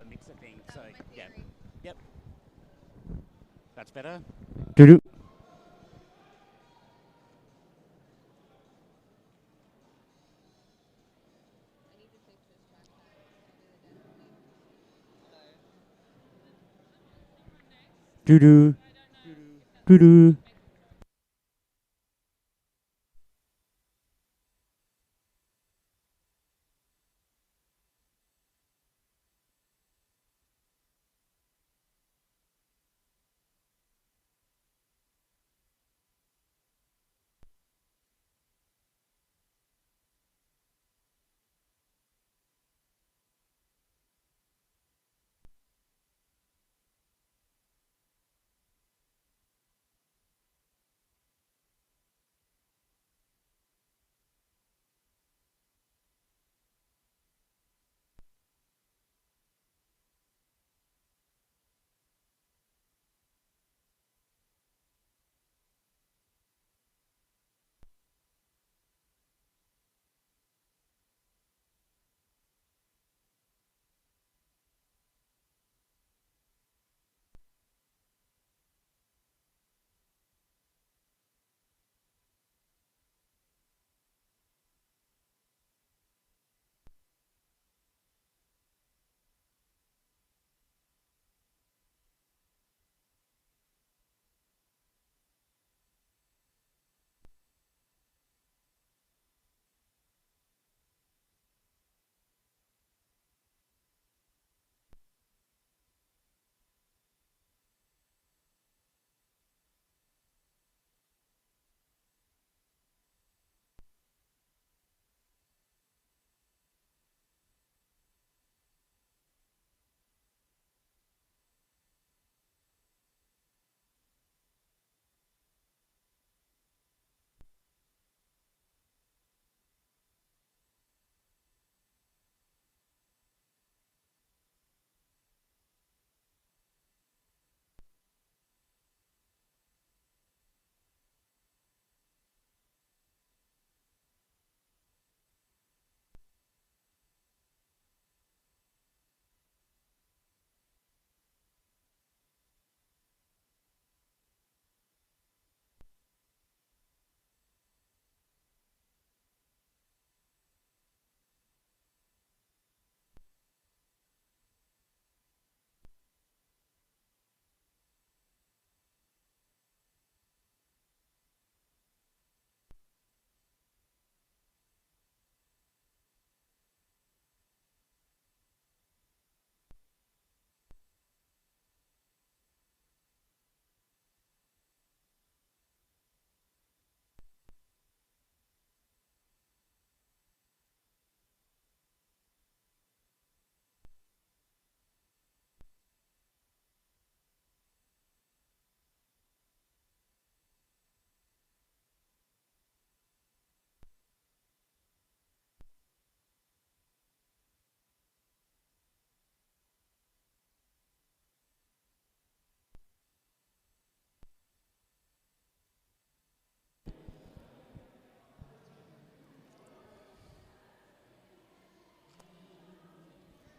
a mixer thing. So yeah, yep, that's better. Doo-doo. Doo-doo. Doo-doo.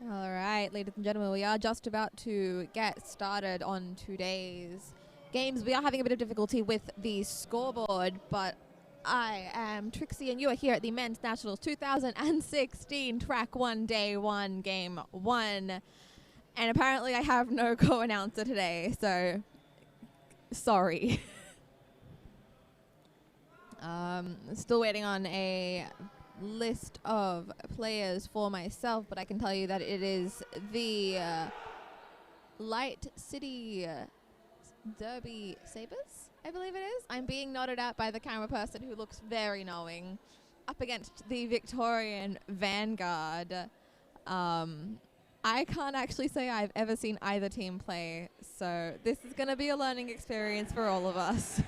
All right, ladies and gentlemen, we are just about to get started on today's games. We are having a bit of difficulty with the scoreboard, but I am Trixie, and you are here at the Men's Nationals 2016 Track 1 Day 1 Game 1. And apparently I have no co-announcer today, so sorry. Still waiting on a list of players for myself, but I can tell you that it is the Light City Derby Sabres, I believe it is. I'm being nodded at by the camera person who looks very knowing, up against the Victorian Vanguard. I can't actually say I've ever seen either team play, so this is going to be a learning experience for all of us.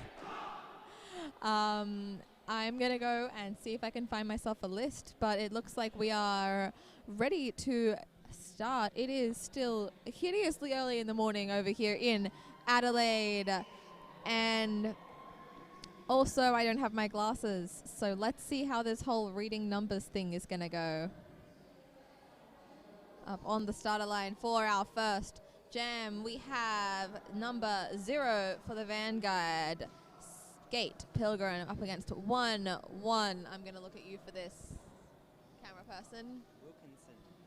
I'm going to go and see if I can find myself a list, but it looks like we are ready to start. It is still hideously early in the morning over here in Adelaide, and also I don't have my glasses, so let's see how this whole reading numbers thing is going to go. Up on the starter line for our first jam, we have number 0 for the Vanguard, Skate Pilgrim, up against 1-1. I'm going to look at you for this, camera person.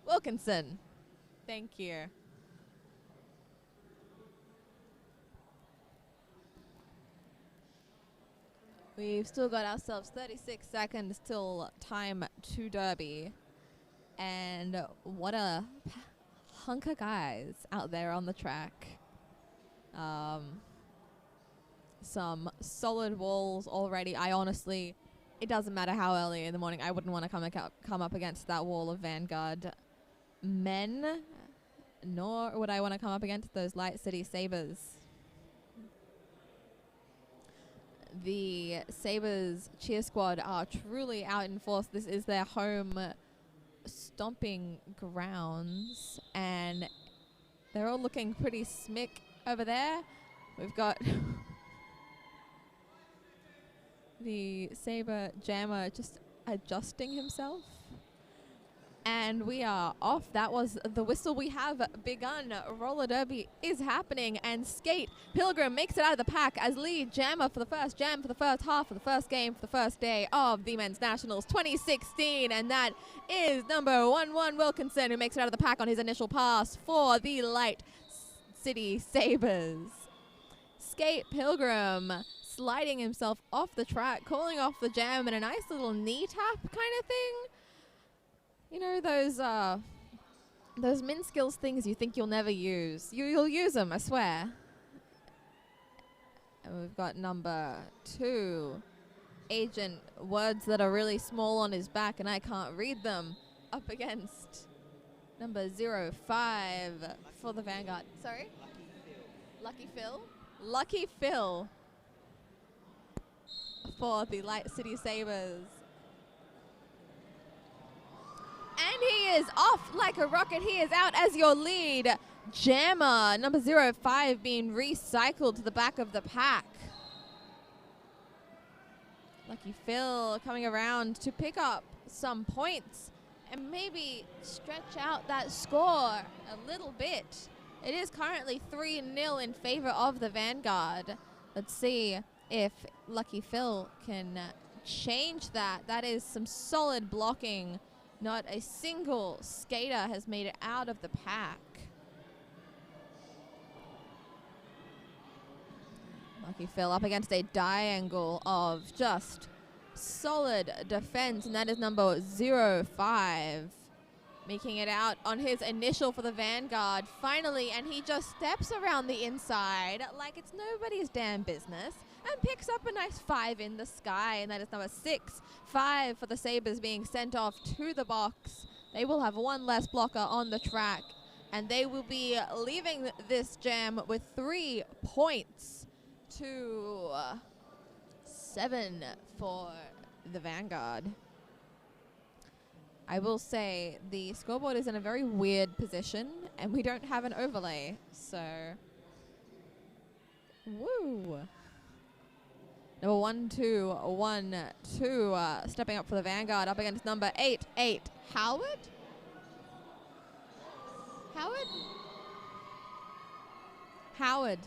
Wilkinson. Thank you. We've still got ourselves 36 seconds till time to Derby. And what a hunk of guys out there on the track. Some solid walls already. I honestly, it doesn't matter how early in the morning, I wouldn't want to come up against that wall of Vanguard men, nor would I want to come up against those Light City Sabres. The Sabres cheer squad are truly out in force. This is their home stomping grounds, and they're all looking pretty smick over there. We've got the Sabre Jammer just adjusting himself. And we are off. That was the whistle. We have begun. Roller Derby is happening, and Skate Pilgrim makes it out of the pack as lead jammer for the first jam for the first half of the first game for the first day of the Men's Nationals 2016. And that is number 11 Wilkinson, who makes it out of the pack on his initial pass for the Light City Sabres. Skate Pilgrim sliding himself off the track, calling off the jam in a nice little knee tap kind of thing. You know, those min skills things you think you'll never use. You'll use them, I swear. And we've got number 2, Agent, words that are really small on his back and I can't read them, up against number 05 for the Vanguard. Sorry? Lucky Phil. Lucky Phil for the Light City Sabres. And he is off like a rocket. He is out as your lead jammer. Number 05 being recycled to the back of the pack. Lucky Phil coming around to pick up some points and maybe stretch out that score a little bit. It is currently 3-0 in favor of the Vanguard. Let's see if Lucky Phil can change that. That is some solid blocking. Not a single skater has made it out of the pack. Lucky Phil up against a diangle of just solid defense, and that is number 05. Making it out on his initial for the Vanguard finally, and he just steps around the inside like it's nobody's damn business and picks up a nice 5 in the sky, and that is number 6. 5 for the Sabres being sent off to the box. They will have one less blocker on the track, and they will be leaving this jam with 3 points to 7 for the Vanguard. I will say the scoreboard is in a very weird position, and we don't have an overlay, so woo. Number 1, 2, 1, 2, stepping up for the Vanguard, up against number 8, Howard? Howard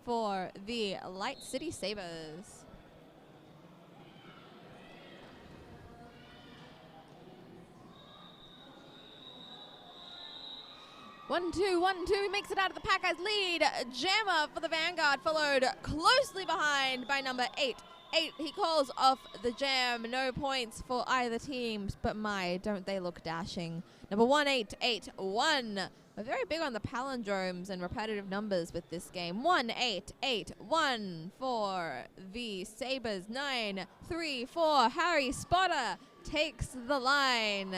for the Light City Sabres. 1, 2, 1, 2, makes it out of the pack as lead jammer for the Vanguard, followed closely behind by number 8. He calls off the jam. No points for either teams, but my, don't they look dashing. Number 1881. We're very big on the palindromes and repetitive numbers with this game. 1881 for the Sabres. 934. Harry Spotter takes the line.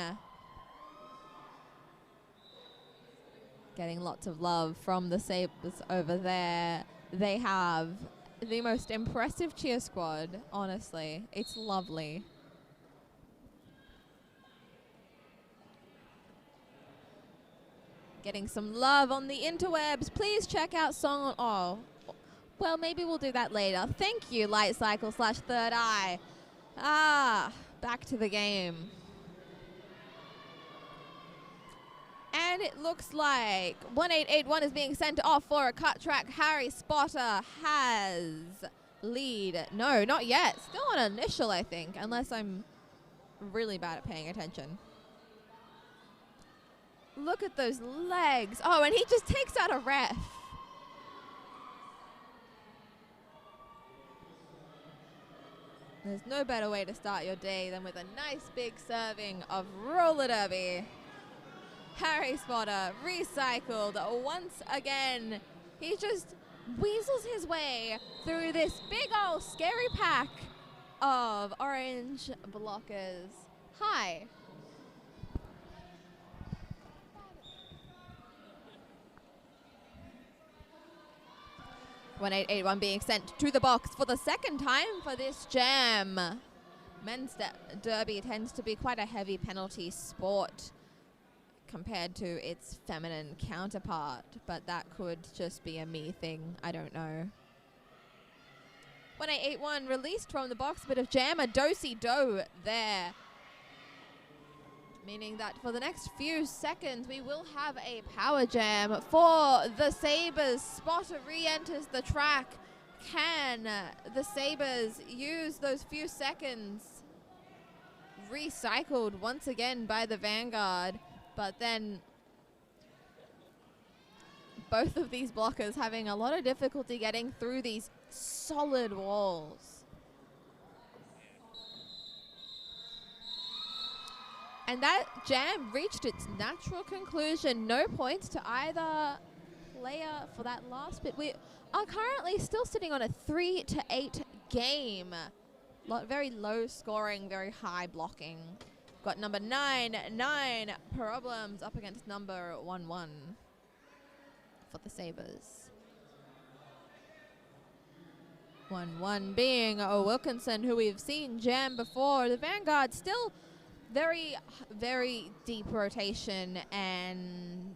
Getting lots of love from the Sabres over there. They have the most impressive cheer squad, honestly. It's lovely. Getting some love on the interwebs. Please check out song. Oh, well, maybe we'll do that later. Thank you, Light Cycle / Third Eye. Back to the game. And it looks like 1881 is being sent off for a cut track. Harry Spotter has lead. No, not yet. Still on initial, I think, unless I'm really bad at paying attention. Look at those legs. Oh, and he just takes out a ref. There's no better way to start your day than with a nice big serving of roller derby. Harry Spotter recycled once again. He just weasels his way through this big old scary pack of orange blockers. Hi. 1881 being sent to the box for the second time for this jam. Men's derby tends to be quite a heavy penalty sport compared to its feminine counterpart, but that could just be a me thing. I don't know. 1881 released from the box, bit of jam, a do-si-do there. Meaning that for the next few seconds, we will have a power jam for the Sabres. Spotter re-enters the track. Can the Sabres use those few seconds? Recycled once again by the Vanguard. But then both of these blockers having a lot of difficulty getting through these solid walls. And that jam reached its natural conclusion. No points to either player for that last bit. We are currently still sitting on a 3-8 game. Very low scoring, very high blocking. Got number 9 problems up against number 1 for the Sabres. 1 being Wilkinson, who we've seen jam before. The Vanguard still very, very deep rotation and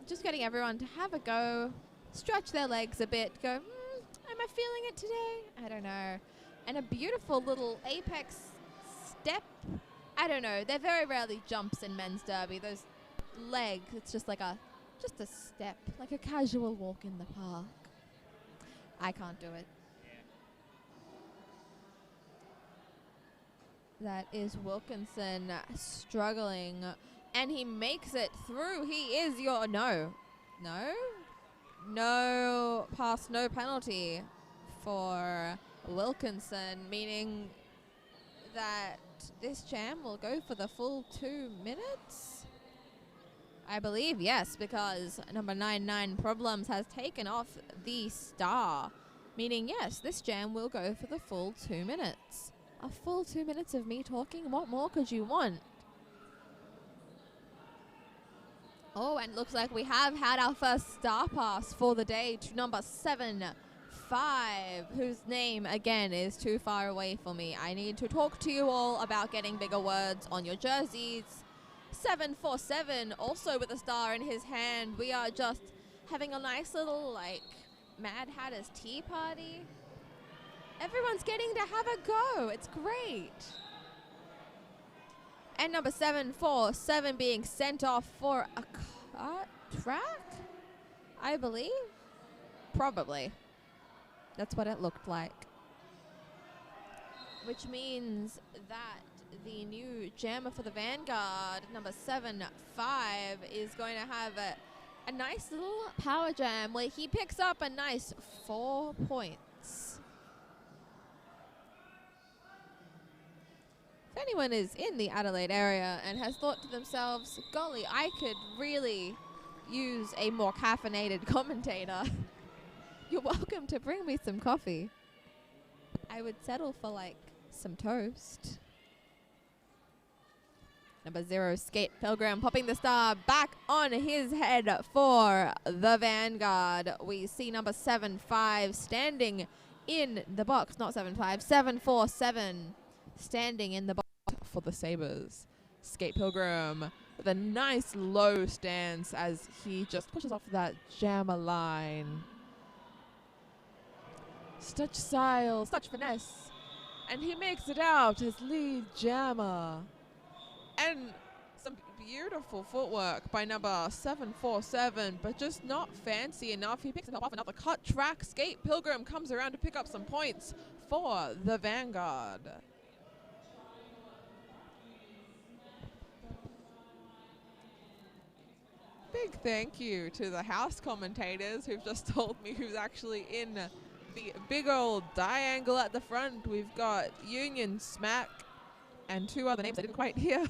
just getting everyone to have a go, stretch their legs a bit, go, am I feeling it today? I don't know. And a beautiful little apex step. I don't know. There very rarely jumps in men's derby. Those legs, it's just like just a step, like a casual walk in the park. I can't do it. That is Wilkinson struggling, and he makes it through. He is your no pass, no penalty for Wilkinson, meaning that this jam will go for the full 2 minutes. I believe, yes, because number 9 problems has taken off the star, meaning yes, this jam will go for the full 2 minutes. A full 2 minutes of me talking. What more could you want? Oh, and looks like we have had our first star pass for the day to number 7-5, whose name, again, is too far away for me. I need to talk to you all about getting bigger words on your jerseys. 747, also with a star in his hand. We are just having a nice little, like, Mad Hatter's tea party. Everyone's getting to have a go. It's great. And number 747 being sent off for a cut track, I believe. Probably. That's what it looked like. Which means that the new jammer for the Vanguard, number 7-5, is going to have a nice little power jam where he picks up a nice 4 points. If anyone is in the Adelaide area and has thought to themselves, golly, I could really use a more caffeinated commentator, you're welcome to bring me some coffee. I would settle for, like, some toast. Number 0, Skate Pilgrim, popping the star back on his head for the Vanguard. We see number 7-5 standing in the box. Not 7-5, 7-4-7 standing in the box for the Sabres. Skate Pilgrim with a nice low stance as he just pushes off that jammer line. Such style, such finesse. And he makes it out as lead jammer. And some beautiful footwork by number 747, but just not fancy enough. He picks himself off another cut track. Skate Pilgrim comes around to pick up some points for the Vanguard. Big thank you to the house commentators who've just told me who's actually in the big old diangle at the front. We've got Union Smack and two other names I didn't quite hear.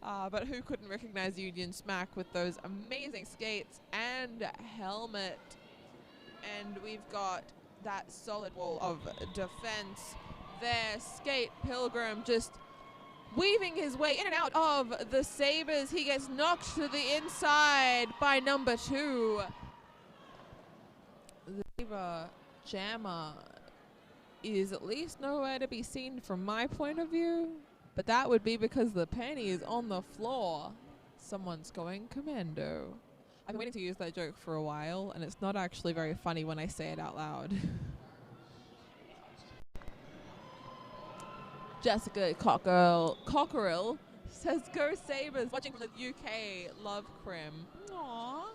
But who couldn't recognize Union Smack with those amazing skates and helmet? And we've got that solid wall of defense there. Skate Pilgrim just weaving his way in and out of the Sabres. He gets knocked to the inside by number 2. The Sabre Jammer is at least nowhere to be seen from my point of view, but that would be because the penny is on the floor. Someone's going commando. I've been waiting to use that joke for a while, and it's not actually very funny when I say it out loud. Jessica Cockerill says, "Go Sabres, watching from the UK, love Crim." Aww.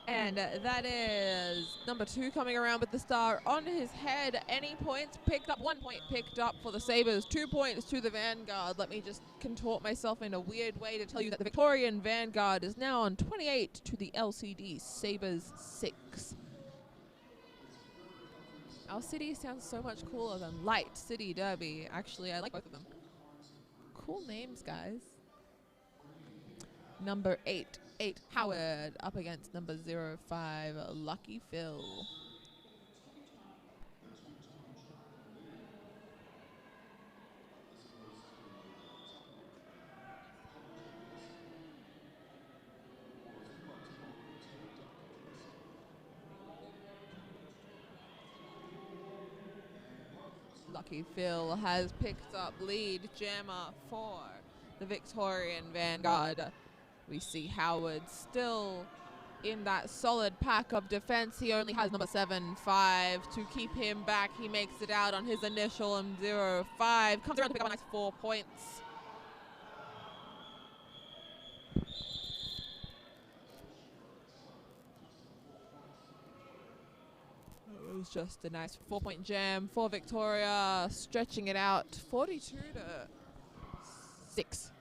And that is number 2 coming around with the star on his head. Any points picked up? 1 point picked up for the Sabres. 2 points to the Vanguard. Let me just contort myself in a weird way to tell you that the Victorian Vanguard is now on 28 to the LCD Sabres 6. Our city sounds so much cooler than Light City Derby. Actually, I like both of them. Cool names, guys. Number 8 Howard up against number 05 Lucky Phil. Lucky Phil has picked up lead jammer for the Victorian Vanguard. We see Howard still in that solid pack of defense. He only has number 7-5 to keep him back. He makes it out on his initial and 0-5. Comes around to pick up a nice 4 points. It was just a nice 4-point jam for Victoria, stretching it out 42 to 6.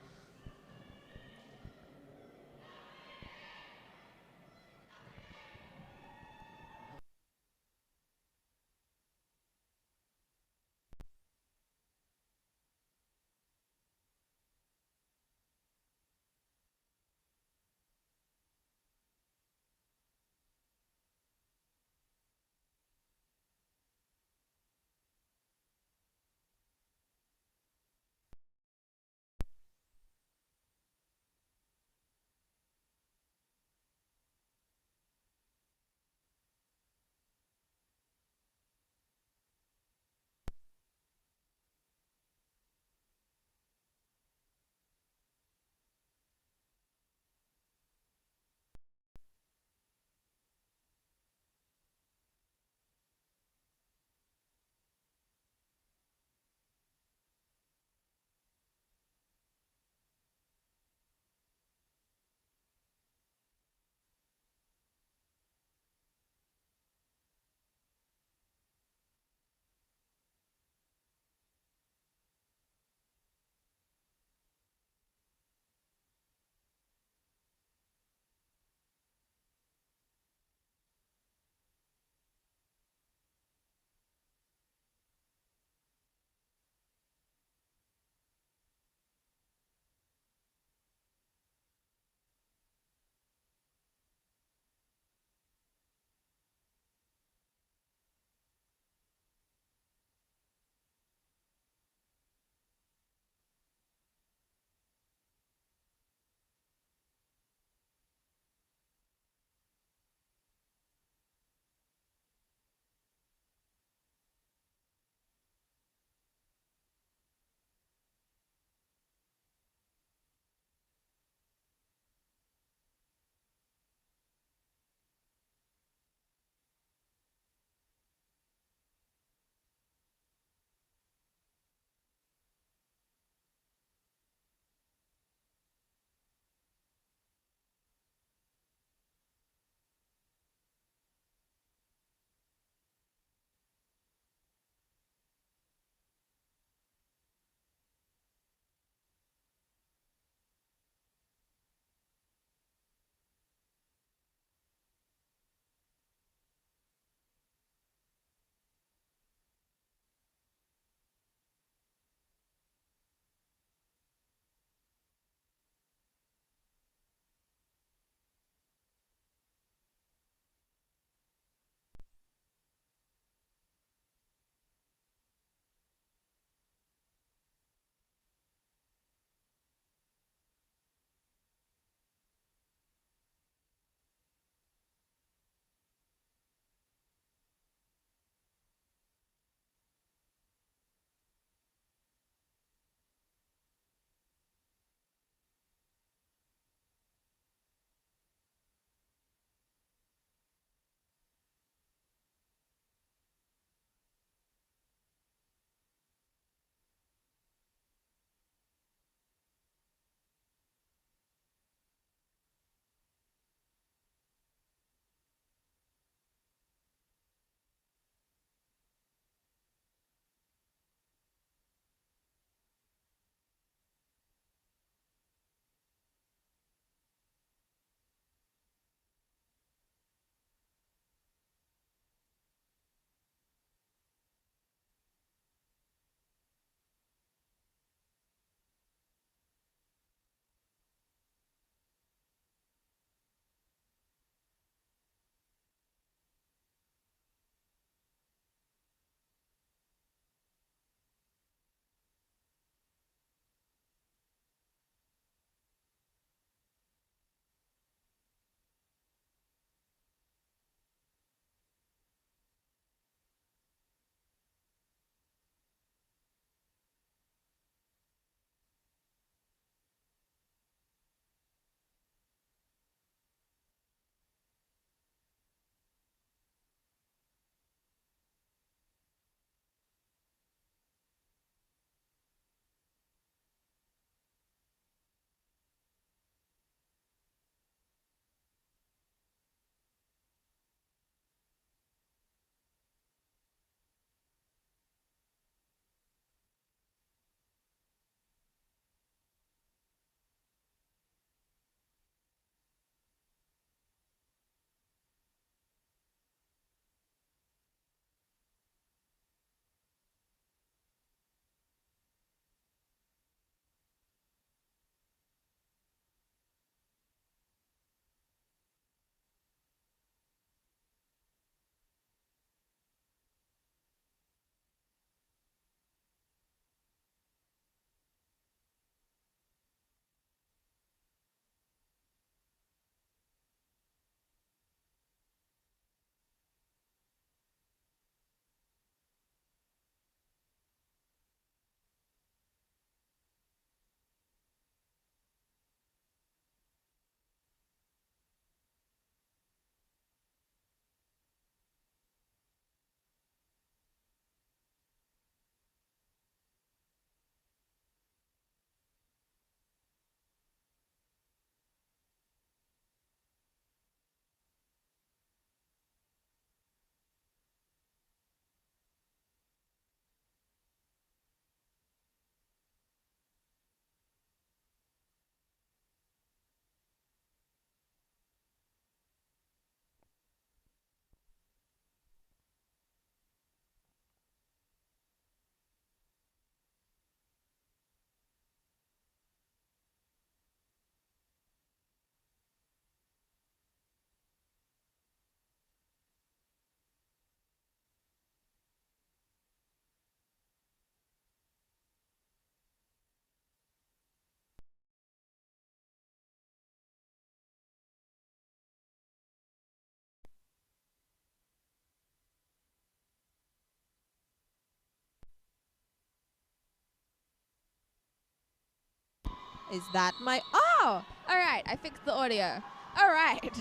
Is that my... Oh! All right, I fixed the audio. All right.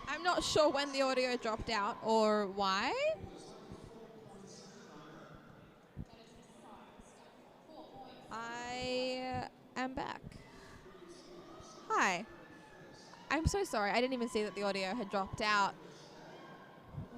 I'm not sure when the audio dropped out or why. I am back. Hi. I'm so sorry. I didn't even see that the audio had dropped out.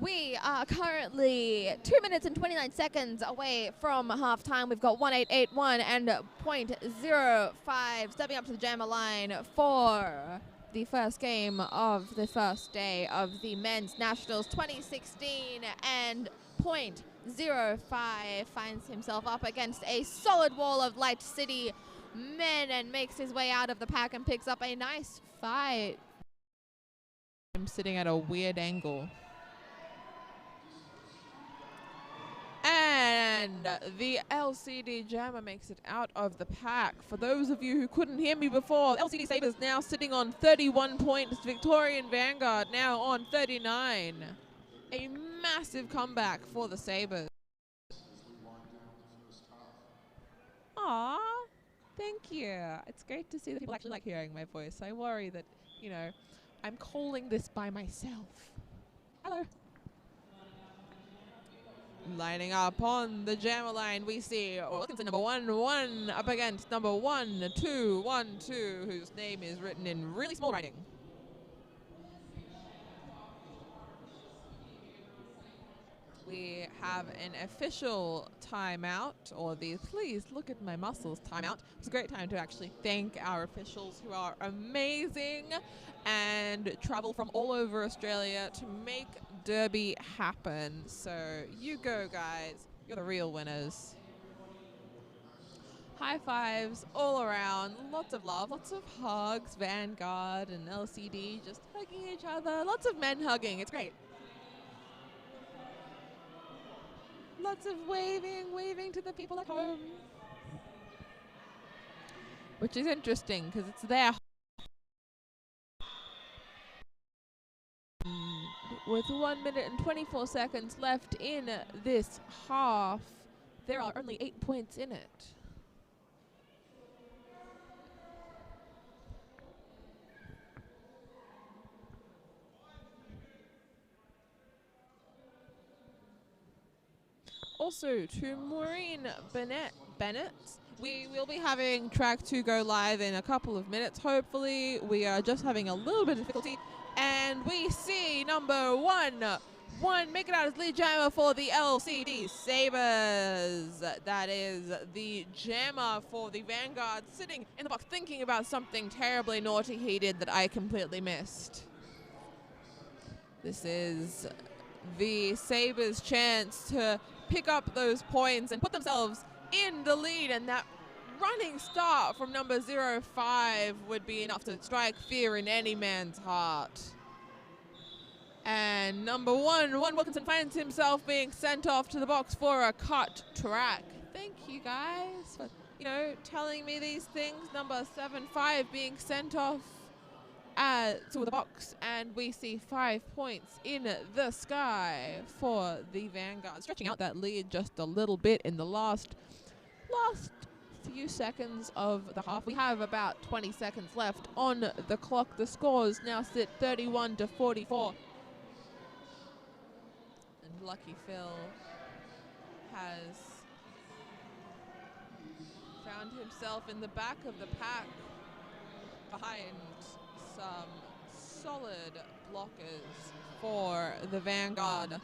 We are currently 2 minutes and 29 seconds away from halftime. We've got 1881 and .05 stepping up to the jammer line for the first game of the first day of the Men's Nationals 2016, and .05 finds himself up against a solid wall of Light City men and makes his way out of the pack and picks up a nice fight. I'm sitting at a weird angle. And the LCD Jammer makes it out of the pack. For those of you who couldn't hear me before, LCD Sabres now sitting on 31 points. Victorian Vanguard now on 39. A massive comeback for the Sabres. Aww, thank you. It's great to see that people actually like hearing my voice. I worry that, you know, I'm calling this by myself. Hello. Lining up on the jammer line, we see Wilkinson number 1-1 up against number 1-2-1-2, whose name is written in really small writing. We have an official timeout, or the please look at my muscles timeout. It's a great time to actually thank our officials who are amazing and travel from all over Australia to make Derby happen. So you go, guys. You're the real winners. High fives all around. Lots of love, lots of hugs. Vanguard and LCD just hugging each other. Lots of men hugging. It's great. Lots of waving to the people at home. Which is interesting because it's their with 1 minute and 24 seconds left in this half. There are only 8 points in it. Also, to Maureen Bennett, we will be having track 2 go live in a couple of minutes. Hopefully, we are just having a little bit of difficulty. And we see number 1 make it out as lead jammer for the LCD Sabres. That is the jammer for the Vanguard, sitting in the box thinking about something terribly naughty he did that I completely missed. This is the Sabres' chance to pick up those points and put themselves in the lead, and that running start from number 05 would be enough to strike fear in any man's heart. And number 1 Wilkinson finds himself being sent off to the box for a cut track. Thank you guys for, you know, telling me these things. Number 75 being sent off to the box, and we see 5 points in the sky for the Vanguard, stretching out that lead just a little bit in the last few seconds of the half. We have about 20 seconds left on the clock. The scores now sit 31-44. And Lucky Phil has found himself in the back of the pack behind some solid blockers for the Vanguard.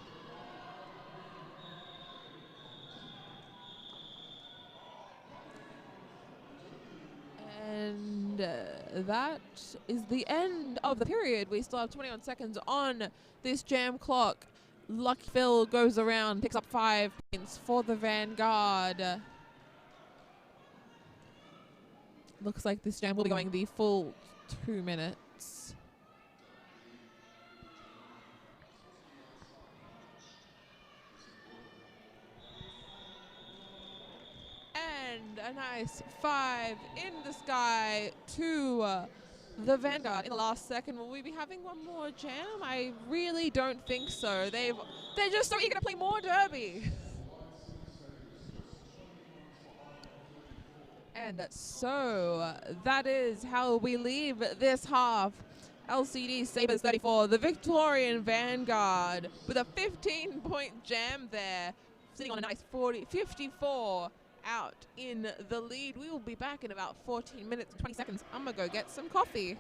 And that is the end of the period. We still have 21 seconds on this jam clock. Lucky Phil goes around, picks up 5 points for the Vanguard. Looks like this jam will be going the full 2 minutes. And a nice 5 in the sky to the Vanguard in the last second. Will we be having one more jam? I really don't think so. They're just so eager to play more Derby. And so that is how we leave this half. LCD Sabres 34, the Victorian Vanguard with a 15-point jam there, sitting on a nice 54 out in the lead. We will be back in about 14 minutes and 20 seconds. I'm going to go get some coffee.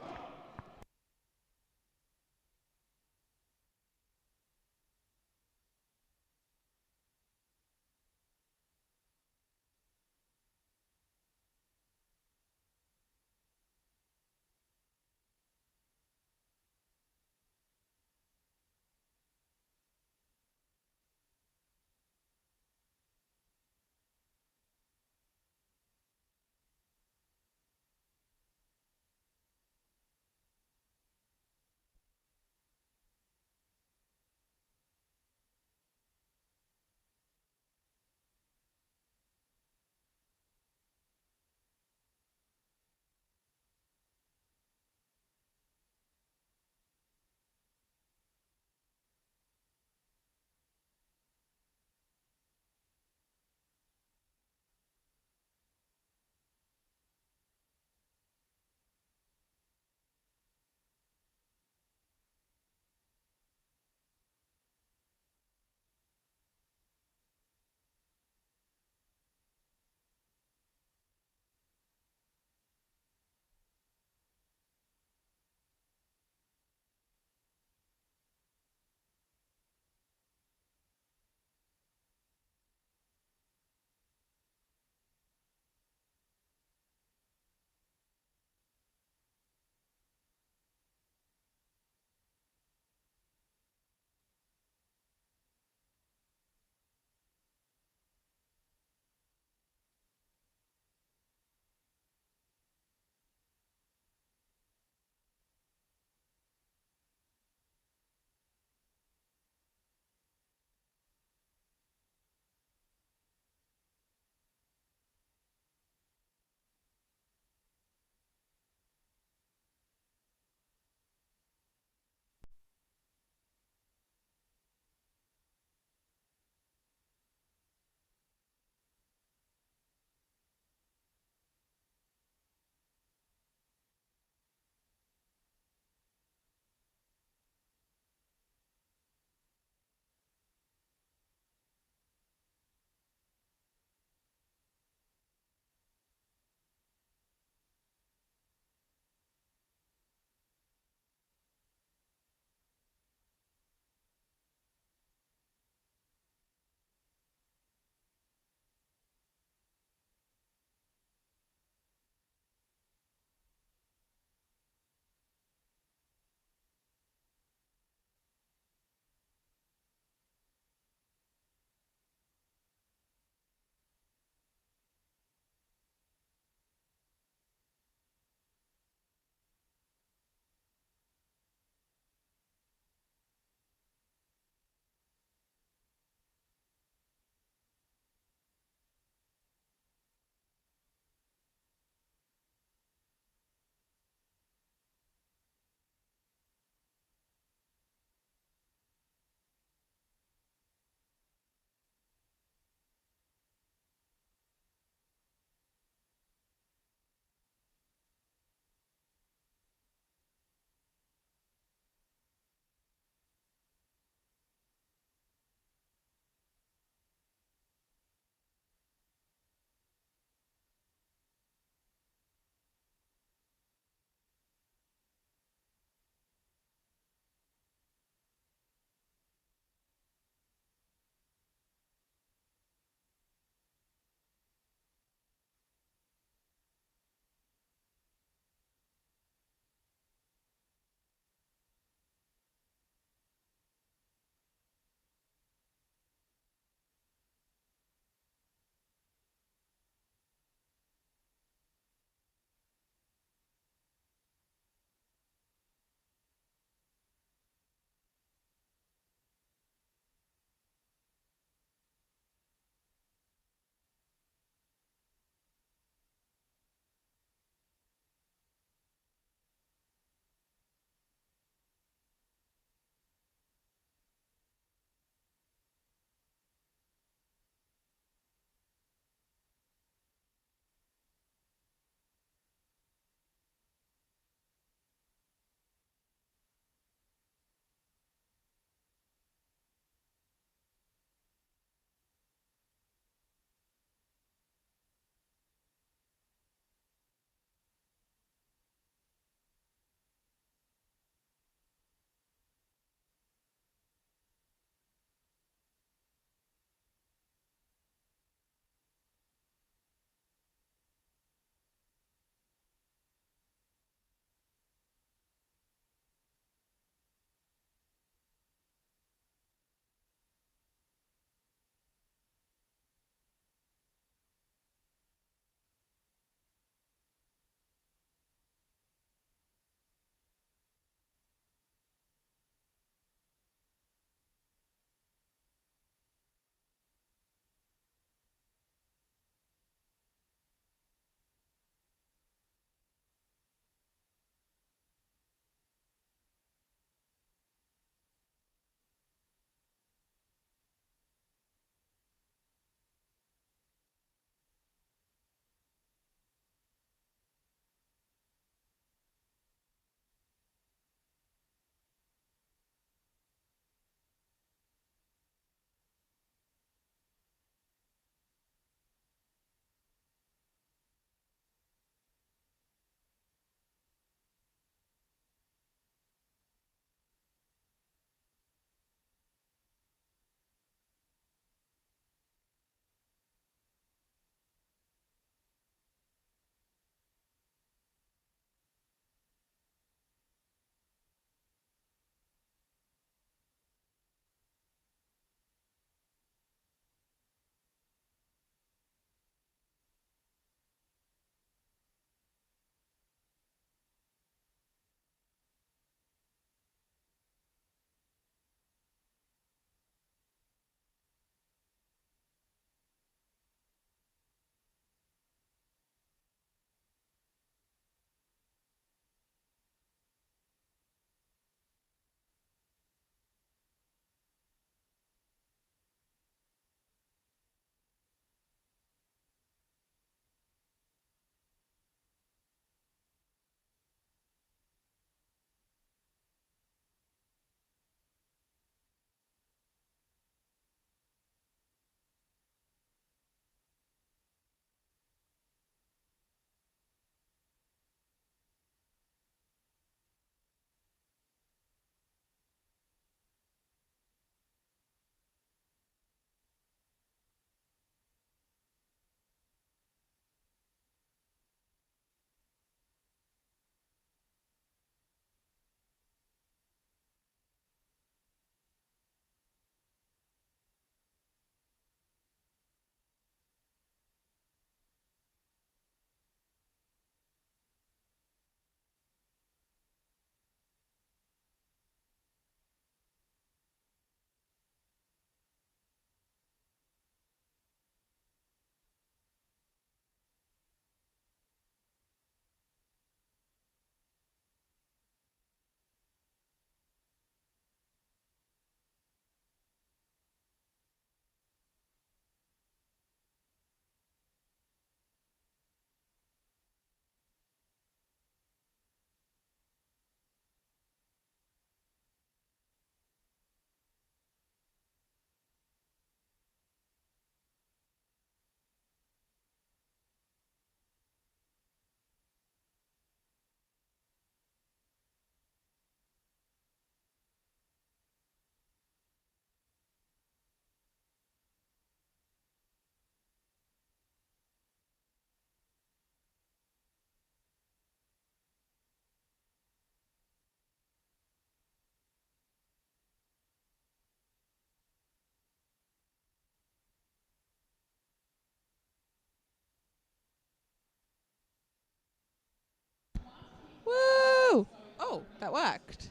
Oh, that worked.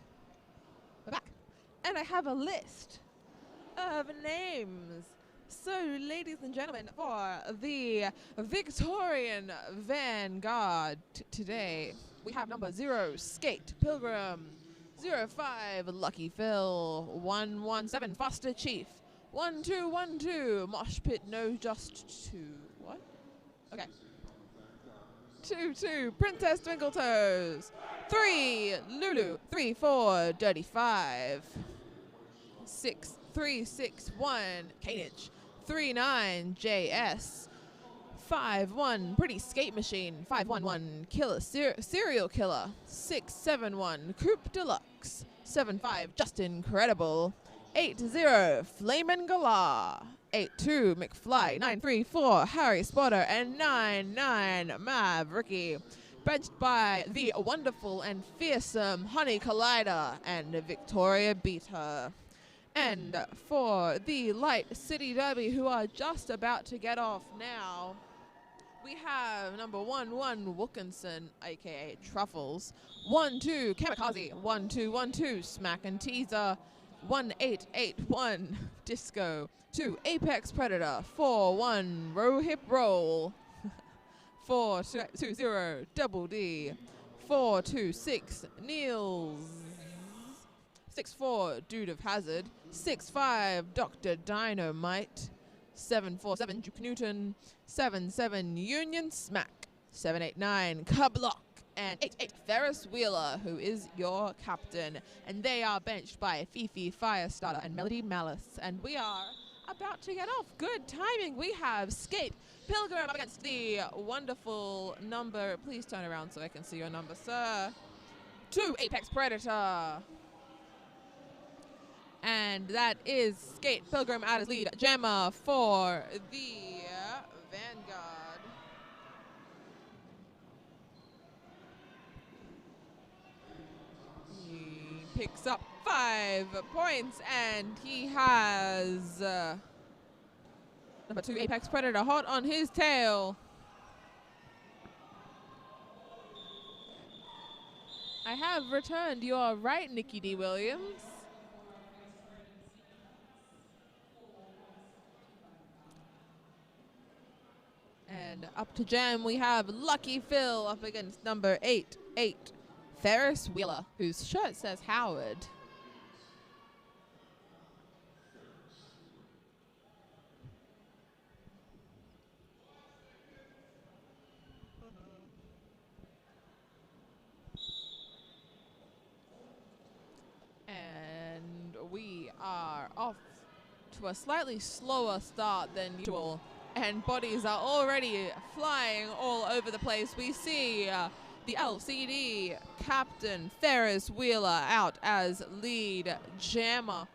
We're back. And I have a list of names. So, ladies and gentlemen, for the Victorian Vanguard today, we have number 0, Skate Pilgrim, 05, Lucky Phil, 117, Foster Chief, 1212, Mosh Pit No Just 2. What? Okay. 22, Princess Twinkletoes, 3, Lulu, 34, Dirty 5, 6361, Canage, 39, JS, 51, Pretty Skate Machine, 511, Killer Serial Killer, 671, Coupe Deluxe, 75, Just Incredible, 80, Flamin' Galah, 82, McFly, 934, Harry Spotter, and 99, Mavericky. Benched by the wonderful and fearsome Honey Collider, and Victoria beat her. And for the Light City Derby, who are just about to get off now, we have number 11, Wilkinson, aka Truffles, 12, Kamikaze, 1212, Smack and Teaser, 1881, Disco, 2, Apex Predator, 41, Row Hip Roll, 420, Double D, 426, Niels, 64, Dude of Hazard, 65, Dr. Dynamite, 747, Duke Newton, 77, Union Smack, 789, Kablock, and 88, Ferris Wheeler, who is your captain. And they are benched by Fifi Firestarter and Melody Malice. And we are about to get off. Good timing. We have Skate Pilgrim up against the wonderful number. Please turn around so I can see your number, sir. 2, Apex Predator. And that is Skate Pilgrim out as lead. Gemma for the Vanguard. He picks up 5 points, and he has number 2, Apex Predator, hot on his tail. I have returned. You are right, Nikki D. Williams. And up to jam, we have Lucky Phil up against number 88, Ferris Wheeler, whose shirt says Howard. And we are off to a slightly slower start than usual. And bodies are already flying all over the place. We see the LCD captain, Ferris Wheeler, out as lead jammer.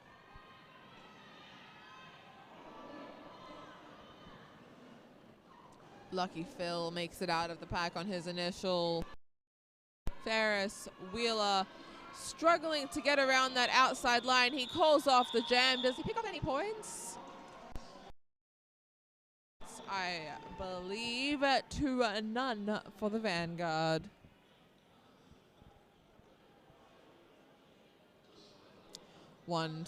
Lucky Phil makes it out of the pack on his initial. Ferris Wheeler struggling to get around that outside line. He calls off the jam. Does he pick up any points? I believe to none for the Vanguard. One,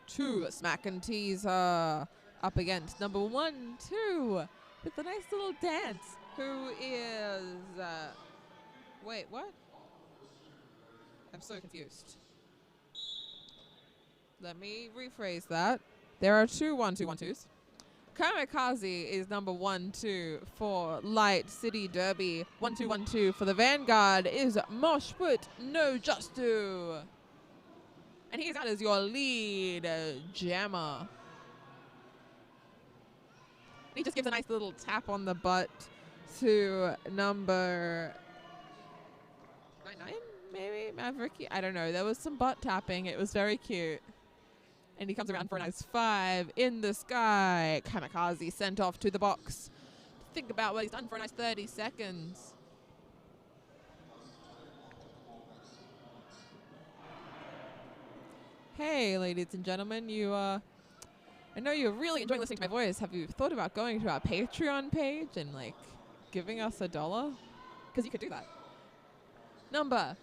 two, Smack and Teaser up against number 1, 2 with a nice little dance. Who is, wait, what? I'm so confused. Let me rephrase that. There are 2 1-2-1-2s. Kamikaze is number 1-2 for Light City Derby. 1-2-1-2 for the Vanguard is Mosh Put No Just Do. And he's out as your lead jammer. He just gives a nice little tap on the butt to number 99, maybe? Mavericky? I don't know. There was some butt tapping. It was very cute. And he comes around for a nice 5 in the sky. Kamikaze sent off to the box. Think about what he's done for a nice 30 seconds. Hey, ladies and gentlemen, I know you're really enjoying listening to my voice. Have you thought about going to our Patreon page and, like, giving us $1? Because you could do that. Number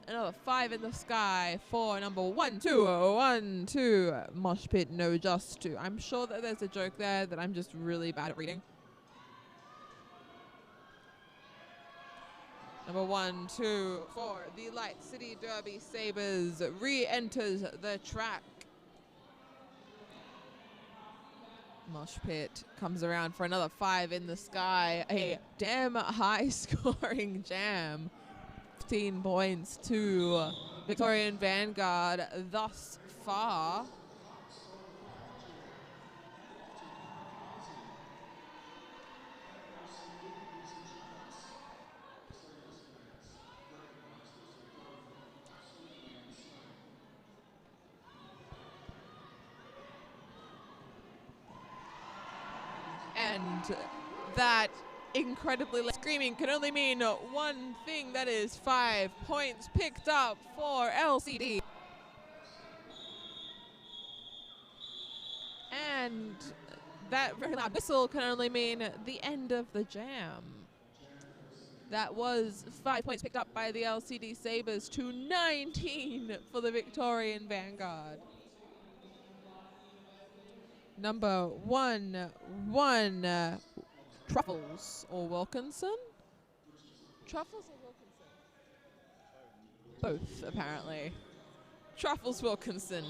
another 5 in the sky for number 1, 2, 1, 2. Mosh pit, no just to. I'm sure that there's a joke there that I'm just really bad at reading. Number 1, 2, 4. The Light City Derby Sabres re-enters the track. Mosh pit comes around for another 5 in the sky. A damn high scoring jam. 15 points to Victorian Vanguard thus far. And that incredibly loud screaming can only mean one thing, that is 5 points picked up for LCD. And that very loud whistle can only mean the end of the jam. That was 5 points picked up by the LCD Sabres to 19 for the Victorian Vanguard. Number 1, Truffles or Wilkinson? Truffles or Wilkinson? Both, apparently. Truffles Wilkinson.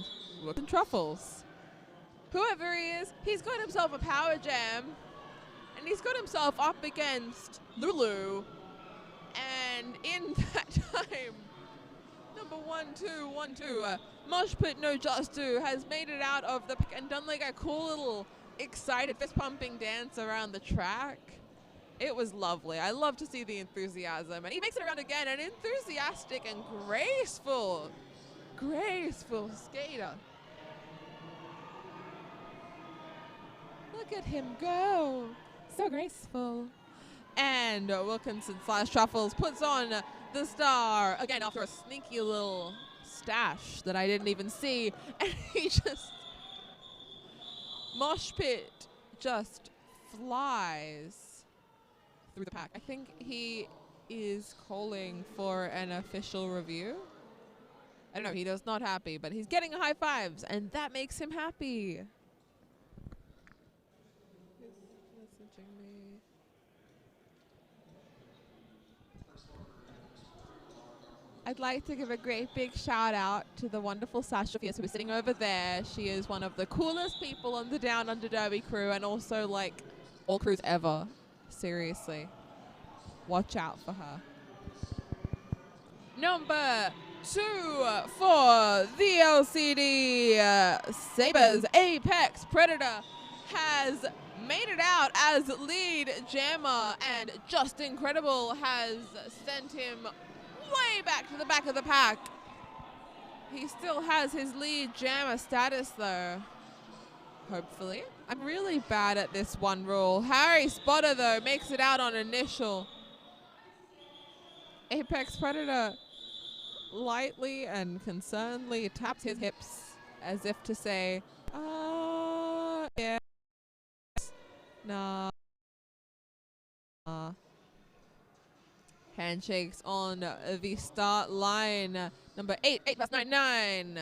Wilkinson Truffles. Whoever he is, he's got himself a power jam. And he's got himself up against Lulu. And in that time, number 1, 2, 1, 2, Mosh Pit No Just Do has made it out of the pack and done like a cool little excited fist pumping dance around the track. It was lovely. I love to see the enthusiasm, and he makes it around again. An enthusiastic and graceful skater. Look at him go. So graceful. And Wilkinson / Truffles puts on the star again after a sneaky little stash that I didn't even see. And he just, Mosh Pit just flies through the pack. I think he is calling for an official review. I don't know, he does not happy, but he's getting high fives, and that makes him happy. He's messaging me. I'd like to give a great big shout out to the wonderful Sasha Fierce, who is sitting over there. She is one of the coolest people on the Downunder Derby crew, and also like all crews ever. Seriously. Watch out for her. Number 2 for the LCD Sabres, Apex Predator has made it out as lead jammer, and Just Incredible has sent him way back to the back of the pack. He still has his lead jammer status though. Hopefully. I'm really bad at this one rule. Harry Spotter though makes it out on initial. Apex Predator lightly and concernedly taps his hips as if to say, yes, nah. Handshakes on the start line. Number 8, 8+99.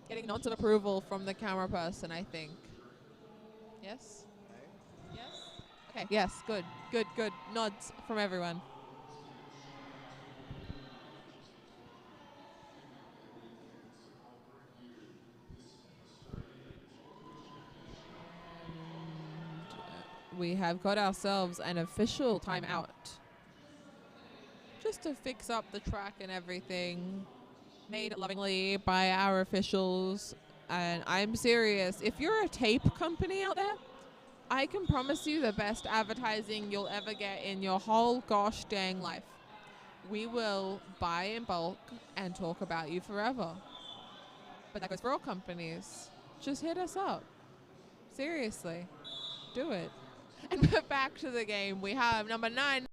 Getting nods of approval from the camera person, I think. Yes? Yes? Okay, yes, good, good, good. Nods from everyone. We have got ourselves an official timeout. Just to fix up the track and everything. Made lovingly by our officials. And I'm serious. If you're a tape company out there, I can promise you the best advertising you'll ever get in your whole gosh dang life. We will buy in bulk and talk about you forever. But that goes for all companies. Just hit us up. Seriously. Do it. And back to the game, we have number 9,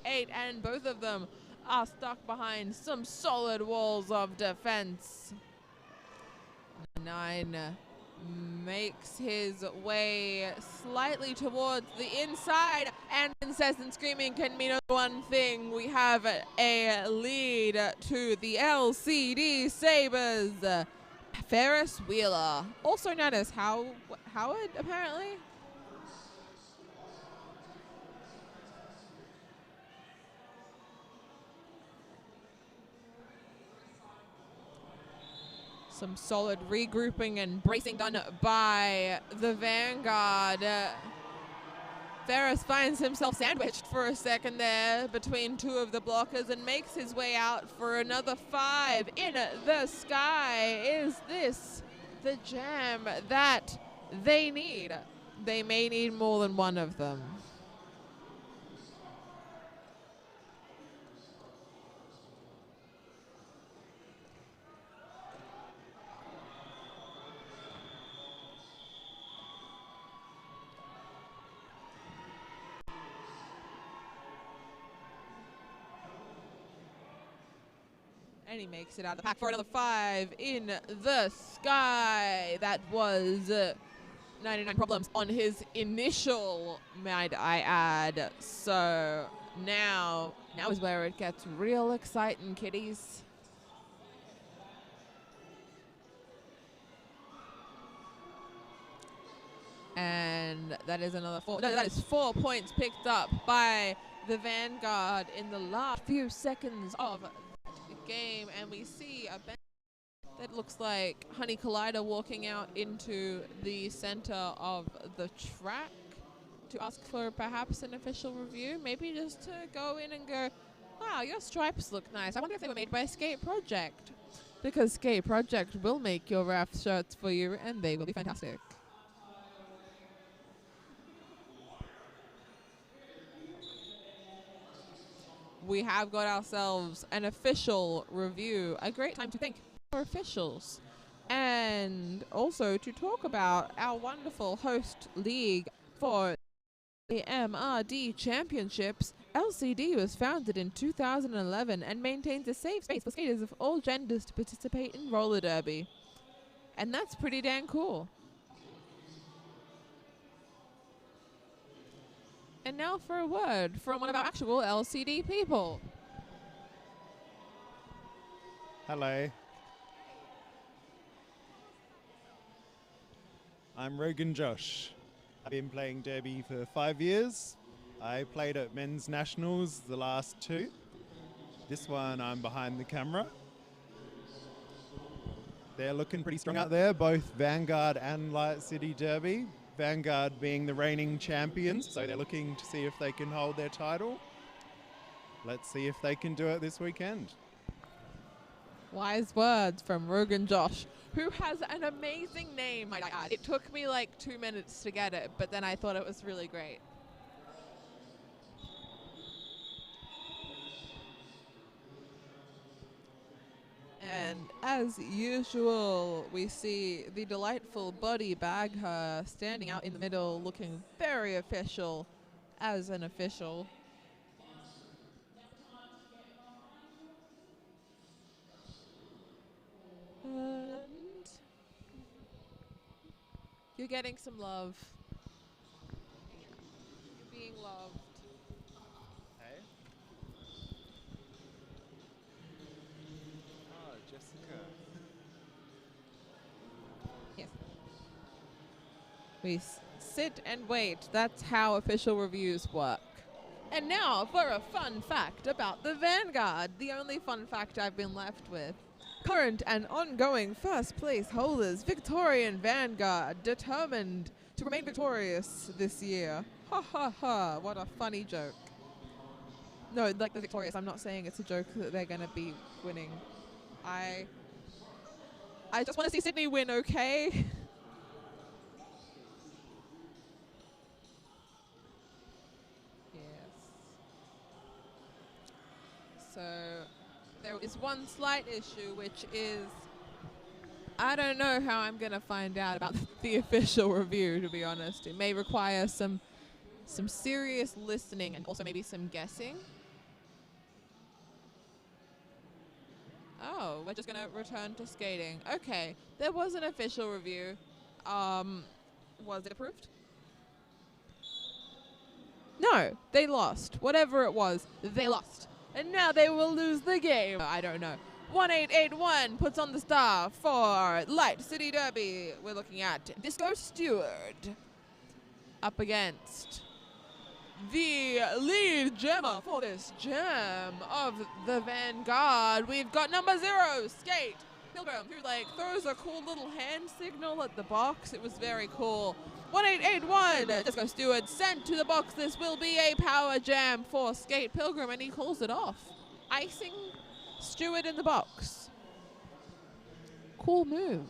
8, and both of them are stuck behind some solid walls of defense. 9 makes his way slightly towards the inside, and incessant screaming can mean one thing. We have a lead to the LCD Sabres. Ferris Wheeler, also known as Howard, apparently. Some solid regrouping and bracing done by the Vanguard. Ferris finds himself sandwiched for a second there between two of the blockers and makes his way out for another 5 in the sky. Is this the jam that they need? They may need more than one of them. And he makes it out of the pack for another 5 in the sky. That was 99 problems on his initial, might I add. So now is where it gets real exciting, kiddies. And that is another 4. No, that is 4 points picked up by the Vanguard in the last few seconds of game, and we see a bench that looks like Honey Collider walking out into the center of the track to ask for perhaps an official review, maybe just to go in and go, wow, your stripes look nice. I wonder if they were made by Skate Project, because Skate Project will make your RAF shirts for you and they will be fantastic. We have got ourselves an official review. A great time to thank our officials. And also to talk about our wonderful host league for the MRD Championships. LCD was founded in 2011 and maintains a safe space for skaters of all genders to participate in roller derby. And that's pretty dang cool. And now for a word from one of our actual LCD people. Hello. I'm Rogan Josh. I've been playing derby for 5 years. I played at men's nationals the last 2. This one I'm behind the camera. They're looking pretty strong out there, both Vanguard and Light City Derby. Vanguard being the reigning champions, so they're looking to see if they can hold their title. Let's see if they can do it this weekend. Wise words from Rogan Josh, who has an amazing name, might I add. It took me like 2 minutes to get it, but then I thought it was really great. And as usual, we see the delightful Buddy Bagher standing out in the middle, looking very official as an official. And you're getting some love. You're being loved. Hey. Oh, Jessica. Yes. We sit and wait. That's how official reviews work. And now for a fun fact about the Vanguard, the only fun fact I've been left with. Current and ongoing first place holders, Victorian Vanguard, determined to remain victorious this year. Ha ha ha, what a funny joke. No, like the victorious, I'm not saying it's a joke that they're going to be winning. I just want to see Sydney win, okay? Yes. So there is one slight issue, which is I don't know how I'm going to find out about the official review, to be honest. It may require some serious listening and also maybe some guessing. Oh, we're just going to return to skating. Okay, there was an official review. Was it approved? No, they lost. Whatever it was, they lost. And now they will lose the game. I don't know. 1881 puts on the star for Light City Derby. We're looking at Disco Steward up against the lead gemmer for this gem of the Vanguard. We've got number 0, Skate Pilgrim, who like throws a cool little hand signal at the box. It was very cool. 1881, Disco Steward sent to the box. This will be a power jam for Skate Pilgrim, and he calls it off. Icing Steward in the box. Cool move.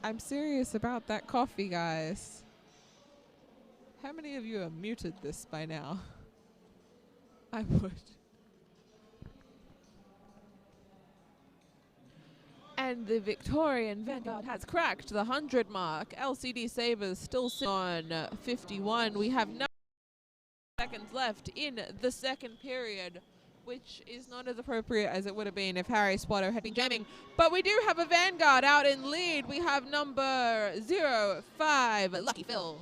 I'm serious about that coffee, guys. How many of you have muted this by now? I would. And the Victorian Vanguard has cracked the 100 mark. LCD Sabres still sitting on 51. We have 9 seconds left in the second period, which is not as appropriate as it would have been if Harry Swatter had been jamming. But we do have a Vanguard out in lead. We have number 05, Lucky Phil.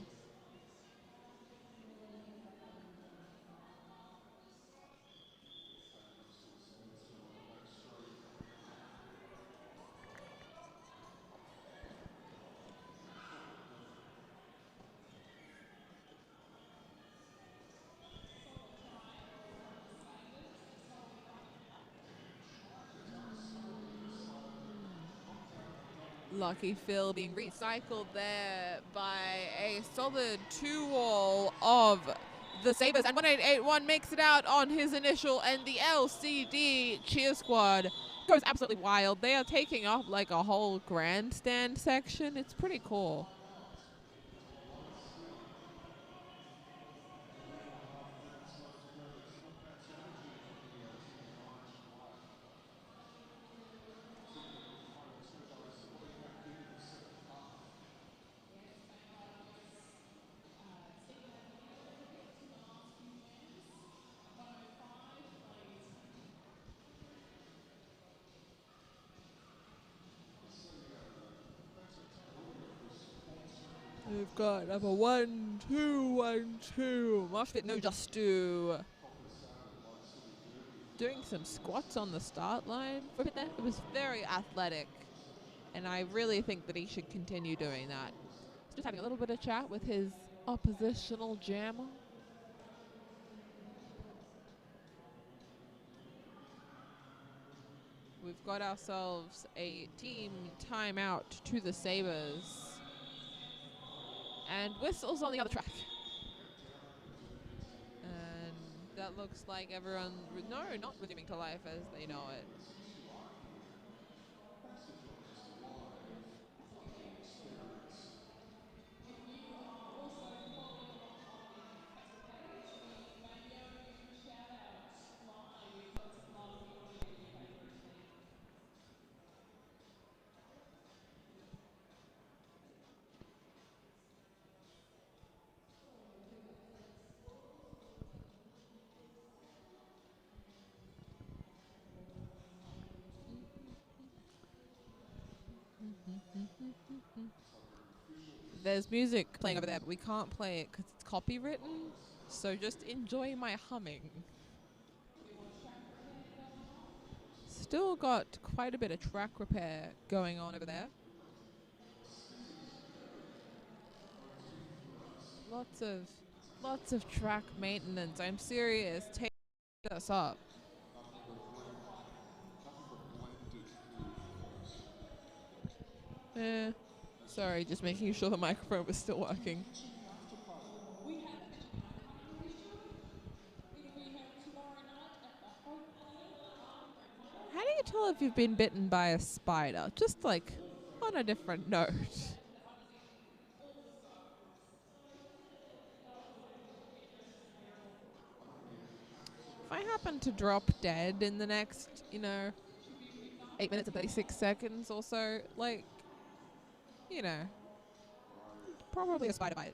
Lucky Phil being recycled there by a solid 2-all of the Sabres. And 1881 makes it out on his initial, and the LCD cheer squad goes absolutely wild. They are taking up like a whole grandstand section. It's pretty cool. We've got number 1, 2, 1, 2. Moshpit no just do. Doing some squats on the start line. It was very athletic, and I really think that he should continue doing that. Just having a little bit of chat with his oppositional jammer. We've got ourselves a team timeout to the Sabres. And whistles on the other track. And that looks like everyone, no, not resuming to life as they know it. There's music playing over there, but we can't play it because it's copywritten. So just enjoy my humming. Still got quite a bit of track repair going on over there. Lots of track maintenance. I'm serious. Take us up. Sorry, just making sure the microphone was still working. How do you tell if you've been bitten by a spider? Just like on a different note. If I happen to drop dead in the next, 8 minutes and 36 seconds or so, like, probably a spider bite.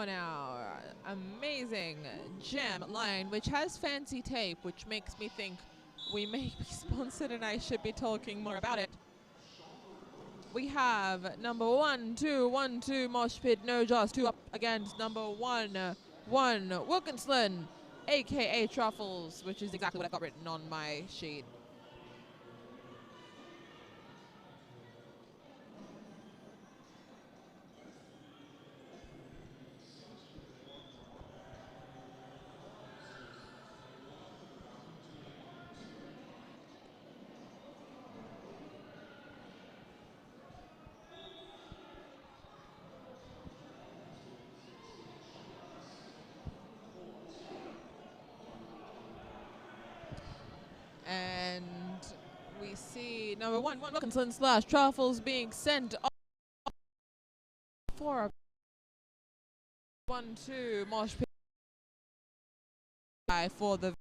on our amazing gem line, which has fancy tape, which makes me think we may be sponsored and I should be talking more about it. We have number 1-2-1-2 Mosh Pit No Jaws 2 up against number 1-1 Wilkinson, aka Truffles, which is exactly what I've got written on my sheet. And we see number 1 Wilkinson / Truffles being sent off for a 1-2 Mosh Pit for the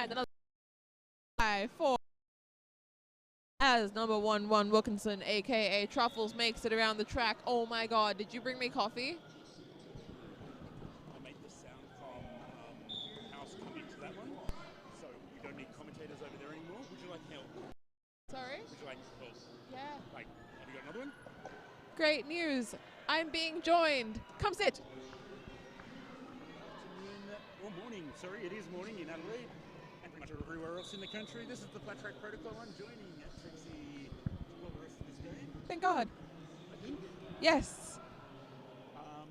and another 5-4 as number 1 Wilkinson, aka Truffles, makes it around the track. Oh my god, did you bring me coffee? I made the sound from house coming to that one, so we don't need commentators over there anymore. Would you like help? Sorry? Would you like help? Yeah. Like, have you got another one? Great news. I'm being joined. Come sit. Afternoon, or morning, sorry, it is morning in Adelaide, and pretty much everywhere else in the country. This is the Flat Track Protocol. I'm joining Trixie for the rest of this game. Thank God. I think. Yes.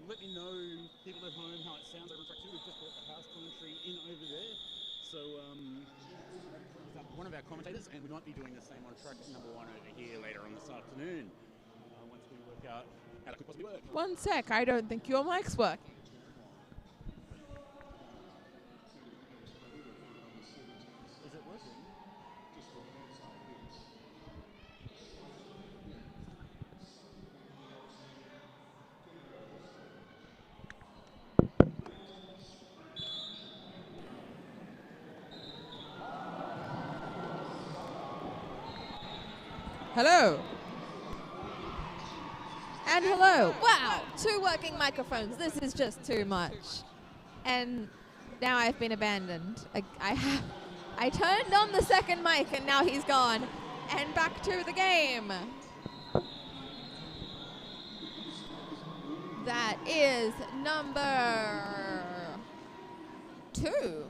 Let me know, people at home, how it sounds over track 2. We've just brought the house commentary in over there. So, one of our commentators, and we might be doing the same on track number 1 over here later on this afternoon, once we work out how that could possibly work. One sec. I don't think your mic's working. Is it working? Hello. And hello. Wow, 2 working microphones. This is just too much. And now I've been abandoned. I turned on the second mic and now he's gone. And back to the game. That is number 2.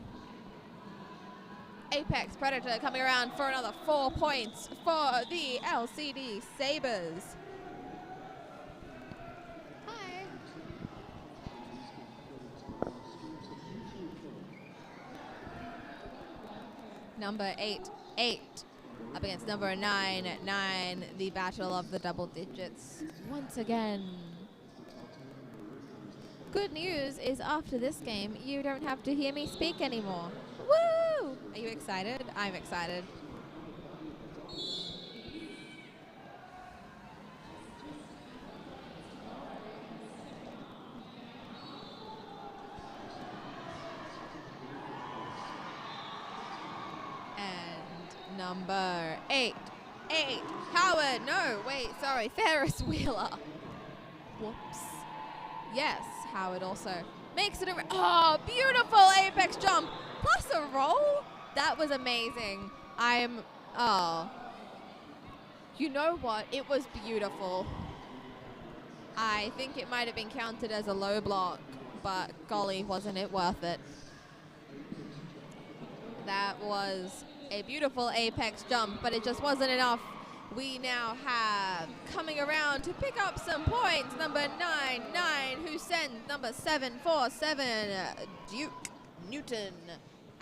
Apex Predator coming around for another 4 points for the LCD Sabres. Hi. Number 8 up against number 9, the battle of the double digits once again. Good news is after this game, you don't have to hear me speak anymore. Woo! Are you excited? I'm excited. And number 8. Howard, no, wait, sorry, Ferris Wheeler. Whoops. Yes, Howard also makes it a, oh, beautiful apex jump, plus a roll. That was amazing. You know what? It was beautiful. I think it might have been counted as a low block, but golly, wasn't it worth it? That was a beautiful apex jump, but it just wasn't enough. We now have, coming around to pick up some points, number 9, who sent number 747, Duke Newton.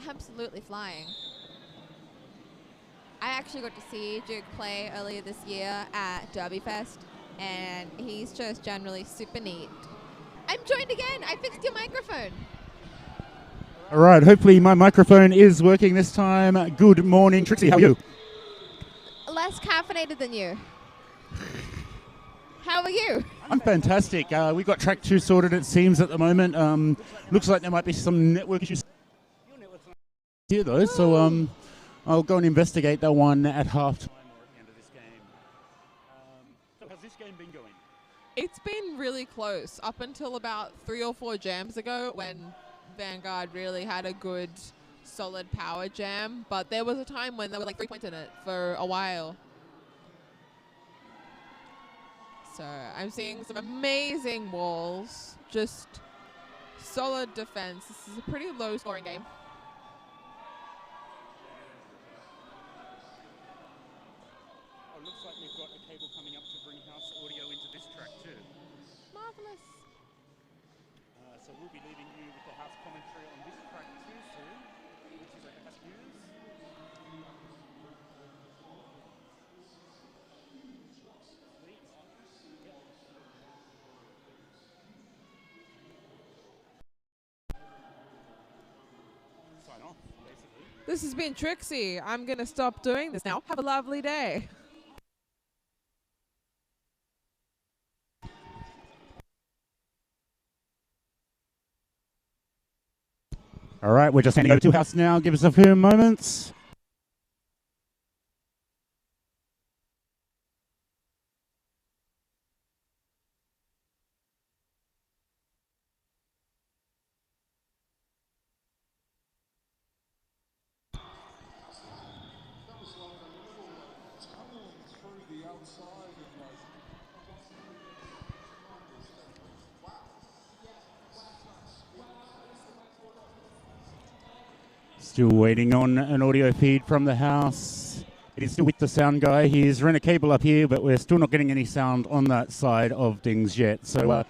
Absolutely flying. I actually got to see Duke play earlier this year at Derby Fest, and he's just generally super neat. I'm joined again. I fixed your microphone. All right, hopefully my microphone is working this time. Good morning, Trixie, how are you? Less caffeinated than you. How are you? I'm fantastic. We got track 2 sorted, it seems, at the moment. Looks like there might be some network issues here, though, so I'll go and investigate that one at half-time or at the end of this game. So how's this game been going? It's been really close up until about 3 or 4 jams ago when Vanguard really had a good, solid power jam. But there was a time when there were like 3 points in it for a while. So I'm seeing some amazing walls, just solid defense. This is a pretty low scoring game. Oh, looks like we've got a cable coming up to bring house audio into this track too. Marvelous. So we'll be leaving you with the house commentary on this track too soon, which is at House News. Sign off, basically. This has been Trixie. I'm going to stop doing this now. Have a lovely day. All right, we're just handing over to house now. Give us a few moments. Still waiting on an audio feed from the house. It is still with the sound guy. He's run a cable up here, but we're still not getting any sound on that side of things yet. So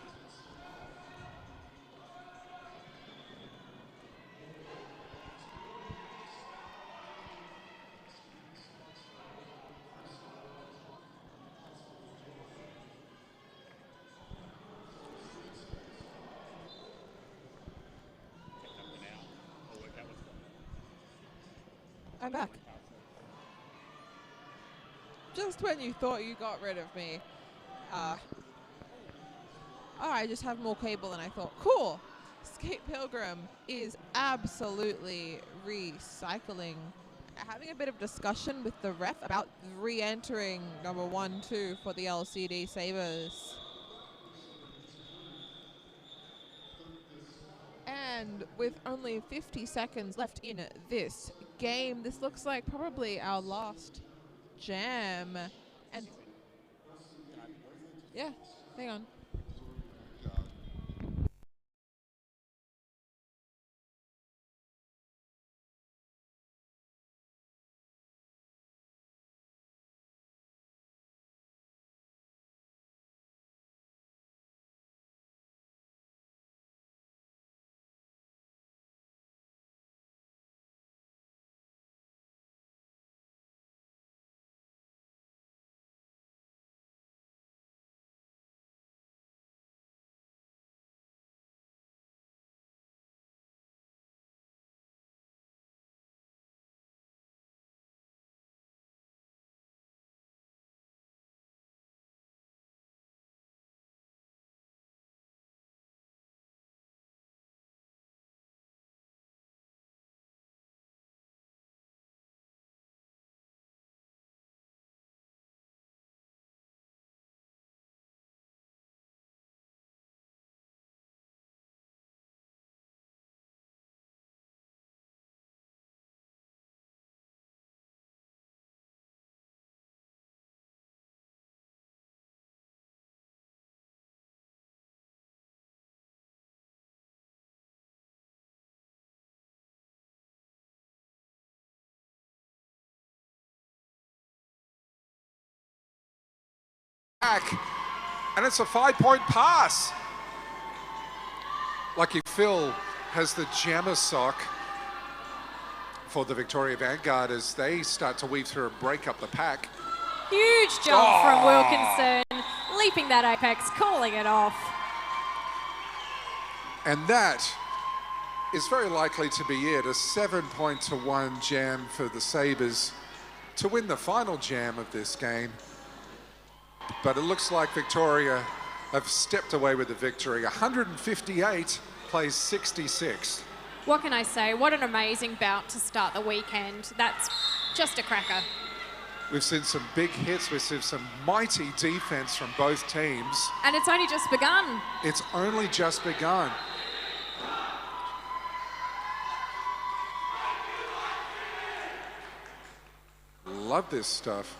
I'm back. Just when you thought you got rid of me. Oh, I just have more cable than I thought. Cool. Skate Pilgrim is absolutely recycling. Having a bit of discussion with the ref about re-entering number 1-2 for the LCD Sabres. And with only 50 seconds left in this game, this looks like probably our last jam. And yeah, hang on. And it's a 5-point pass. Lucky Phil has the jammer sock for the Victoria Vanguard as they start to weave through and break up the pack. Huge jump from Wilkinson, leaping that apex, calling it off. And that is very likely to be it, a 7-1 jam for the Sabres to win the final jam of this game. but it looks like Victoria have stepped away with the victory. 158 plays 66. What can I say? What an amazing bout to start the weekend. That's just a cracker. We've seen some big hits. We've seen some mighty defense from both teams. And it's only just begun. It's only just begun. Love this stuff.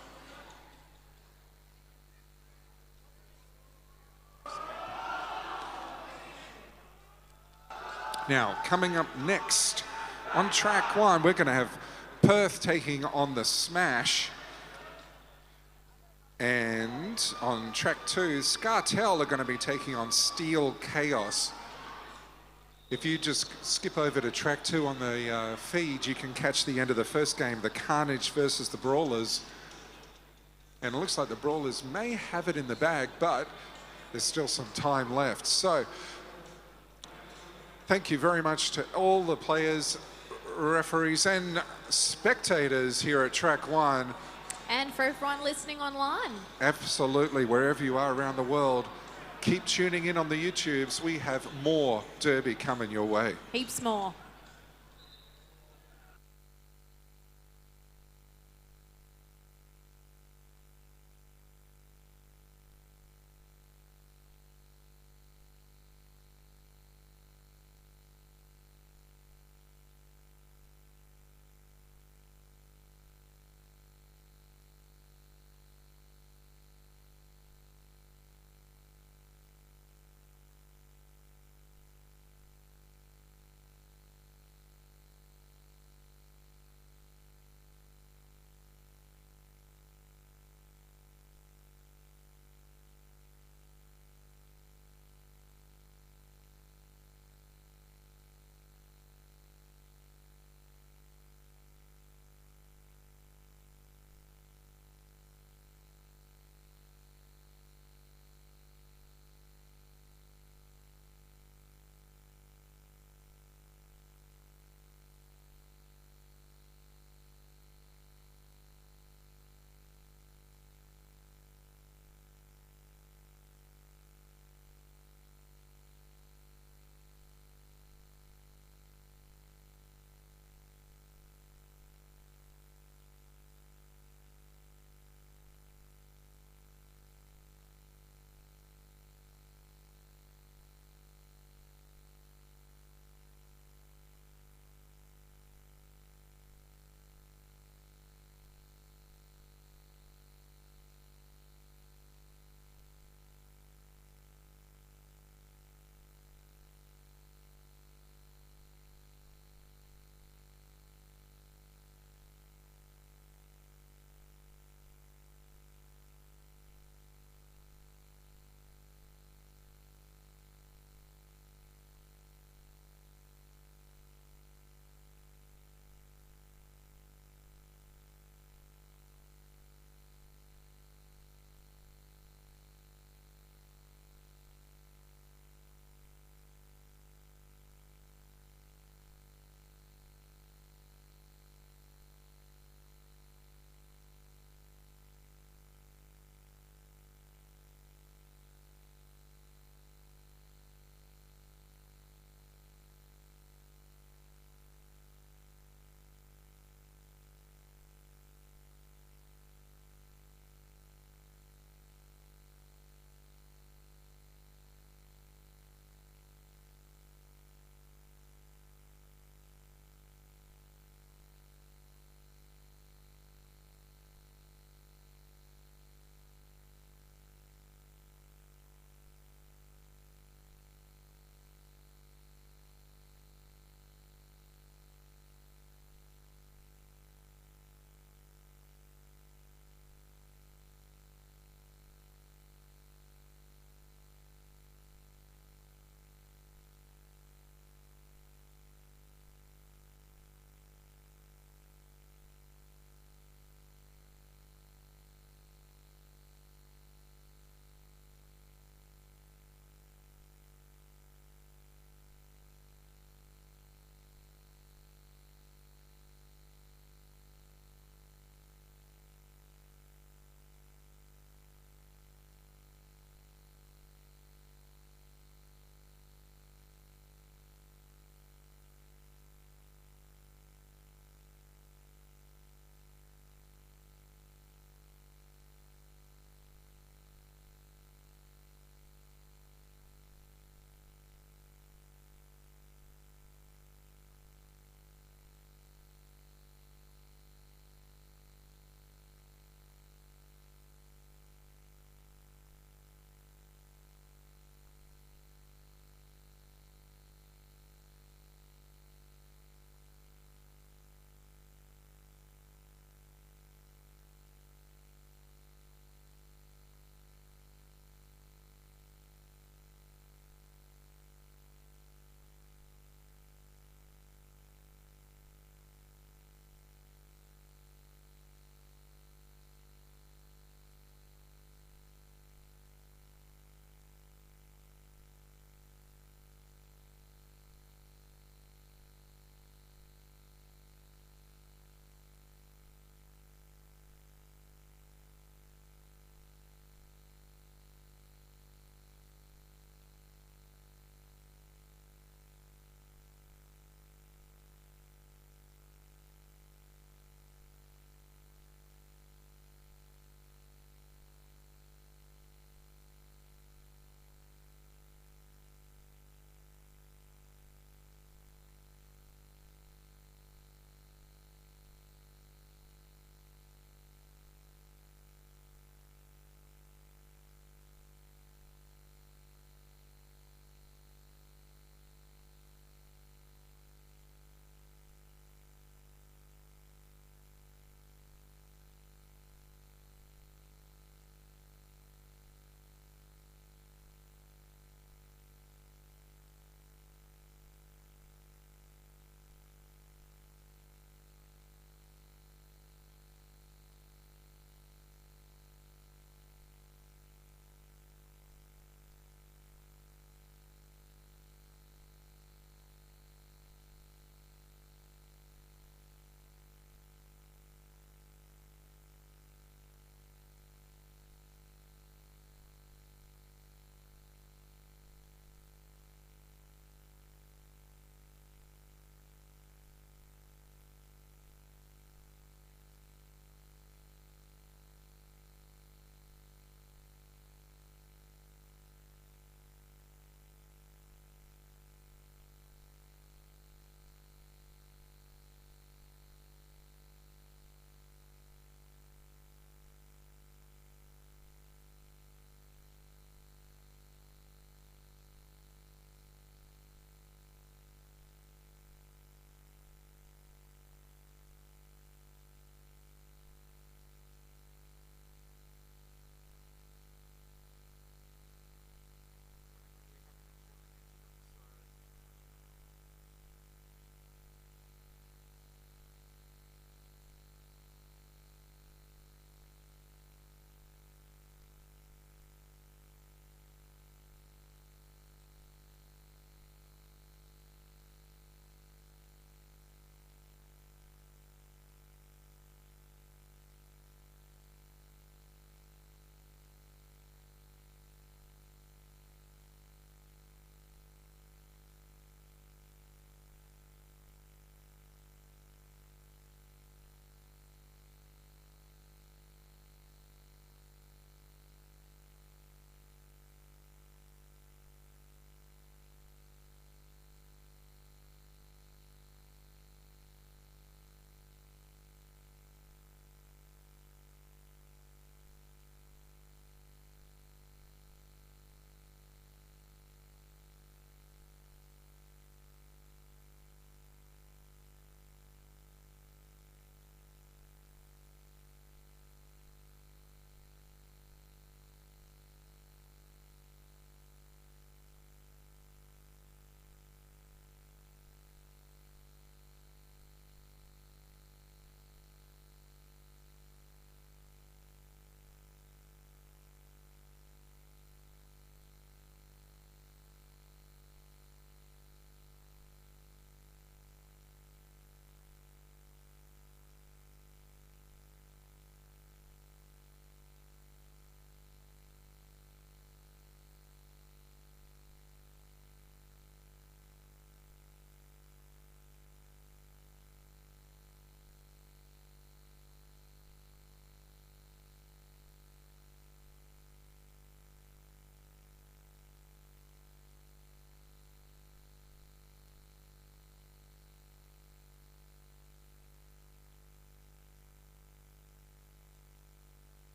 Now, coming up next, on track 1, we're going to have Perth taking on the Smash. And on track 2, Scartel are going to be taking on Steel Chaos. If you just skip over to track 2 on the feed, you can catch the end of the first game, the Carnage versus the Brawlers. And it looks like the Brawlers may have it in the bag, but there's still some time left. So, thank you very much to all the players, referees and spectators here at track 1. And for everyone listening online. Absolutely, wherever you are around the world, keep tuning in on the YouTubes. We have more Derby coming your way. Heaps more.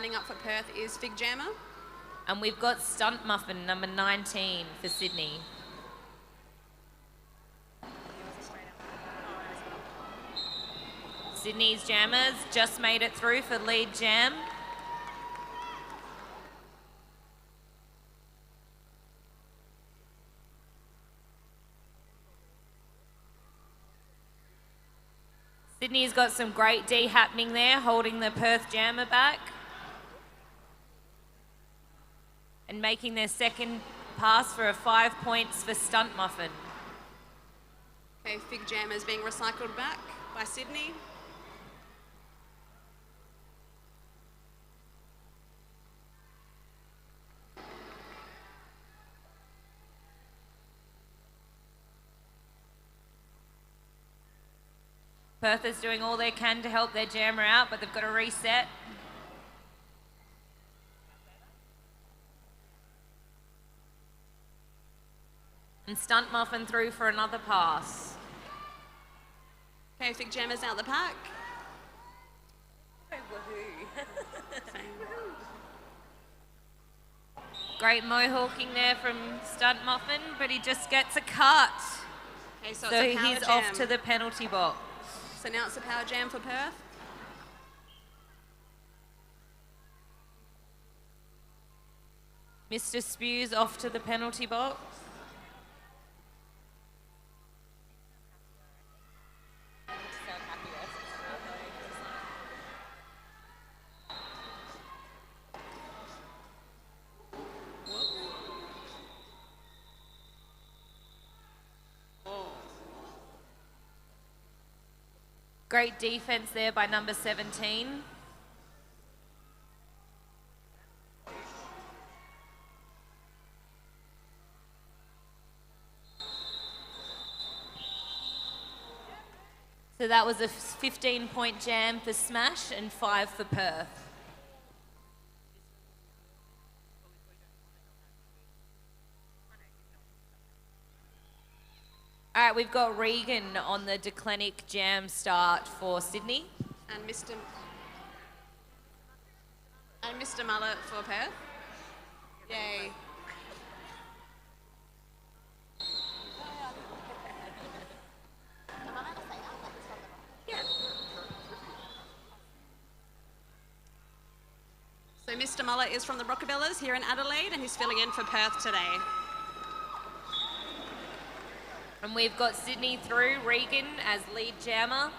lining up for Perth is Fig Jammer. And we've got Stunt Muffin, number 19 for Sydney. Sydney's Jammers just made it through for lead jam. Sydney's got some great D happening there, holding the Perth Jammer back. And making their second pass for a 5 points for Stunt Muffin. Okay, Fig Jammer is being recycled back by Sydney. Perth is doing all they can to help their jammer out, but they've got to reset. And Stunt Muffin through for another pass. Okay, Fig Jammer's out the pack. Great mohawking there from Stunt Muffin, but he just gets a cut. Okay, so So it's a power he's jam. off to the penalty box. So now it's a power jam for Perth. Mr. Spews off to the penalty box. Great defense there by number 17. So that was a 15-point jam for Smash and 5 for Perth. All right, we've got Regan on the Declinic jam start for Sydney. And Mr. Mullet for Perth. Yay. So Mr. Mullet is from the Rockabellas here in Adelaide, and he's filling in for Perth today. And we've got Sydney through, Regan as lead jammer.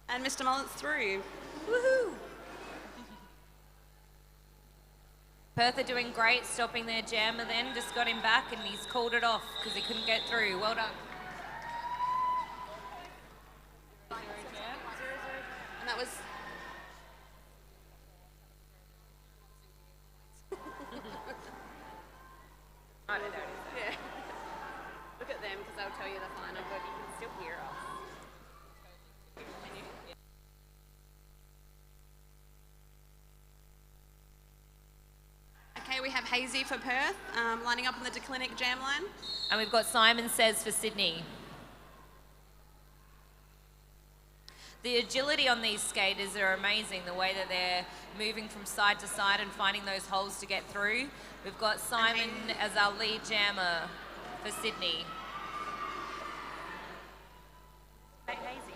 And Mr. Mullet's through. Woohoo! Perth are doing great, stopping their jammer then. Just got him back and he's called it off because he couldn't get through. Well done. And that was... I don't know. Yeah. Look at them, because they'll tell you the final, but you can still hear us. Okay, we have Hazy for Perth, lining up on the Declinic jam line. And we've got Simon Says for Sydney. The agility on these skaters are amazing, the way that they're moving from side to side and finding those holes to get through. We've got Simon as our lead jammer for Sydney. Hey, Hazy.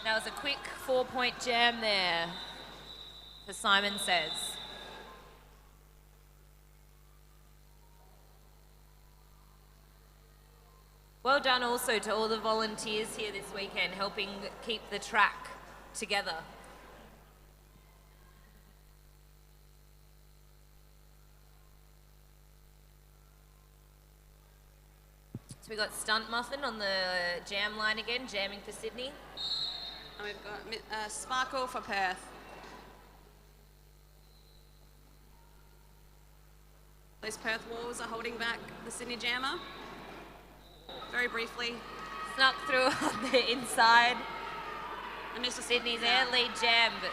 That was a quick 4-point jam there for Simon Says. Well done also to all the volunteers here this weekend, helping keep the track together. So we got Stunt Muffin on the jam line again, jamming for Sydney. And we've got Sparkle for Perth. Those Perth walls are holding back the Sydney jammer. Very briefly. Snuck through on the inside. And Mr. Sydney's there, lead jam, but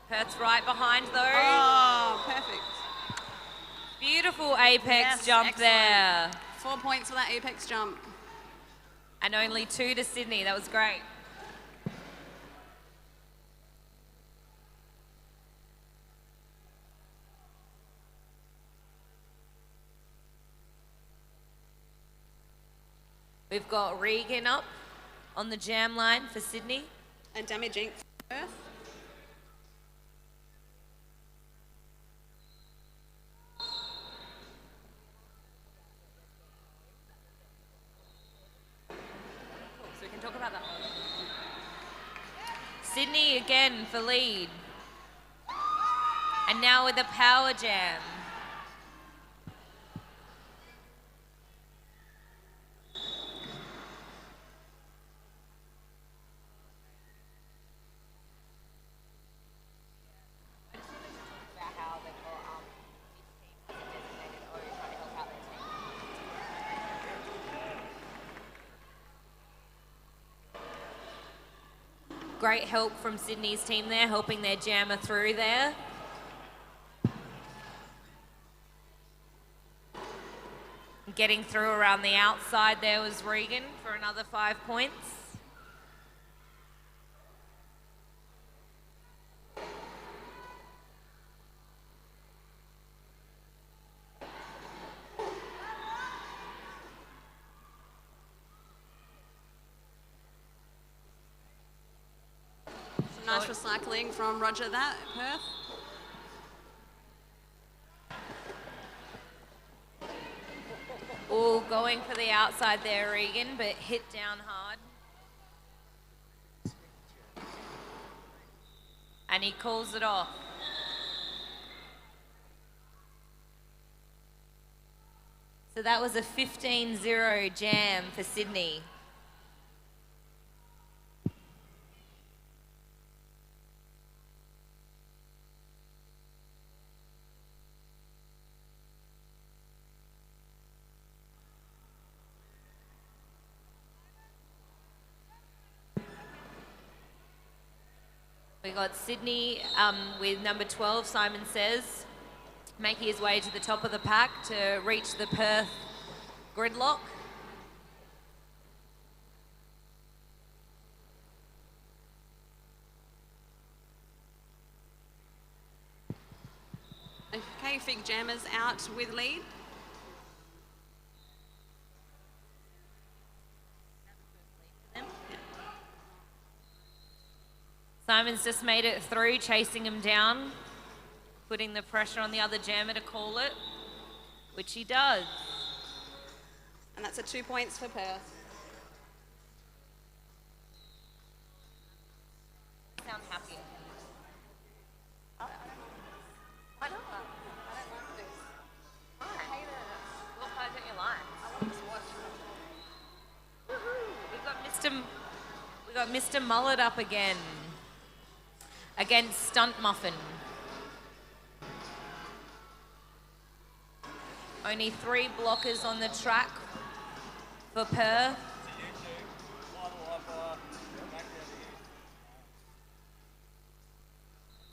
Perth's right behind though. Oh, perfect. Beautiful apex Yes, jump excellent. there. 4 points for that apex jump. And only 2 to Sydney. That was great. We've got Regan up on the jam line for Sydney. And damage ink for Perth. So we can talk about that one. Sydney again for lead. And now with a power jam. Great help from Sydney's team there, helping their jammer through there. Getting through around the outside there was Regan for another 5 points. Some nice recycling from Roger that, Perth. All going for the outside there, Regan, but hit down hard. And he calls it off. So that was a 15-0 jam for Sydney. We got Sydney with number 12, Simon Says, making his way to the top of the pack to reach the Perth gridlock. Okay, Fig Jammers out with lead. Simon's just made it through, chasing him down, putting the pressure on the other jammer to call it, which he does. And that's a 2 points for Perth. Sound happy. Why not? I don't like this. Why? I hate it. What part don't you like? I love this watch. Woohoo! We got Mr. Mullet up again against Stunt Muffin. Only 3 blockers on the track for Perth.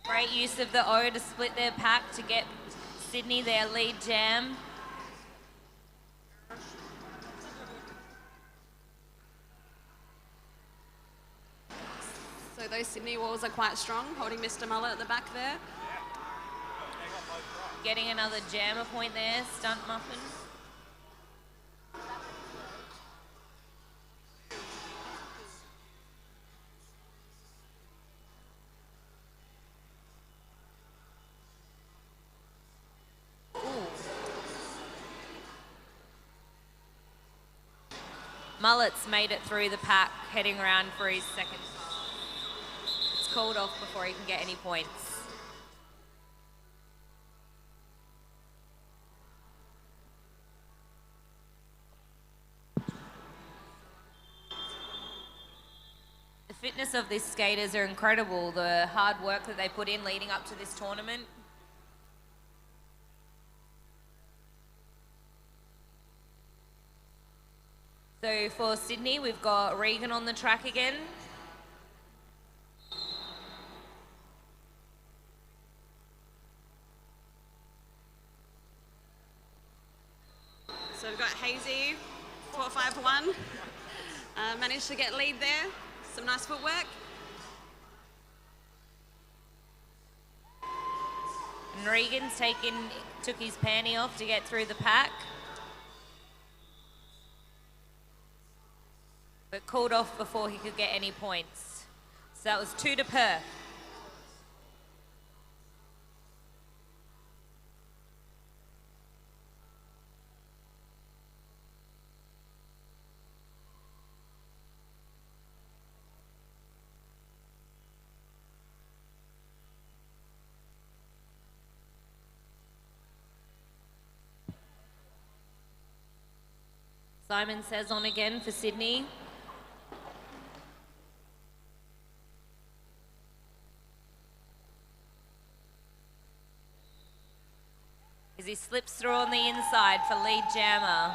Great use of the O to split their pack to get Sydney their lead jam. So those Sydney walls are quite strong, holding Mr. Mullet at the back there. Getting another jammer point there, Stunt Muffin. Mullet's made it through the pack, heading around for his second time. It's called off before he can get any points. The fitness of these skaters are incredible, the hard work that they put in leading up to this tournament. So for Sydney, we've got Regan on the track again. 5-1. Managed to get lead there. Some nice footwork. And Regan's took his panty off to get through the pack. But called off before he could get any points. So that was 2 to Perth. Simon says on again for Sydney. As he slips through on the inside for lead jammer.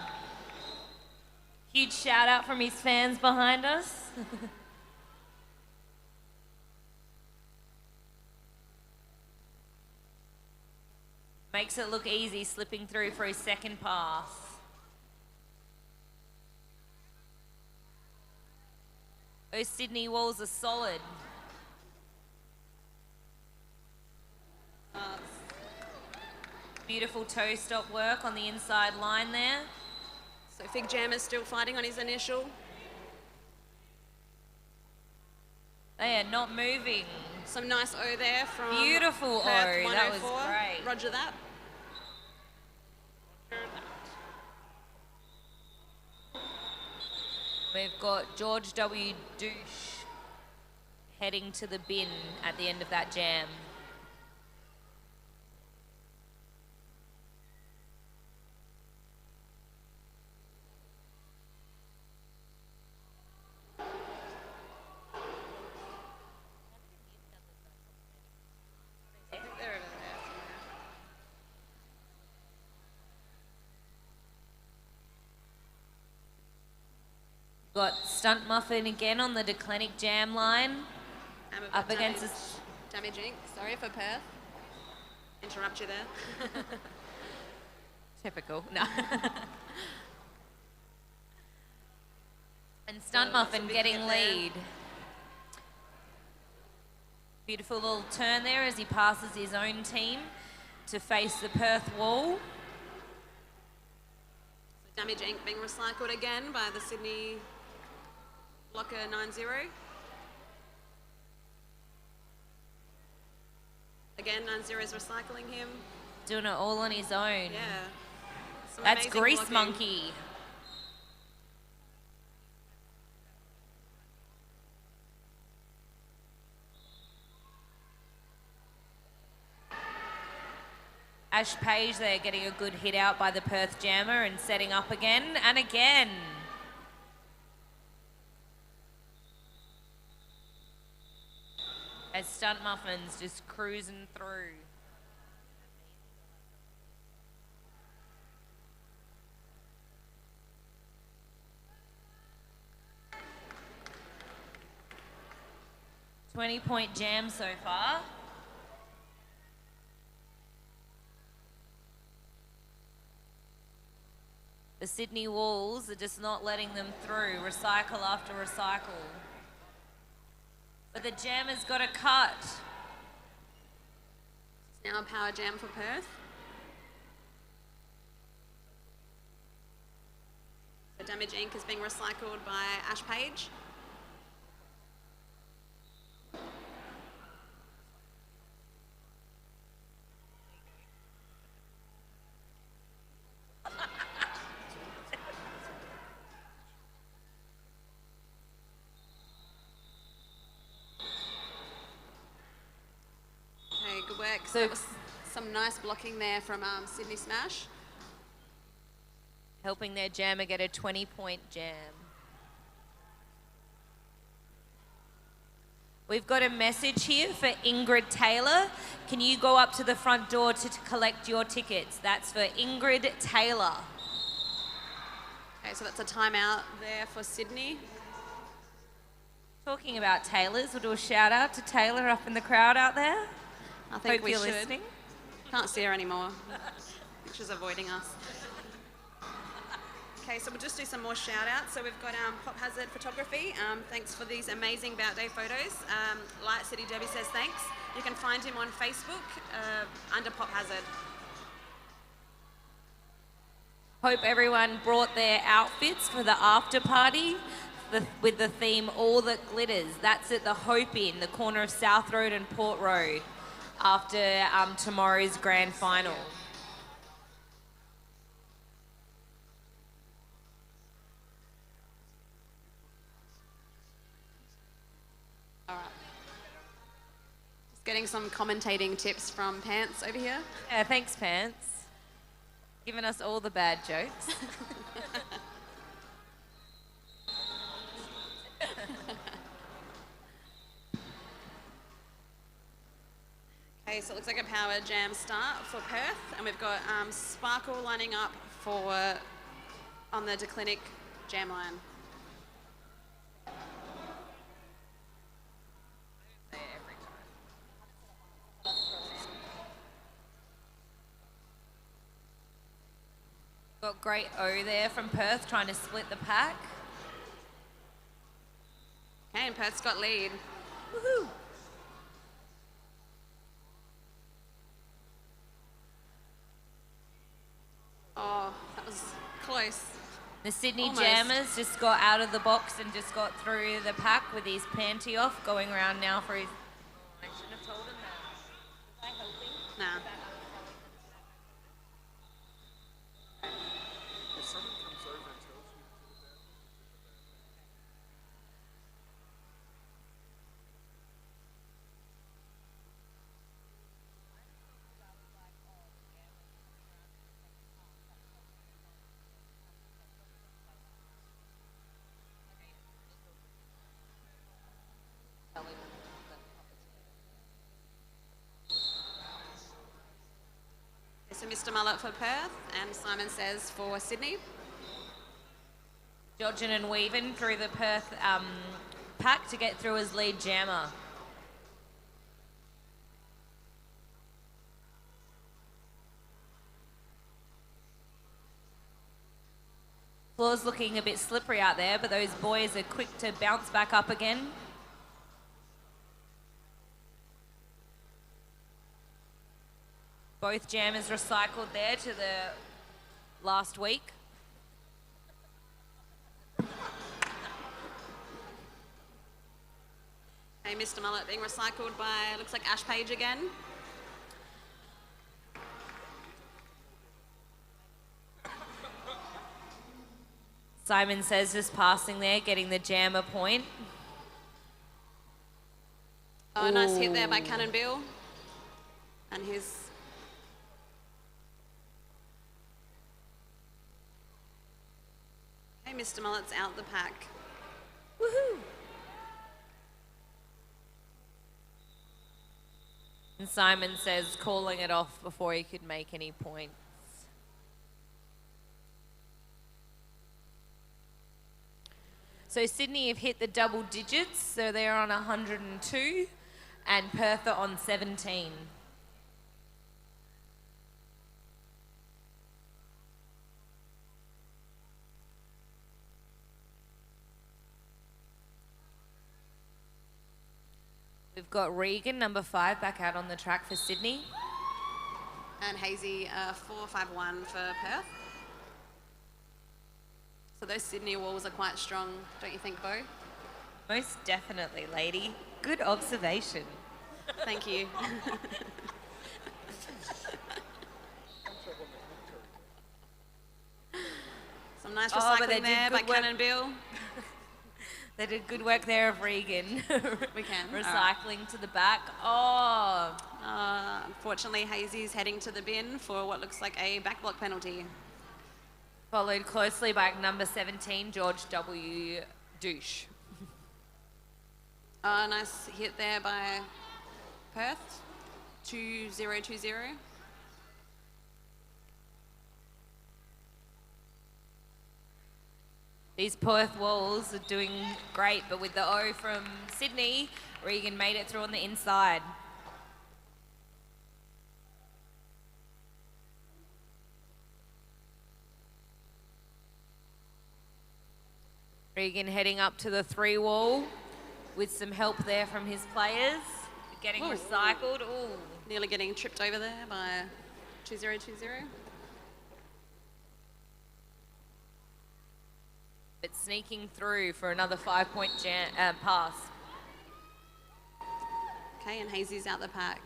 Huge shout out from his fans behind us. Makes it look easy slipping through for his second pass. Those Sydney walls are solid. Beautiful toe stop work on the inside line there. So Fig Jammer's still fighting on his initial. They are not moving. Some nice O there from Beautiful Perth, O, that was 104. great. Roger that. We've got George W. Douche heading to the bin at the end of that jam. Got Stunt Muffin again on the Declinic jam line. Up against us. Damage Inc. Sorry for Perth. Interrupt you there. Typical. No. And Stunt Muffin getting lead. Beautiful little turn there as he passes his own team to face the Perth wall. So Damage Inc. being recycled again by the Sydney Blocker 9-0. Again, 9-0 is recycling him. Doing it all on his own. Yeah. Some That's amazing Grease blocking. Monkey. Ash Page there getting a good hit out by the Perth jammer and setting up again and again. As Stunt Muffin's just cruising through. $20-point jam so far. The Sydney walls are just not letting them through, recycle after recycle. But the jammer's got a cut. It's now a power jam for Perth. The Damage Inc. is being recycled by Ash Page. Good work. So there was some nice blocking there from Sydney Smash. Helping their jammer get a 20-point jam. We've got a message here for Ingrid Taylor. Can you go up to the front door to collect your tickets? That's for Ingrid Taylor. Okay, so that's a timeout there for Sydney. Talking about Taylors, we'll do a shout out to Taylor up in the crowd out there. I think Hope we you're should. listening. Can't see her anymore. I think she's avoiding us. Okay, so we'll just do some more shout outs. So we've got Pop Hazard Photography. Thanks for these amazing bout day photos. Light City Derby says thanks. You can find him on Facebook under Pop Hazard. Hope everyone brought their outfits for the after party with the theme All That Glitters. That's at the Hope Inn, the corner of South Road and Port Road, after tomorrow's grand final. All right. Just getting some commentating tips from Pants over here. Yeah, thanks, Pants. Giving us all the bad jokes. Okay, so it looks like a power jam start for Perth, and we've got Sparkle lining up for on the Declinic jam line. Got great O there from Perth trying to split the pack. Okay, and Perth's got lead. Woohoo! Oh, that was close. The Sydney Almost. Jammers just got out of the box and just got through the pack with his panty off, going around now for his... I shouldn't have told him that. Was I helping? Nah. So Mr. Mullet for Perth and Simon Says for Sydney. Dodging and weaving through the Perth pack to get through as lead jammer. Floor's looking a bit slippery out there, but those boys are quick to bounce back up again. Both jammers recycled there to the last week. Okay, Mr. Mullet being recycled by, looks like Ash Page again. Simon Says just passing there, getting the jammer point. Oh, nice hit there by Cannon Bill. And his... Okay, Mr. Mullet's out the pack. Woohoo! And Simon Says calling it off before he could make any points. So Sydney have hit the double digits, so they're on 102, and Perth are on 17. We've got Regan, number 5, back out on the track for Sydney. And Hazy 451 for Perth. So those Sydney walls are quite strong, don't you think, Bo? Most definitely, lady. Good observation. Thank you. Some nice recycling there by Cannon Bill. They did good work there of Regan. We can. Recycling to the back. Oh. Unfortunately, Hazy's heading to the bin for what looks like a back block penalty. Followed closely by number 17, George W. Douche. Nice hit there by Perth. 2020. These Perth walls are doing great, but with the O from Sydney, Regan made it through on the inside. Regan heading up to the 3 wall with some help there from his players. Getting recycled. Ooh. Nearly getting tripped over there by 2020. But sneaking through for another 5-point pass. Okay, and Hazy's out the pack.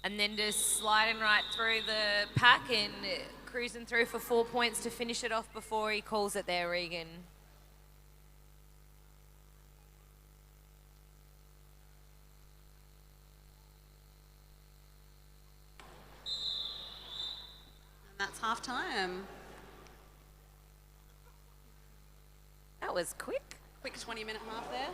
And then just sliding right through the pack and cruising through for 4 points to finish it off before he calls it there, Regan. And that's half time. That was quick. Quick 20-minute half there.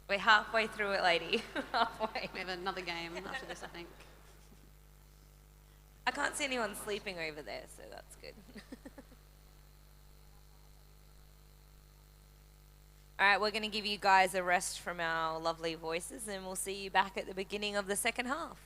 We're halfway through it, lady. Halfway. We have another game after this, I think. I can't see anyone sleeping over there, so that's good. All right, we're going to give you guys a rest from our lovely voices, and we'll see you back at the beginning of the second half.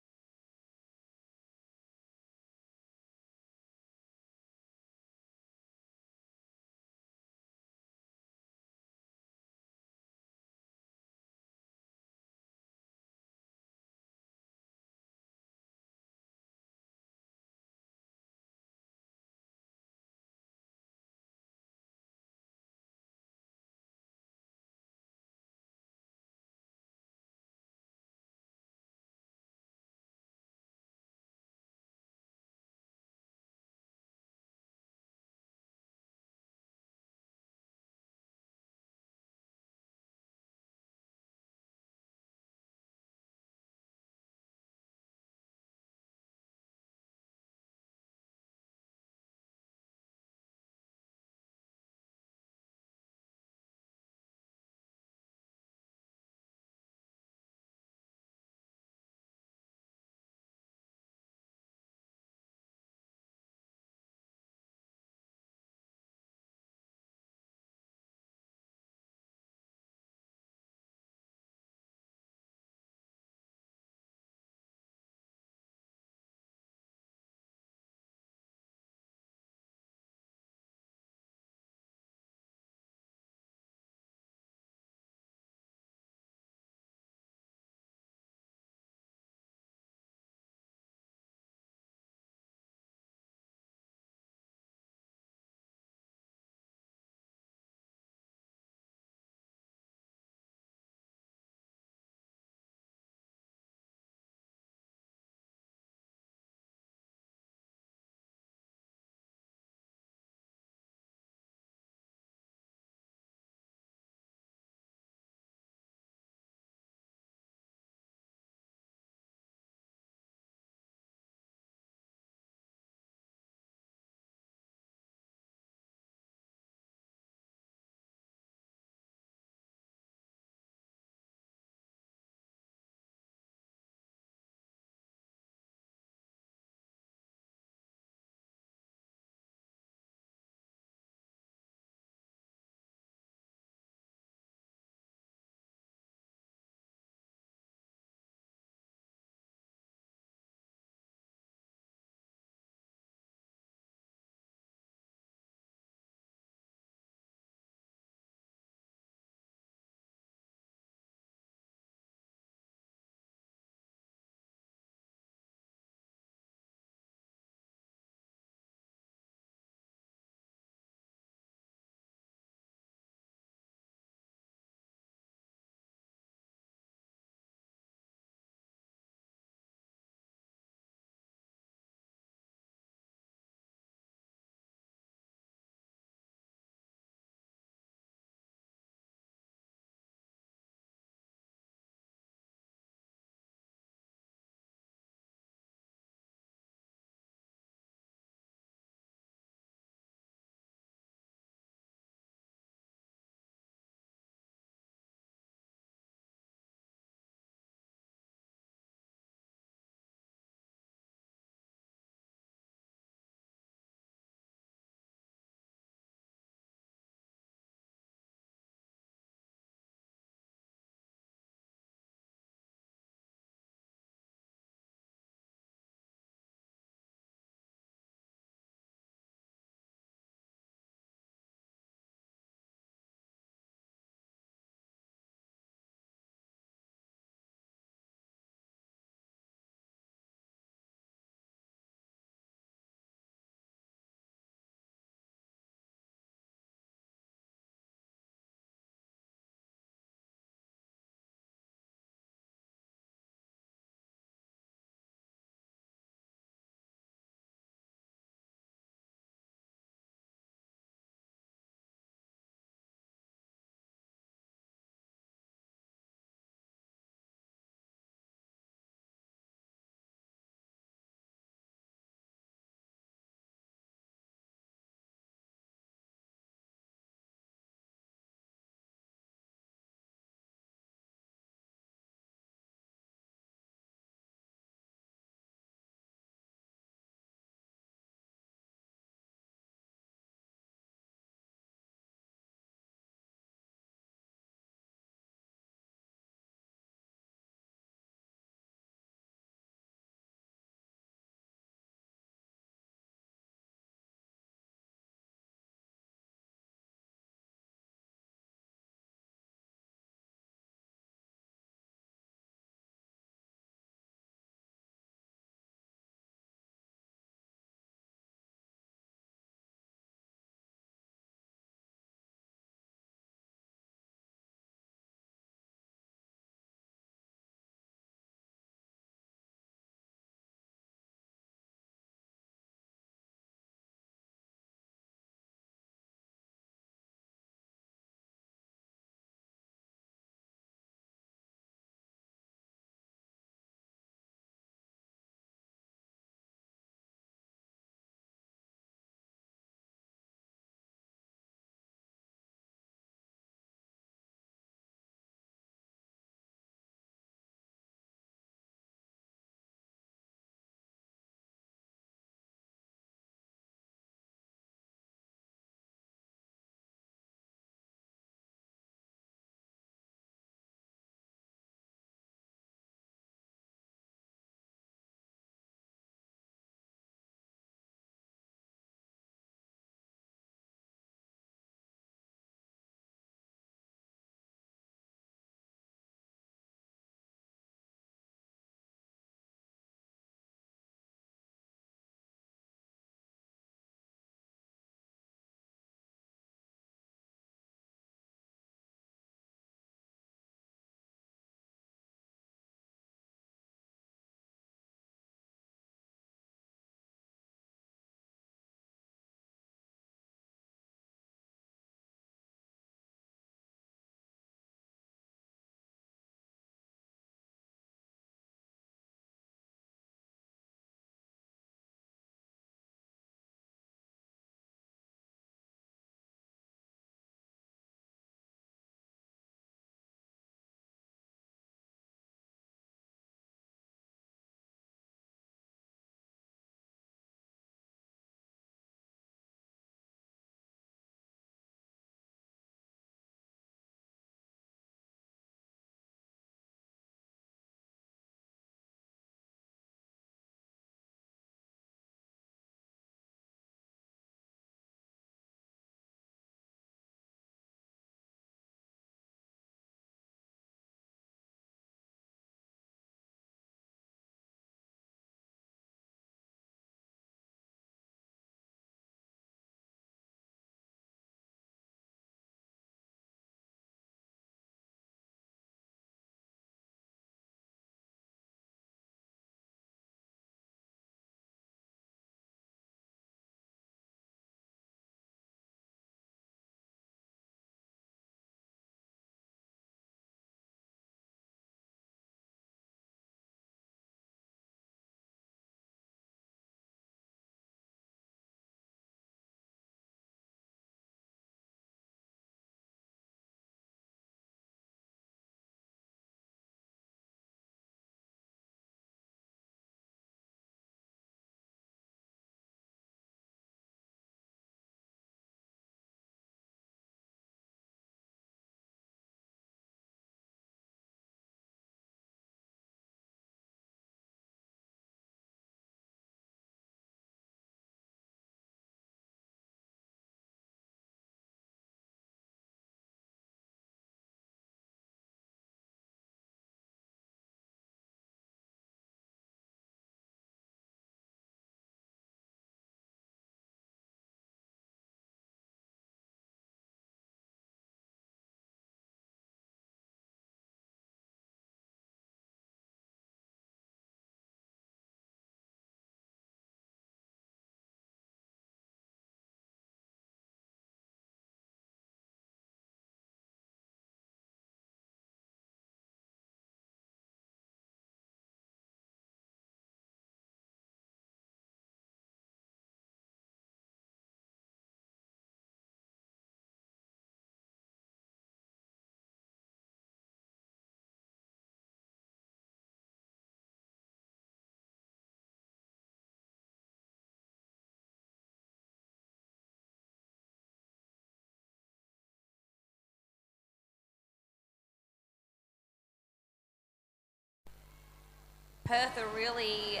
Perth are really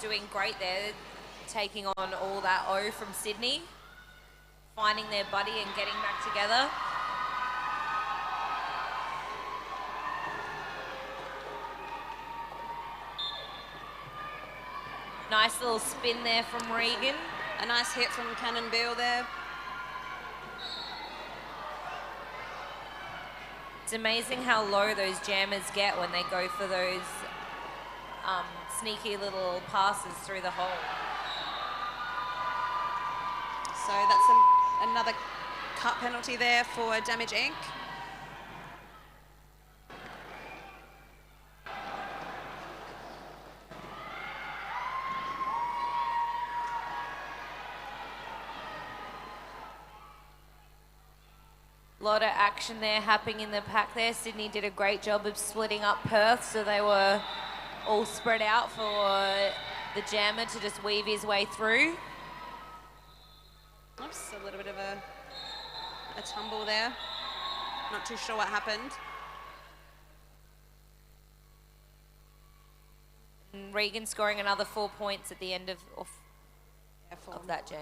doing great there, taking on all that O from Sydney, finding their buddy and getting back together. Nice little spin there from Regan. A nice hit from Cannon Beale there. It's amazing how low those jammers get when they go for those sneaky little passes through the hole. So that's another cut penalty there for Damage Inc. A lot of action there happening in the pack there. Sydney did a great job of splitting up Perth, so they were all spread out for the jammer to just weave his way through. Oops, a little bit of a tumble there. Not too sure what happened. And Regan scoring another 4 points at the end of that jam.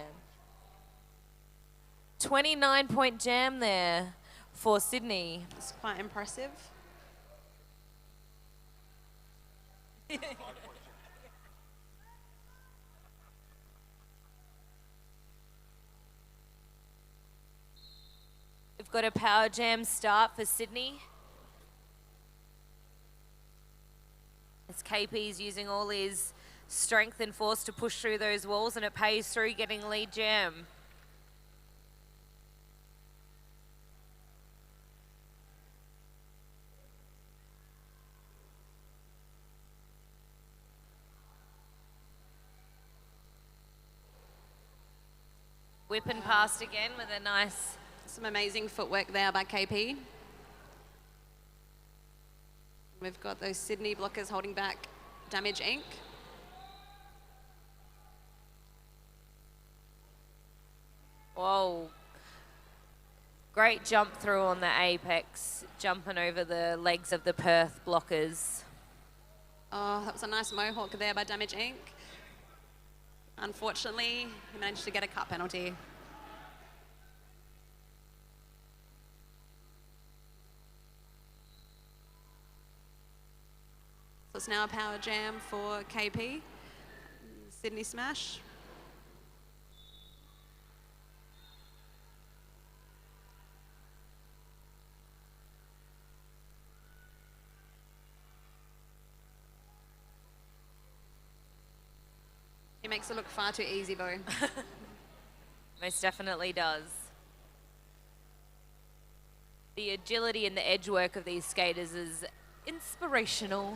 29-point jam there for Sydney. It's quite impressive. We've got a power jam start for Sydney. As KP's using all his strength and force to push through those walls, and it pays through, getting lead jam. Whipping past again with a nice... Some amazing footwork there by KP. We've got those Sydney blockers holding back Damage Inc. Whoa. Great jump through on the apex, jumping over the legs of the Perth blockers. Oh, that was a nice mohawk there by Damage Inc. Unfortunately, he managed to get a cut penalty. So it's now a power jam for KP. Sydney Smash. He makes it look far too easy, Bo. Most definitely does. The agility and the edge work of these skaters is inspirational.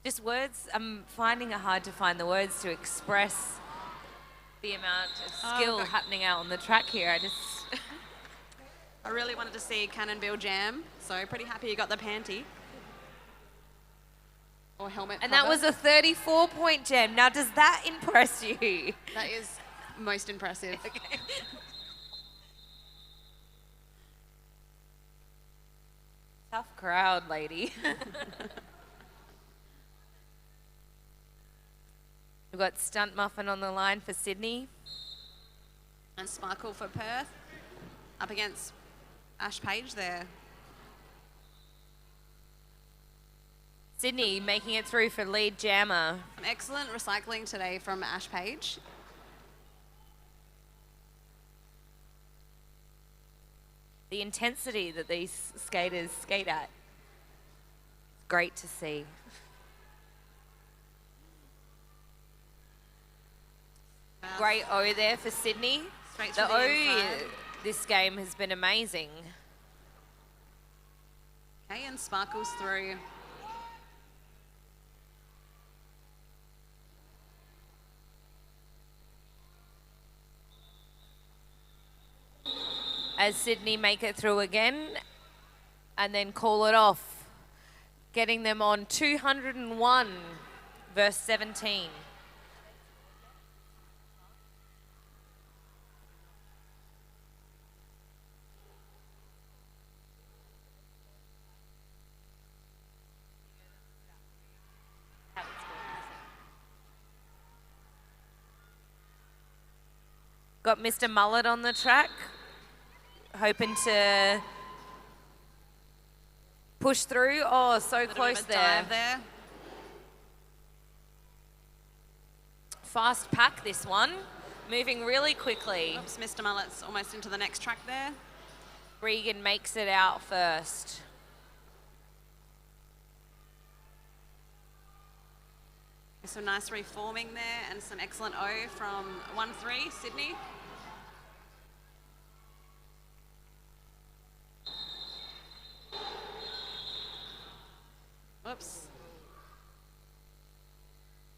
Just words, I'm finding it hard to find the words to express the amount of skill happening out on the track here. I really wanted to see Cannon Beale jam, so pretty happy you got the panty. Or helmet And cover. that was a 34-point jam. Now, does that impress you? That is most impressive. Okay. Tough crowd, lady. We've got Stunt Muffin on the line for Sydney. And Sparkle for Perth. Up against Ash Page there. Sydney making it through for lead jammer. Some excellent recycling today from Ash Page. The intensity that these skaters skate at. Great to see. Great O there for Sydney. Straight The to the O inside. this game has been amazing. Okay, and Sparkles through. As Sydney make it through again. and then call it off, getting them on 201 verse 17. Got Mr. Mullet on the track, hoping to push through. Oh, so close there. there. Fast pack, this one. Moving really quickly. Oops, Mr. Mullet's almost into the next track there. Regan makes it out first. Some nice reforming there and some excellent O from 1-3, Sydney. Oops.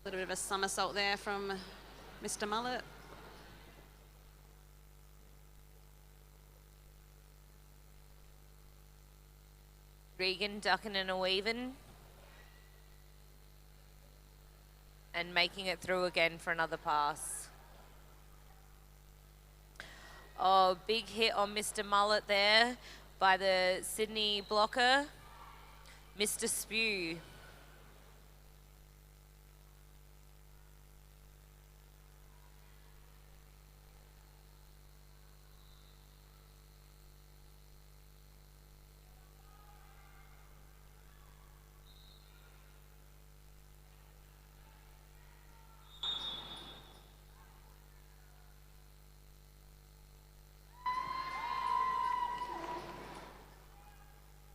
A little bit of a somersault there from Mr. Mullet. Regan ducking and a weaving. And making it through again for another pass. Oh, big hit on Mr. Mullet there by the Sydney blocker, Mr. Spew.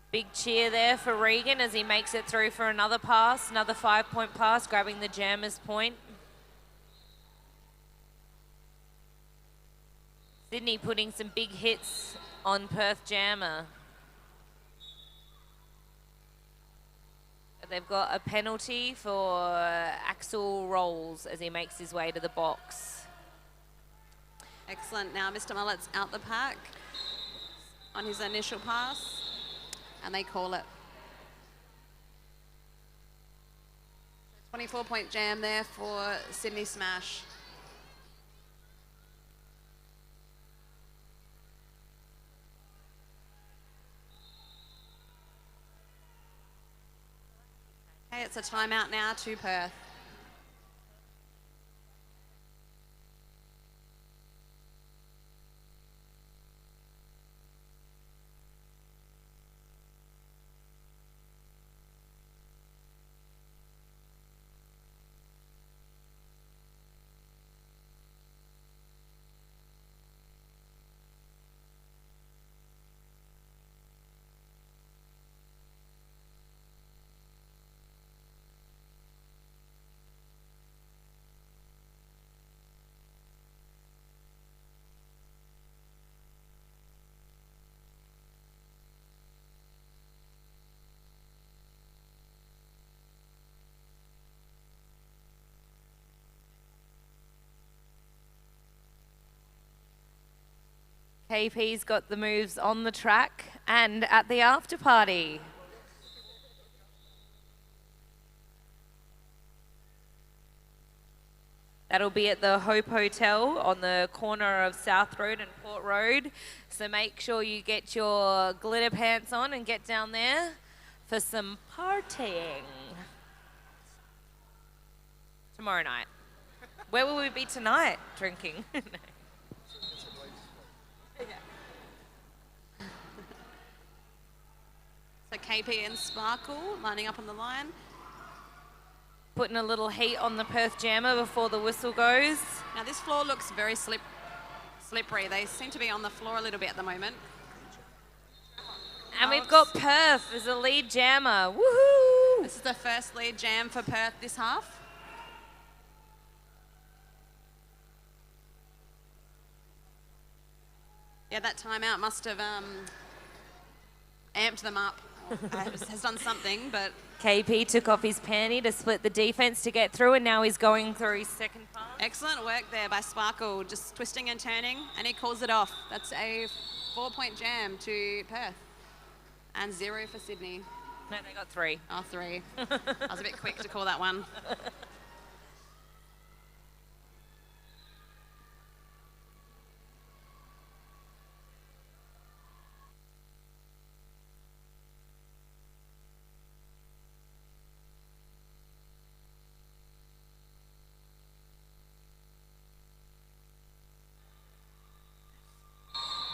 Big cheer there for Regan as he makes it through for another pass, another 5-point pass, grabbing the jammer's point. Sydney putting some big hits on Perth Jammer. They've got a penalty for Axel Rolls as he makes his way to the box. Excellent. Now Mr. Mullet's out the pack on his initial pass. And they call it. 24-point jam there for Sydney Smash. Okay, it's a timeout now to Perth. KP's got the moves on the track and at the after party. That'll be at the Hope Hotel on the corner of South Road and Port Road. So make sure you get your glitter pants on and get down there for some partying. Tomorrow night. Where will we be tonight? Drinking. So KP and Sparkle lining up on the line. Putting a little heat on the Perth Jammer before the whistle goes. Now this floor looks very slippery. They seem to be on the floor a little bit at the moment. And we've got Perth as a lead jammer. Woohoo! This is the first lead jam for Perth this half. Yeah, that timeout must have amped them up. Has done something, but... KP took off his panty to split the defense to get through, and now he's going through his second pass. Excellent work there by Sparkle, just twisting and turning, and he calls it off. That's a 4-point jam to Perth. And 0 for Sydney. No, they got 3. Oh, 3. I was a bit quick to call that one.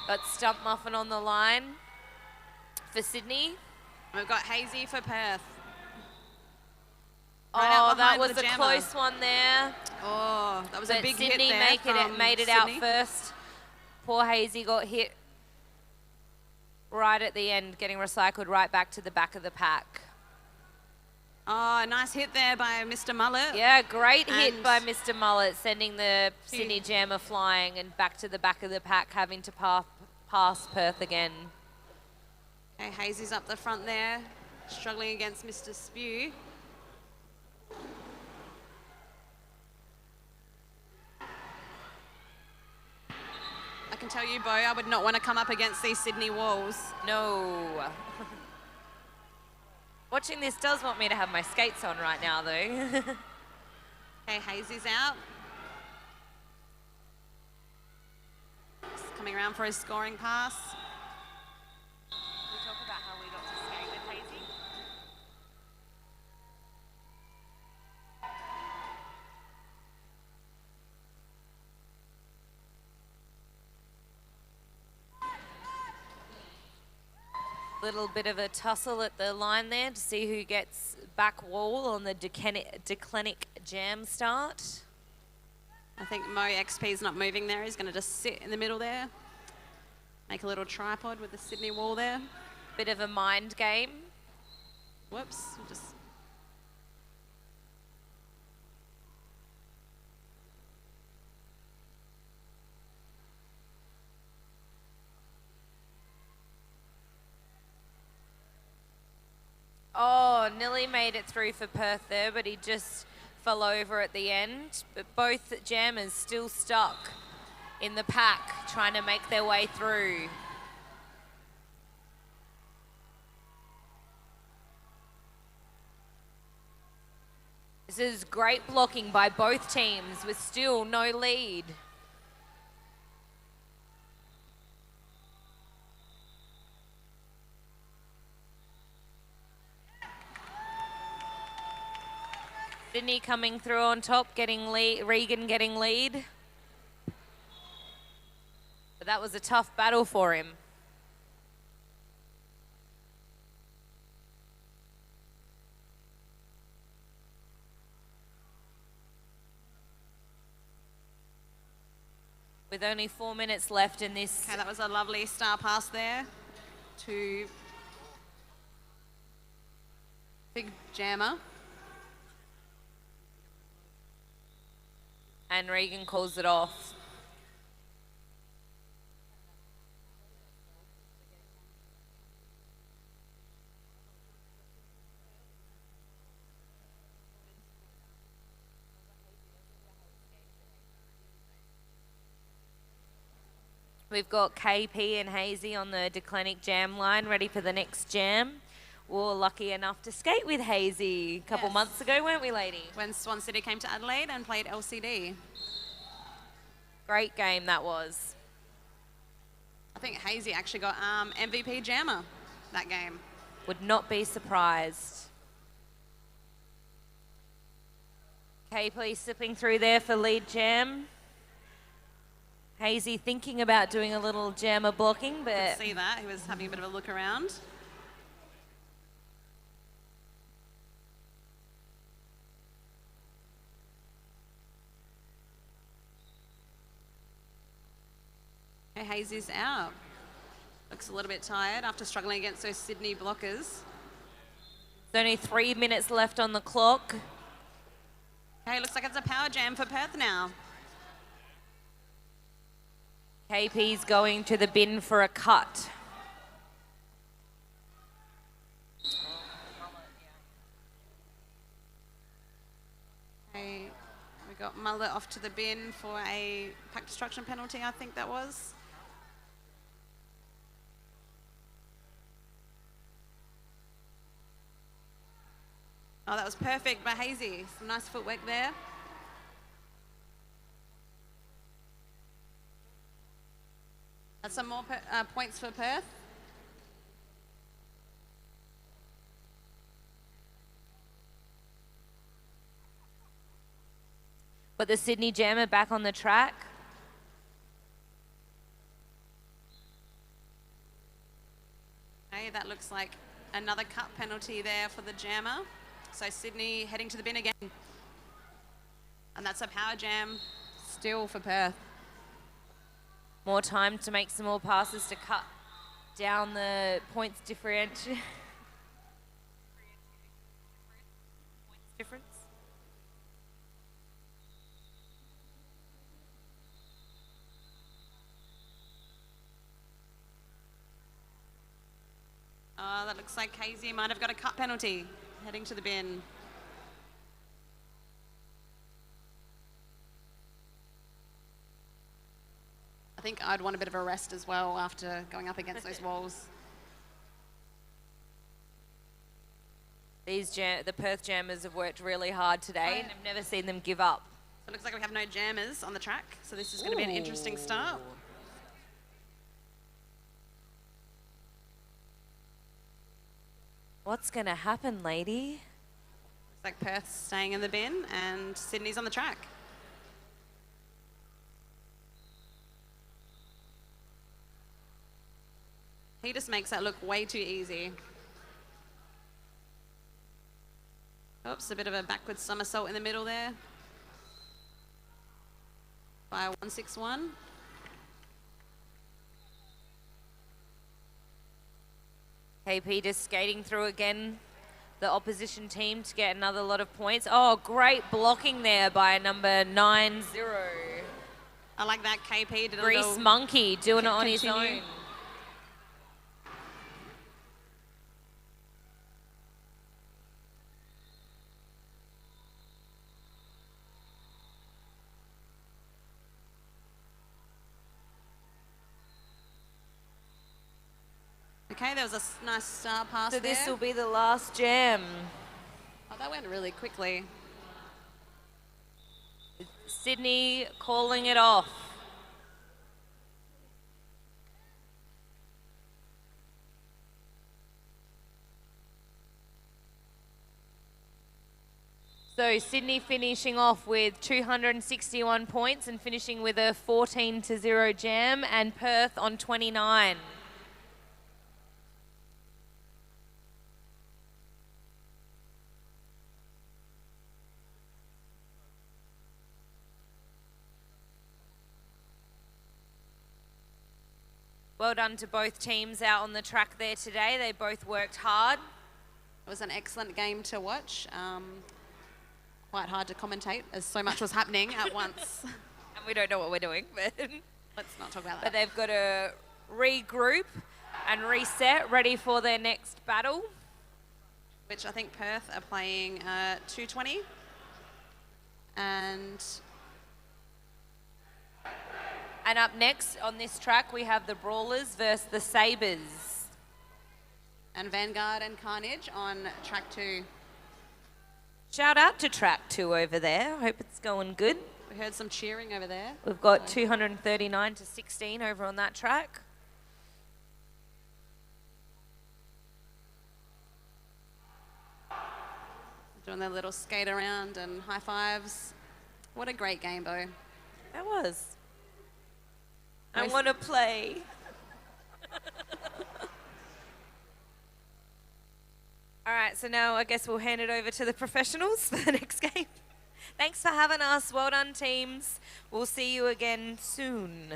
Got Stump Muffin on the line for Sydney. We've got Hazy for Perth. Oh, that was a close one there. Oh, that was a big Sydney hit there made it out first. Poor Hazy got hit right at the end, getting recycled right back to the back of the pack. Oh, nice hit there by Mr. Mullet. Yeah, great hit by Mr. Mullet, sending the Sydney Jammer flying and back to the back of the pack, having to pass Perth again. Okay, Hazy's up the front there, struggling against Mr. Spew. I can tell you, Bo, I would not want to come up against these Sydney walls. No. Watching this does want me to have my skates on right now, though. Okay, Hazy's out. Just coming around for his scoring pass. Can we talk about how we got to skate with Hazy? Little bit of a tussle at the line there to see who gets back wall on the Declinic Jam start. I think Mo XP's not moving there. He's going to just sit in the middle there. Make a little tripod with the Sydney wall there. Bit of a mind game. Whoops. Just Oh, nearly made it through for Perth there, but he just fell over at the end. But both jammers still stuck in the pack, trying to make their way through. This is great blocking by both teams with still no lead. Sydney coming through on top, getting lead, Regan getting lead. But that was a tough battle for him. With only 4 minutes left in this. okay, that was a lovely star pass there to Big Jammer. And Regan calls it off. We've got KP and Hazy on the Declinic Jam line, ready for the next jam. We were lucky enough to skate with Hazy a couple months ago, weren't we, lady? When Swan City came to Adelaide and played LCD. Great game that was. I think Hazy actually got MVP Jammer that game. Would not be surprised. KP slipping through there for lead jam. Hazy thinking about doing a little jammer blocking, but... Could see that. He was having a bit of a look around. Okay, Hazy's out. Looks a little bit tired after struggling against those Sydney blockers. There's only 3 minutes left on the clock. Okay, looks like it's a power jam for Perth now. KP's going to the bin for a cut. Okay, we got Mullet off to the bin for a pack destruction penalty, I think that was. Oh, that was perfect by Hazy. Some nice footwork there. That's some more points for Perth. But the Sydney Jammer back on the track. Okay, that looks like another cut penalty there for the Jammer. So Sydney heading to the bin again. And that's a power jam still for Perth. More time to make some more passes to cut down the points differential. Difference. Oh, that looks like Casey might have got a cut penalty heading to the bin. I think I'd want a bit of a rest as well after going up against those walls. The Perth Jammers have worked really hard today, and I've never seen them give up. So it looks like we have no jammers on the track, so this is going to be an interesting start. What's going to happen, lady? Looks like Perth's staying in the bin and Sydney's on the track. He just makes that look way too easy. Oops, a bit of a backwards somersault in the middle there. By 161. KP just skating through again, the opposition team to get another lot of points. Oh, great blocking there by number 90. I like that. KP did a Grease little Monkey doing it on his continue. own. Okay, there was a nice star pass So there. this will be the last jam. Oh, that went really quickly. Sydney calling it off. So Sydney finishing off with 261 points and finishing with a 14-0 jam, and Perth on 29. Well done to both teams out on the track there today. They both worked hard. It was an excellent game to watch. Quite hard to commentate as so much was happening at once. And we don't know what we're doing, but Let's not talk about but that. they've got to regroup and reset, ready for their next battle. Which I think Perth are playing 220. And up next on this track, we have the Brawlers versus the Sabres. And Vanguard and Carnage on track 2. Shout out to track 2 over there. Hope it's going good. We heard some cheering over there. We've got 239 to 16 over on that track. Doing their little skate around and high fives. What a great game, Bo. That was. I Nice. want to play. All right, so now I guess we'll hand it over to the professionals for the next game. Thanks for having us. Well done, teams. We'll see you again soon.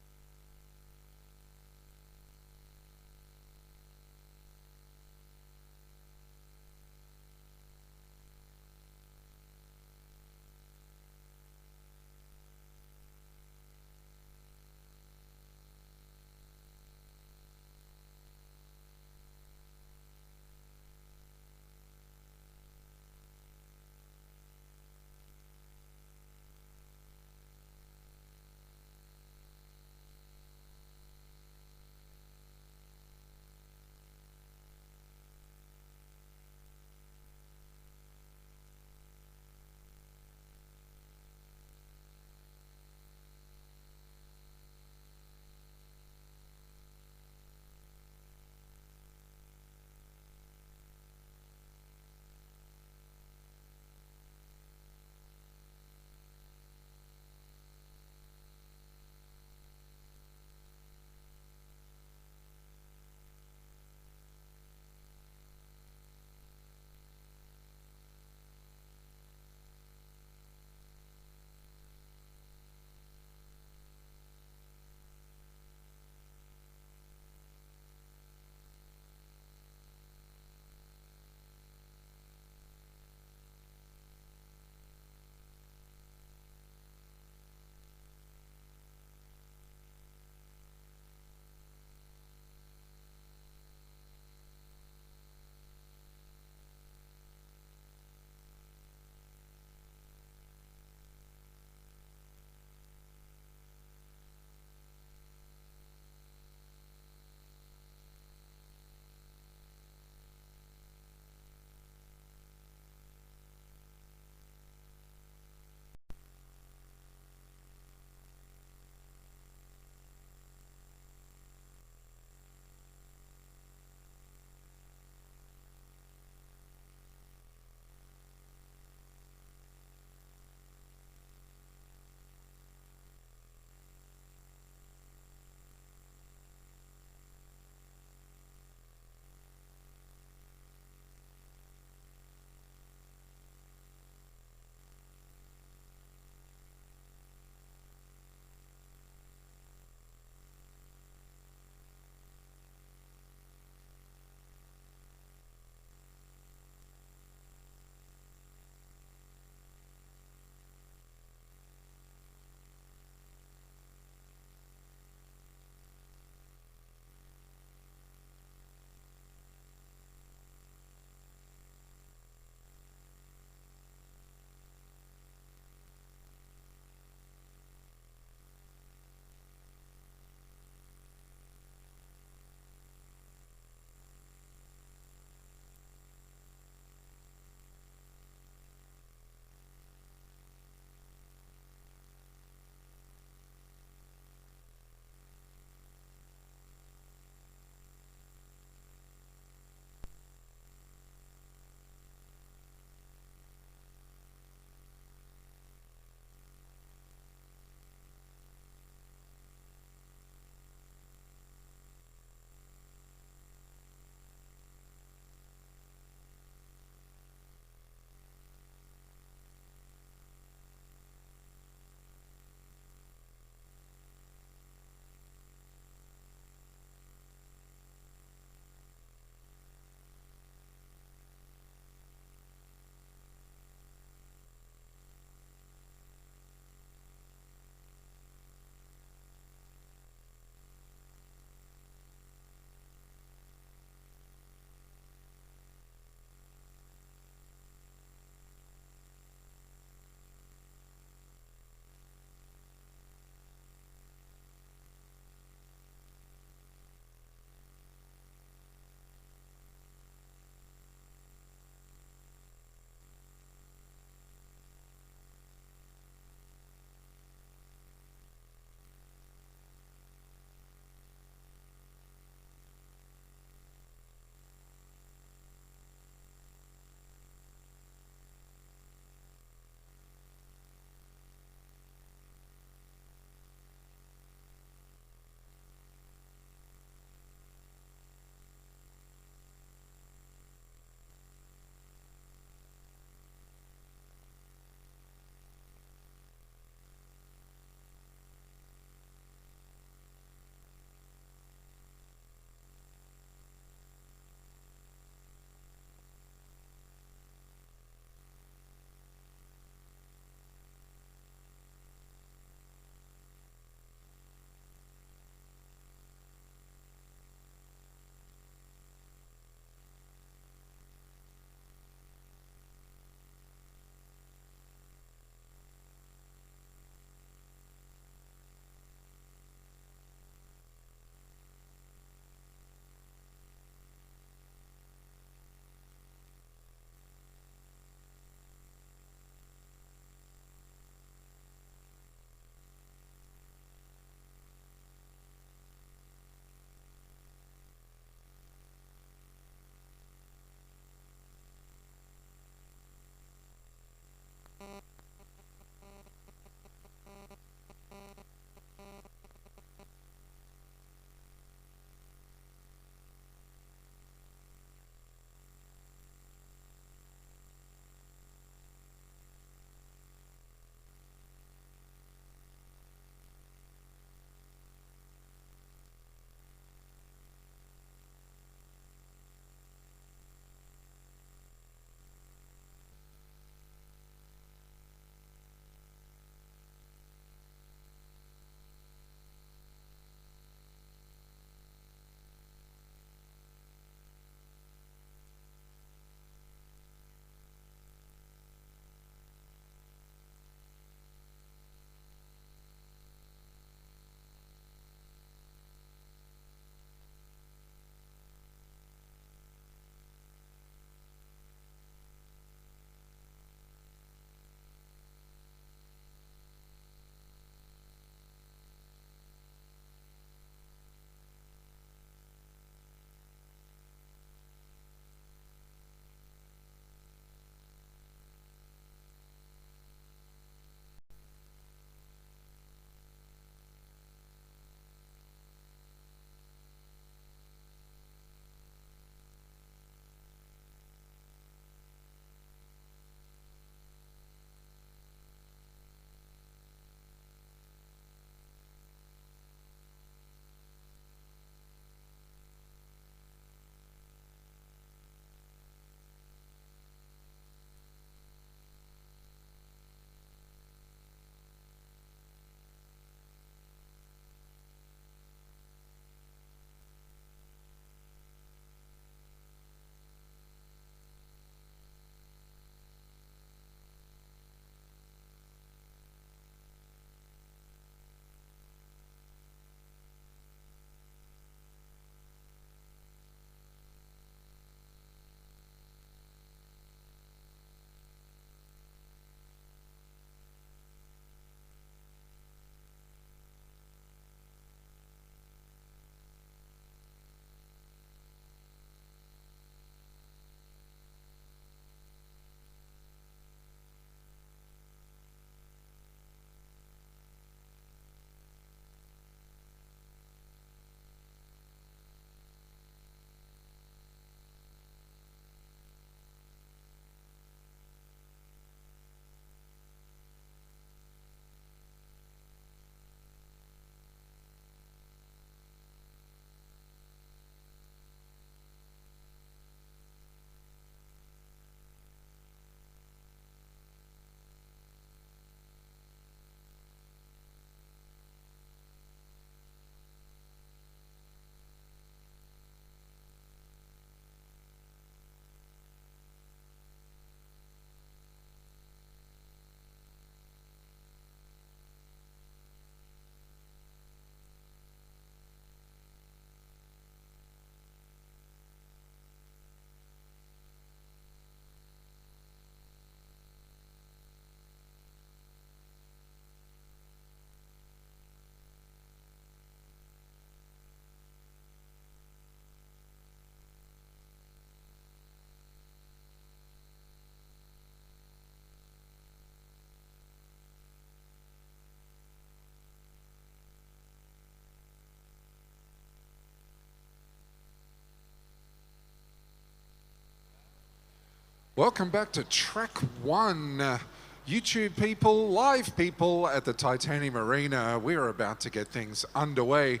Welcome back to Track 1. YouTube people, live people at the Titanium Arena. We're about to get things underway.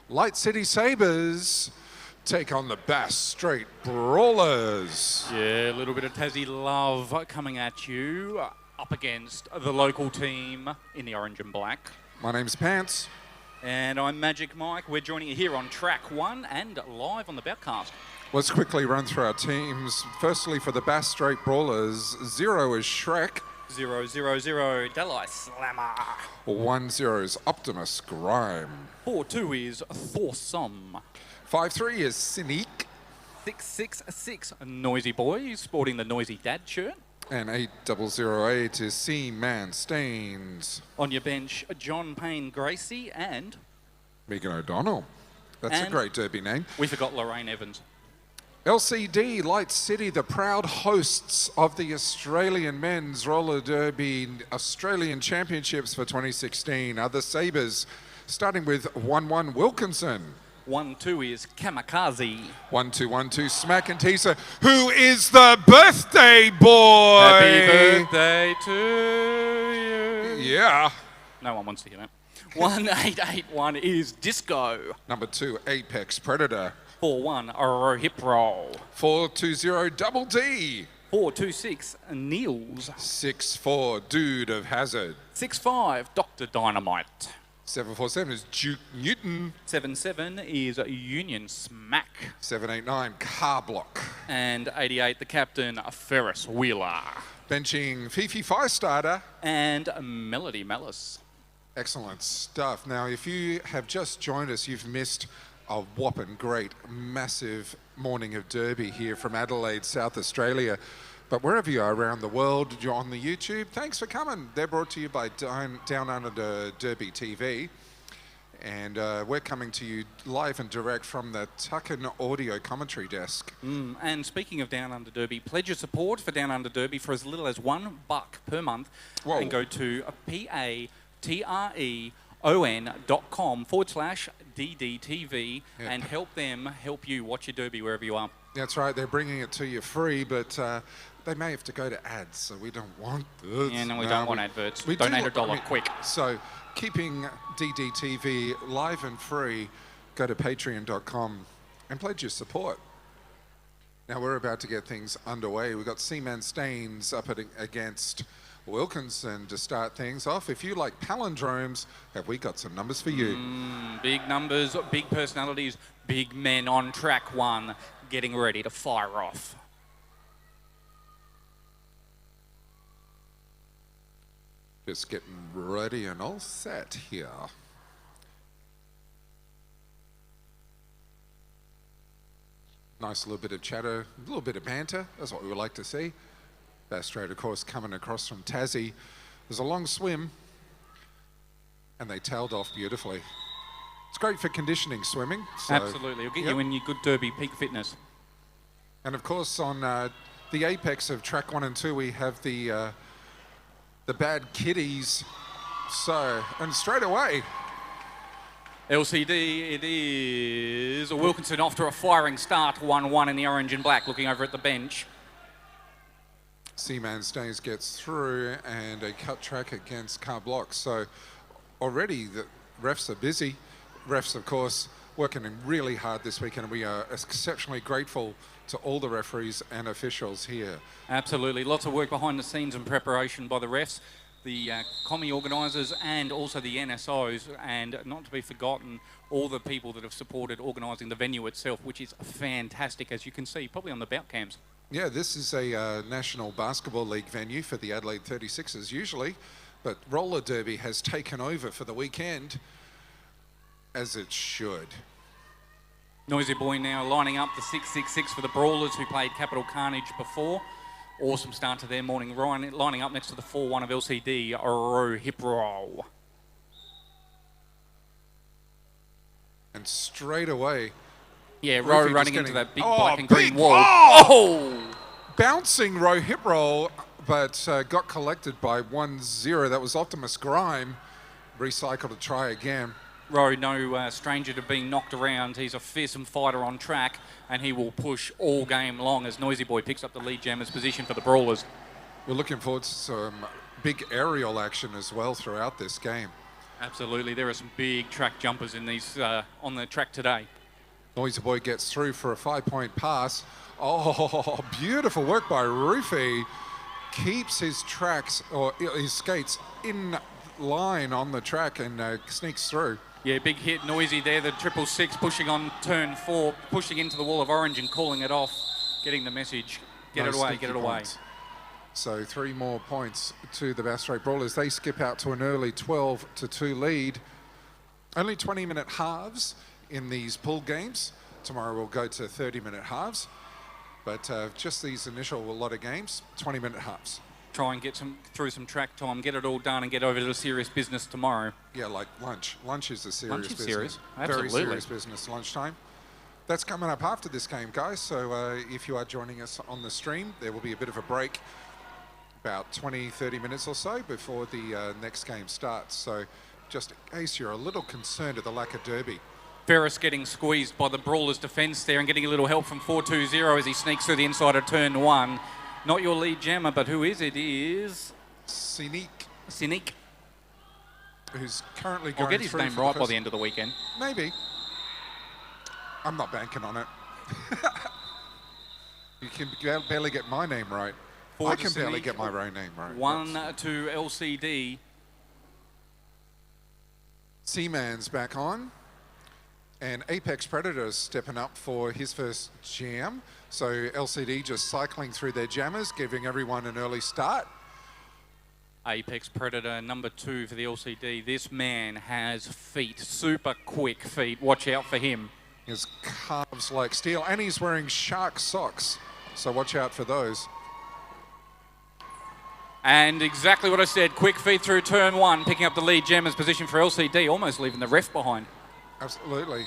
Light City Sabres take on the Bass Strait Brawlers. Yeah, a little bit of Tassie love coming at you up against the local team in the orange and black. My name's Pants. And I'm Magic Mike. We're joining you here on Track 1 and live on the Boutcast. Let's quickly run through our teams. Firstly, for the Bass Strait Brawlers, 0 is Shrek. 0-0-0, Delai Slammer. 1-0 is Optimus Grime. 4-2 is Thorsome. 5-3 is Cynic. 6-6-6, Noisy Boy, sporting the Noisy Dad shirt. And 8008 is Seaman Staines. On your bench, John Payne Gracie and... Megan O'Donnell. That's a great derby name. We forgot Lorraine Evans. LCD, Light City, the proud hosts of the Australian Men's Roller Derby Australian Championships for 2016 are the Sabres, starting with 1-1 Wilkinson. 1-2 is Kamikaze. 1-2-1-2 Smack and Teaser, who is the birthday boy. Happy birthday to you. Yeah. No one wants to hear that. 1881 is Disco. Number 2, Apex Predator. 4-1, a hip roll. 420 Double D. 426, Niels. 64 Dude of Hazard. 65, Dr. Dynamite. 747 is Duke Newton. 77 is Union Smack. 789 Car Block. And 88, the captain, Ferris Wheeler. Benching Fifi Firestarter. And Melody Malice. Excellent stuff. Now, if you have just joined us, you've missed a whopping great, massive morning of Derby here from Adelaide, South Australia. But wherever you are around the world, you're on the YouTube, thanks for coming. They're brought to you by Downunder Derby TV. And we're coming to you live and direct from the Tucken Audio Commentary Desk. And speaking of Down Under Derby, pledge your support for Down Under Derby for as little as $1 per month. Whoa. And go to patreon.com/DDTV and help them help you watch your Derby wherever you are. That's right, they're bringing it to you free, but they may have to go to ads, so we don't want this. Yeah, no, we don't want adverts. We Donate do, $1 quick. So, keeping DDTV live and free, go to patreon.com and pledge your support. Now, we're about to get things underway. We've got Seaman Staines up against Wilkinson to start things off. If you like palindromes, have we got some numbers for you? Big numbers, big personalities, big men on Track 1 getting ready to fire off. Just getting ready and all set here. Nice little bit of chatter, a little bit of banter. That's what we would like to see. Bass Strait, of course, coming across from Tassie. There's a long swim, and they tailed off beautifully. It's great for conditioning swimming. So, Absolutely, it'll get you in your good Derby peak fitness. And of course, on the apex of Track 1 and 2, we have the bad kiddies. So, and straight away, LCD, it is Wilkinson off to a firing start, 1-1 in the orange and black, looking over at the bench. Seaman Staines gets through and a cut track against Car Block. So already the refs are busy. Refs, of course, working really hard this weekend. We are exceptionally grateful to all the referees and officials here. Absolutely. Lots of work behind the scenes and preparation by the refs, the commie organisers and also the NSOs, and not to be forgotten, all the people that have supported organising the venue itself, which is fantastic, as you can see, probably on the bout cams. Yeah, this is a National Basketball League venue for the Adelaide 36ers usually, but Roller Derby has taken over for the weekend, as it should. Noisy Boy now lining up the 666 for the Brawlers, who played Capital Carnage before. Awesome start to their morning. Ryan lining up next to the 4-1 of LCD, a row hip roll. And straight away, yeah, Rowe running into that big black and big green wall. Oh! Bouncing row hip roll, but got collected by 1-0. That was Optimus Grime. Recycle to try again. Rowe, no stranger to being knocked around. He's a fearsome fighter on track, and he will push all game long as Noisy Boy picks up the lead jammer's position for the Brawlers. We're looking forward to some big aerial action as well throughout this game. Absolutely, there are some big track jumpers in these on the track today. Noisy Boy gets through for a 5-point pass. Oh, beautiful work by Rufy. Keeps his tracks, or his skates, in line on the track and sneaks through. Yeah, big hit, Noisy there, the 666 pushing on turn 4, pushing into the wall of orange and calling it off, getting the message, get it away, get it away. So 3 more points to the Bass Strait Brawlers. They skip out to an early 12-2 lead. Only 20-minute halves in these pool games. Tomorrow we'll go to 30-minute halves. But just these initial lot of games, 20-minute halves. Try and get through some track time, get it all done and get over to the serious business tomorrow. Yeah, like lunch. Lunch is a serious business. Serious. Absolutely. Very serious business, lunchtime. That's coming up after this game, guys. So if you are joining us on the stream, there will be a bit of a break, about 20-30 minutes or so before the next game starts. So just in case you're a little concerned at the lack of derby. Ferris getting squeezed by the Brawlers defence there and getting a little help from 420 as he sneaks through the inside of turn 1. Not your lead jammer, but who is it? Is Cynic, who's currently going. I'll get his name right by the end of the weekend. Maybe. I'm not banking on it. You can barely get my name right. I can barely get my own name right. 1 to LCD. Seaman's back on. And Apex Predator's stepping up for his first jam. So LCD just cycling through their jammers, giving everyone an early start. Apex Predator, number 2 for the LCD. This man has feet, super quick feet. Watch out for him. His calves like steel, and he's wearing shark socks. So watch out for those. And exactly what I said, quick feet through turn 1, picking up the lead jammer's position for LCD, almost leaving the ref behind. Absolutely.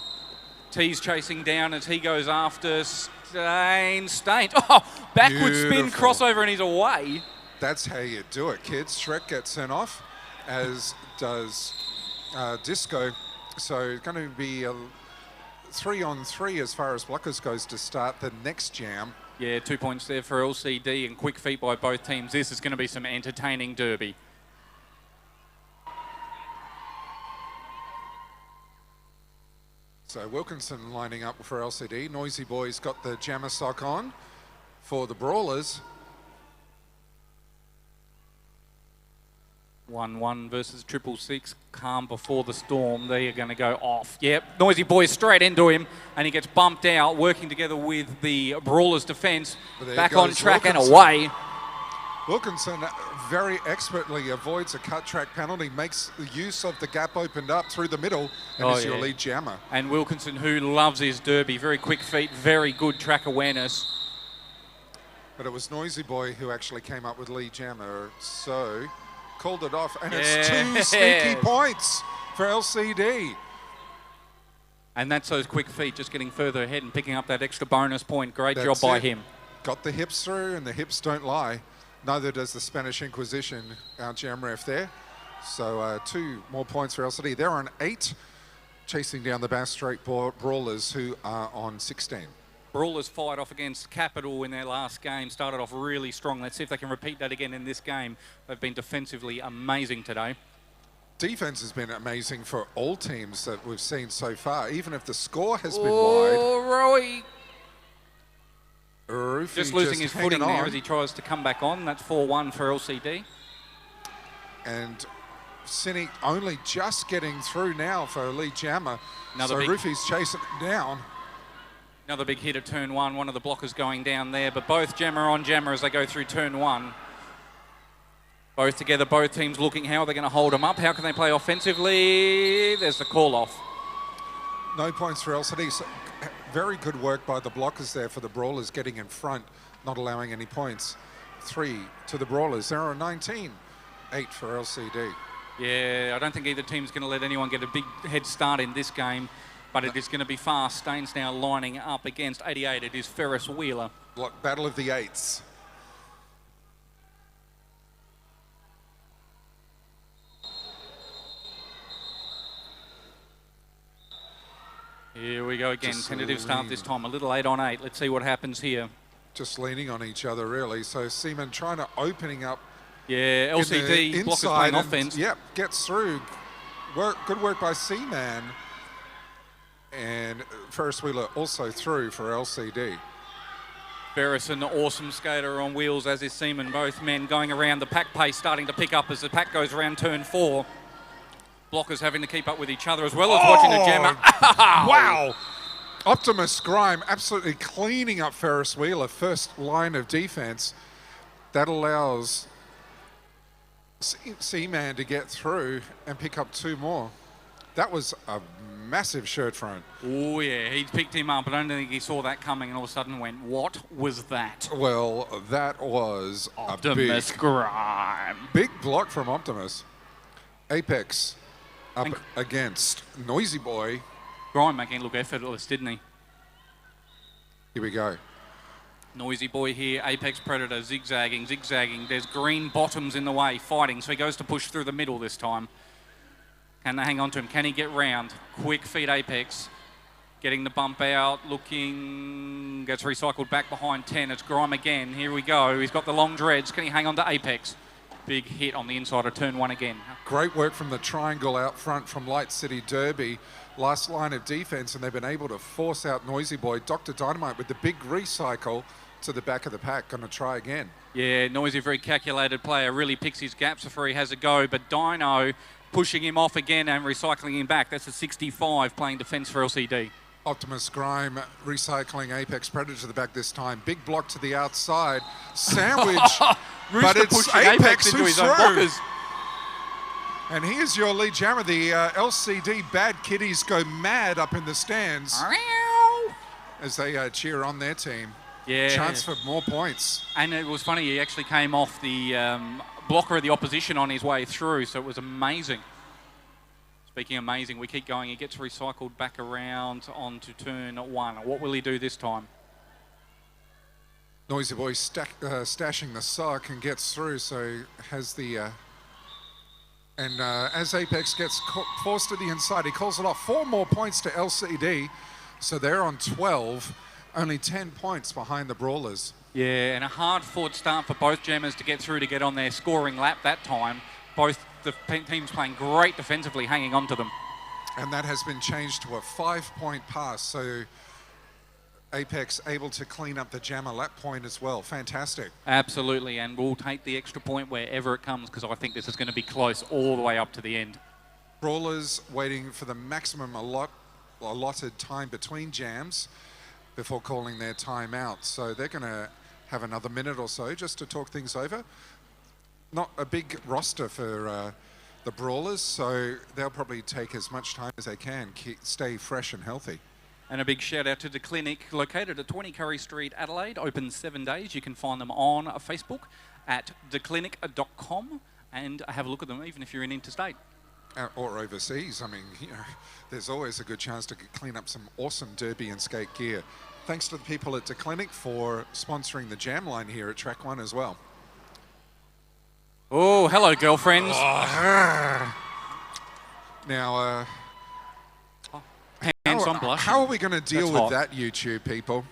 T's chasing down as he goes after Staines. Oh, backward spin, crossover, and he's away. That's how you do it, kids. Shrek gets sent off, as does Disco. So it's going to be a 3-on-3 as far as blockers goes to start the next jam. Yeah, 2 points there for LCD and quick feet by both teams. This is going to be some entertaining derby. So Wilkinson lining up for LCD. Noisy Boy's got the jammer sock on for the Brawlers. 1-1 versus 666. Calm before the storm. They are going to go off. Yep, Noisy Boy straight into him, and he gets bumped out, working together with the Brawlers defence. Back on track Wilkinson. And away. Wilkinson very expertly avoids a cut track penalty, makes use of the gap opened up through the middle, and is your lead jammer. And Wilkinson, who loves his derby, very quick feet, very good track awareness. But it was Noisy Boy who actually came up with lead jammer, so called it off, and it's 2 sneaky points for LCD. And that's those quick feet, just getting further ahead and picking up that extra bonus point. Great job by him. Got the hips through, and the hips don't lie. Neither does the Spanish Inquisition, our jam ref there. So 2 more points for LCD. They're on 8, chasing down the Bass Strait Brawlers, who are on 16. Brawlers fight off against Capital in their last game. Started off really strong. Let's see if they can repeat that again in this game. They've been defensively amazing today. Defense has been amazing for all teams that we've seen so far, even if the score has been wide. Oh, Roy. Just losing his footing there as he tries to come back on. That's 4-1 for LCD. And Cynic only just getting through now for lead jammer. So Rufy's chasing it down. Another big hit at turn 1. One of the blockers going down there, but both jammer on jammer as they go through turn 1. Both together, both teams looking how are they going to hold them up? How can they play offensively? There's the call off. No points for LCD. So very good work by the blockers there for the Brawlers, getting in front, not allowing any points. 3 to the Brawlers. They're on 19. 8 for LCD. Yeah, I don't think either team's going to let anyone get a big head start in this game, but it is going to be fast. Staines now lining up against 88. It is Ferris Wheeler. Battle of the Eights. Here we go again. Just Tentative start lean. this time. A little 8 on 8. Let's see what happens here. Just leaning on each other, really. So Seaman trying to opening up. Yeah, LCD, in the Blockers playing inside and, offense. Yep, gets through. Good work by Seaman. And Ferris Wheeler also through for LCD. Ferris, an awesome skater on wheels, as is Seaman. Both men going around. The pack pace starting to pick up as the pack goes around turn 4. Blockers having to keep up with each other as well as watching the jammer. Wow! Optimus Grime absolutely cleaning up Ferris Wheeler. First line of defense. That allows Seaman to get through and pick up 2 more. That was a massive shirt front. Oh, yeah, he picked him up. I don't think he saw that coming and all of a sudden went, what was that? Well, that was Optimus Grime. Big block from Optimus. Apex up against Noisy Boy. Grime making it look effortless, didn't he? Here we go. Noisy Boy here, Apex Predator, zigzagging. There's green bottoms in the way, fighting, so he goes to push through the middle this time. Can they hang on to him? Can he get round? Quick feed Apex. Getting the bump out, looking, gets recycled back behind 10. It's Grime again. Here we go. He's got the long dreads. Can he hang on to Apex? Big hit on the inside of turn 1 again. Great work from the triangle out front from Light City Derby. Last line of defense, and they've been able to force out Noisy Boy. Dr. Dynamite with the big recycle to the back of the pack. Going to try again. Yeah, Noisy, very calculated player. Really picks his gaps before he has a go. But Dino pushing him off again and recycling him back. That's a 65 playing defence for LCD. Optimus Grime recycling Apex Predator to the back this time. Big block to the outside. Sandwich. But it's Apex into who's his own through. blockers. And here's your lead jammer. The LCD Bad Kitties go mad up in the stands as they cheer on their team. Yeah. Chance for more points. And it was funny, he actually came off the blocker of the opposition on his way through, so it was amazing. Speaking amazing, we keep going. He gets recycled back around onto turn 1. What will he do this time? Noisy Boy stashing the sock and gets through, so has the... as Apex gets forced to the inside, he calls it off. 4 more points to LCD, so they're on 12. Only 10 points behind the Brawlers. Yeah, and a hard-fought start for both jammers to get through to get on their scoring lap that time. Both the teams playing great defensively, hanging on to them. And that has been changed to a 5-point pass, so Apex able to clean up the jammer lap point as well. Fantastic. Absolutely, and we'll take the extra point wherever it comes because I think this is going to be close all the way up to the end. Brawlers waiting for the maximum allotted time between jams before calling their time out. So they're going to have another minute or so just to talk things over. Not a big roster for the Brawlers, so they'll probably take as much time as they can, stay fresh and healthy. And a big shout out to The Clinic, located at 20 Curry Street, Adelaide, open 7 days. You can find them on Facebook at theclinic.com and have a look at them even if you're in interstate. Or overseas. I mean, you know, there's always a good chance to clean up some awesome derby and skate gear. Thanks to the people at The Clinic for sponsoring the jam line here at Track 1 as well. Oh, hello, girlfriends. Now, hands on blush. How are we going to deal That's with hot. that, YouTube people?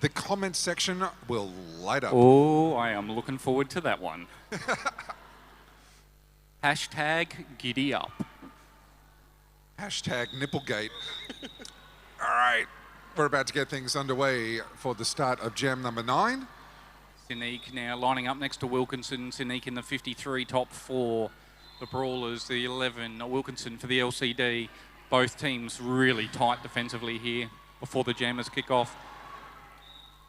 The comment section will light up. Oh, I am looking forward to that one. Hashtag giddy up. Hashtag Nipplegate. All right, we're about to get things underway for the start of jam number 9. Sinique now lining up next to Wilkinson. Sinique in the 53, top 4. The Brawlers, the 11. Wilkinson for the LCD. Both teams really tight defensively here before the jammers kick off.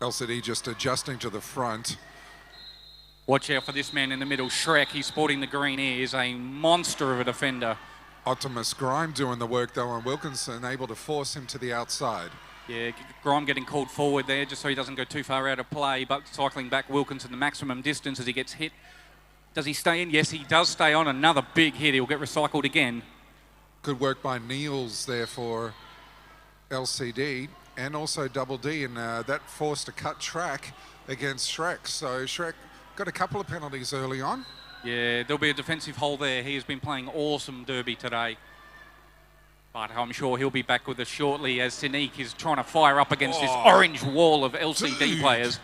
LCD just adjusting to the front. Watch out for this man in the middle, Shrek. He's sporting the green ears, a monster of a defender. Optimus Grime doing the work though, and Wilkinson able to force him to the outside. Yeah, Grime getting called forward there just so he doesn't go too far out of play, but cycling back Wilkinson the maximum distance as he gets hit. Does he stay in? Yes, he does stay on. Another big hit. He'll get recycled again. Good work by Niels there for LCD and also Double D, and that forced a cut track against Shrek. So Shrek got a couple of penalties early on. Yeah, there'll be a defensive hole there. He has been playing awesome derby today. But I'm sure he'll be back with us shortly as Sinique is trying to fire up against this orange wall of LCD players.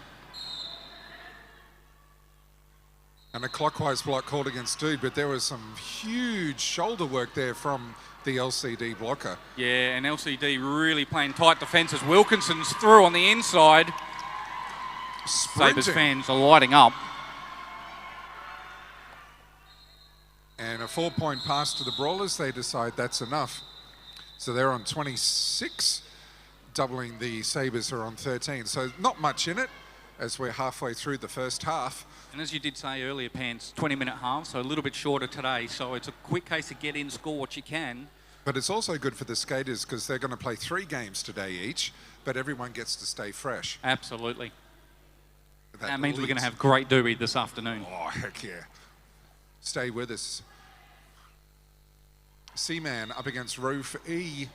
And a clockwise block called against Dude, but there was some huge shoulder work there from the LCD blocker. Yeah, and LCD really playing tight defence as Wilkinson's through on the inside. Sabres fans are lighting up. And a 4-point pass to the Brawlers. They decide that's enough. So they're on 26, doubling the Sabres are on 13. So not much in it as we're halfway through the first half. And as you did say earlier, Pants, 20-minute half, so a little bit shorter today. So it's a quick case to get in, score what you can. But it's also good for the skaters because they're going to play 3 games today each, but everyone gets to stay fresh. Absolutely. That means we're going to have great derby this afternoon. Oh, heck yeah. Stay with us. Seaman up against Roof E.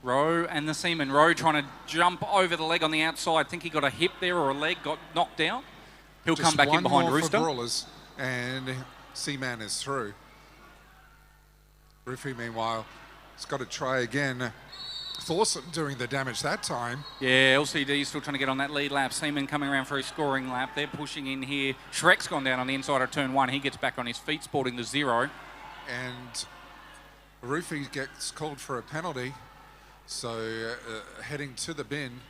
Rowe and the Seaman. Rowe trying to jump over the leg on the outside. I think he got a hip there or a leg, got knocked out. He'll come back in behind Rooster. For Brawlers, and Seaman is through. Roofy, meanwhile, has got to try again. Thorson doing the damage that time. Yeah, LCD still trying to get on that lead lap. Seaman coming around for his scoring lap. They're pushing in here. Shrek's gone down on the inside of turn 1. He gets back on his feet, sporting the 0. And Roofy gets called for a penalty. So heading to the bin.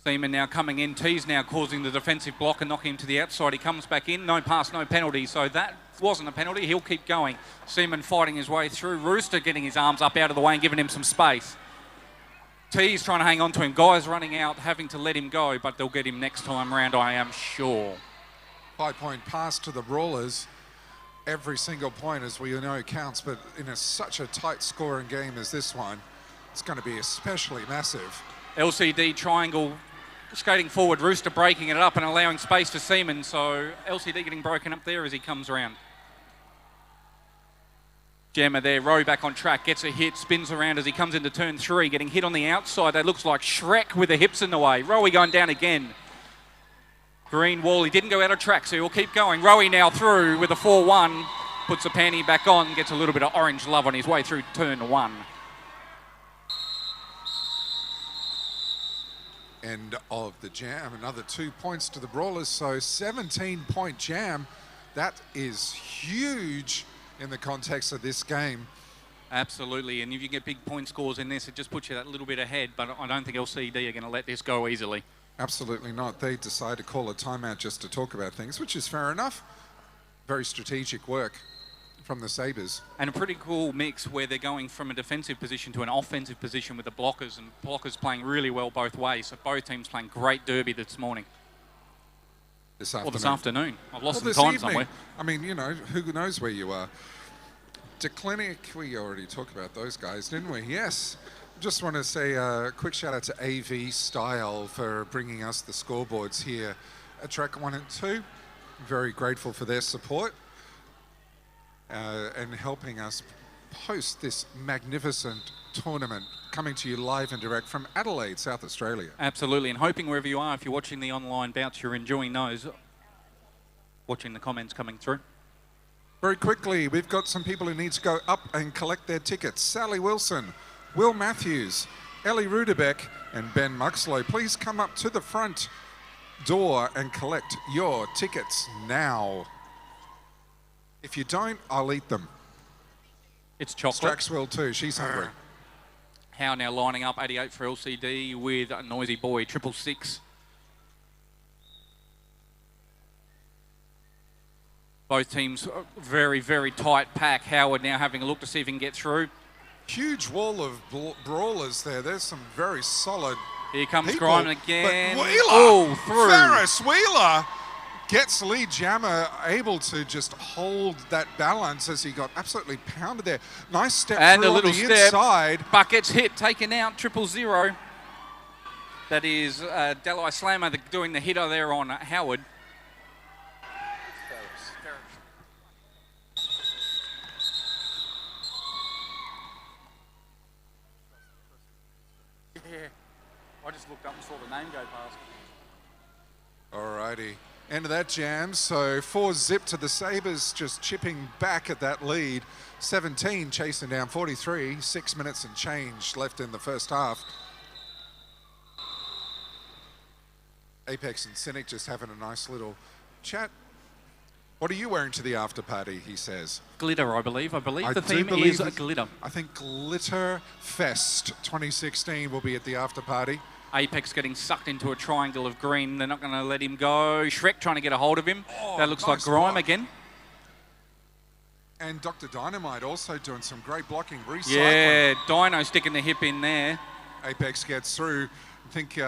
Seaman now coming in. T's now causing the defensive block and knocking him to the outside. He comes back in. No pass, no penalty. So that wasn't a penalty. He'll keep going. Seaman fighting his way through. Rooster getting his arms up out of the way and giving him some space. T's trying to hang on to him. Guys running out, having to let him go, but they'll get him next time round, I am sure. 5-point pass to the Brawlers. Every single point, as we know, counts, but in such a tight scoring game as this one, it's going to be especially massive. LCD triangle skating forward, Rooster breaking it up and allowing space for Seaman, so LCD getting broken up there as he comes around. Gemma there, Rowe back on track, gets a hit, spins around as he comes into turn 3, getting hit on the outside. That looks like Shrek with the hips in the way. Rowe going down again. Green wall, he didn't go out of track, so he'll keep going. Rowe now through with a 4-1, puts the panty back on, gets a little bit of orange love on his way through turn 1. End of the jam, another 2 points to the Brawlers, so 17-point jam. That is huge in the context of this game. Absolutely, and if you get big point scores in this, it just puts you that little bit ahead, but I don't think LCD are going to let this go easily. Absolutely not. They decide to call a timeout just to talk about things, which is fair enough. Very strategic work from the Sabres. And a pretty cool mix where they're going from a defensive position to an offensive position with the blockers, and blockers playing really well both ways. So both teams playing great derby this morning. This afternoon. Or this afternoon. I've lost some time somewhere. I mean, you know, who knows where you are. DeClinic, we already talked about those guys, didn't we? Yes. Just want to say a quick shout out to AV Style for bringing us the scoreboards here at track 1 and 2. Very grateful for their support and helping us host this magnificent tournament, coming to you live and direct from Adelaide, South Australia. Absolutely, and hoping wherever you are, if you're watching the online bouts, you're enjoying those, watching the comments coming through. Very quickly, we've got some people who need to go up and collect their tickets. Sally Wilson, Will Matthews, Ellie Rudebeck and Ben Muxlow. Please come up to the front door and collect your tickets now. If you don't, I'll eat them. It's chocolate. Strax will too, she's hungry. Howe now lining up 88 for LCD with a Noisy Boy, 666. Both teams very, very tight pack. Howard now having a look to see if he can get through. Huge wall of brawlers there. There's some very solid Here comes people. Griman again. But Wheeler, oh, through. Ferris Wheeler gets Lee Jammer able to just hold that balance as he got absolutely pounded there. Nice step and through a little on the step. inside. Buckets hit, taken out, 000. That is Dalai Slammer doing the hitter there on Howard. Yeah, I just looked up and saw the name go past. Alrighty. End of that jam. So 4-zip to the Sabres, just chipping back at that lead. 17 chasing down 43. 6 minutes and change left in the first half. Apex and Cynic just having a nice little chat. What are you wearing to the after party, he says? Glitter, I believe. I believe the theme is glitter. I think Glitter Fest 2016 will be at the after party. Apex getting sucked into a triangle of green. They're not going to let him go. Shrek trying to get a hold of him. That looks like Grime again. And Dr. Dynamite also doing some great blocking, recycling. Yeah, Dino sticking the hip in there. Apex gets through. I think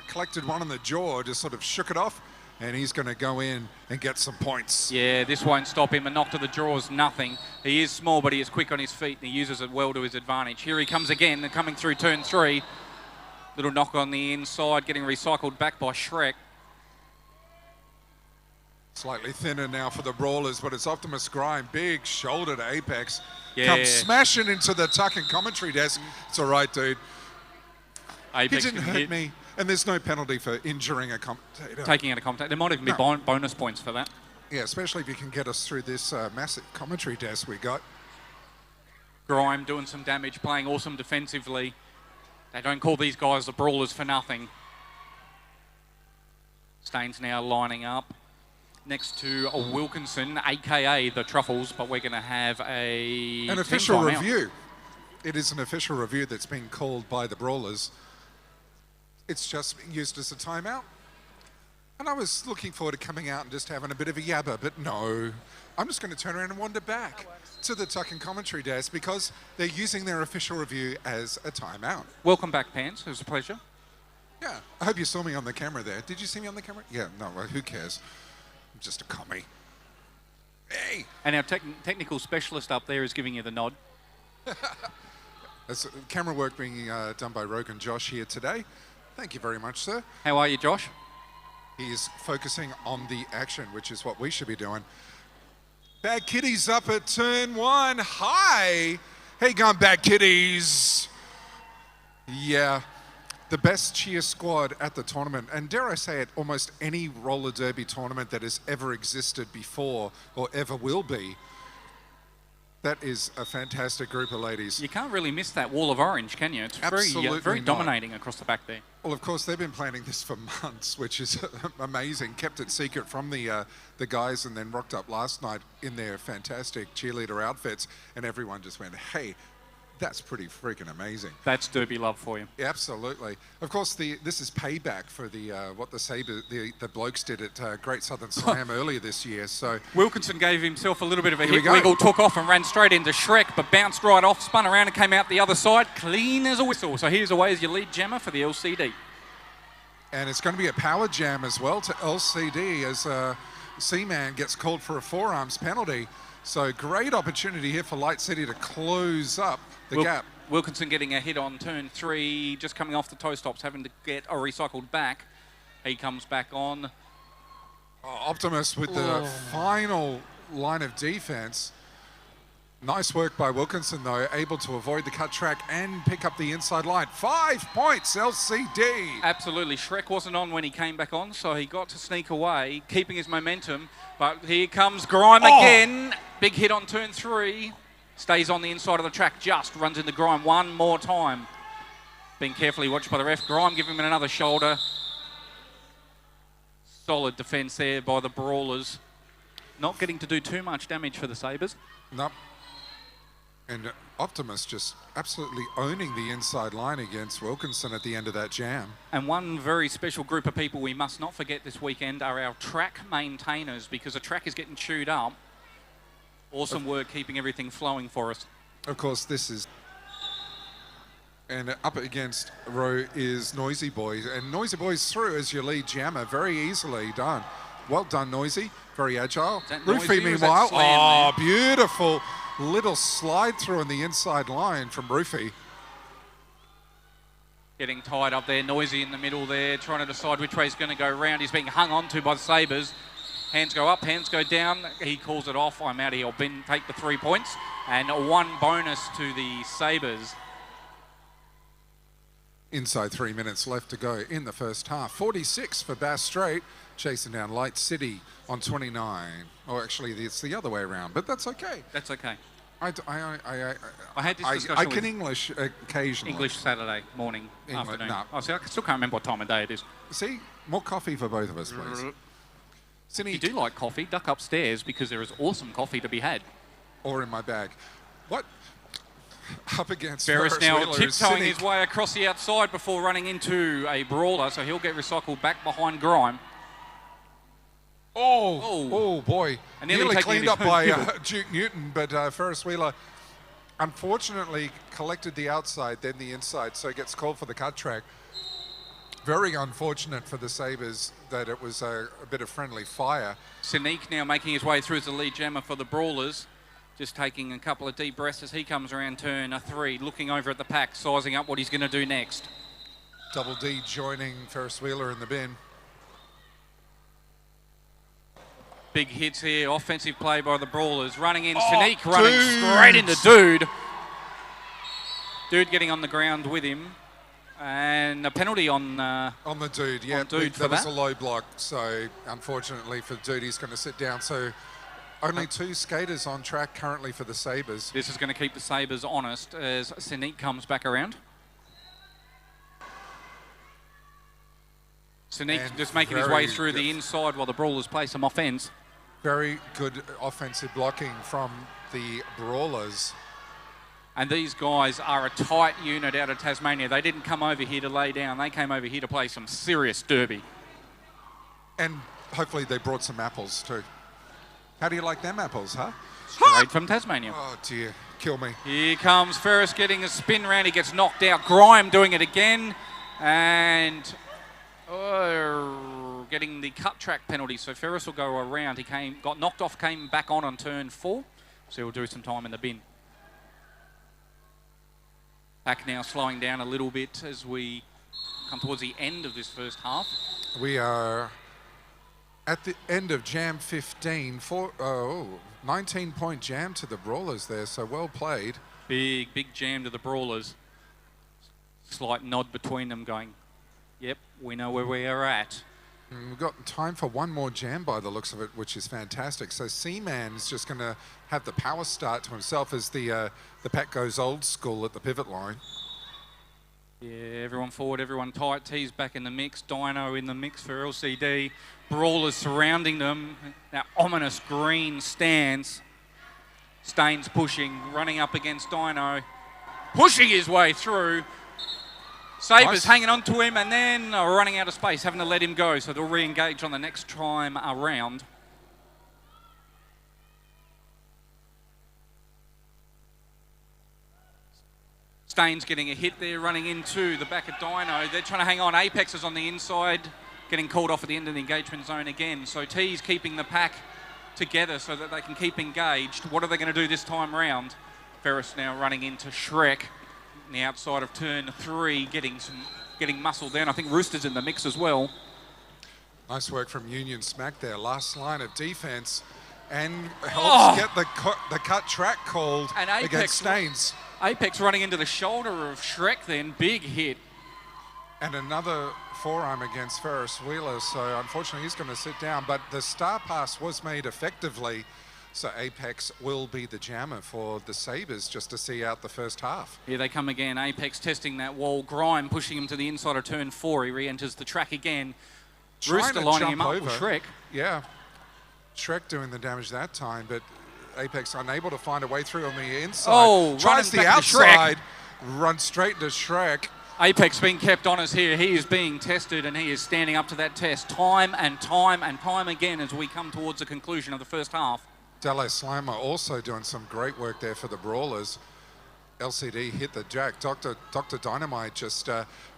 collected one on the jaw, just sort of shook it off, and he's going to go in and get some points. Yeah, this won't stop him. A knock to the jaw is nothing. He is small, but he is quick on his feet, and he uses it well to his advantage. Here he comes again, and coming through turn 3. Little knock on the inside, getting recycled back by Shrek. Slightly thinner now for the Brawlers, but it's Optimus Grime. Big shoulder to Apex. Yeah. Comes smashing into the tuck and commentary desk. It's all right, dude. Apex He didn't hurt me. And there's no penalty for injuring a commentator. Taking out a commentator. There might even be bonus points for that. Yeah, especially if you can get us through this massive commentary desk we got. Grime doing some damage, playing awesome defensively. They don't call these guys the Brawlers for nothing. Staines now lining up next to Wilkinson, a.k.a. the Truffles, but we're going to have an official review. It is an official review that's been called by the Brawlers. It's just used as a timeout. And I was looking forward to coming out and just having a bit of a yabba, but no. I'm just going to turn around and wander back to the tuck and commentary desk because they're using their official review as a timeout. Welcome back, Pants. It was a pleasure. Yeah, I hope you saw me on the camera there. Did you see me on the camera? Yeah, no, well, who cares? I'm just a commie. Hey! And our technical specialist up there is giving you the nod. There's camera work being done by Rogan Josh here today. Thank you very much, sir. How are you, Josh? He's focusing on the action, which is what we should be doing. Bad Kitties up at turn 1. Hi! Hey, gone Bad Kitties. Yeah, the best cheer squad at the tournament. And dare I say it, almost any roller derby tournament that has ever existed before or ever will be. That is a fantastic group of ladies. You can't really miss that wall of orange, can you? It's very dominating across the back there. Well, of course, they've been planning this for months, which is amazing. Kept it secret from the guys and then rocked up last night in their fantastic cheerleader outfits, and everyone just went, hey, that's pretty freaking amazing. That's derby love for you. Yeah, absolutely. Of course, this is payback for the what the blokes did at Great Southern Slam earlier this year. So Wilkinson gave himself a little bit of a hip wiggle, took off and ran straight into Shrek, but bounced right off, spun around and came out the other side, clean as a whistle. So here's away as your lead jammer for the LCD. And it's going to be a power jam as well to LCD as Seaman gets called for a forearms penalty. So great opportunity here for Light City to close up the gap. Wilkinson getting a hit on turn 3, just coming off the toe stops, having to get a recycled back. He comes back on. Optimus with the final line of defense. Nice work by Wilkinson, though, able to avoid the cut track and pick up the inside line. 5 points, LCD. Absolutely. Shrek wasn't on when he came back on, so he got to sneak away, keeping his momentum. But here comes Grime again. Big hit on turn 3. Stays on the inside of the track, just runs into Grime one more time. Being carefully watched by the ref. Grime giving him another shoulder. Solid defence there by the Brawlers. Not getting to do too much damage for the Sabres. Nope. And Optimus just absolutely owning the inside line against Wilkinson at the end of that jam. And one very special group of people we must not forget this weekend are our track maintainers, because the track is getting chewed up. Awesome work keeping everything flowing for us. Of course, this is... And up against row is Noisy Boy. And Noisy Boy's through as your lead jammer. Very easily done. Well done, Noisy. Very agile. Roofy, meanwhile. Beautiful little slide through on the inside line from Roofy. Getting tied up there. Noisy in the middle there, trying to decide which way he's going to go round. He's being hung on to by the Sabres. Hands go up, hands go down. He calls it off. I'm out of here. I'll take the 3 points. And 1 bonus to the Sabres. Inside 3 minutes left to go in the first half. 46 for Bass Strait, chasing down Light City on 29. Or actually, it's the other way around, but that's okay. That's okay. I had this discussion I can with English occasionally. English Saturday morning, afternoon. No. Oh, see, I still can't remember what time of day it is. See, more coffee for both of us, please. If you do like coffee, duck upstairs because there is awesome coffee to be had. Or in my bag. What? Up against Ferris now Wheeler is tiptoeing Cynic. his way across the outside before running into a brawler, so he'll get recycled back behind Grime. Oh boy. And nearly taking cleaned his up own by kibble. Duke Newton, but Ferris Wheeler unfortunately collected the outside, then the inside, so gets called for the cut track. Very unfortunate for the Sabres that it was a bit of friendly fire. Cynic now making his way through as the lead jammer for the Brawlers. Just taking a couple of deep breaths as he comes around turn 3, looking over at the pack, sizing up what he's going to do next. Double D joining Ferris Wheeler in the bin. Big hits here, offensive play by the Brawlers. Running in, Cynic running straight into Dude. Dude getting on the ground with him. And a penalty on the Dude, yeah. Dude for that was that. a low block, so unfortunately for Dude, he's going to sit down. So only 2 skaters on track currently for the Sabres. This is going to keep the Sabres honest as Cynic comes back around. Cynic And just making his way through the inside while the Brawlers play some offense. Very good offensive blocking from the Brawlers. And these guys are a tight unit out of Tasmania. They didn't come over here to lay down. They came over here to play some serious derby. And hopefully they brought some apples too. How do you like them apples, huh? Straight from Tasmania. Oh dear, kill me. Here comes Ferris getting a spin round. He gets knocked out. Grime doing it again. And getting the cut track penalty. So Ferris will go around. He got knocked off, came back on turn 4. So he'll do some time in the bin. Back now slowing down a little bit as we come towards the end of this first half. We are at the end of jam 15. 19-point jam to the Brawlers there, so well played. Big jam to the Brawlers. Slight nod between them going, yep, we know where we are at. And we've got time for one more jam by the looks of it, which is fantastic. So Seaman is just going to have the power start to himself as the pack goes old school at the pivot line. Yeah, everyone forward, everyone tight. T's back in the mix. Dino in the mix for LCD. Brawlers surrounding them. That ominous green stance. Staines pushing, running up against Dino. Pushing his way through. Sabres hanging on to him and then running out of space, having to let him go. So they'll re-engage on the next time around. Staines getting a hit there, running into the back of Dino. They're trying to hang on. Apex is on the inside, getting called off at the end of the engagement zone again. So T's keeping the pack together so that they can keep engaged. What are they going to do this time round? Ferris now running into Shrek on the outside of turn 3, getting muscled down. I think Rooster's in the mix as well. Nice work from Union Smack there. Last line of defense and helps get the cut track called And against Staines. Apex running into the shoulder of Shrek then. Big hit. And another forearm against Ferris Wheeler, so unfortunately he's going to sit down. But the star pass was made effectively, so Apex will be the jammer for the Sabres just to see out the first half. Here they come again. Apex testing that wall. Grime pushing him to the inside of turn 4. He re-enters the track again. Rooster lining him up with Shrek. Yeah, Shrek doing the damage that time, but Apex unable to find a way through on the inside. Oh, tries the outside, runs straight into Shrek. Apex being kept honest here. He is being tested and he is standing up to that test time and time and time again as we come towards the conclusion of the first half. Dallas Slammer also doing some great work there for the Brawlers. LCD hit the jack. Dr. Dynamite just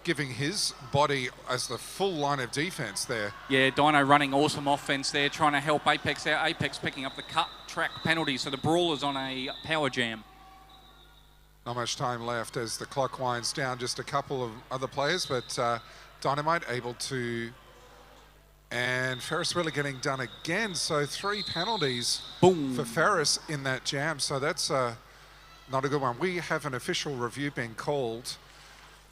giving his body as the full line of defense there. Yeah, Dino running awesome offense there, trying to help Apex out. Apex picking up the cut track penalty, so the Brawlers on a power jam. Not much time left as the clock winds down. Just a couple of other players, but Dynamite able to... And Ferris Wheeler getting done again, so 3 penalties for Ferris in that jam. So that's not a good one. We have an official review being called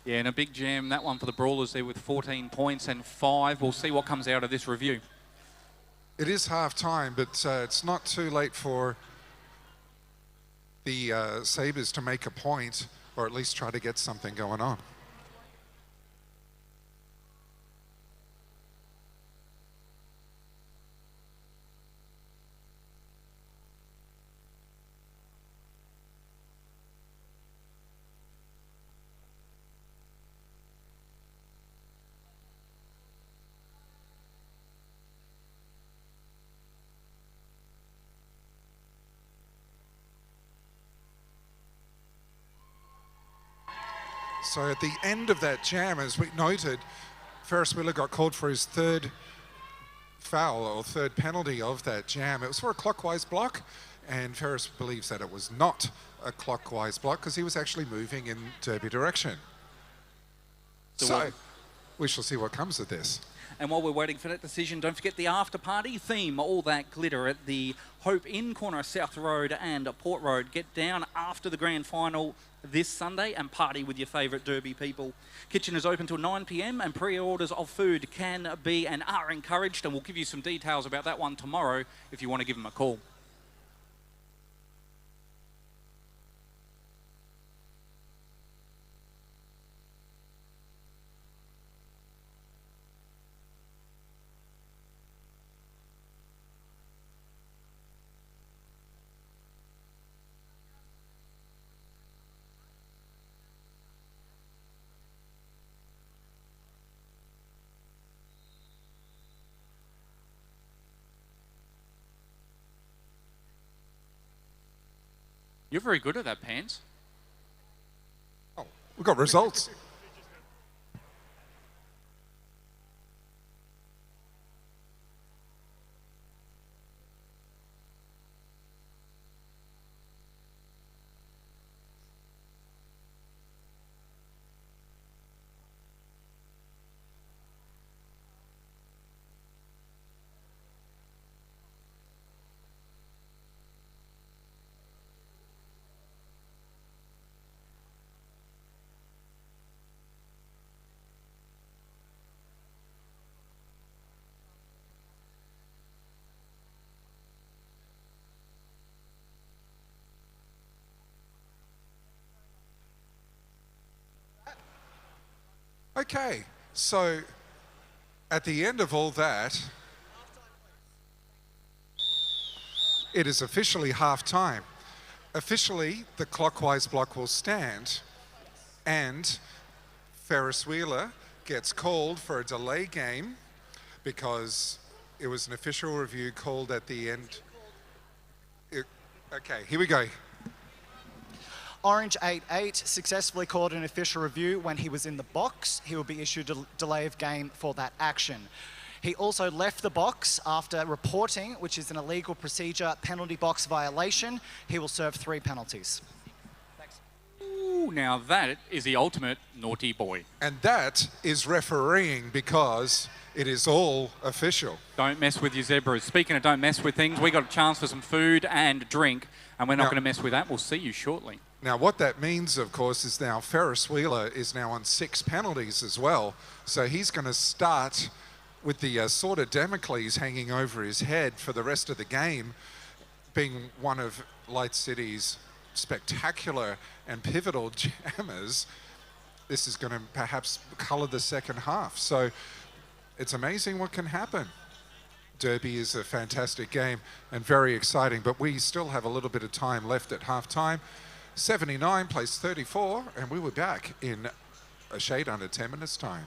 Yeah, and a big jam, that one for the Brawlers there with 14 points and 5. We'll see what comes out of this review. It is half time, but it's not too late for the Sabres to make a point, or at least try to get something going on. So at the end of that jam, as we noted, Ferris Wheeler got called for his third foul or third penalty of that jam. It was for a clockwise block, and Ferris believes that it was not a clockwise block because he was actually moving in Derby direction. So we shall see what comes of this. And while we're waiting for that decision, don't forget the after party theme, all that glitter at the Hope Inn corner of South Road and Port Road. Get down after the grand final this Sunday and party with your favourite Derby people. Kitchen is open till 9 p.m. and pre-orders of food can be and are encouraged, and we'll give you some details about that one tomorrow if you want to give them a call. You're very good at that, Pants. Oh, we've got results. Okay, so at the end of all that, it is officially half time. Officially, the clockwise block will stand, and Ferris Wheeler gets called for a delay game because it was an official review called at the end. Okay, here we go. Orange 8-8 successfully called an official review when he was in the box. He will be issued a delay of game for that action. He also left the box after reporting, which is an illegal procedure penalty box violation. He will serve 3 penalties. Thanks. Ooh, now that is the ultimate naughty boy. And that is refereeing because it is all official. Don't mess with your zebras. Speaking of don't mess with things, we got a chance for some food and drink, and we're not going to mess with that. We'll see you shortly. Now, what that means, of course, is now Ferris Wheeler is now on 6 penalties as well. So he's going to start with the sword of Damocles hanging over his head for the rest of the game, being one of Light City's spectacular and pivotal jammers. This is going to perhaps colour the second half. So it's amazing what can happen. Derby is a fantastic game and very exciting, but we still have a little bit of time left at half time. 79 plays 34, and we were back in a shade under 10 minutes' time.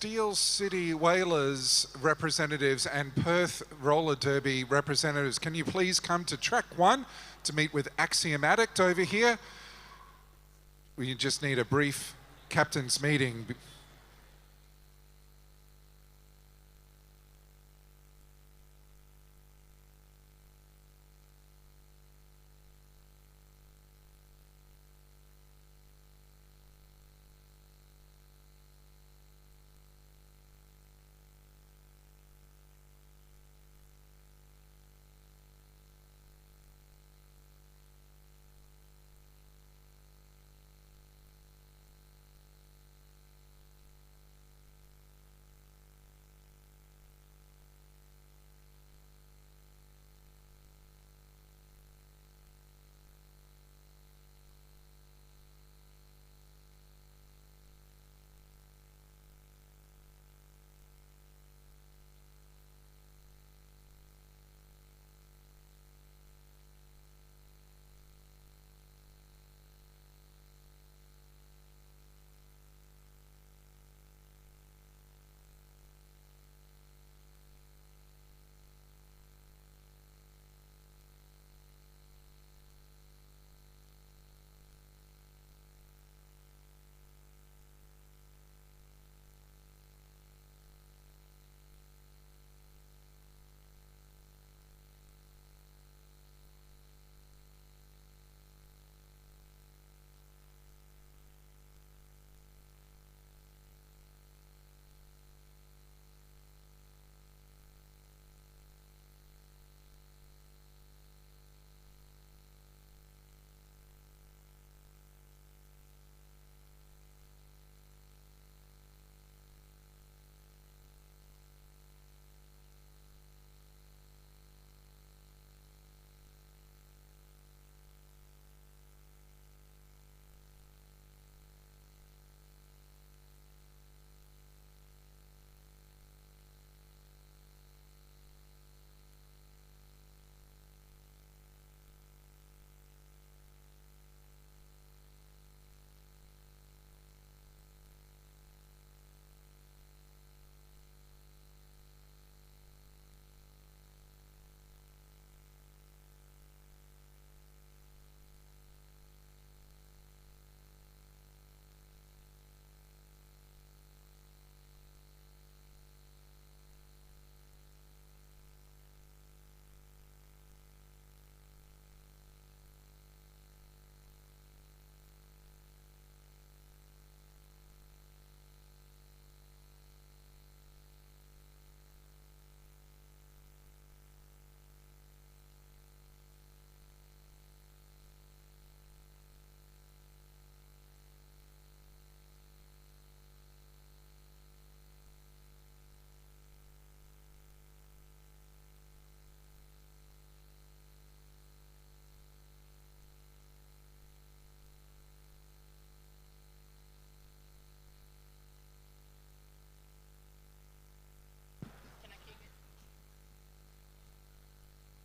Steel City Whalers representatives and Perth Roller Derby representatives, can you please come to track 1 to meet with Axiomatic over here? We just need a brief captain's meeting.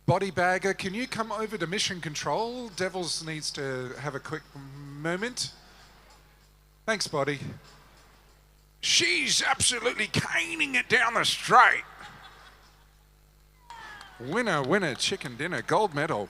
Body bagger, can you come over to mission control? Devils needs to have a quick moment. Thanks, Body. She's absolutely caning it down the straight. Winner, winner, chicken dinner, gold medal.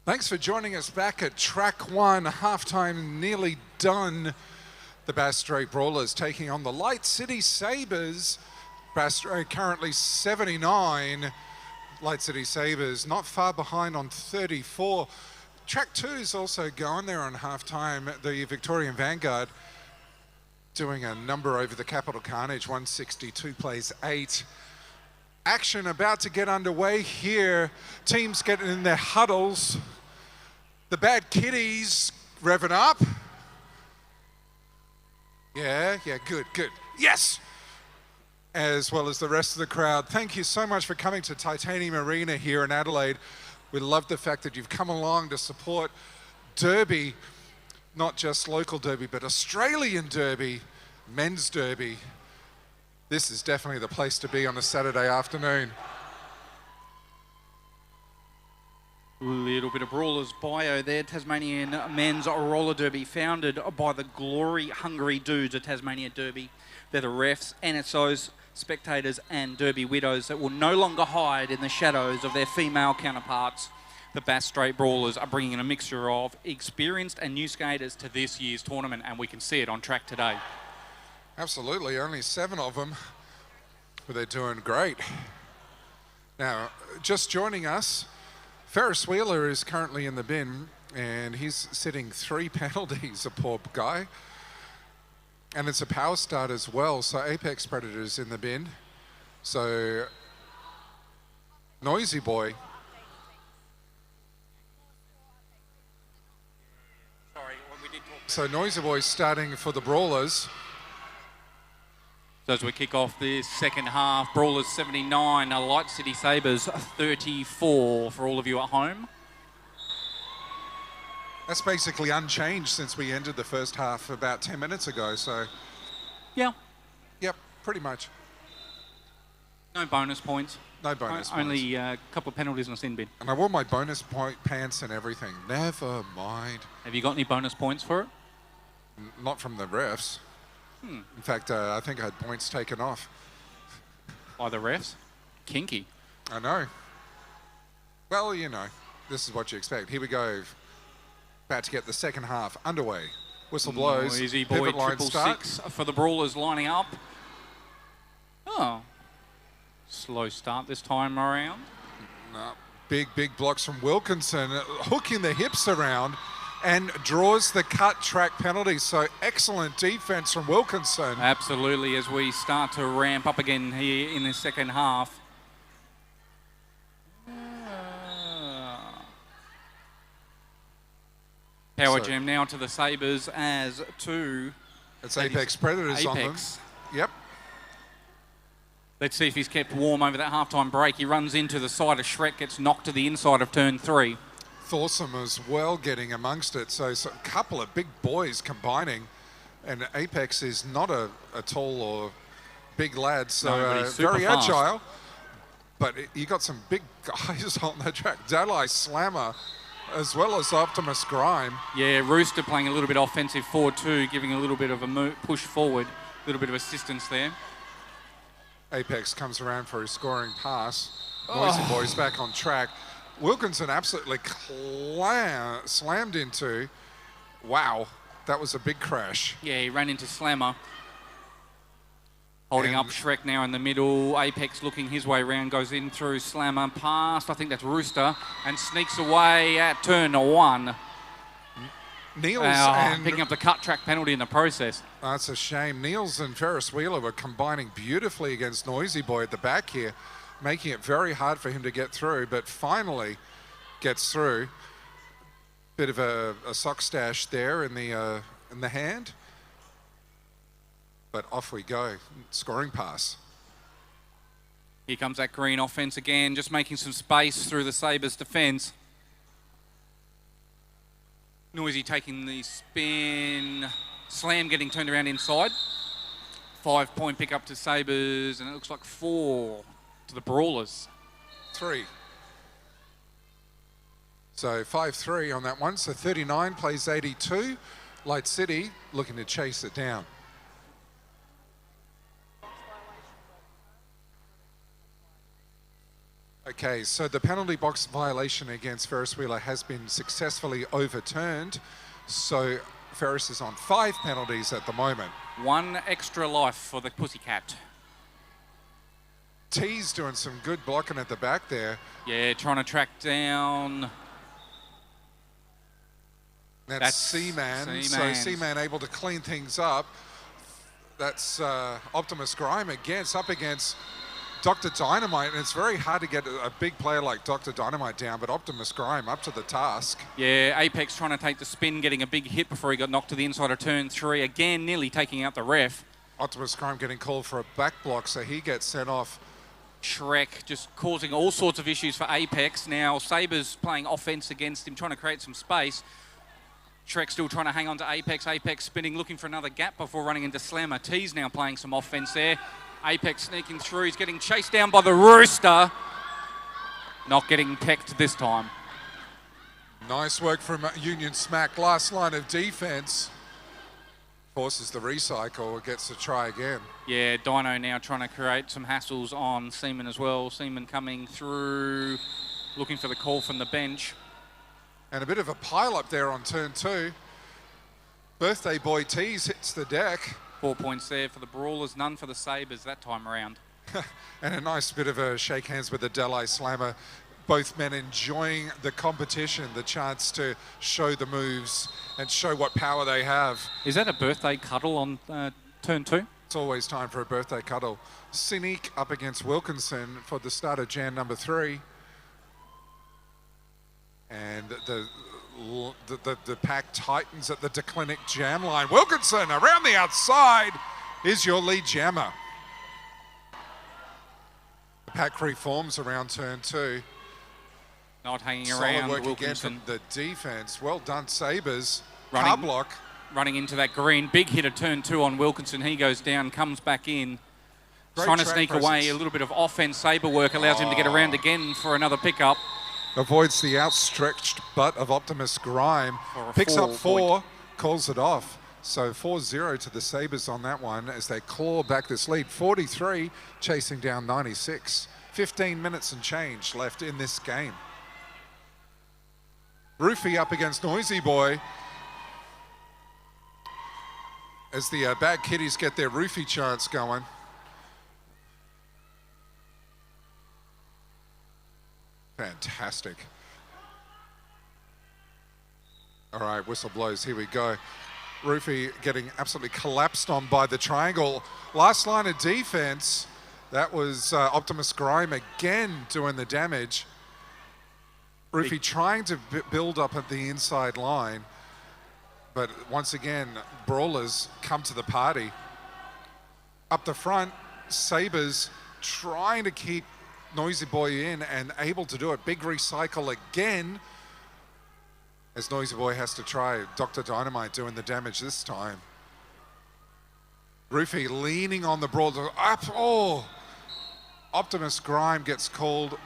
Thanks for joining us back at track 1, halftime nearly done. The Bass Strait Brawlers taking on the Light City Sabres. Bass Strait currently 79. Light City Sabres not far behind on 34. Track 2 is also going there on halftime. The Victorian Vanguard doing a number over the Capital Carnage, 162 plays 8. Action about to get underway here. Teams getting in their huddles. The Bad Kitties revving up. Yeah, good. Yes! As well as the rest of the crowd. Thank you so much for coming to Titanium Arena here in Adelaide. We love the fact that you've come along to support Derby, not just local Derby, but Australian Derby, men's Derby. This is definitely the place to be on a Saturday afternoon. Little bit of Brawlers bio there. Tasmanian Men's Roller Derby, founded by the glory-hungry dudes at Tasmania Derby. They're the refs, NSOs, spectators and Derby widows that will no longer hide in the shadows of their female counterparts. The Bass Strait Brawlers are bringing in a mixture of experienced and new skaters to this year's tournament, and we can see it on track today. Absolutely, only 7 of them, but they're doing great. Now, just joining us, Ferris Wheeler is currently in the bin, and he's sitting 3 penalties, a poor guy. And it's a power start as well, so Apex Predator's in the bin. So, Noisy Boy. So Noisy Boy's starting for the Brawlers. So as we kick off this second half, Brawlers 79, Light City Sabres 34 for all of you at home. That's basically unchanged since we ended the first half about 10 minutes ago, so... Yeah. Yep, pretty much. No bonus points. No bonus points. Only a couple of penalties and a sin bin. And I wore my bonus point pants and everything. Never mind. Have you got any bonus points for it? Not from the refs. In fact, I think I had points taken off. By the refs? Kinky. I know. Well, you know, this is what you expect. Here we go. About to get the second half underway. Whistle blows. Easy boy, Pivot line 666 for the Brawlers lining up. Oh. Slow start this time around. No, big blocks from Wilkinson, hooking the hips around and draws the cut track penalty. So excellent defense from Wilkinson. Absolutely, as we start to ramp up again here in the second half. Power jam now to the Sabres as to... It's Apex Predators on them. Yep. Let's see if he's kept warm over that halftime break. He runs into the side of Shrek, gets knocked to the inside of turn 3. Thawsome as well getting amongst it. So a couple of big boys combining. And Apex is not a tall or big lad, so very fast. agile. But you got some big guys on the track. Dalai Slammer, as well as Optimus Grime. Yeah, Rooster playing a little bit offensive forward too, giving a little bit of a push forward, a little bit of assistance there. Apex comes around for his scoring pass. Noisy Boy's back on track. Wilkinson absolutely slammed into. Wow, that was a big crash. Yeah, he ran into Slammer. Holding up Shrek now in the middle. Apex looking his way around, goes in through Slammer, past, I think that's Rooster, and sneaks away at turn 1. Niels picking up the cut track penalty in the process. That's a shame. Niels and Ferris Wheeler were combining beautifully against Noisy Boy at the back here, making it very hard for him to get through, but finally gets through. Bit of a sock stash there in the hand. But off we go. Scoring pass. Here comes that green offense again, just making some space through the Sabres defense. Noisy taking the spin. Slam getting turned around inside. 5-point pick up to Sabres, and it looks like 4 to the Brawlers. 3. So 5-3 on that one. So 39 plays 82. Light City looking to chase it down. Okay, so the penalty box violation against Ferris Wheeler has been successfully overturned. So Ferris is on 5 penalties at the moment. 1 extra life for the Pussycat. T's doing some good blocking at the back there. Yeah, trying to track down. That's Seaman. So Seaman able to clean things up. That's Optimus Grime up against Dr. Dynamite, and it's very hard to get a big player like Dr. Dynamite down, but Optimus Grime up to the task. Yeah, Apex trying to take the spin, getting a big hit before he got knocked to the inside of turn 3. Again, nearly taking out the ref. Optimus Grime getting called for a back block, so he gets sent off. Shrek just causing all sorts of issues for Apex. Now Saber's playing offense against him, trying to create some space. Shrek still trying to hang on to Apex. Apex spinning, looking for another gap before running into Slammer. T's now playing some offense there. Apex sneaking through. He's getting chased down by the Rooster. Not getting pecked this time. Nice work from Union Smack. Last line of defense. Forces the recycle. Gets to try again. Yeah, Dino now trying to create some hassles on Seaman as well. Seaman coming through, looking for the call from the bench. And a bit of a pile up there on turn 2. Birthday Boy Tees hits the deck. 4 points there for the Brawlers, none for the Sabres that time around. And a nice bit of a shake hands with the Delay Slammer. Both men enjoying the competition, the chance to show the moves and show what power they have. Is that a birthday cuddle on turn 2? It's always time for a birthday cuddle. Cynic up against Wilkinson for the start of Jan number 3. And the pack tightens at the Declinic jam line. Wilkinson around the outside is your lead jammer. The pack reforms around turn 2. Not hanging Solid around, work Wilkinson. again from the defense. Well done, Sabres. Running, Car block. Running into that green. Big hit at turn 2 on Wilkinson. He goes down, comes back in. Great Trying to track sneak presence. away. A little bit of offense. Sabre work allows him to get around again for another pickup. Avoids the outstretched butt of Optimus Grime. Picks up 4, calls it off. So 4-0 to the Sabres on that one as they claw back this lead. 43, chasing down 96. 15 minutes and change left in this game. Roofy up against Noisy Boy. As the Bad Kitties get their Roofy chants going. Fantastic. All right, whistle blows, here we go. Roofy getting absolutely collapsed on by the triangle. Last line of defense, that was Optimus Grime again doing the damage. Roofy trying to build up at the inside line, but once again, Brawlers come to the party. Up the front, Sabres trying to keep Noisy Boy in and able to do it. Big recycle again as Noisy Boy has to try. Dr. Dynamite doing the damage this time. Roofy leaning on the Brawler. Up, oh! Optimus Grime gets called.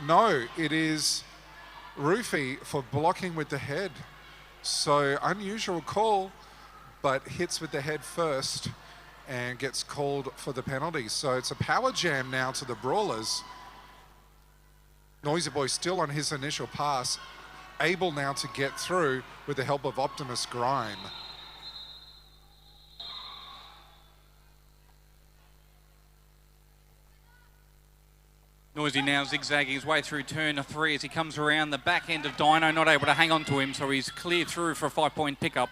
No, it is Roofy for blocking with the head. So unusual call, but hits with the head first and gets called for the penalty. So it's a power jam now to the Brawlers. Noisy Boy still on his initial pass, able now to get through with the help of Optimus Grime. Noisy now zigzagging his way through turn 3 as he comes around the back end of Dino, not able to hang on to him, so he's clear through for a 5-point pickup.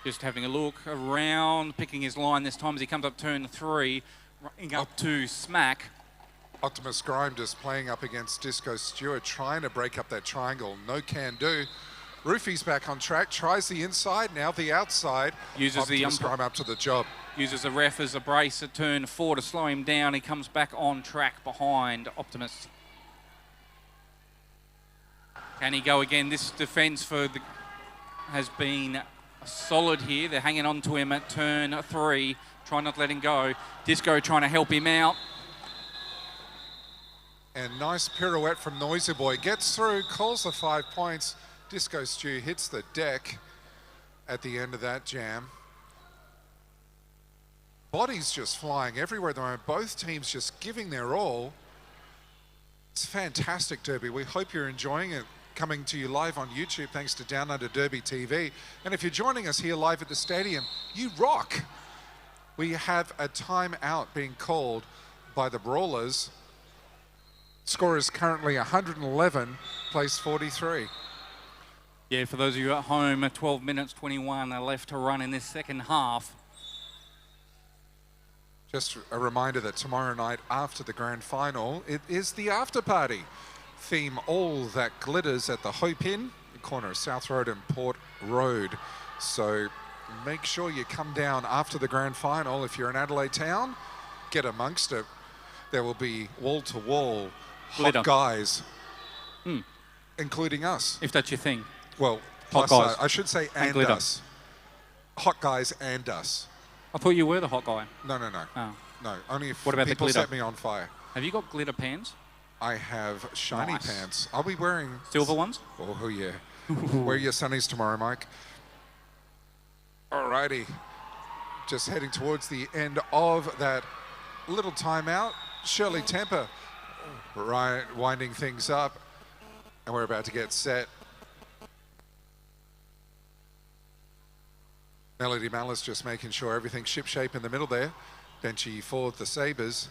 Just having a look around, picking his line this time as he comes up turn 3, running up to Smack. Optimus Grime just playing up against Disco Stewart, trying to break up that triangle. No can do. Roofy's back on track, tries the inside, now the outside. Uses Optimus the Grime up to the job. Uses the ref as a brace at turn 4 to slow him down. He comes back on track behind Optimus. Can he go again? This defence has been solid here. They're hanging on to him at turn 3, trying not to let him go. Disco trying to help him out. And nice pirouette from Noisy Boy. Gets through, calls the 5 points. Disco Stew hits the deck at the end of that jam. bodies just flying everywhere at the moment. Both teams just giving their all. It's a fantastic derby. We hope you're enjoying it. Coming to you live on YouTube thanks to Downunder Derby TV. And if you're joining us here live at the stadium, you rock. We have a timeout being called by the Brawlers. Score is currently 111, place 43. Yeah, for those of you at home, 12 minutes 21 left to run in this second half. Just a reminder that tomorrow night after the grand final, it is the after party. Theme all that glitters at the Hope Inn, the corner of South Road and Port Road. So make sure you come down after the grand final. If you're in Adelaide town, get amongst it. There will be wall-to-wall Glitter. hot guys, including us. If that's your thing. Well, Hot plus guys. I should say and glitter. us. Hot guys and us. I thought you were the hot guy. No. Oh. No, only if What about the people glitter? set me on fire. Have you got glitter pants? I have shiny Nice. pants. I'll be wearing... Silver ones? Oh, yeah. Wear your sunnies tomorrow, Mike. Alrighty. Just heading towards the end of that little timeout. Shirley Temper winding things up. And we're about to get set. Melody Malice just making sure everything's shipshape in the middle there. Benchy for the Sabres.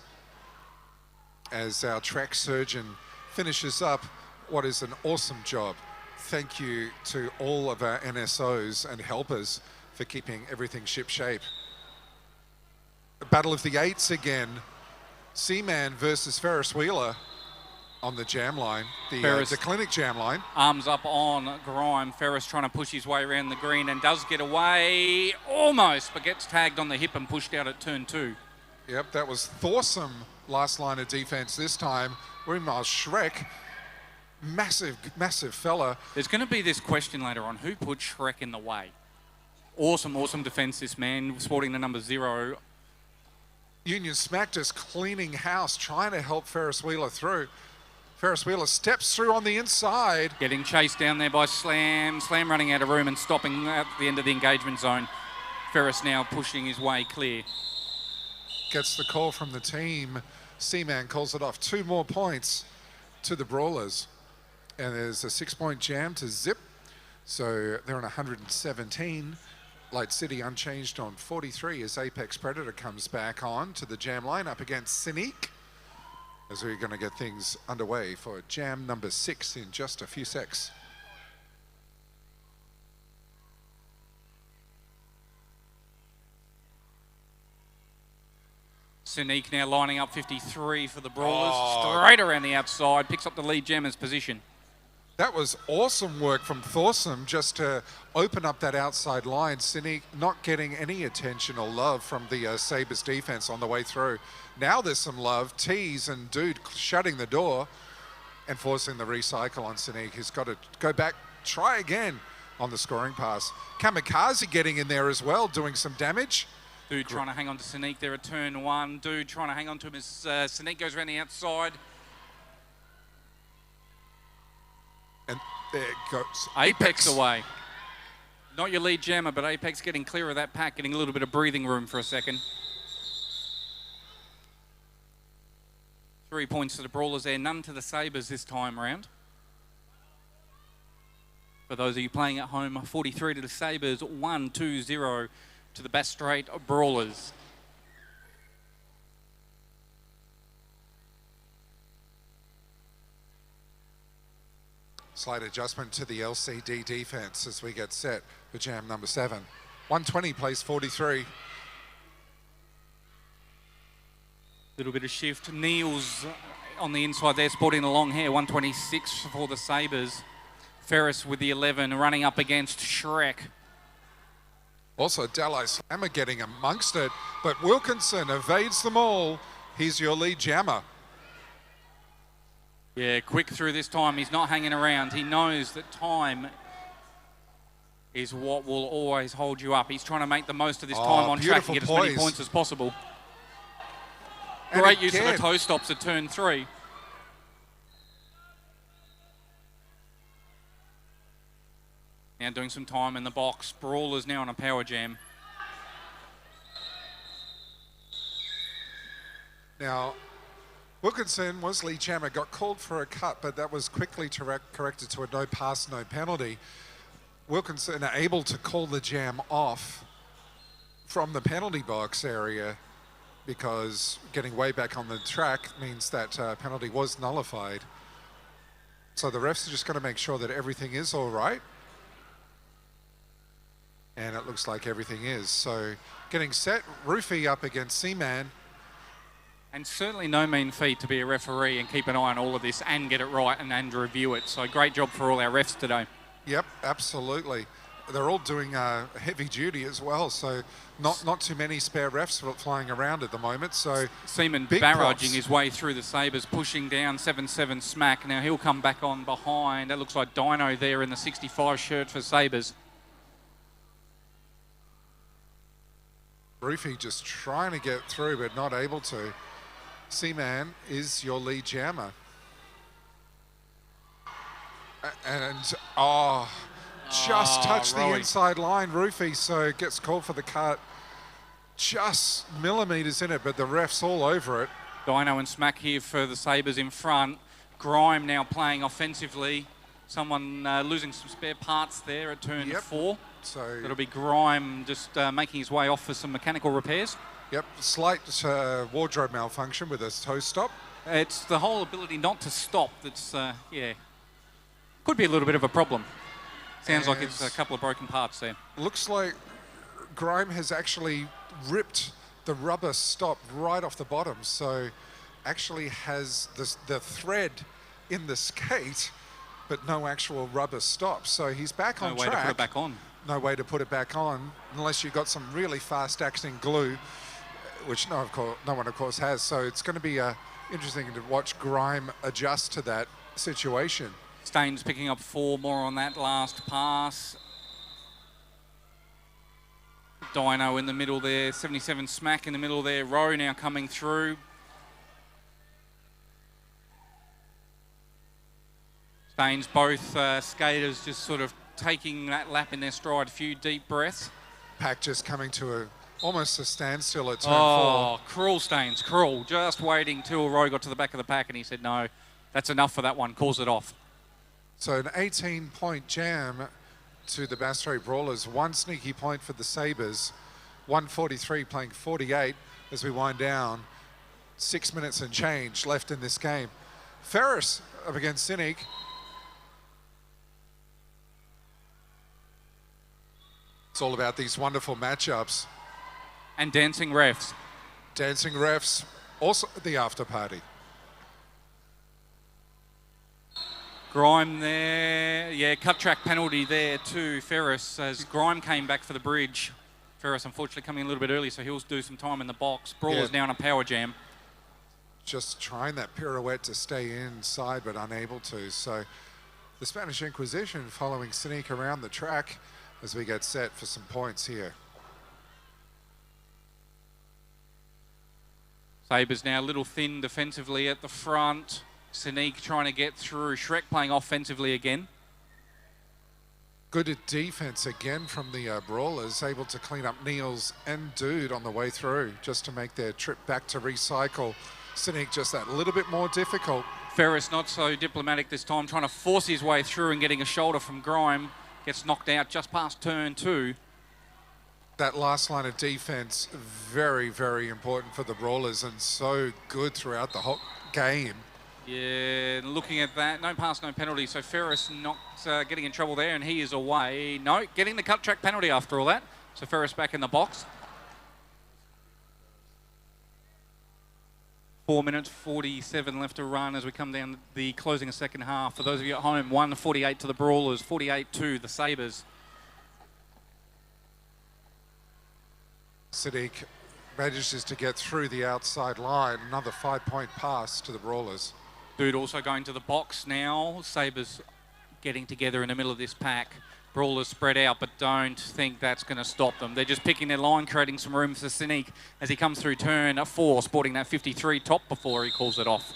As our track surgeon finishes up what is an awesome job. Thank you to all of our NSOs and helpers for keeping everything shipshape. Battle of the Eights again. Seaman versus Ferris Wheeler on the jam line, the clinic jam line. Arms up on Grime. Ferris trying to push his way around the green and does get away almost, but gets tagged on the hip and pushed out at turn 2. Yep, that was Thorsum last line of defense this time. Meanwhile, Shrek, massive fella. There's going to be this question later on, who put Shrek in the way? Awesome defense, this man, sporting the number 0. Union Smack just cleaning house, trying to help Ferris Wheeler through. Ferris Wheeler steps through on the inside. Getting chased down there by Slam. Slam running out of room and stopping at the end of the engagement zone. Ferris now pushing his way clear. Gets the call from the team. Seaman calls it off. 2 more points to the Brawlers. And there's a 6-point jam to Zip. So they're on 117. Light City unchanged on 43 as Apex Predator comes back on to the jam line up against Cynic. As we're going to get things underway for jam number 6 in just a few secs. Cynic now lining up 53 for the Brawlers. Straight around the outside. Picks up the lead jammer's position. That was awesome work from Thorsum just to open up that outside line. Cynic not getting any attention or love from the Sabres defense on the way through. Now there's some love. Tease and Dude shutting the door and forcing the recycle on Cynic. He's got to go back, try again on the scoring pass. Kamikaze getting in there as well, doing some damage. Dude trying to hang on to Cynic there at turn 1. Dude trying to hang on to him as Cynic goes around the outside. And there goes Apex away. Not your lead jammer, but Apex getting clear of that pack, getting a little bit of breathing room for a second. 3 points to the Brawlers there, none to the Sabres this time round. For those of you playing at home, 43 to the Sabres, 1-2-0 to the Bass Strait Brawlers. Slight adjustment to the LCD defense as we get set for jam number 7. 120 plays 43. Little bit of shift. Neil's on the inside there, sporting the long hair. 126 for the Sabres. Ferris with the 11, running up against Shrek. Also, Dalai Slammer getting amongst it, but Wilkinson evades them all. He's your lead jammer. Yeah, quick through this time. He's not hanging around. He knows that time is what will always hold you up. He's trying to make the most of this time on track and get as many points as possible. And Great use of the toe stops at turn 3. Now doing some time in the box. Brawlers now on a power jam. Now, Wilkinson was lead jammer, got called for a cut, but that was quickly corrected to a no pass, no penalty. Wilkinson are able to call the jam off from the penalty box area because getting way back on the track means that penalty was nullified. So the refs are just going to make sure that everything is all right. And it looks like everything is. So getting set, Roofy up against Seaman. And certainly no mean feat to be a referee and keep an eye on all of this and get it right and review it. So great job for all our refs today. Yep, absolutely. They're all doing heavy duty as well, so not too many spare refs flying around at the moment. So Seaman big barraging props. his way through the Sabres, pushing down 7-7 smack. Now he'll come back on behind. That looks like Dino there in the 65 shirt for Sabres. Roofy just trying to get through but not able to. Seaman is your lead jammer. And, just touched the inside line, Roofy, so gets called for the cut. Just millimetres in it, but the ref's all over it. Dino and Smack here for the Sabres in front. Grime now playing offensively. Someone losing some spare parts there at turn 4. So it'll be Grime just making his way off for some mechanical repairs. Yep, slight wardrobe malfunction with a toe stop. It's the whole ability not to stop that's, could be a little bit of a problem. Sounds like it's a couple of broken parts there. Looks like Grime has actually ripped the rubber stop right off the bottom, so actually has the thread in the skate, but no actual rubber stop. So he's back on track. No way to put it back on. No way to put it back on, unless you've got some really fast-acting glue, which no one, of course, has. So it's going to be interesting to watch Grime adjust to that situation. Staines picking up 4 more on that last pass. Dino in the middle there, 77 smack in the middle there. Rowe now coming through. Staines, both skaters just sort of taking that lap in their stride, a few deep breaths. Pack just coming to almost a standstill at turn 4. Oh, cruel Staines, cruel. Just waiting till Rowe got to the back of the pack and he said, no, that's enough for that one, calls it off. So an 18-point jam to the Bass Strait Brawlers. 1 sneaky point for the Sabres. 143 playing 48 as we wind down. 6 minutes and change left in this game. Ferris up against Cynic. It's all about these wonderful matchups. And dancing refs. Dancing refs, also at the after party. Grime there, yeah, cut track penalty there to Ferris as Grime came back for the bridge. Ferris unfortunately coming a little bit early, so he'll do some time in the box. Brawler's now in a power jam. Just trying that pirouette to stay inside, but unable to. So the Spanish Inquisition following Cynic around the track as we get set for some points here. Sabres now a little thin defensively at the front. Cynic trying to get through. Shrek playing offensively again. Good defense again from the Brawlers, able to clean up Niels and Dude on the way through just to make their trip back to recycle. Cynic just that little bit more difficult. Ferris not so diplomatic this time, trying to force his way through and getting a shoulder from Grime. Gets knocked out just past turn 2. That last line of defense, very, very important for the Brawlers and so good throughout the whole game. Yeah, looking at that, no pass, no penalty. So Ferris not getting in trouble there, and he is away. No, getting the cut track penalty after all that. So Ferris back in the box. 4 minutes, 47 left to run as we come down the closing of second half. For those of you at home, 1-48 to the Brawlers, 48 to the Sabres. Siddiq manages to get through the outside line. Another 5-point pass to the Brawlers. Dude also going to the box now. Sabres getting together in the middle of this pack. Brawlers spread out, but don't think that's going to stop them. They're just picking their line, creating some room for Cynic as he comes through turn 4, sporting that 53 top before he calls it off.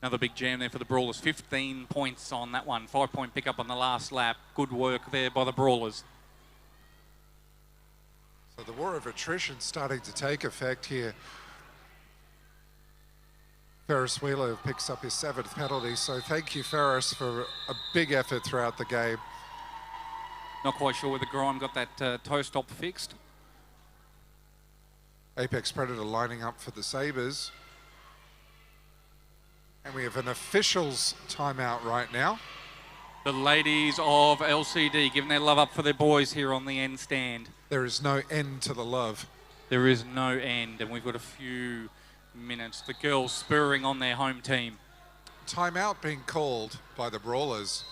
Another big jam there for the Brawlers. 15 points on that one. 5-point pickup on the last lap. Good work there by the Brawlers. So the war of attrition starting to take effect here. Ferris Wheeler picks up his 7th penalty, so thank you, Ferris, for a big effort throughout the game. Not quite sure whether Grime got that toe stop fixed. Apex Predator lining up for the Sabres. And we have an officials timeout right now. The ladies of LCD giving their love up for their boys here on the end stand. There is no end to the love. There is no end, and we've got a few minutes. The girls spurring on their home team. Timeout being called by the Brawlers.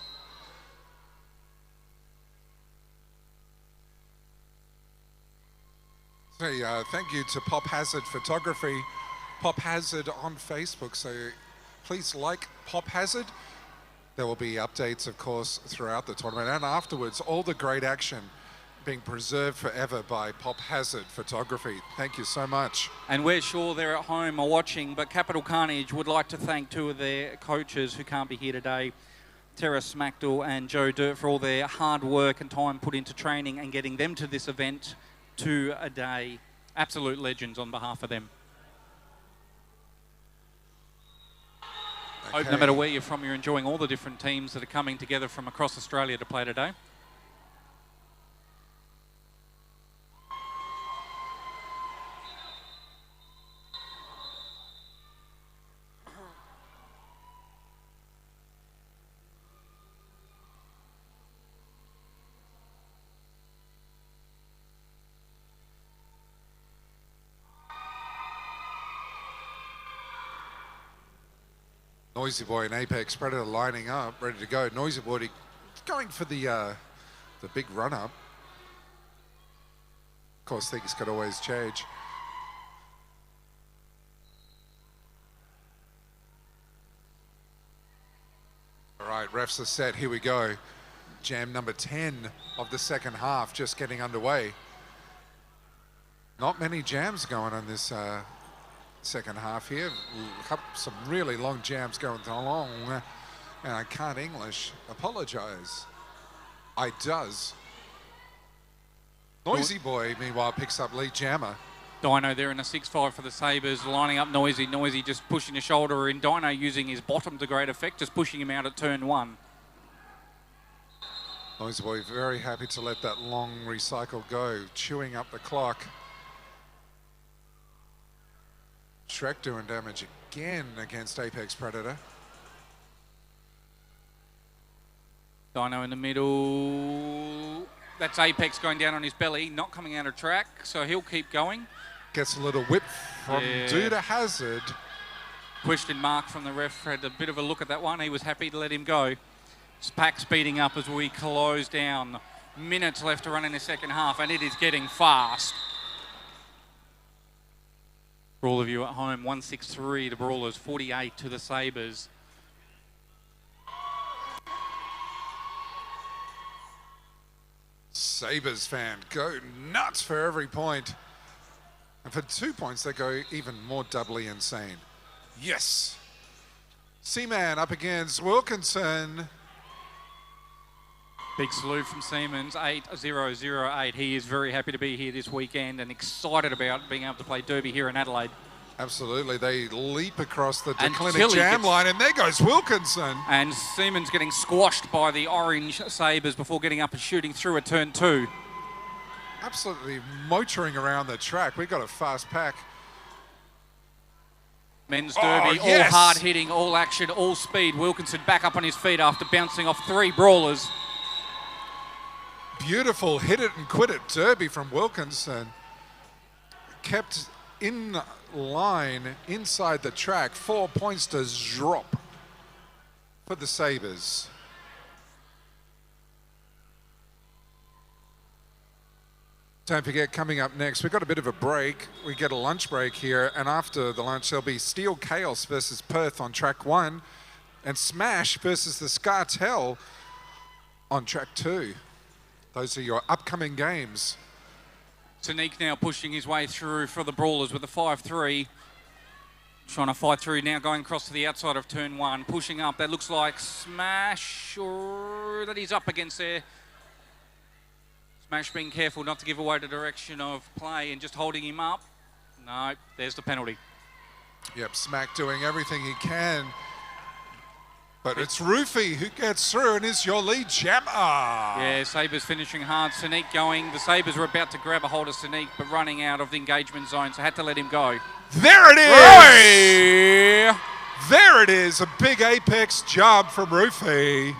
Hey, thank you to Pop Hazard Photography, Pop Hazard on Facebook. So please like Pop Hazard. There will be updates, of course, throughout the tournament and afterwards. All the great action being preserved forever by Pop Hazard Photography. Thank you so much. And we're sure they're at home or watching, but Capital Carnage would like to thank 2 of their coaches who can't be here today, Tara Smackdall and Joe Dirt, for all their hard work and time put into training and getting them to this event to a day. Absolute legends on behalf of them. Okay. Hope no matter where you're from, you're enjoying all the different teams that are coming together from across Australia to play today. Noisy Boy and Apex Predator lining up, ready to go. Noisy Boy going for the big run-up. Of course, things could always change. All right, refs are set. Here we go. Jam number 10 of the second half just getting underway. Not many jams going on this second half here. Some really long jams going along. And I can't English. Apologize. I does. Noisy Boy, meanwhile, picks up lead jammer. Dino there in a 6-5 for the Sabres, lining up Noisy. Noisy just pushing the shoulder in. Dino using his bottom to great effect, just pushing him out at turn 1. Noisy Boy very happy to let that long recycle go, chewing up the clock. Shrek doing damage again against Apex Predator. Dino in the middle. That's Apex going down on his belly, not coming out of track, so he'll keep going. Gets a little whip from Duda Hazard. Question mark from the ref. Had a bit of a look at that one. He was happy to let him go. Pack speeding up as we close down. Minutes left to run in the second half, and it is getting fast. For all of you at home, 163 the Brawlers, 48 to the Sabres. Sabres fan go nuts for every point. And for 2 points, they go even more doubly insane. Yes. Seaman up against Wilkinson. Big salute from Siemens, 8008. He is very happy to be here this weekend and excited about being able to play Derby here in Adelaide. Absolutely. They leap across the declinic jam line, and there goes Wilkinson. And Siemens getting squashed by the orange Sabres before getting up and shooting through at turn 2. Absolutely motoring around the track. We've got a fast pack. Men's Derby, all hard hitting, all action, all speed. Wilkinson back up on his feet after bouncing off 3 Brawlers. Beautiful hit it and quit it Derby from Wilkinson. Kept in line inside the track. 4 points to drop for the Sabres. Don't forget, coming up next, we've got a bit of a break. We get a lunch break here, and after the lunch, there'll be Steel Chaos versus Perth on track 1, and Smash versus the Scartel on track 2. Those are your upcoming games. Sneak now pushing his way through for the Brawlers with a 5-3. Trying to fight through now, going across to the outside of turn 1, pushing up. That looks like Smash, or that he's up against there. Smash being careful not to give away the direction of play and just holding him up. No, there's the penalty. Yep, Smack doing everything he can. But it's Roofy who gets through and is your lead jammer. Yeah, Sabres finishing hard. Sneak going. The Sabres were about to grab a hold of Sneak, but running out of the engagement zone, so had to let him go. There it is! Roy! There it is, a big apex jump from Roofy.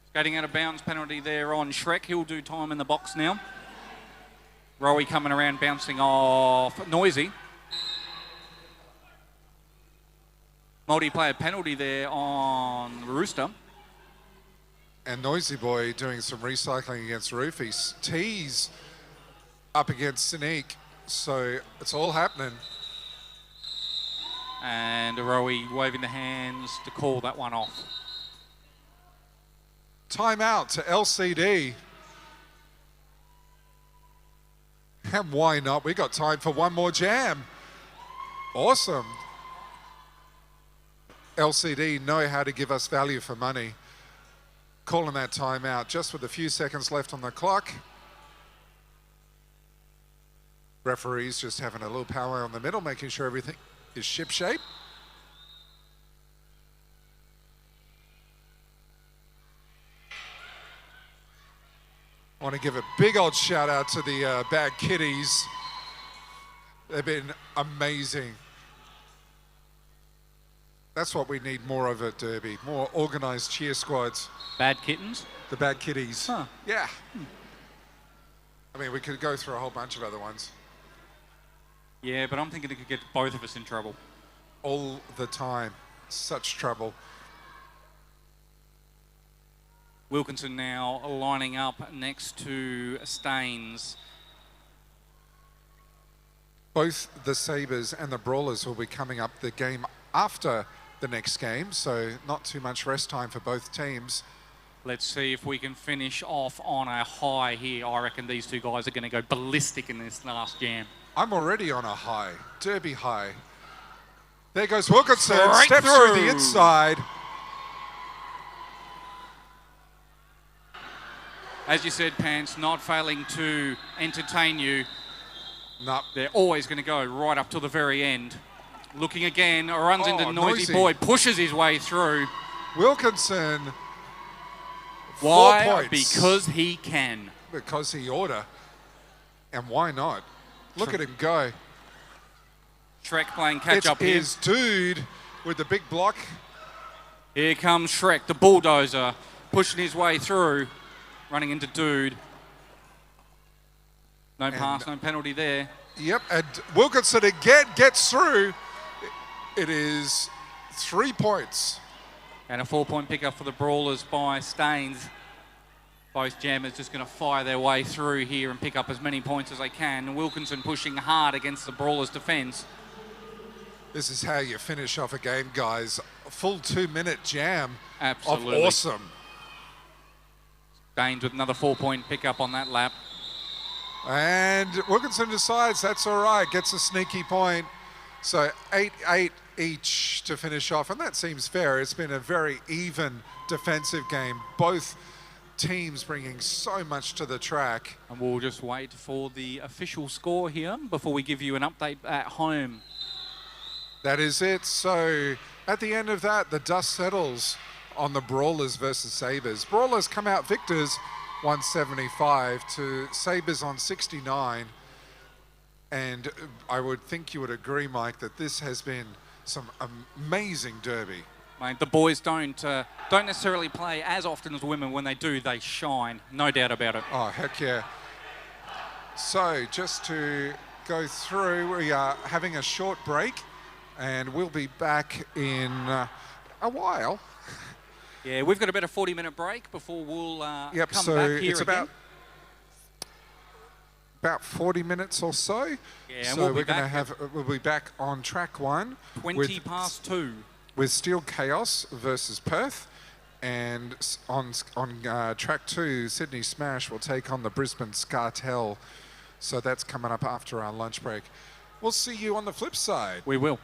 Skating out of bounds penalty there on Shrek. He'll do time in the box now. Rowie coming around, bouncing off Noisy. Multiplayer penalty there on Rooster. And Noisy Boy doing some recycling against Roofy. T's up against Sneak, so it's all happening. And Rowie waving the hands to call that one off. Timeout to LCD. And why not? We got time for one more jam. Awesome. LCD know how to give us value for money. Calling that timeout just with a few seconds left on the clock. Referees just having a little power on the middle, making sure everything is shipshape. I want to give a big old shout out to the Bad Kitties. They've been amazing. That's what we need more of at Derby. More organised cheer squads. Bad Kittens? The Bad Kitties. Huh. Yeah. I mean, we could go through a whole bunch of other ones. Yeah, but I'm thinking it could get both of us in trouble. All the time. Such trouble. Wilkinson now lining up next to Staines. Both the Sabres and the Brawlers will be coming up the game after the next game, so not too much rest time for both teams. Let's see if we can finish off on a high here. I reckon these two guys are going to go ballistic in this last jam. I'm already on a high, Derby high. There goes Wilkinson, Straight steps through the through. inside. As you said, Pants, not failing to entertain you. No. They're always going to go right up till the very end. Looking again, runs into Noisy Noisy. Boy, pushes his way through. Wilkinson, Why? 4 points. Because he can. Because he oughta. And why not? Look at him go. Shrek playing catch It's up here. his dude with the big block. Here comes Shrek, the bulldozer, pushing his way through, running into Dude. No pass, no penalty there. Yep, and Wilkinson again gets through. It is 3 points. And a 4-point pickup for the Brawlers by Staines. Both jammers just going to fire their way through here and pick up as many points as they can. Wilkinson pushing hard against the Brawlers' defence. This is how you finish off a game, guys. A full 2-minute jam. Absolutely. Of awesome. Staines with another 4-point pickup on that lap. And Wilkinson decides that's all right, gets a sneaky point. So 8-8 each to finish off, and that seems fair. It's been a very even defensive game. Both teams bringing so much to the track. And we'll just wait for the official score here before we give you an update at home. That is it. So at the end of that, the dust settles on the Brawlers versus Sabres. Brawlers come out victors 175 to Sabres on 69. And I would think you would agree, Mike, that this has been some amazing derby. Mate, the boys don't necessarily play as often as women. When they do, they shine. No doubt about it. Oh, heck yeah. So just to go through, we are having a short break and we'll be back in a while. Yeah, we've got about a 40-minute break before we'll Yep, come so back here it's again. about 40 minutes or so. Yeah, and so we'll be we're going to back have, we'll be back on track 1. 20 past 2. With Steel Chaos versus Perth. And on track 2, Sydney Smash will take on the Brisbane Scartel. So that's coming up after our lunch break. We'll see you on the flip side. We will.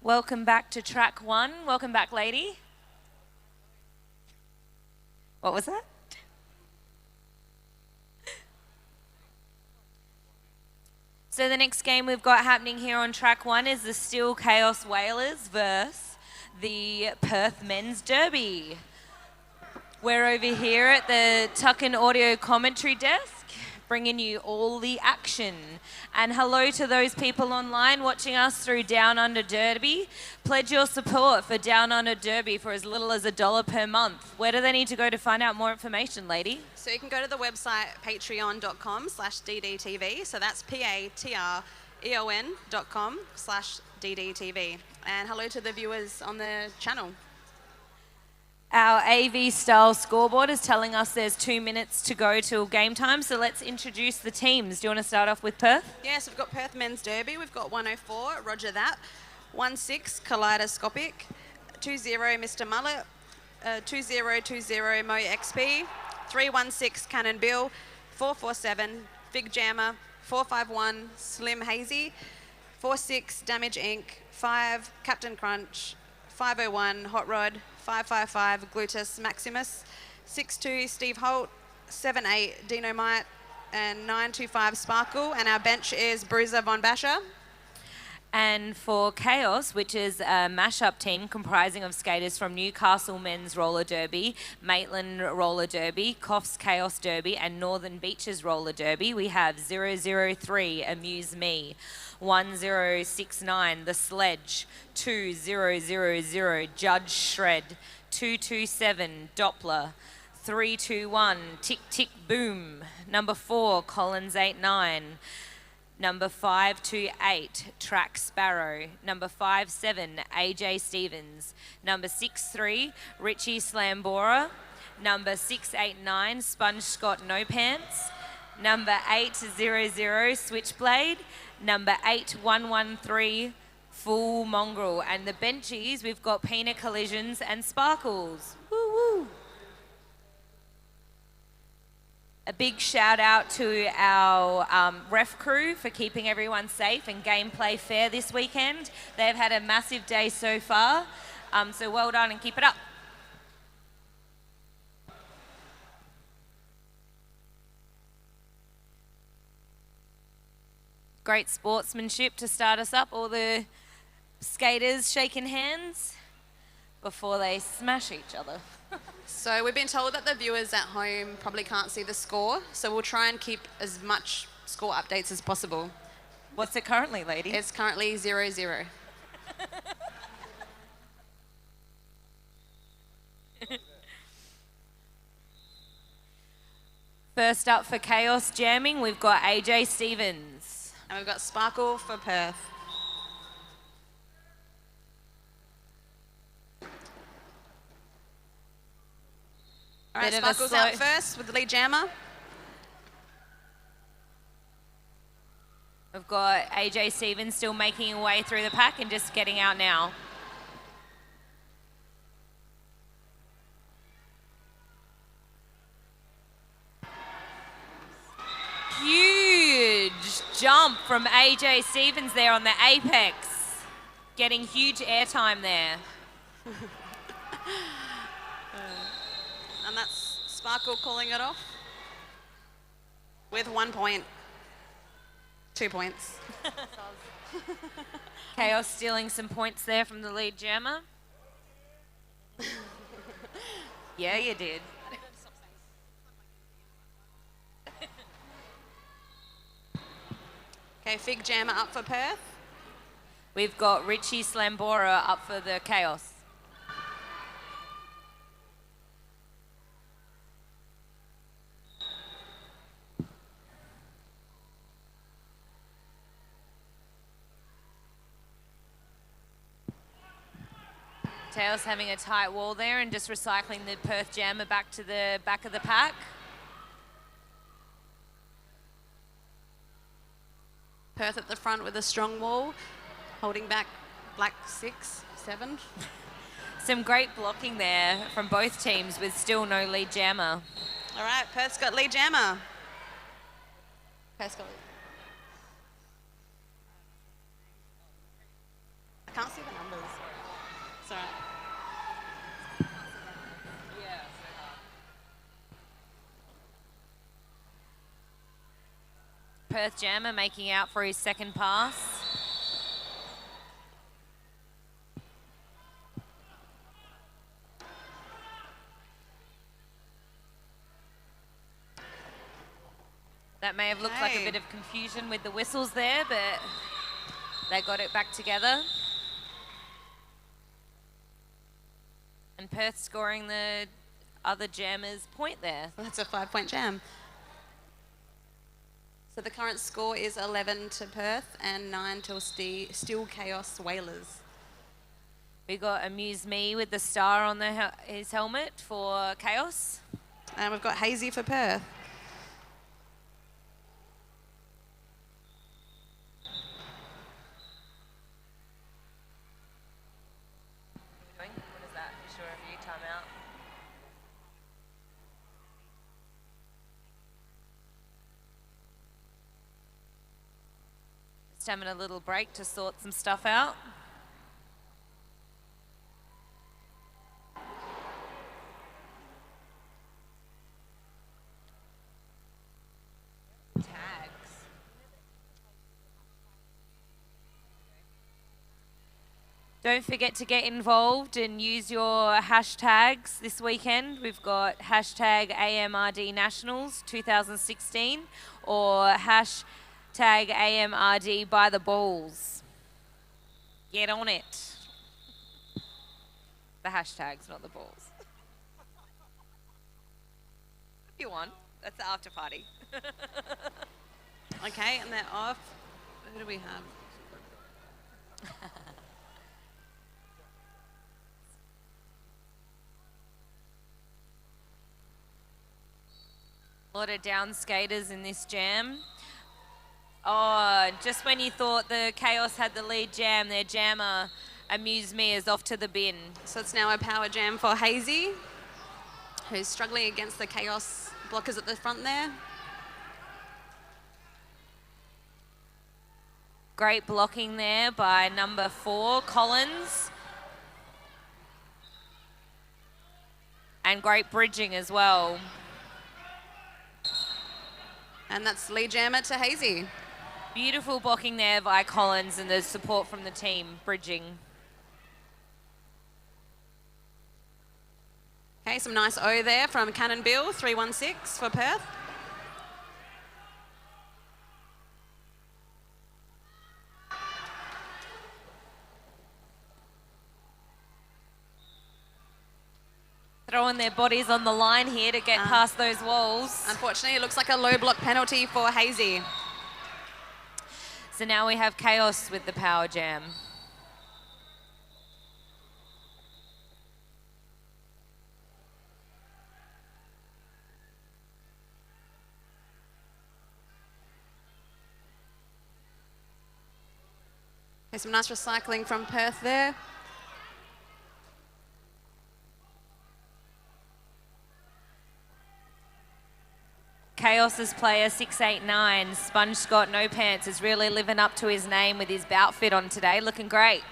Welcome back to track 1. Welcome back, lady. What was that? So the next game we've got happening here on track 1 is the Steel Chaos Whalers versus the Perth Men's Derby. We're over here at the Tuckin Audio Commentary Desk, bringing you all the action. And hello to those people online watching us through Downunder Derby. Pledge your support for Downunder Derby for as little as $1 per month. Where do they need to go to find out more information, lady? So you can go to the website patreon.com/DDTV. So that's patreon.com/DDTV. And hello to the viewers on the channel. Our AV style scoreboard is telling us there's 2 minutes to go till game time, so let's introduce the teams. Do you want to start off with Perth? Yes, we've got Perth Men's Derby. We've got 104, Roger That. 16, Kaleidoscopic. 20, Mr. Mullet. 2020, Mo XP. 316, Cannon Bill. 447, Fig Jammer. 451, Slim Hazy. 46, Damage Inc. 5, Captain Crunch. 501, Hot Rod. 555, Gluteus Maximus. 62, Steve Holt. 78, Dinomite. And 925, Sparkle. And our bench is Bruiser Von Basher. And for Chaos, which is a mashup team comprising of skaters from Newcastle Men's Roller Derby, Maitland Roller Derby, Coffs Chaos Derby, and Northern Beaches Roller Derby, we have 003, Amuse Me, 1069, The Sledge, 2000, Judge Shred, 227, Doppler, 321, Tick Tick Boom, number 4, Collins 89, number 528, Track Sparrow. Number 57, AJ Stevens. Number 63, Richie Slambora. Number 689, Sponge Scott No Pants. Number 800, Switchblade. Number 8113, Full Mongrel. And the benchies, we've got Peanut Collisions and Sparkles. Woo woo. A big shout out to our ref crew for keeping everyone safe and gameplay fair this weekend. They've had a massive day so far, so well done and keep it up. Great sportsmanship to start us up. All the skaters shaking hands before they smash each other. So we've been told that the viewers at home probably can't see the score, so we'll try and keep as much score updates as possible. What's it currently, lady? It's currently 0-0. First up for Chaos Jamming, we've got AJ Stevens. And we've got Sparkle for Perth. All right, Sparkle's out first with the lead jammer. We've got AJ Stevens still making her way through the pack and just getting out now. Huge jump from AJ Stevens there on the apex. Getting huge airtime there. And that's Sparkle calling it off with 1 point. 2 points. Chaos stealing some points there from the lead jammer. Yeah, you did. Okay, Fig Jammer up for Perth. We've got Richie Slambora up for the Chaos. Tails having a tight wall there and just recycling the Perth jammer back to the back of the pack. Perth at the front with a strong wall, holding back Black 6, 7. Some great blocking there from both teams with still no lead jammer. All right, Perth's got lead jammer. Perth's got lead. Can't see the numbers. It's all right. Perth Jammer making out for his second pass. That may have looked like a bit of confusion with the whistles there, but they got it back together. And Perth scoring the other Jammers' point there. That's a 5-point jam. So the current score is 11 to Perth and 9 to Steel Chaos Whalers. We got Amuse Me with the star on his helmet for Chaos. And we've got Hazy for Perth. What is that? Issue review timeout. Just having a little break to sort some stuff out. Don't forget to get involved and use your hashtags this weekend. We've got hashtag AMRD Nationals 2016 or hashtag AMRD by the balls. Get on it. The hashtags, not the balls. If you want, that's the after party. Okay, and they're off. Who do we have? A lot of down skaters in this jam. Oh, just when you thought the Chaos had the lead jam, their jammer Amuse Me is off to the bin. So it's now a power jam for Hazy, who's struggling against the Chaos blockers at the front there. Great blocking there by number 4, Collins. And great bridging as well. And that's lead jammer to Hazy. Beautiful blocking there by Collins and the support from the team, bridging. Okay, some nice O there from Cannon Bill, 316 for Perth. Throwing their bodies on the line here to get past those walls. Unfortunately, it looks like a low block penalty for Hazy. So now we have Chaos with the power jam. Okay, some nice recycling from Perth there. Chaos's player 689, Sponge Scott No Pants, is really living up to his name with his bout fit on today, looking great.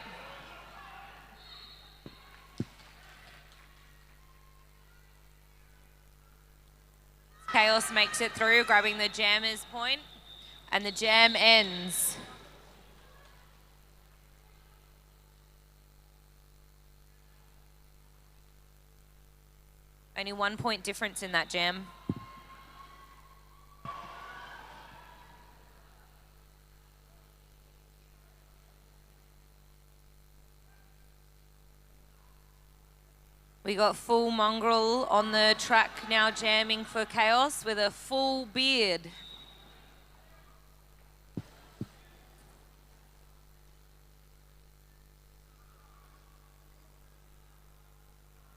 Chaos makes it through, grabbing the jammer's point, and the jam ends. Only 1 point difference in that jam. We got full mongrel on the track now jamming for Chaos with a full beard.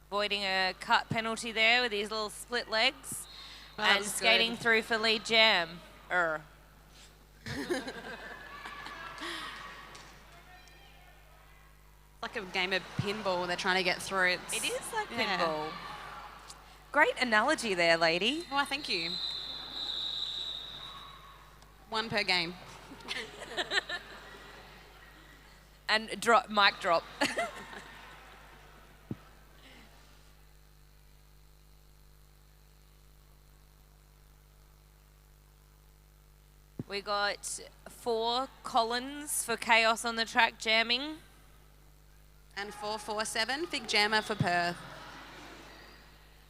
Avoiding a cut penalty there with his little split legs. Well, and skating through for lead jam. Like a game of pinball, they're trying to get through it. It is like pinball. Great analogy there, lady. Why, thank you. One per game. And drop, mic drop. We got 4 Collins for Chaos on the track jamming. And 447, Fig Jammer for Perth.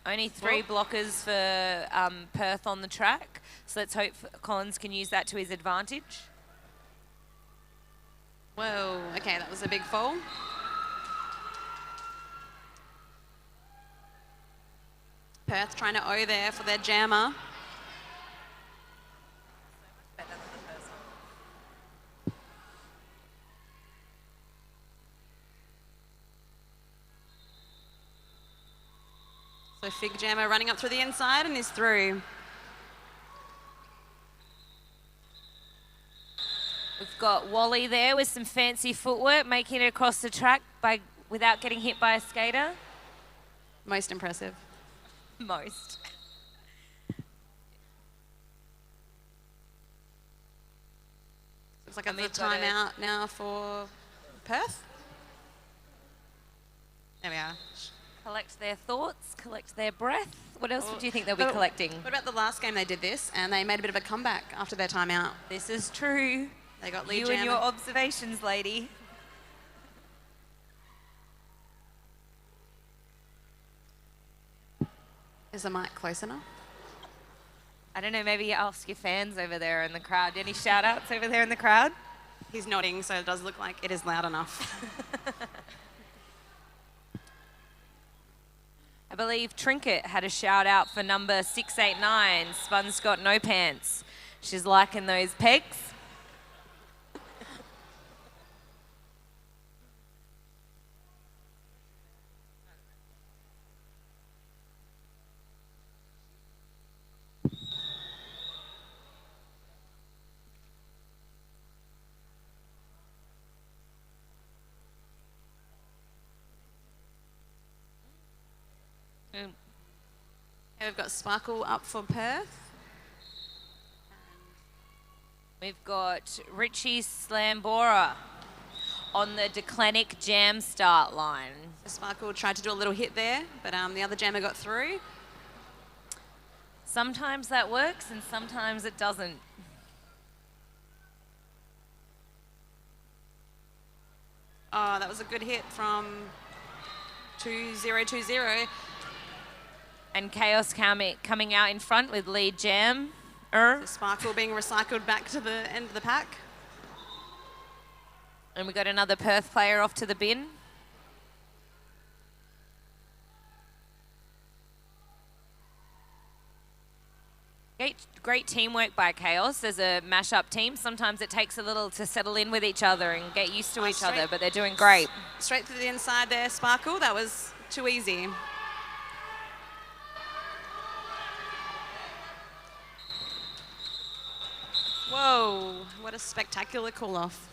Only 3 blockers for Perth on the track. So let's hope Collins can use that to his advantage. Whoa, okay, that was a big fall. Perth trying to O there for their jammer. So Fig Jammer running up through the inside and is through. We've got Wally there with some fancy footwork, making it across the track without getting hit by a skater. Most impressive. Most. Looks like it's a timeout now for Perth. There we are. Collect their thoughts, collect their breath. What else do you think they'll be collecting? What about the last game they did this and they made a bit of a comeback after their timeout? This is true. They got lead You jammer. and your observations, lady. Is the mic close enough? I don't know, maybe ask your fans over there in the crowd. Any shout outs over there in the crowd? He's nodding, so it does look like it is loud enough. I believe Trinket had a shout out for number 689, Spun Scott No Pants. She's liking those pegs. Okay, we've got Sparkle up for Perth. We've got Richie Slambora on the Declanic Jam start line. So Sparkle tried to do a little hit there, but the other jammer got through. Sometimes that works and sometimes it doesn't. Oh, that was a good hit from 2020. And Chaos coming out in front with lead jam. So Sparkle being recycled back to the end of the pack. And we got another Perth player off to the bin. Great teamwork by Chaos as a mash-up team. Sometimes it takes a little to settle in with each other and get used to each other, but they're doing great. Straight through the inside there, Sparkle. That was too easy. Whoa, what a spectacular call-off.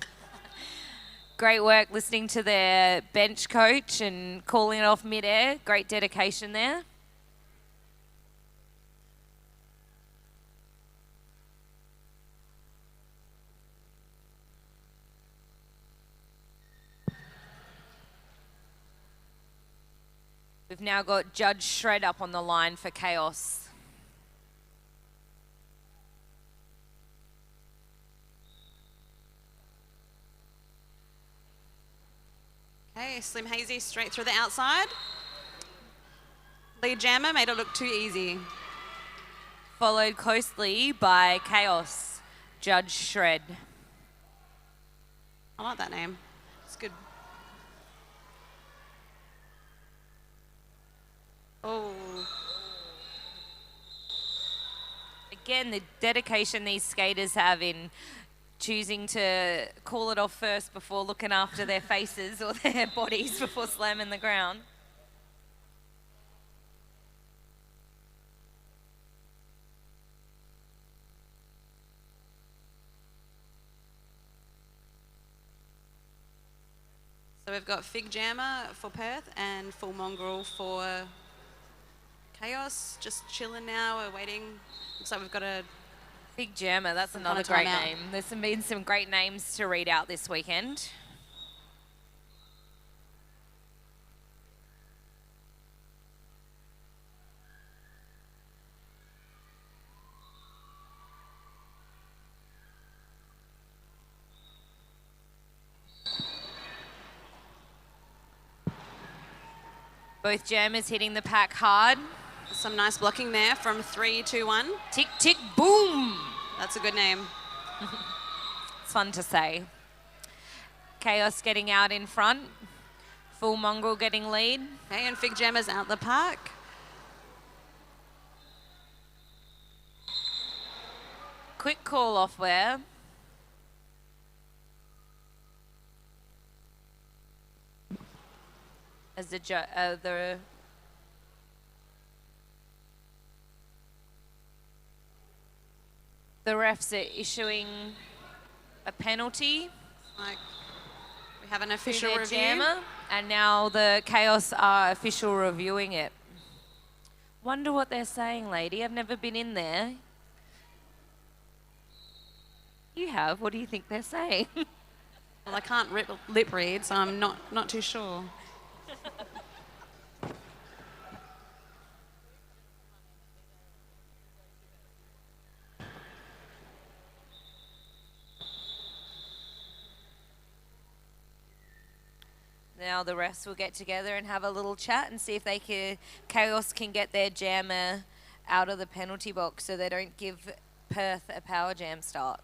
Great work listening to their bench coach and calling it off mid-air. Great dedication there. We've now got Judge Shred up on the line for Chaos. Okay, Slim Hazy straight through the outside. Lead jammer made it look too easy. Followed closely by Chaos, Judge Shred. I like that name. It's good. Oh. Again, the dedication these skaters have in choosing to call it off first before looking after their faces or their bodies before slamming the ground. So we've got Fig Jammer for Perth and Full Mongrel for Chaos. Just chilling now. We're waiting. Looks like we've got a Big Jammer, that's another great name. There's been some great names to read out this weekend. Both jammers hitting the pack hard. Some nice blocking there from 3, 2, 1. Tick, tick, boom. That's a good name. It's fun to say. Chaos getting out in front. Full Mongrel getting lead. Okay, and Fig Jammers out the pack. Quick call off there. As the refs are issuing a penalty. Like, we have an to official their review. jammer, and now the Chaos are official reviewing it. Wonder what they're saying, lady. I've never been in there. You have. What do you think they're saying? Well, I can't lip read, so I'm not too sure. Now the refs will get together and have a little chat and see if Chaos can get their jammer out of the penalty box so they don't give Perth a power jam start.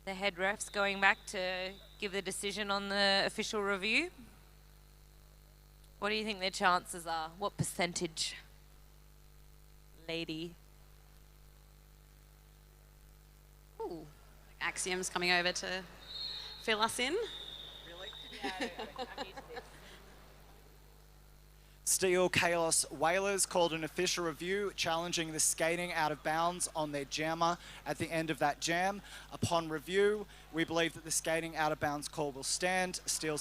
The head ref's going back to give the decision on the official review. What do you think their chances are? What percentage, lady? Ooh. Axiom's coming over to fill us in. Really? Yeah, I'm used to this. Steel Chaos Whalers called an official review challenging the skating out of bounds on their jammer at the end of that jam. Upon review, we believe that the skating out of bounds call will stand. Steel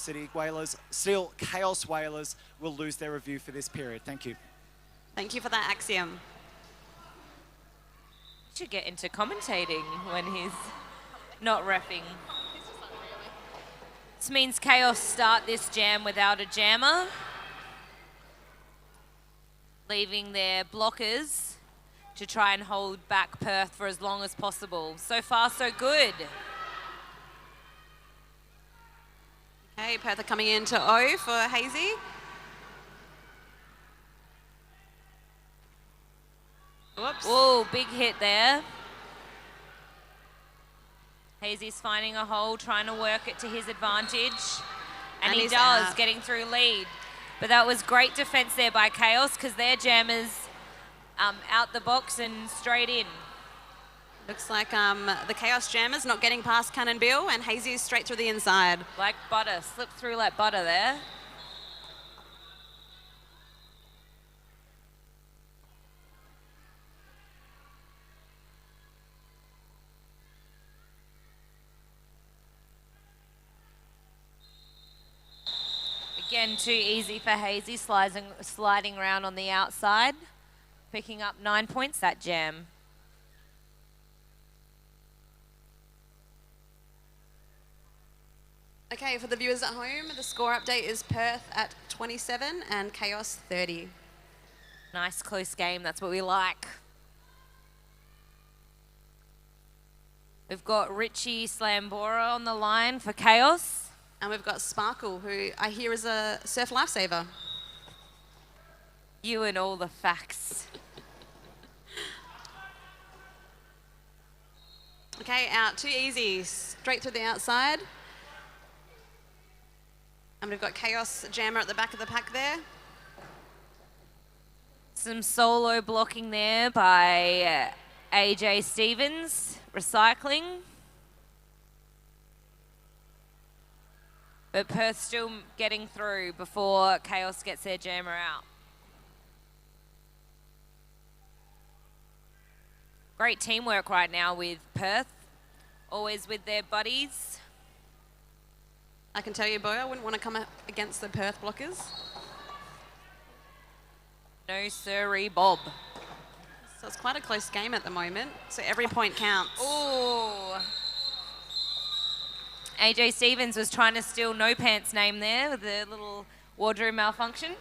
Chaos Whalers will lose their review for this period. Thank you. Thank you for that, Axiom. He should get into commentating when he's not reffing. This means Chaos start this jam without a jammer, leaving their blockers to try and hold back Perth for as long as possible. So far, so good. Okay, Perth are coming into O for Hazy. Whoops. Whoa, big hit there. Hazy's finding a hole, trying to work it to his advantage. And he he's does, out. getting through lead. But that was great defense there by Chaos because their jammers out the box and straight in. Looks like the Chaos Jammers not getting past Cannon Bill, and Hazy is straight through the inside. Like butter, slipped through like butter there. Again, too easy for Hazy, sliding around on the outside, picking up 9 points that jam. Okay, for the viewers at home, the score update is Perth at 27 and Chaos 30. Nice close game, that's what we like. We've got Richie Slambora on the line for Chaos. And we've got Sparkle, who I hear is a surf lifesaver. You and all the facts. Okay, out, too easy, straight through the outside. And we've got Chaos Jammer at the back of the pack there. Some solo blocking there by AJ Stevens, recycling. But Perth still getting through before Chaos gets their jammer out. Great teamwork right now with Perth. Always with their buddies. I can tell you, Bo, I wouldn't want to come up against the Perth blockers. No sirree, Bob. So it's quite a close game at the moment. So every point counts. Ooh. AJ Stevens was trying to steal No Pants' name there with a little wardrobe malfunction.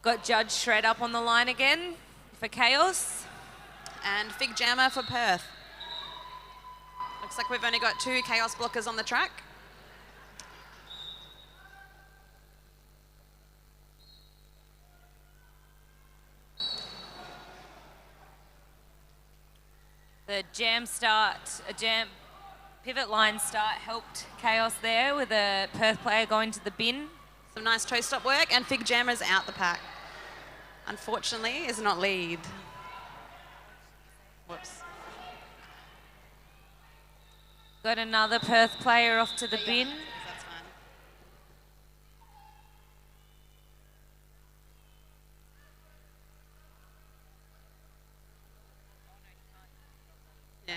Got Judge Shred up on the line again for Chaos. And Fig Jammer for Perth. Looks like we've only got 2 Chaos blockers on the track. The jam pivot line start helped Chaos there with a Perth player going to the bin. Some nice toe stop work, and Fig Jammer's out the pack. Unfortunately, is not lead. Whoops. Got another Perth player off to the bin. That's fine. Yeah.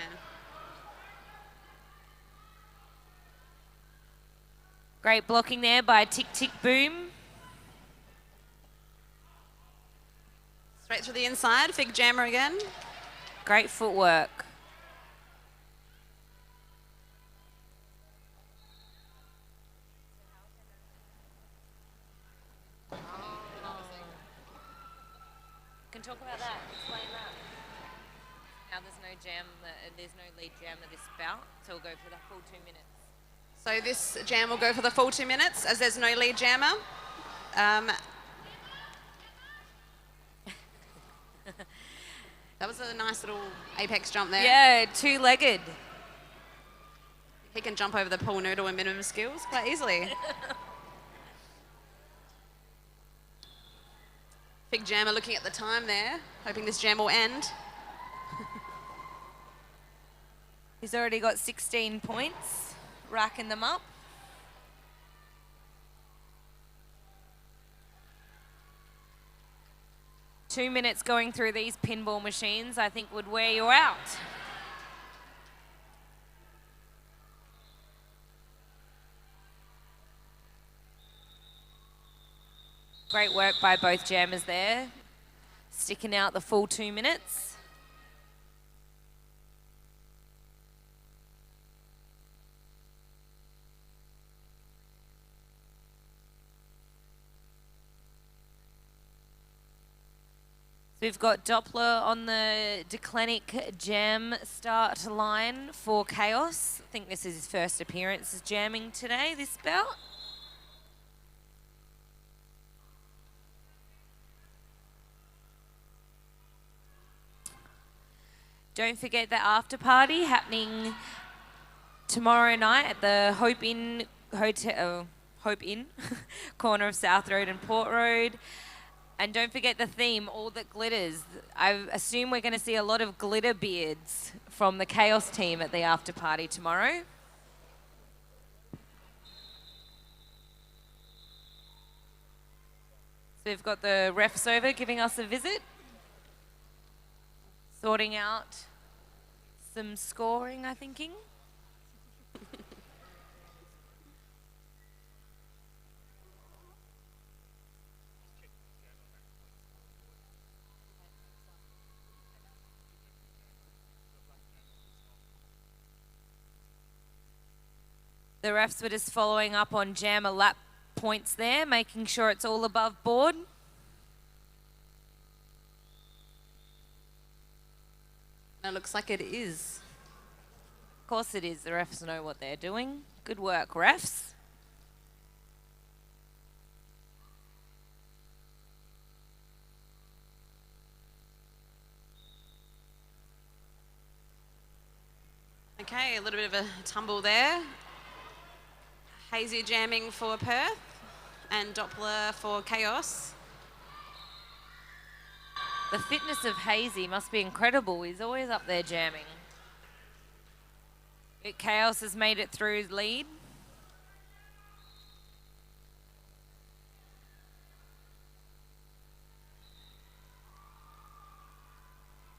Great blocking there by Tick Tick Boom. Straight through the inside, Fig Jammer again. Great footwork. Can talk about that. Explain that. Now there's no jam. There's no lead jammer this bout, so we'll go for the full 2 minutes. So this jam will go for the full 2 minutes, as there's no lead jammer. That was a nice little apex jump there. Yeah, 2-legged. He can jump over the pool noodle and minimum skills quite easily. Big Jammer looking at the time there, hoping this jam will end. He's already got 16 points, racking them up. Two minutes going through these pinball machines, I think, would wear you out. Great work by both jammers there, sticking out the full 2 minutes. So we've got Doppler on the Declinic jam start line for Chaos. I think this is his first appearance as jamming today, this bout. Don't forget the after party happening tomorrow night at the Hope Inn Hotel, Hope Inn, corner of South Road and Port Road. And don't forget the theme, all that glitters. I assume we're going to see a lot of glitter beards from the Chaos team at the after party tomorrow. So we've got the refs over giving us a visit, sorting out some scoring, I'm thinking. The refs were just following up on jammer lap points there, making sure it's all above board. It looks like it is. Of course it is. The refs know what they're doing. Good work, refs. Okay, a little bit of a tumble there. Hazy jamming for Perth and Doppler for Chaos. The fitness of Hazy must be incredible. He's always up there jamming. Chaos has made it through lead.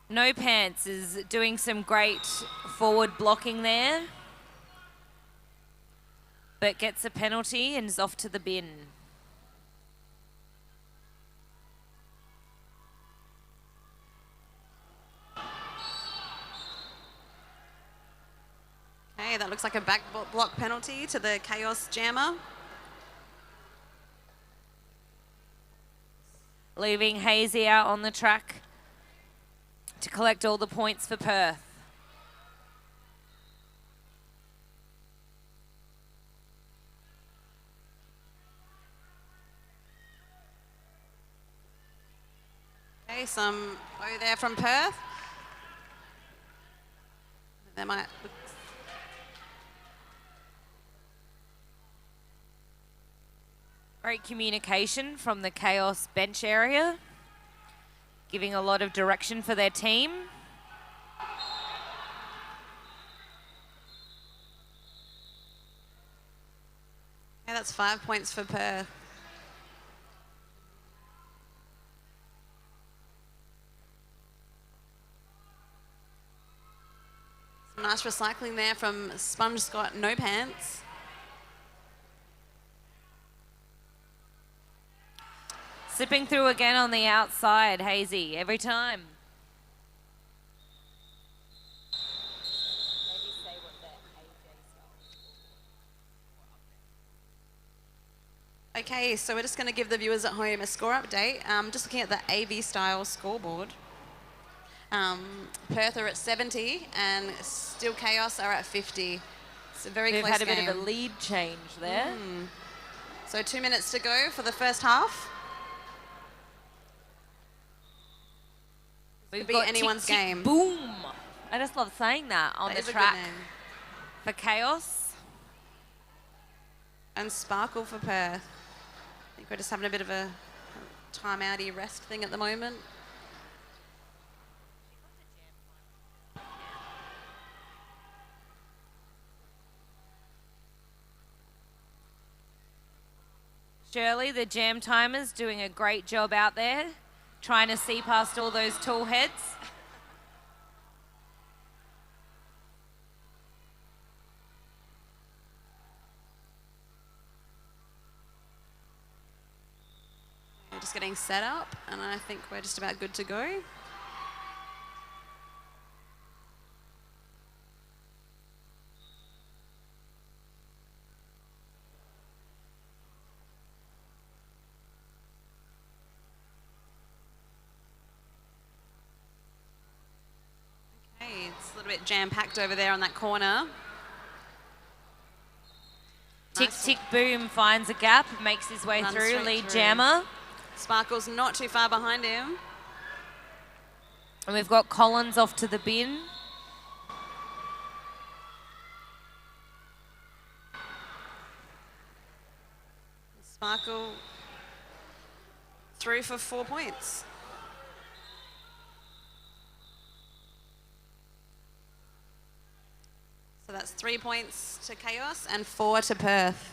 No Pants is doing some great forward blocking there, but gets a penalty and is off to the bin. Okay, that looks like a back block penalty to the Chaos Jammer. Leaving Hazy out on the track to collect all the points for Perth. Okay, some bow there from Perth. They might look. Great communication from the Chaos bench area, giving a lot of direction for their team. Okay, that's 5 points for Perth. Some nice recycling there from Sponge Scott No Pants. Slipping through again on the outside, Hazy, every time. Okay, so we're just going to give the viewers at home a score update. Just looking at the AV style scoreboard. Perth are at 70 and Still Chaos are at 50. It's a very They've close had a game. bit of a lead change there. So 2 minutes to go for the first half. We've Could be got anyone's Tick, Tick, game. Boom. I just love saying that on That the is a good track name. for Chaos. And Sparkle for Perth. I think we're just having a bit of a timeouty rest thing at the moment. Shirley, the jam timer's doing a great job out there, trying to see past all those tall heads. We're just getting set up, and I think we're just about good to go. Okay, it's a little bit jam-packed over there on that corner. Tick, Nice. tick, boom, finds a gap, makes his way Runs through, straight lead through. jammer. Sparkle's not too far behind him. And we've got Collins off to the bin. Sparkle through for 4 points. So that's 3 points to Chaos and 4 to Perth.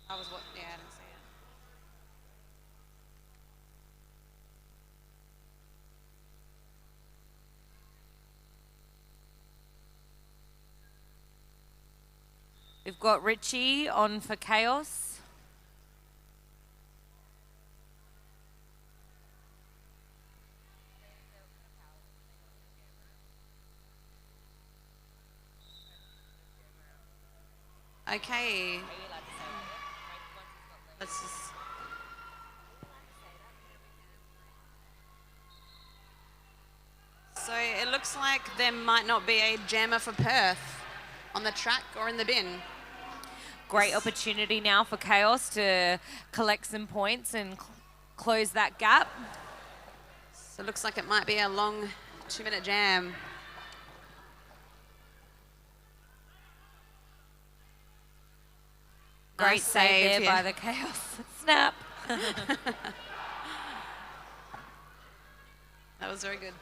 I was what? Yeah, I didn't see it. We've got Richie on for Chaos. Okay. Let's just. So it looks like there might not be a jammer for Perth on the track or in the bin. Great opportunity now for Chaos to collect some points and close that gap. So it looks like it might be a long 2-minute jam. Great Nice save there here. by the Chaos. Snap. That was very good.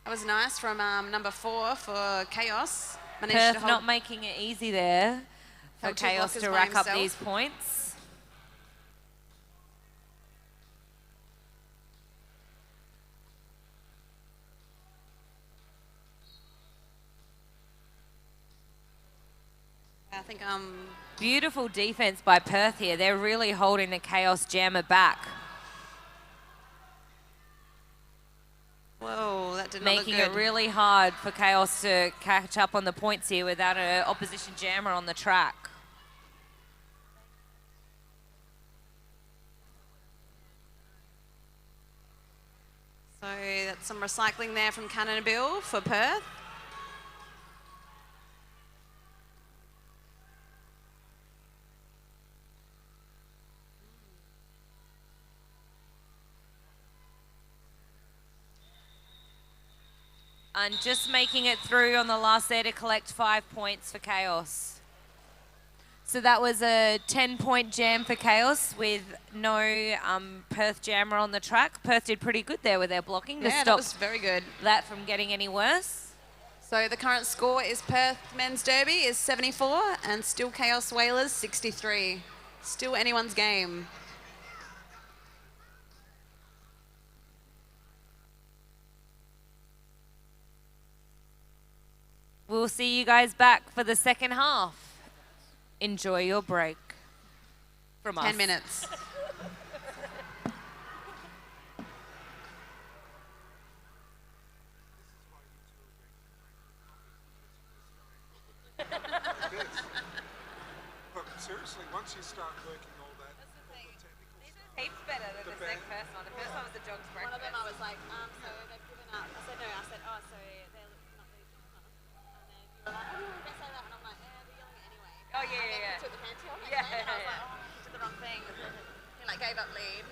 That was nice from number 4 for Chaos. Managed to Perth hold not making it easy there for held two Chaos blockers to by rack up himself. these points. I think Beautiful defense by Perth here. They're really holding the Chaos Jammer back. whoa, that did not Making look it good. really hard for Chaos to catch up on the points here without an opposition jammer on the track. So that's some recycling there from Cannon Bill for Perth. And just making it through on the last there to collect 5 points for Chaos. So that was a 10-point jam for Chaos with no Perth jammer on the track. Perth did pretty good there with their blocking to Yeah, stop that was very good. that from getting any worse. So the current score is Perth Men's Derby is 74 and still Chaos Whalers 63. Still anyone's game. We'll see you guys back for the second half. Enjoy your break from us. 10 minutes. But seriously, once you start working all that, all the technical stuff. Heaps better than the second first one. The first one was a dog's breakfast. One of them I was like, so they've given up. I said no, I said, oh, so they're not really doing that. And then you were like, oh, you don't say that. And I'm like, yeah, they're yelling anyway. Oh, yeah, And then yeah. he took the panty off Yeah. anyway, and I was like, oh, he did the wrong thing. He like gave up lead.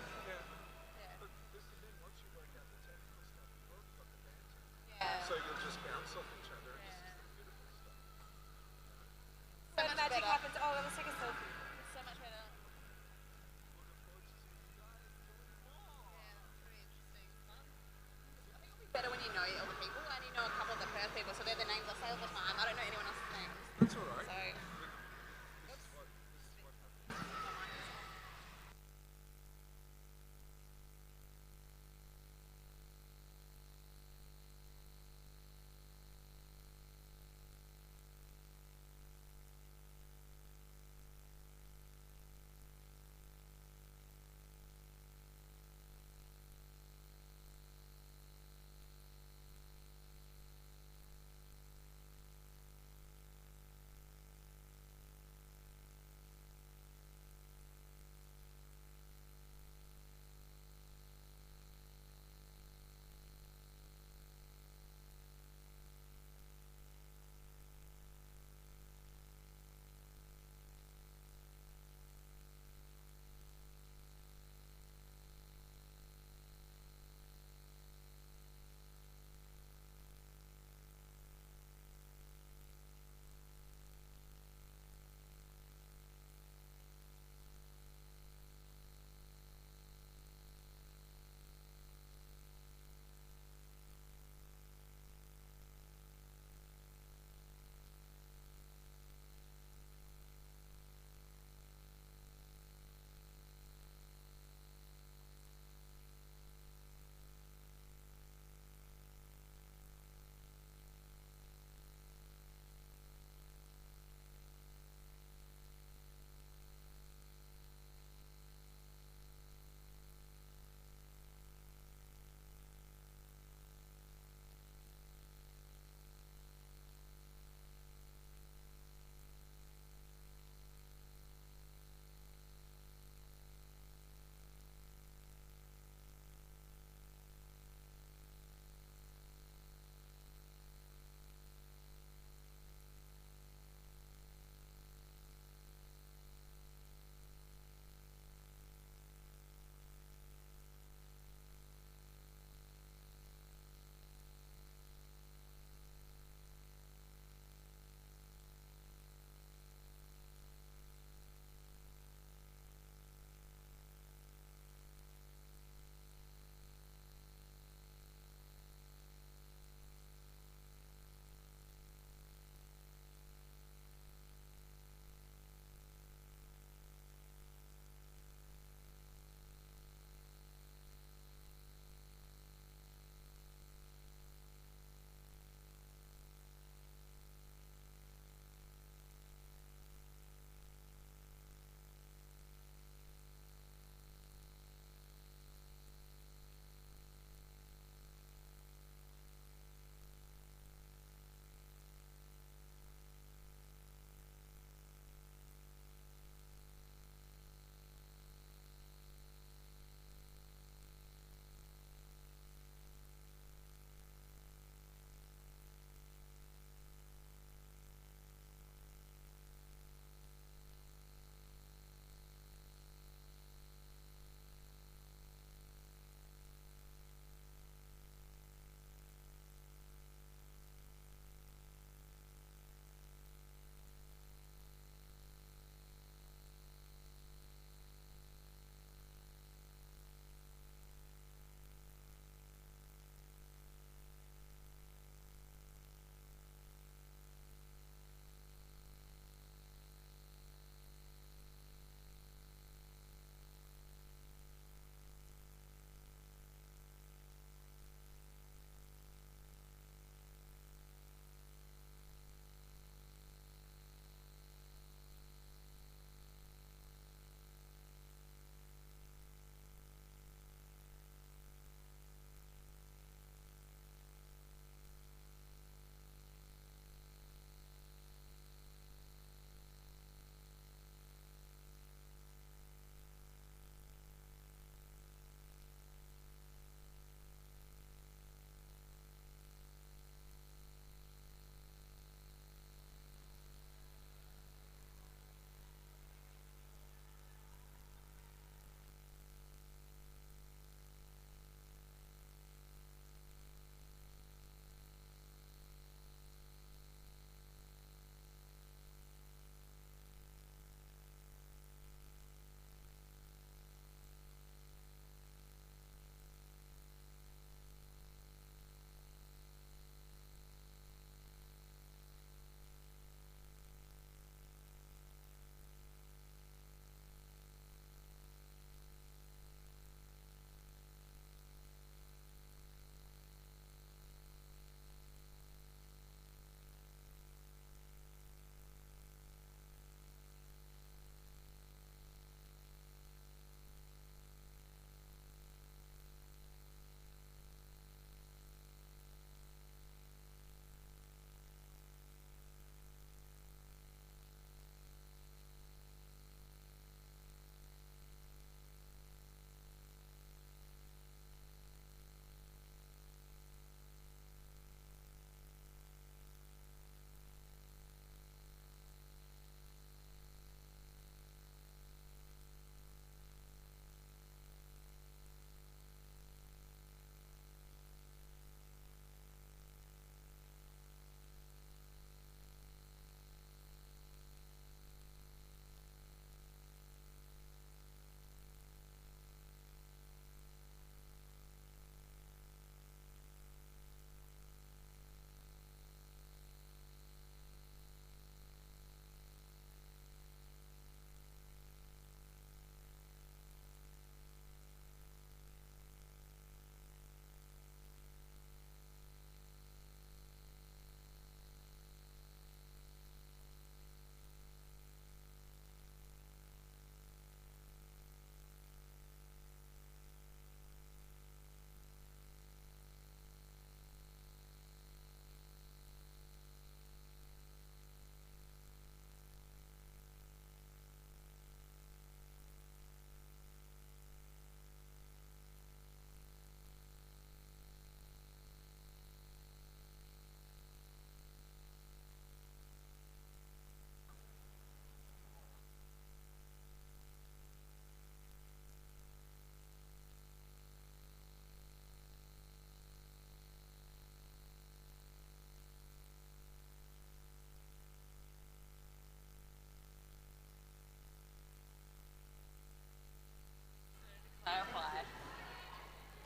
But this is then once you work out the technical stuff, you've already got the banter. Yeah. So you'll just bounce off each other, and this is the beautiful stuff. So much magic better. happens. Oh, let's take a selfie. It's so much better. Better when you know all the people and you know a couple of the Perth people, so they're the names I say all the time. I don't know anyone else's names. That's all right. So. This is what happens.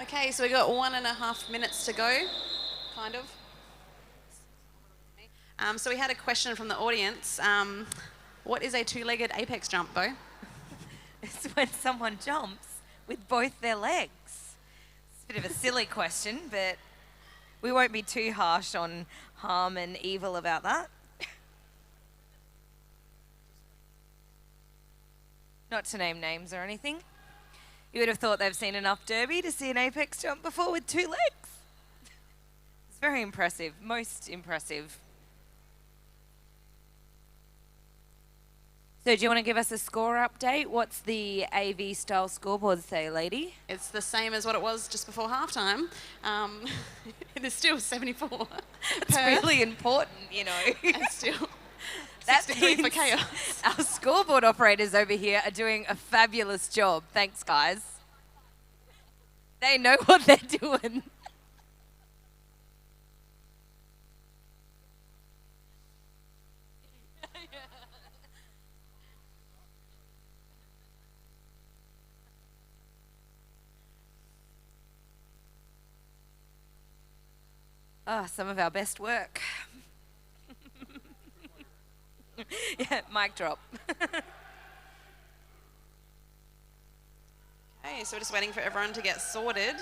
Okay, so we got 1.5 minutes to go, kind of. So we had a question from the audience. What is a two-legged apex jump, Bo? It's when someone jumps with both their legs. It's a bit of a silly question, but we won't be too harsh on harm and evil about that. Not to name names or anything. You would have thought they've seen enough derby to see an apex jump before with two legs. It's very impressive, most impressive. So do you want to give us a score update? What's the AV style scoreboard say, lady? It's the same as what it was just before halftime. It is still 74. It's really important, you know. And still That 63 for means chaos. our scoreboard operators over here are doing a fabulous job. Thanks, guys. They know what they're doing. Oh, some of our best work. Yeah, mic drop. Okay, so we're just waiting for everyone to get sorted.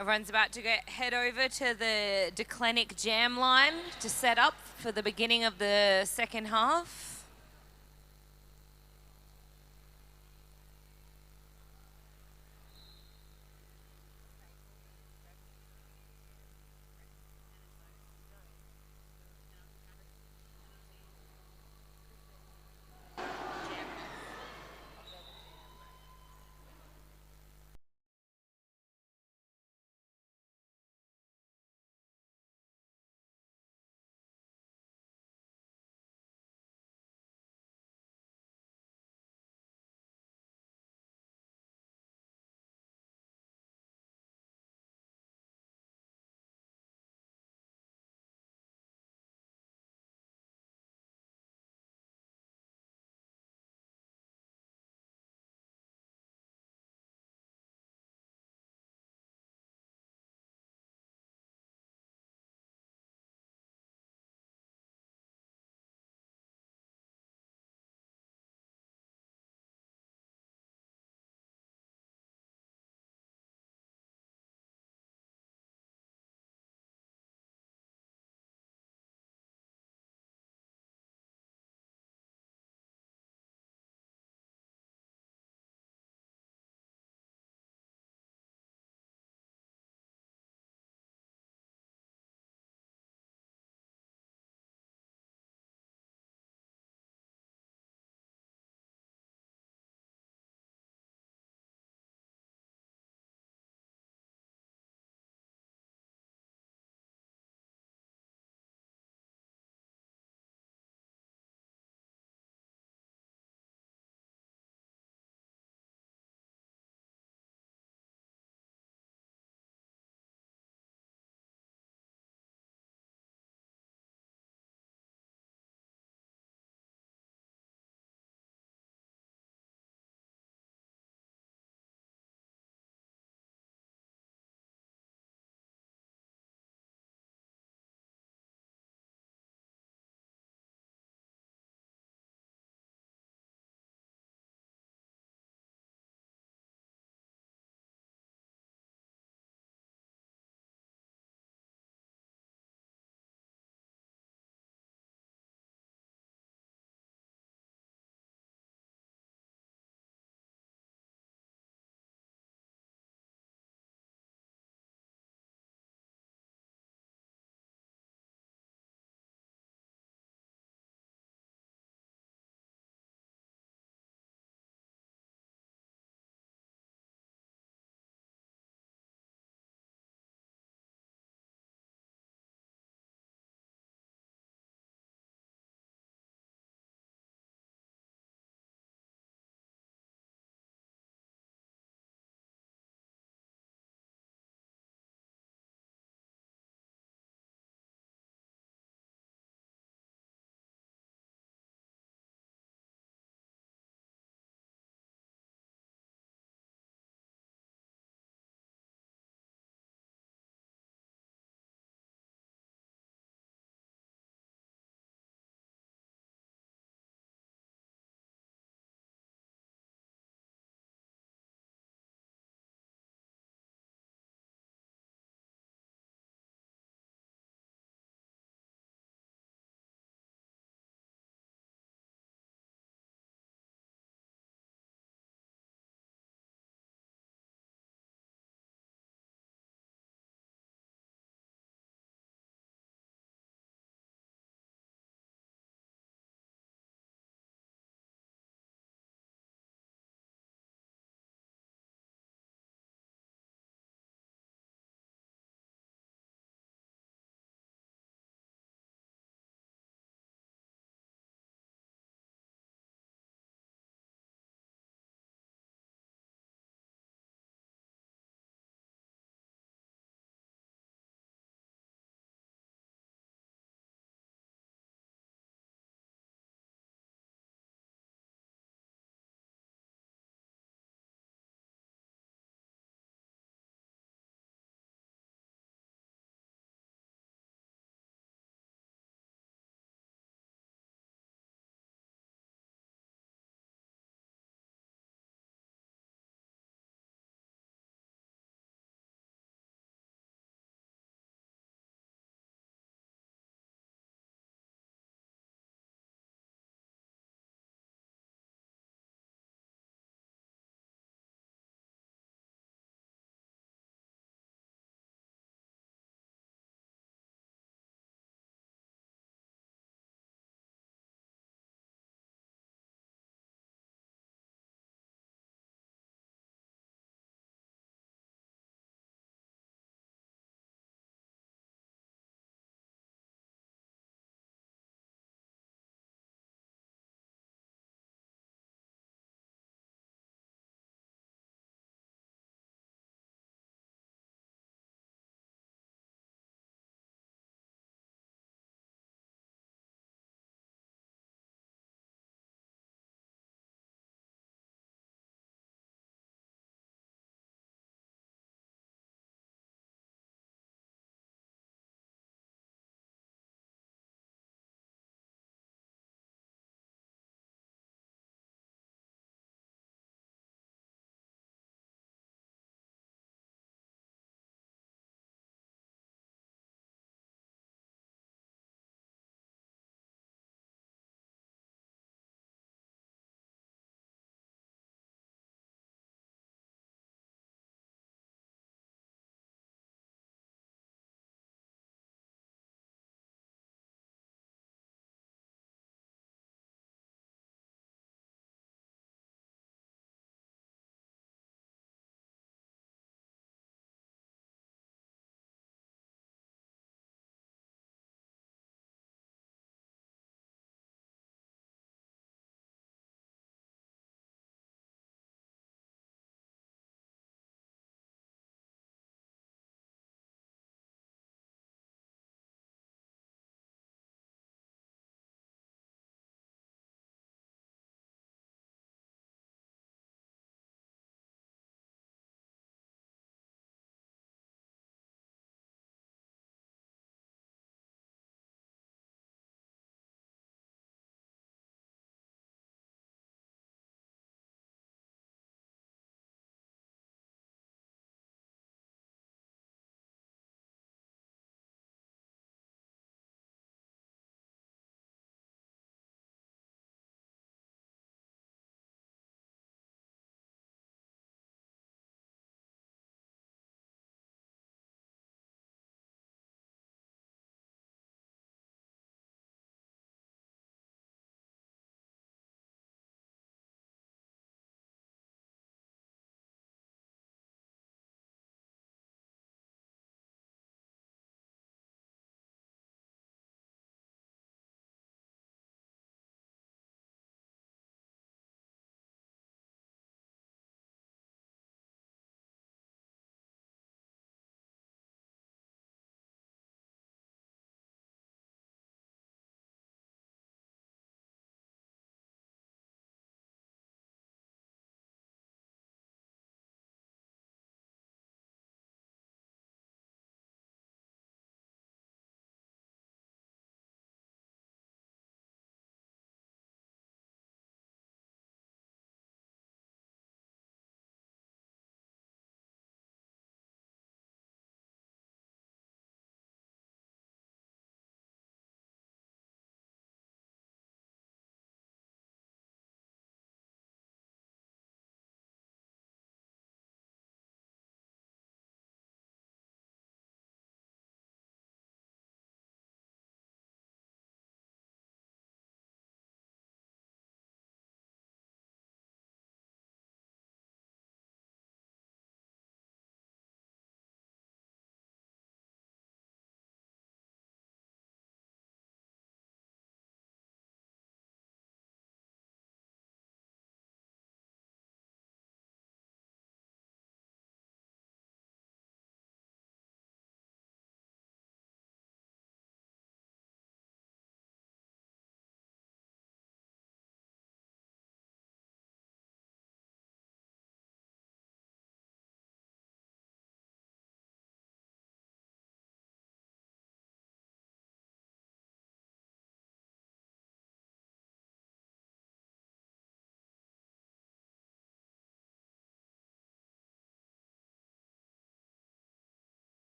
Everyone's about to head over to the Declinic Jam line to set up for the beginning of the second half.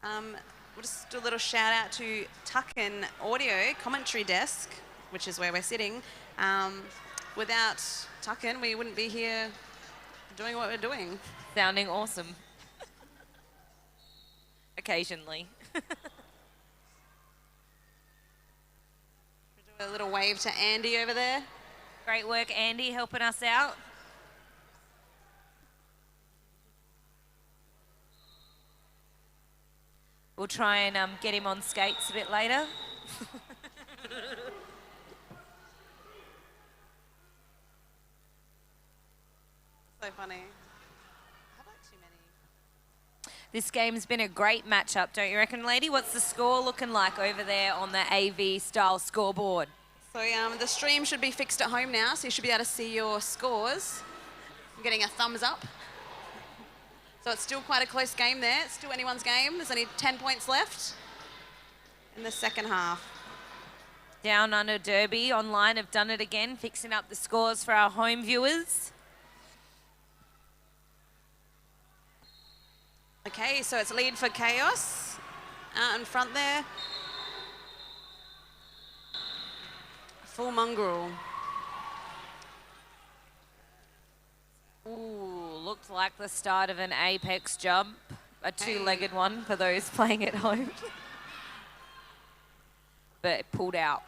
We'll just do a little shout out to Tuckin Audio Commentary Desk, which is where we're sitting. Without Tuckin, we wouldn't be here doing what we're doing. Sounding awesome. Occasionally. Do a little wave to Andy over there. Great work, Andy, helping us out. We'll try and get him on skates a bit later. So funny. This game's been a great matchup, don't you reckon, lady? What's the score looking like over there on the AV style scoreboard? So the stream should be fixed at home now, so you should be able to see your scores. I'm getting a thumbs up. So it's still quite a close game there. It's still anyone's game. There's only 10 points left in the second half. Downunder Derby online have done it again, fixing up the scores for our home viewers. Okay, so it's lead for Chaos out in front there. Full mongrel. Ooh, looked like the start of an apex jump. A two-legged one for those playing at home. But it pulled out.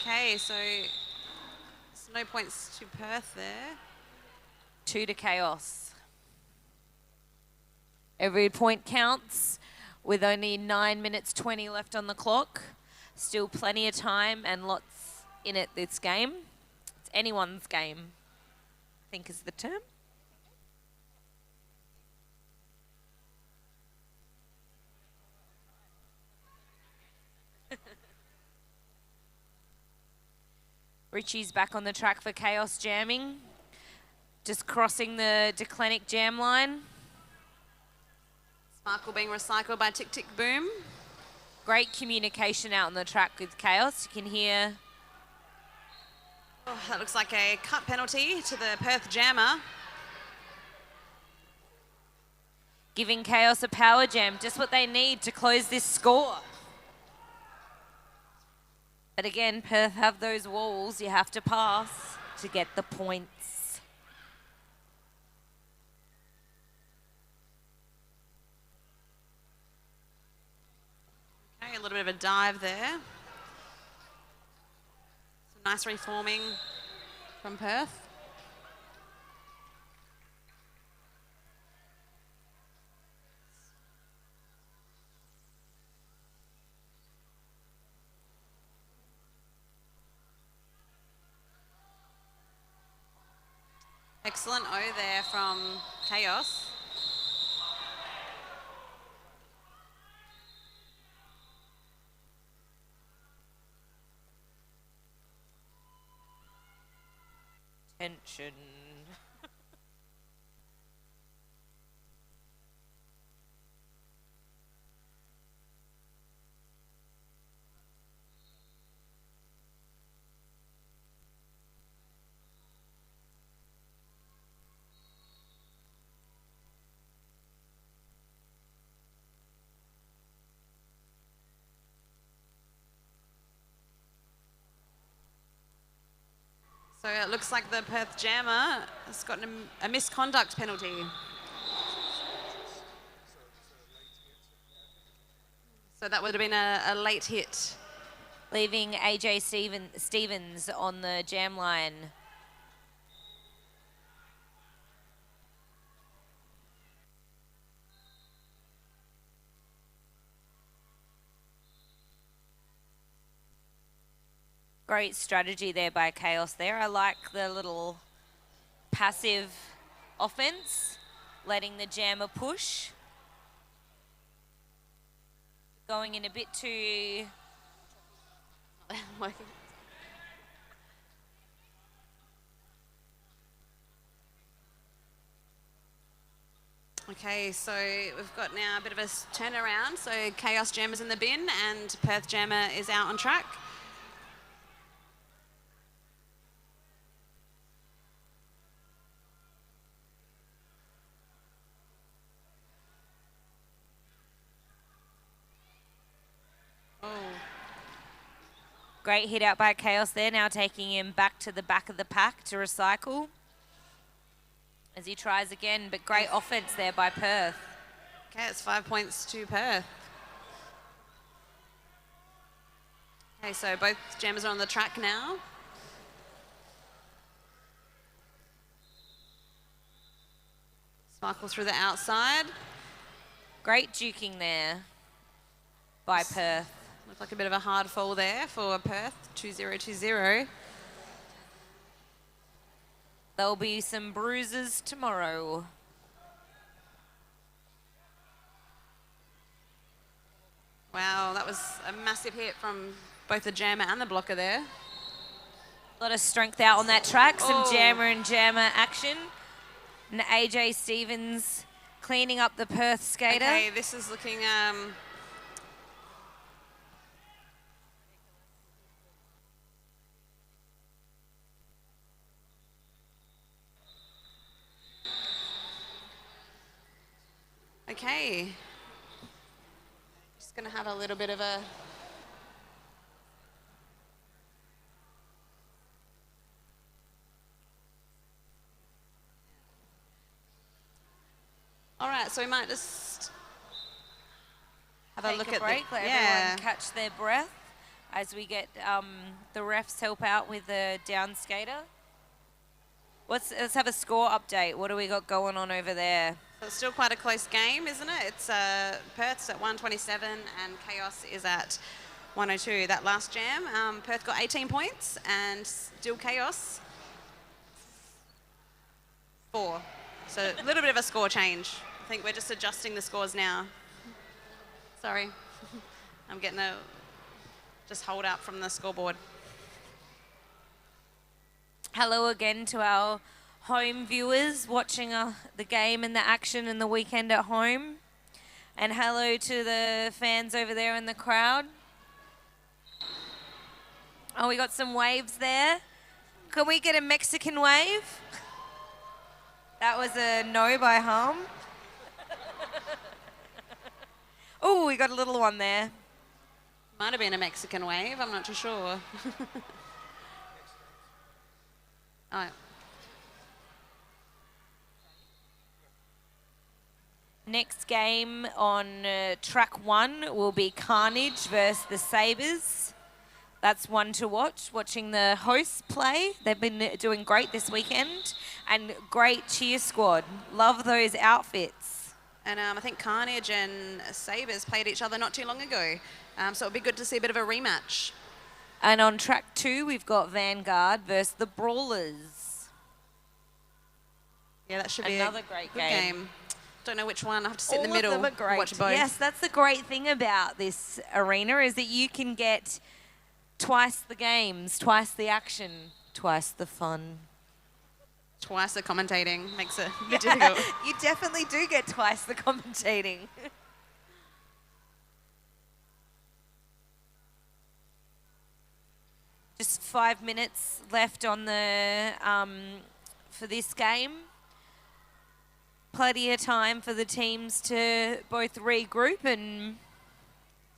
Okay, so there's no points to Perth there. 2 to Chaos. Every point counts with only 9 minutes 20 left on the clock. Still plenty of time and lots in it this game. It's anyone's game, I think is the term. Richie's back on the track for Chaos jamming. Just crossing the Declinic jam line. Sparkle being recycled by Tick Tick Boom. Great communication out on the track with Chaos. You can hear. Oh, that looks like a cut penalty to the Perth Jammer. Giving Chaos a power jam, just what they need to close this score. But again, Perth have those walls you have to pass to get the points. Okay, a little bit of a dive there. Some nice reforming from Perth. Excellent O there from Chaos. Tension. So it looks like the Perth Jammer has gotten a misconduct penalty. So that would have been a late hit. Leaving AJ Stevens on the jam line. Great strategy there by Chaos there. I like the little passive offense, letting the jammer push. Going in a bit too... Okay, so we've got now a bit of a turnaround. So Chaos Jammer's in the bin and Perth Jammer is out on track. Great hit out by Chaos there, now taking him back to the back of the pack to recycle. As he tries again, but great offense there by Perth. Okay, it's 5 points to Perth. Okay, so both jammers are on the track now. Sparkle through the outside. Great juking there by Perth. Looked like a bit of a hard fall there for Perth, 2-0-2-0. There'll be some bruises tomorrow. Wow, that was a massive hit from both the jammer and the blocker there. A lot of strength out on that track, some jammer and jammer action. And AJ Stevens cleaning up the Perth skater. Okay, this is looking... Okay. Just going to have a little bit of a... All right, so we might just have a look at break, the... let everyone catch their breath as we get the refs help out with the down skater. Let's have a score update. What do we got going on over there? So it's still quite a close game, isn't it? It's Perth's at 127 and Chaos is at 102. That last jam, Perth got 18 points and still Chaos 4. So a little bit of a score change. I think we're just adjusting the scores now. Sorry. I'm getting a just hold up from the scoreboard. Hello again to our home viewers watching the game and the action and the weekend at home. And hello to the fans over there in the crowd. Oh, we got some waves there. Can we get a Mexican wave? That was a no by Harm. Oh, we got a little one there. Might have been a Mexican wave, I'm not too sure. Oh. Next game on track 1 will be Carnage versus the Sabres. That's one to watch, watching the hosts play. They've been doing great this weekend. And great cheer squad. Love those outfits. And I think Carnage and Sabres played each other not too long ago. So it'll be good to see a bit of a rematch. And on track 2, we've got Vanguard versus the Brawlers. Yeah, that should be another a great good game. Don't know which one. I have to sit in the All middle of them are great. watch both. Yes, that's the great thing about this arena is that you can get twice the games, twice the action, twice the fun. Twice the commentating makes it a bit difficult. You definitely do get twice the commentating. Just 5 minutes left on the for this game. Plenty of time for the teams to both regroup and...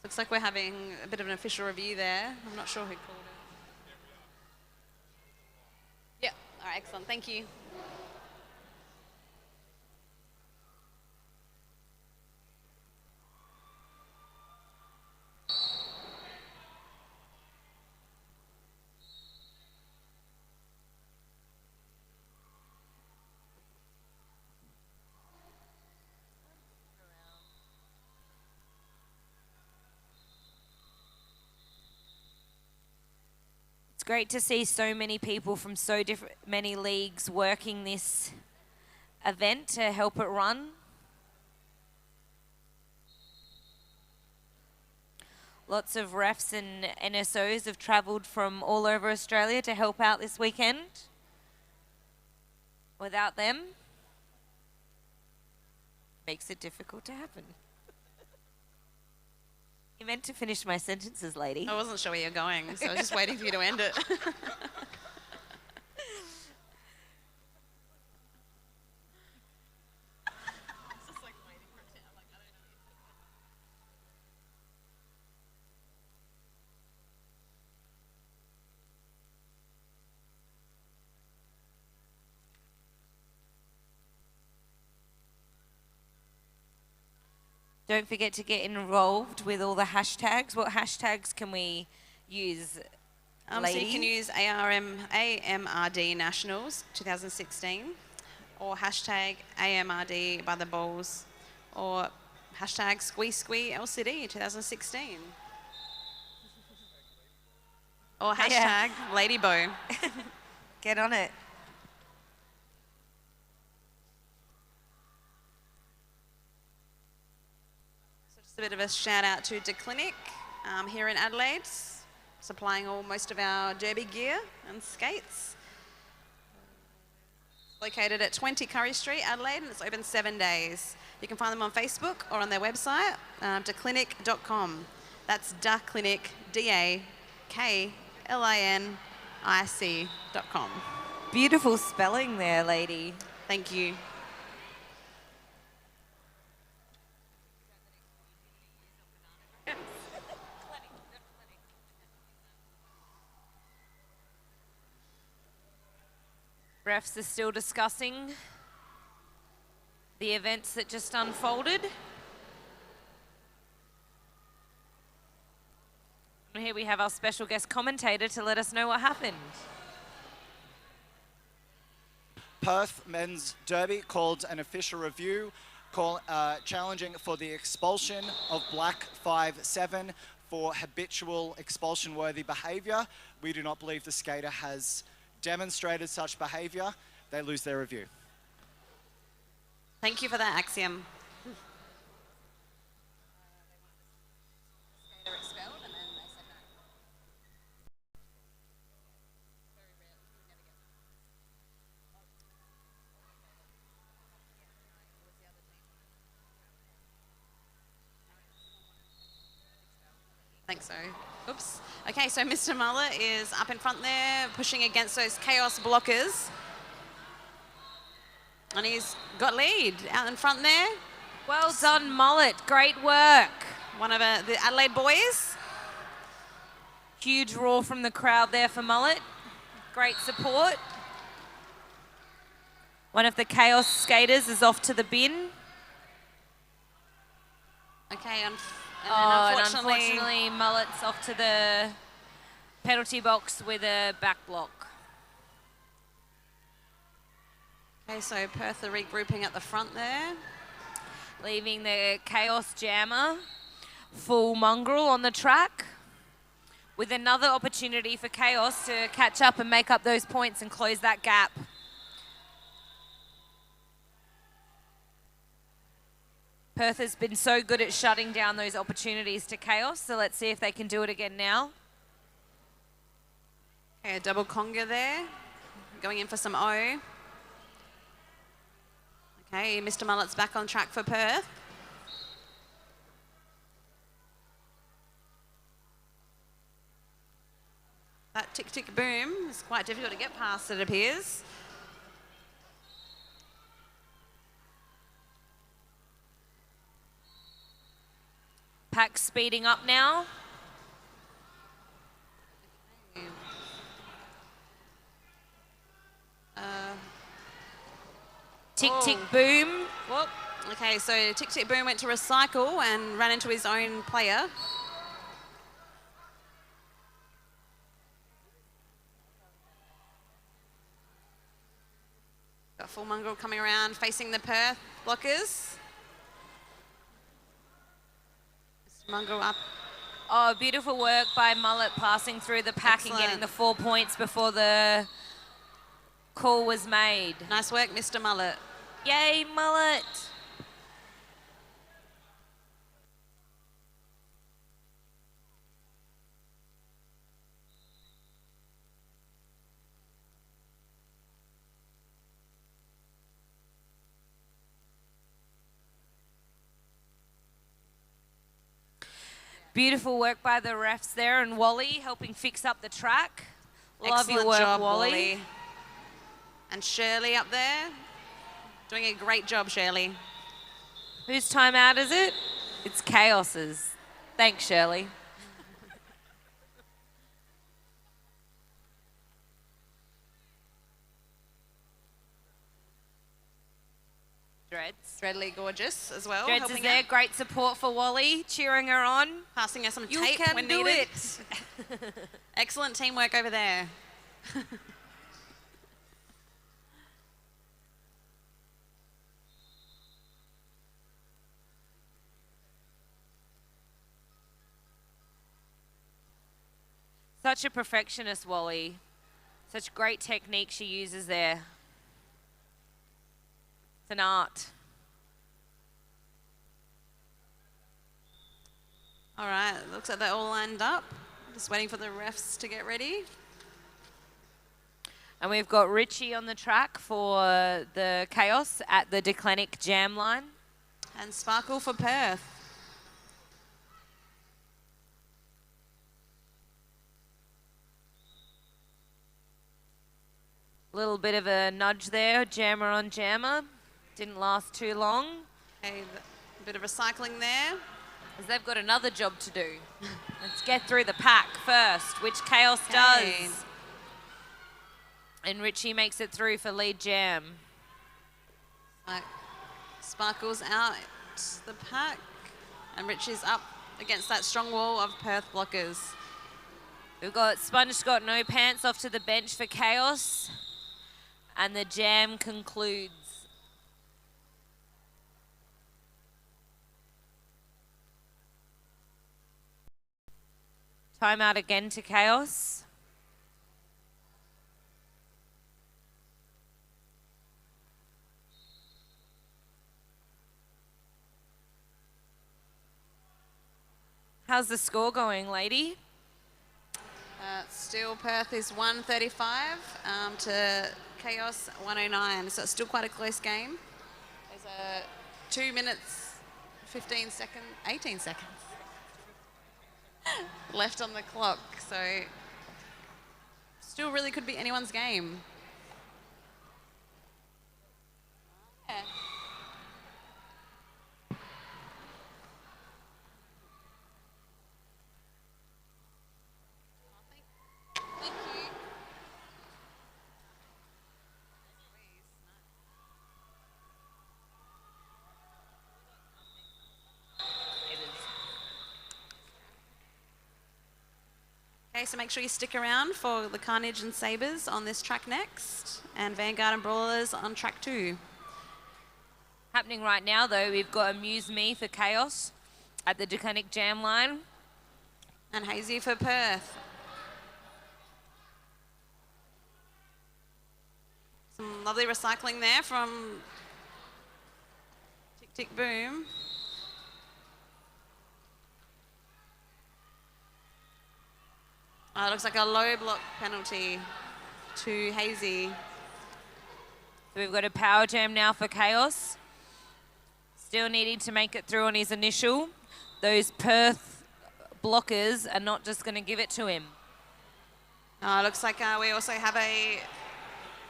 Looks like we're having a bit of an official review there. I'm not sure who called it. Yeah, all right, excellent. Thank you. It's great to see so many people from so many leagues working this event to help it run. Lots of refs and NSOs have travelled from all over Australia to help out this weekend. Without them, makes it difficult to happen. You meant to finish my sentences, lady. I wasn't sure where you're going, so I was just waiting for you to end it. Don't forget to get involved with all the hashtags. What hashtags can we use, So ladies? you can use AMRD Nationals 2016, or hashtag AMRD by the balls, or hashtag Squee LCD 2016. Or hashtag Lady Bo. Get on it. So just a bit of a shout out to De Clinic here in Adelaide, supplying most of our derby gear and skates. Located at 20 Curry Street, Adelaide, and it's open 7 days. You can find them on Facebook or on their website, declinic.com. That's Daclinic, DAKLINIC.com. Beautiful spelling there, lady. Thank you. Refs are still discussing the events that just unfolded. And here we have our special guest commentator to let us know what happened. Perth Men's Derby called an official review, challenging for the expulsion of Black 5-7 for habitual expulsion-worthy behaviour. We do not believe the skater has demonstrated such behaviour. They lose their review. Thank you for that, Axiom. I think so. Oops. Okay, so Mr. Mullet is up in front there, pushing against those chaos blockers. And he's got lead out in front there. Well done, Mullet. Great work. One of the Adelaide boys. Huge roar from the crowd there for Mullet. Great support. One of the chaos skaters is off to the bin. Okay, and unfortunately, Mullet's off to the penalty box with a back block. Okay, so Perth are regrouping at the front there. Leaving the Chaos Jammer, full mongrel on the track, with another opportunity for Chaos to catch up and make up those points and close that gap. Perth has been so good at shutting down those opportunities to Chaos, so let's see if they can do it again now. Okay, a double conga there, going in for some O. Okay, Mr. Mullet's back on track for Perth. That tick-tick boom is quite difficult to get past, it appears. Pack speeding up now. Tick, tick, boom. Whoop. Okay, so Tick Tick Boom went to recycle and ran into his own player. Got full mongrel coming around, facing the Perth blockers. Mr. Mongrel up. Oh, beautiful work by Mullet passing through the pack and getting the 4 points before the call was made. Nice work, Mr. Mullet. Yay, Mullet. Beautiful work by the refs there, and Wally helping fix up the track. Love Excellent your work, job, Wally. And Shirley up there, doing a great job, Shirley. Whose time out is it? It's Chaos's. Thanks, Shirley. Dreads. Dreadly gorgeous as well. Dreads is helping there. out. Great support for Wally, cheering her on. Passing her some You tape can when do needed. it. Excellent teamwork over there. Such a perfectionist, Wally. Such great technique she uses there. It's an art. All right, looks like they're all lined up. Just waiting for the refs to get ready. And we've got Richie on the track for the Chaos at the Declinic Jam line. And Sparkle for Perth. Little bit of a nudge there, jammer on jammer. Didn't last too long. Okay, a bit of recycling there. As they've got another job to do. Let's get through the pack first, which Chaos does. And Richie makes it through for lead jam. Sparkle's out the pack. And Richie's up against that strong wall of Perth blockers. We've got Sponge got no pants off to the bench for Chaos. And the jam concludes. Timeout again to Chaos. How's the score going, lady? Still Perth is 135 to Chaos 109. So it's still quite a close game. There's a 2 minutes, 18 seconds left on the clock. So still really could be anyone's game. Yeah. Thank you. Okay, so make sure you stick around for the Carnage and Sabres on this track next, and Vanguard and Brawlers on track 2. Happening right now, though, we've got Amuse Me for Chaos at the Declinic Jam line. And Hazy for Perth. Some lovely recycling there from Tick Tick Boom. Looks like a low block penalty to Hazy. So we've got a power jam now for Chaos. Still needing to make it through on his initial. Those Perth blockers are not just going to give it to him. Looks like we also have a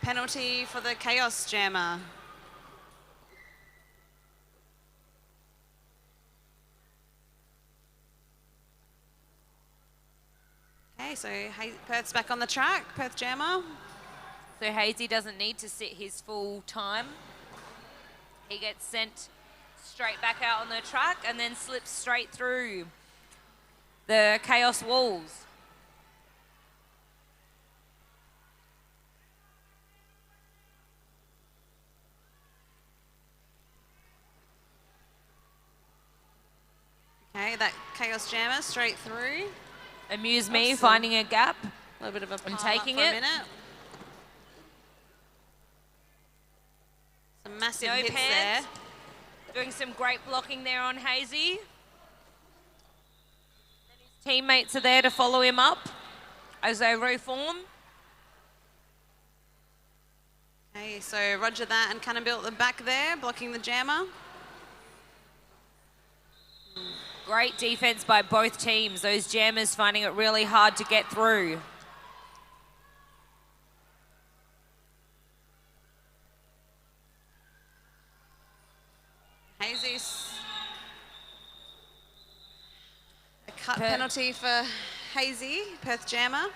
penalty for the Chaos Jammer. Okay, so Perth's back on the track, Perth Jammer. So Hazy doesn't need to sit his full time. He gets sent straight back out on the track and then slips straight through the Chaos walls. Okay, that Chaos Jammer straight through. Amuse Me finding a gap. A little bit of a and pile taking up for it. a minute. Some massive No hits pants. Doing some great blocking there on Hazy. And his teammates are there to follow him up as they reform. Okay, so Roger that and Cannonbill at the back there, blocking the Jammer. Great defense by both teams. Those jammers finding it really hard to get through. Hazy's a cut penalty for Hazy, Perth Jammer.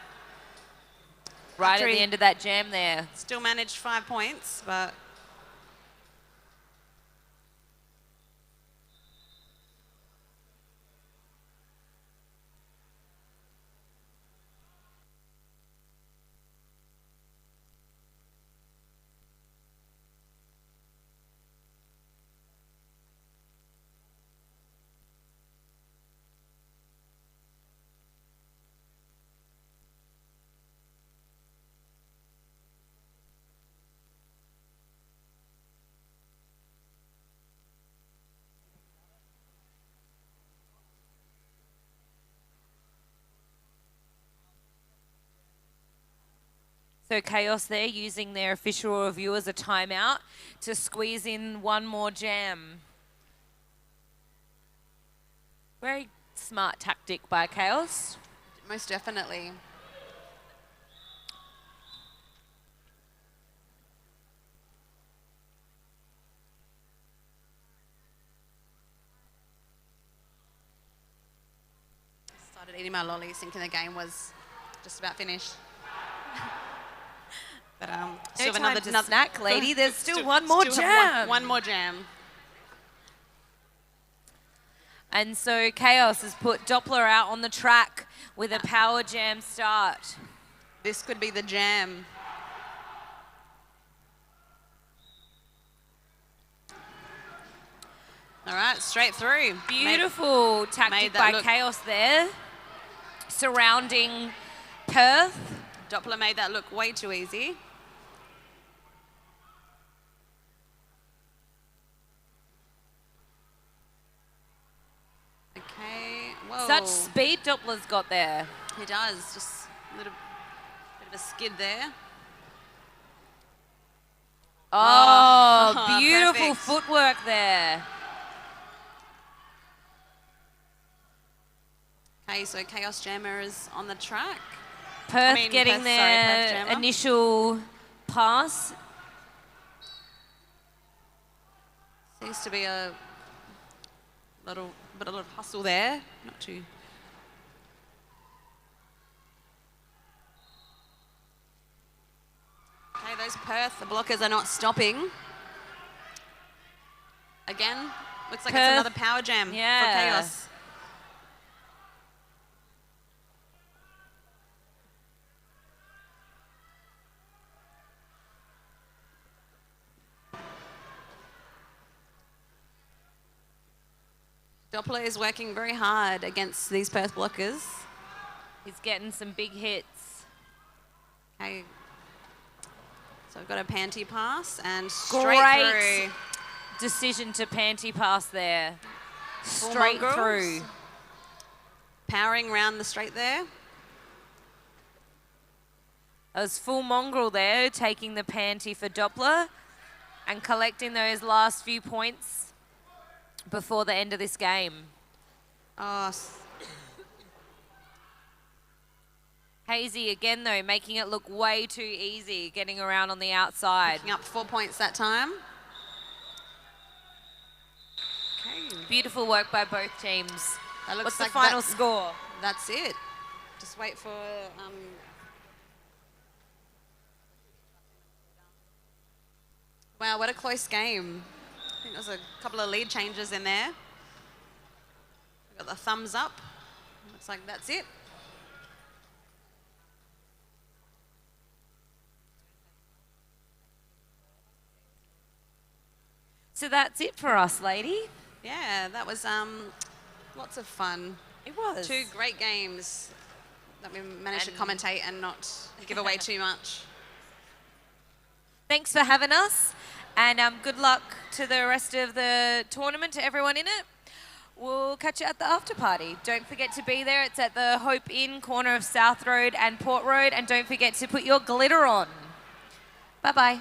Right After at the he end of that jam there. Still managed 5 points, but So Chaos there using their official review as a timeout to squeeze in one more jam. Very smart tactic by Chaos. Most definitely. Started eating my lollies, thinking the game was just about finished. But No time to snack, lady. There's still one more still have jam. one more jam. And so Chaos has put Doppler out on the track with a power jam start. This could be the jam. All right, straight through. Beautiful tactic by Chaos there, surrounding Perth. Doppler made that look way too easy. Okay, whoa. Such speed Doppler's got there. He does, just a little bit of a skid there. Oh, beautiful perfect. footwork there. Okay, so Chaos Jammer is on the track. Perth Perth their Jammer. initial pass. Seems to be a little of hustle there. Not too. Okay, those Perth blockers are not stopping. Again, looks like Perth, it's another power jam for Chaos. Doppler is working very hard against these Perth blockers. He's getting some big hits. Okay. So we've got a panty pass and straight Great through. decision to panty pass there. Full Straight mongrels. through. Powering round the straight there. That was full mongrel there, taking the panty for Doppler and collecting those last few points before the end of this game. Oh, Hazy again though, making it look way too easy, getting around on the outside. picking up 4 points that time. Okay. Beautiful work by both teams. That looks What's the like final that- score? That's it. Just wait for... Wow, what a close game. I think there's a couple of lead changes in there. Got the thumbs up. Looks like that's it. So that's it for us, lady. Yeah, that was lots of fun. It was. 2 great games that we managed to commentate and not give away too much. Thanks for having us, and good luck to the rest of the tournament, to everyone in it. We'll catch you at the after party. Don't forget to be there. It's at the Hope Inn, corner of South Road and Port Road, and don't forget to put your glitter on. Bye-bye.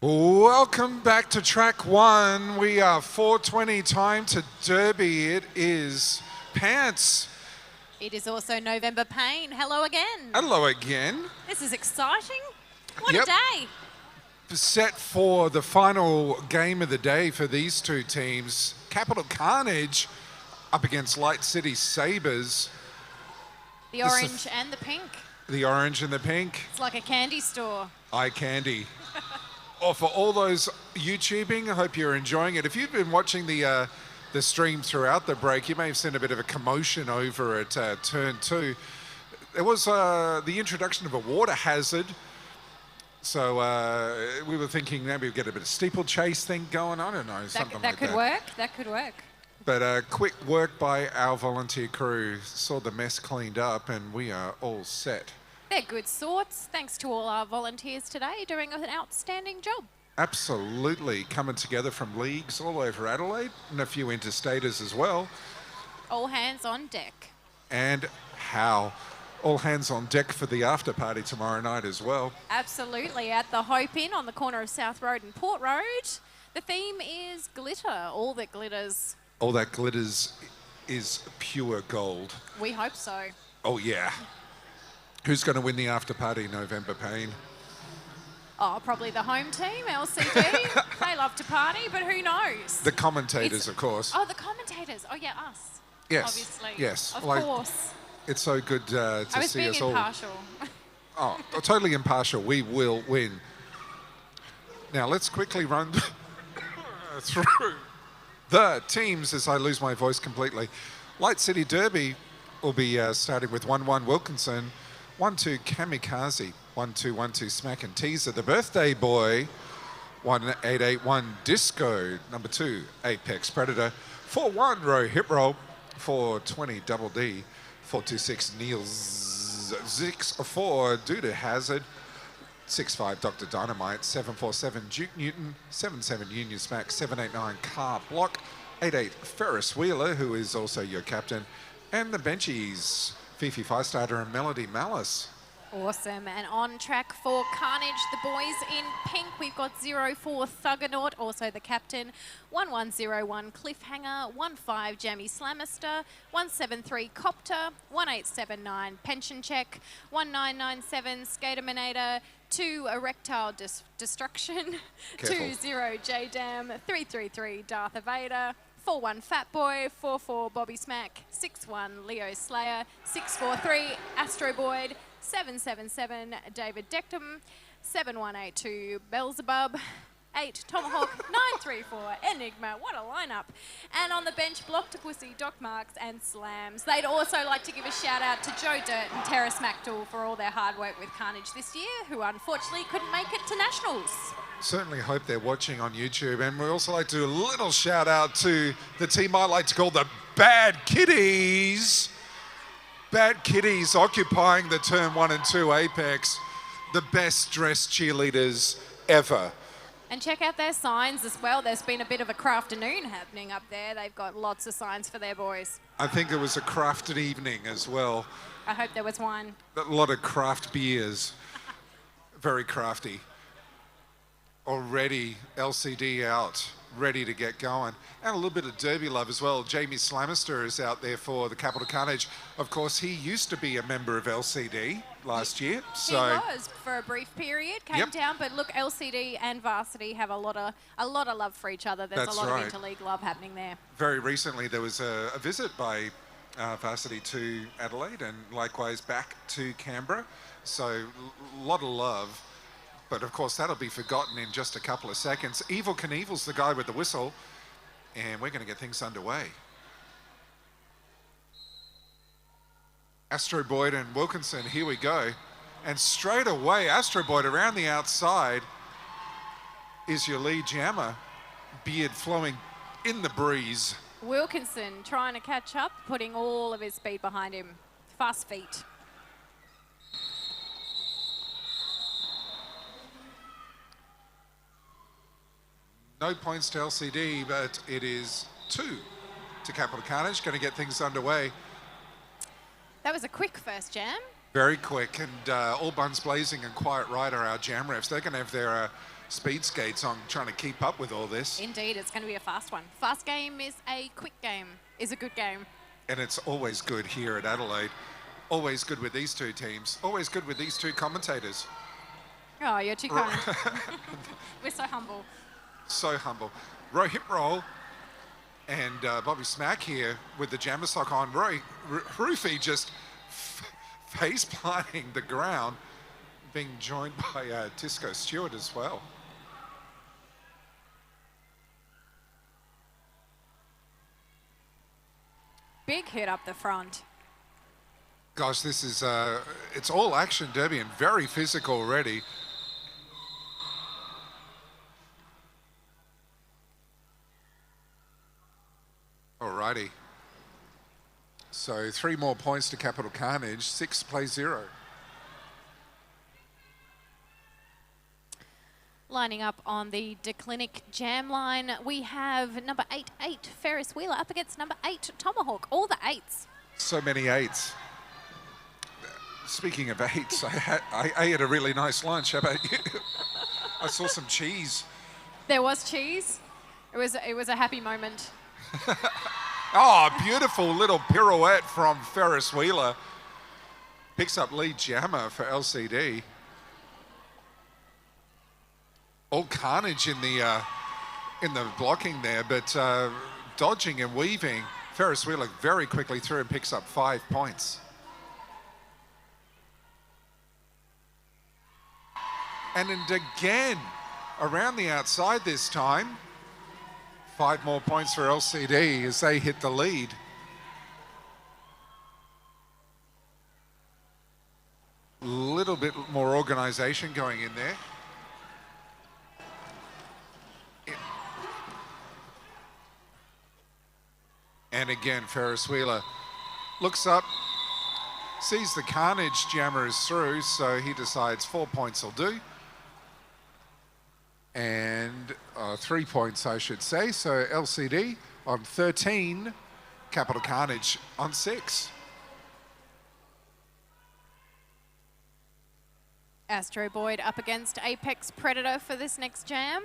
Welcome back to track 1. We are 4:20 time to Derby. It is Pants. It is also November Pain. Hello again. Hello again. This is exciting. What Yep. a day. Set for the final game of the day for these two teams. Capital Carnage up against Light City Sabres. The orange and the pink. The orange and the pink. It's like a candy store. Eye candy. Oh, for all those YouTubing, I hope you're enjoying it. If you've been watching the stream throughout the break, you may have seen a bit of a commotion over at turn 2. There was the introduction of a water hazard. So we were thinking maybe we'd get a bit of steeplechase thing going on. I don't know, something like that. That could work. That could work. But quick work by our volunteer crew. Saw the mess cleaned up and we are all set. They're good sorts. Thanks to all our volunteers today doing an outstanding job. Absolutely. Coming together from leagues all over Adelaide and a few interstaters as well. All hands on deck. And how? All hands on deck for the after party tomorrow night as well. Absolutely. At the Hope Inn on the corner of South Road and Port Road. The theme is glitter. All that glitters. All that glitters is pure gold. We hope so. Oh, yeah. Who's going to win the after party, November Pain? Oh, probably the home team, LCD. They love to party, but who knows? The commentators, of course. Oh, the commentators. Oh, yeah, us. Yes. Obviously. Yes. Of course. It's so good to I was see being us impartial. all. Oh, totally impartial. We will win. Now, let's quickly run through the teams as I lose my voice completely. Light City Derby will be starting with 1-1 Wilkinson, 1-2 Kamikaze, 1-2 Smack and Teaser, the birthday boy, 1881 Disco, number 2 Apex Predator, 4-1 Row Hip Roll, 420 Double D, 426 Niels, 6-4 Duda Hazard, 6-5 Dr. Dynamite, 747 Duke Newton, 7-7 Union Smack, 789 Car Block, 88 Ferris Wheeler, who is also your captain, and the benchies, Fifi Firestarter and Melody Malice. Awesome. And on track for Carnage, the boys in pink, we've got 04 Thuggernaut, also the captain, 1101 Cliffhanger, 15 Jammy Slamister, 173 Copter, 1879 Pension Check, 1997 Skaterminator, 2 Erectile Destruction, 20 J-Dam, 333 Darth Vader, 41 Fat Boy, 44 Bobby Smack, 61 Leo Slayer, 643 Astro Boyd, 777 David Dectum, 7182 Beelzebub, 8 Tomahawk, 934 Enigma. What a lineup. And on the bench, Blocktopusy, Doc Marks and Slams. They'd also like to give a shout out to Joe Dirt and Terrace MacDougall for all their hard work with Carnage this year, who unfortunately couldn't make it to Nationals. Certainly hope they're watching on YouTube. And we also like to do a little shout out to the team I like to call the Bad Kitties. Bad Kitties occupying the turn 1 and 2 apex. The best dressed cheerleaders ever. And check out their signs as well. There's been a bit of a crafternoon happening up there. They've got lots of signs for their boys. I think it was a crafted evening as well. I hope there was one. A lot of craft beers. Very crafty. Already LCD out, ready to get going. And a little bit of derby love as well. Jamie Slamister is out there for the Capital Carnage. Of course, he used to be a member of LCD last year. He was for a brief period, came down, but look, LCD and Varsity have a lot of love for each other. There's That's a lot right. of interleague love happening there. Very recently, there was a visit by Varsity to Adelaide and likewise back to Canberra. So a lot of love. But of course, that'll be forgotten in just a couple of seconds. Evil Knievel's the guy with the whistle, and we're going to get things underway. Astro Boyd and Wilkinson, here we go. And straight away, Astro Boyd around the outside is your lead jammer. Beard flowing in the breeze. Wilkinson trying to catch up, putting all of his speed behind him. Fast feet. No points to LCD, but it is 2 to Capital Carnage. Going to get things underway. That was a quick first jam. Very quick, and all buns blazing and Quiet Rider, our jam refs, they're going to have their speed skates on trying to keep up with all this. Indeed, it's going to be a fast one. Fast game is a quick game, is a good game. And it's always good here at Adelaide. Always good with these two teams. Always good with these two commentators. Oh, you're too kind. We're so humble. So humble. Roy hip roll and Bobby Smack here with the jammer sock on. Roofy just face planting the ground, being joined by Tisco Stewart as well. Big hit up the front. Gosh, this is, it's all action derby and very physical already. Alrighty. So 3 more points to Capital Carnage, 6 plays 0. Lining up on the Declinic jam line, we have number 8 Ferris Wheeler up against number 8 Tomahawk. All the 8s. So many 8s. Speaking of 8s, I ate a really nice lunch. How about you? I saw some cheese. There was cheese. It was a happy moment. Oh, beautiful little pirouette from Ferris Wheeler. Picks up lead jammer for LCD. All carnage in the blocking there, but dodging and weaving. Ferris Wheeler very quickly through and picks up 5 points. And again, around the outside this time. 5 more points for LCD as they hit the lead. Little bit more organisation going in there. And again, Ferris Wheeler looks up, sees the carnage jammer is through, so he decides 4 points will do. And 3 points, I should say. So LCD on 13, Capital Carnage on 6. Astro Boyd up against Apex Predator for this next jam.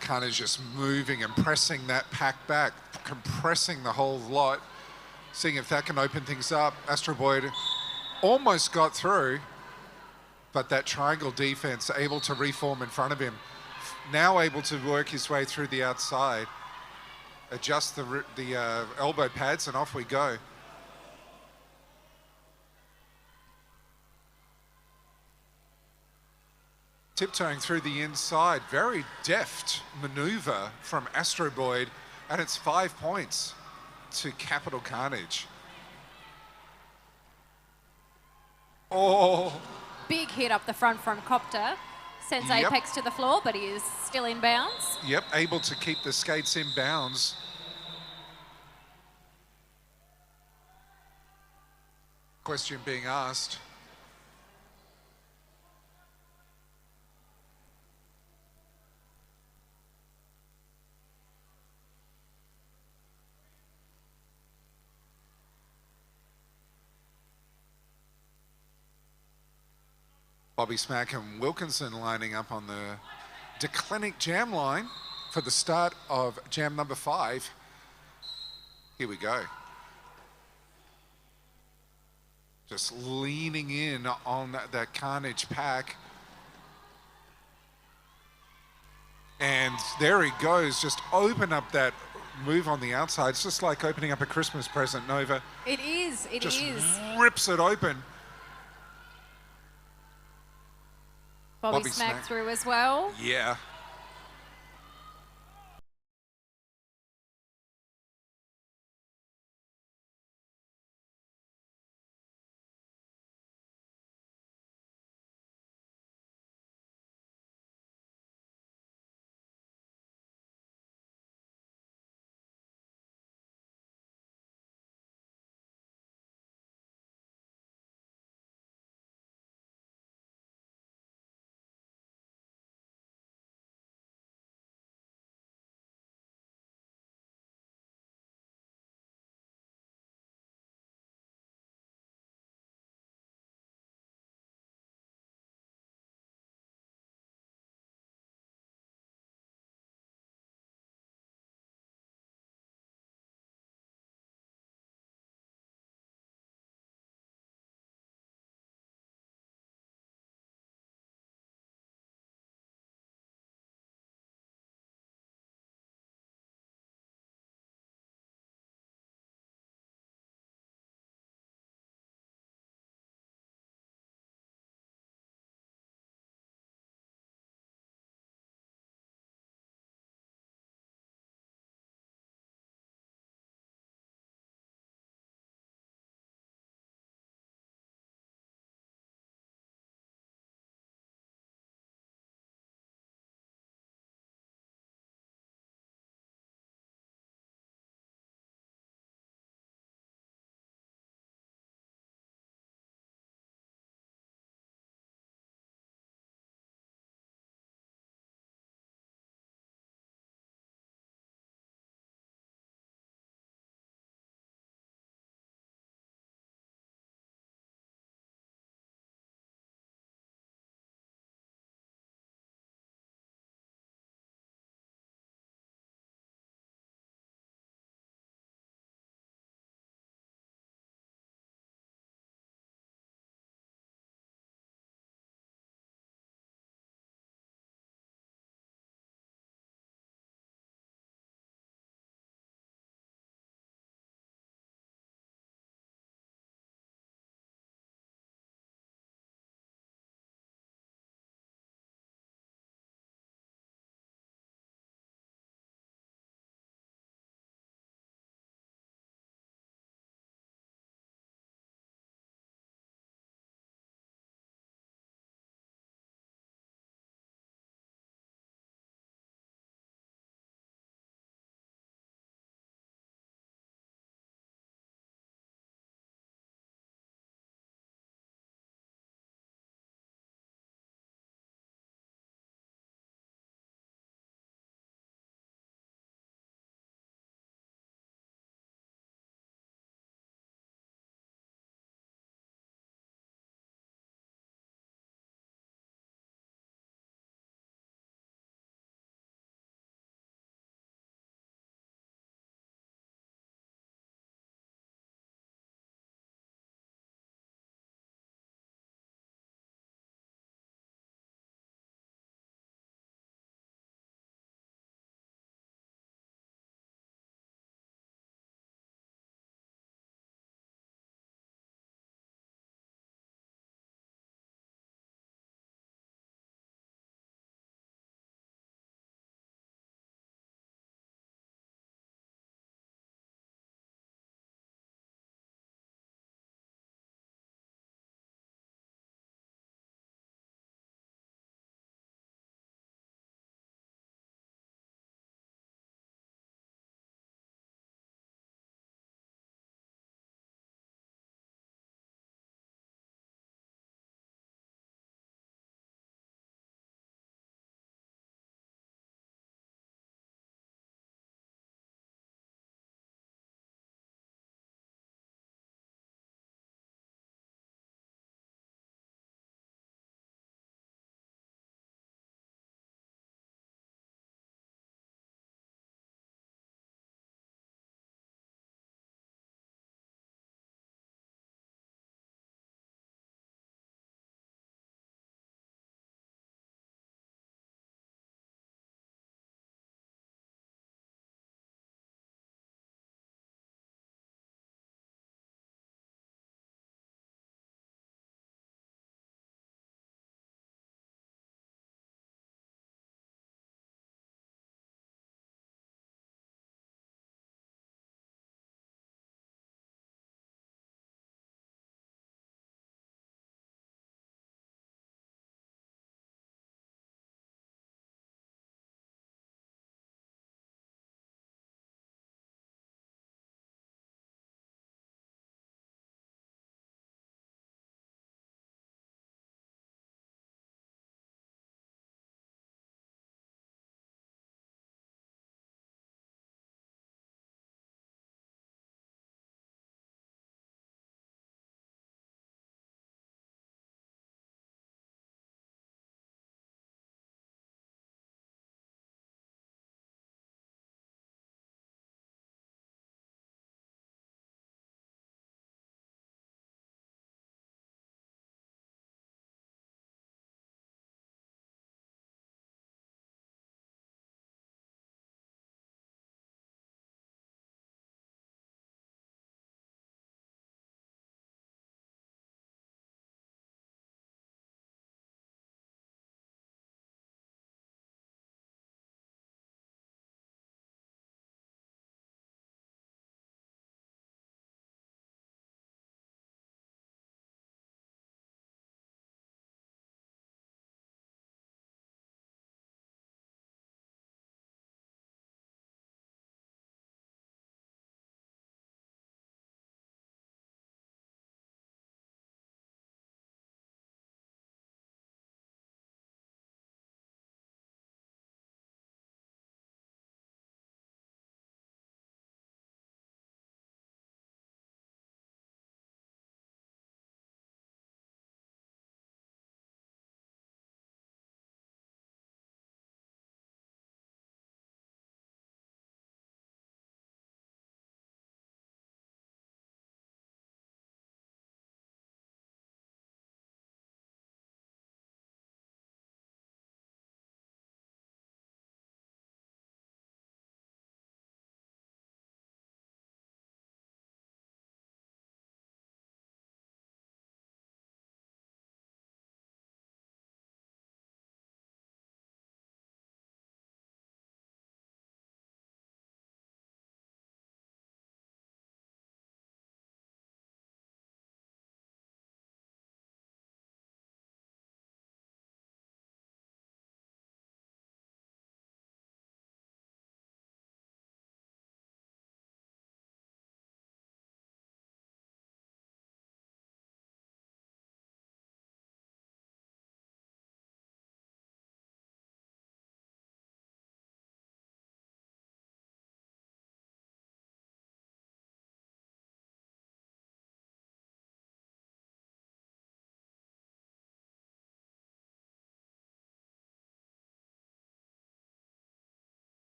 Carnage just moving and pressing that pack back, compressing the whole lot, seeing if that can open things up. Astro Boyd almost got through, but that triangle defense able to reform in front of him. Now able to work his way through the outside, adjust the elbow pads, and off we go. Tiptoeing through the inside, very deft maneuver from Astro Boyd, and it's 5 points to Capital Carnage. Oh. Big hit up the front from Copter. Sends Apex to the floor, but he is still in bounds. Yep, able to keep the skates in bounds. Question being asked. Bobby Smack and Wilkinson lining up on the Declinic jam line for the start of jam number 5. Here we go. Just leaning in on that Carnage pack. And there he goes, just open up that move on the outside. It's just like opening up a Christmas present, Nova. It is, it is. Just rips it open. Bobby Smack through as well. Yeah.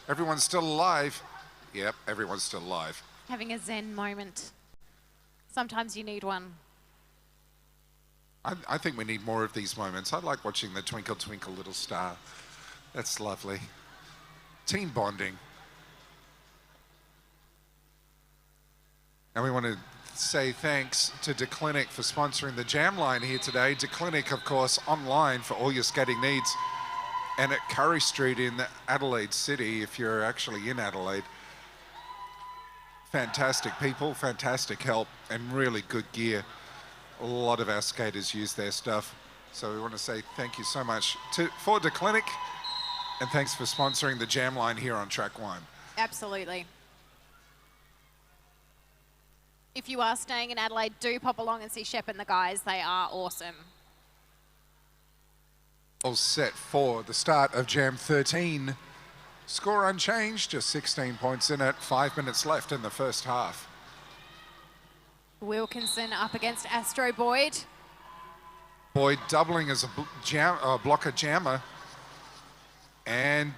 Everyone's still alive. Yep, everyone's still alive. Having a zen moment. Sometimes you need one. I think we need more of these moments. I like watching the Twinkle Twinkle Little Star. That's lovely. Team bonding. And we want to say thanks to DeClinic for sponsoring the Jam Line here today. DeClinic, of course, online for all your skating needs. And at Curry Street in Adelaide City, if you're actually in Adelaide. Fantastic people, fantastic help, and really good gear. A lot of our skaters use their stuff. So we want to say thank you so much for DeClinic, and thanks for sponsoring the Jam Line here on Track 1. Absolutely. If you are staying in Adelaide, do pop along and see Shep and the guys. They are awesome. All set for the start of Jam 13. Score unchanged, just 16 points in it, 5 minutes left in the first half. Wilkinson up against Astro Boyd. Boyd doubling as a blocker jammer and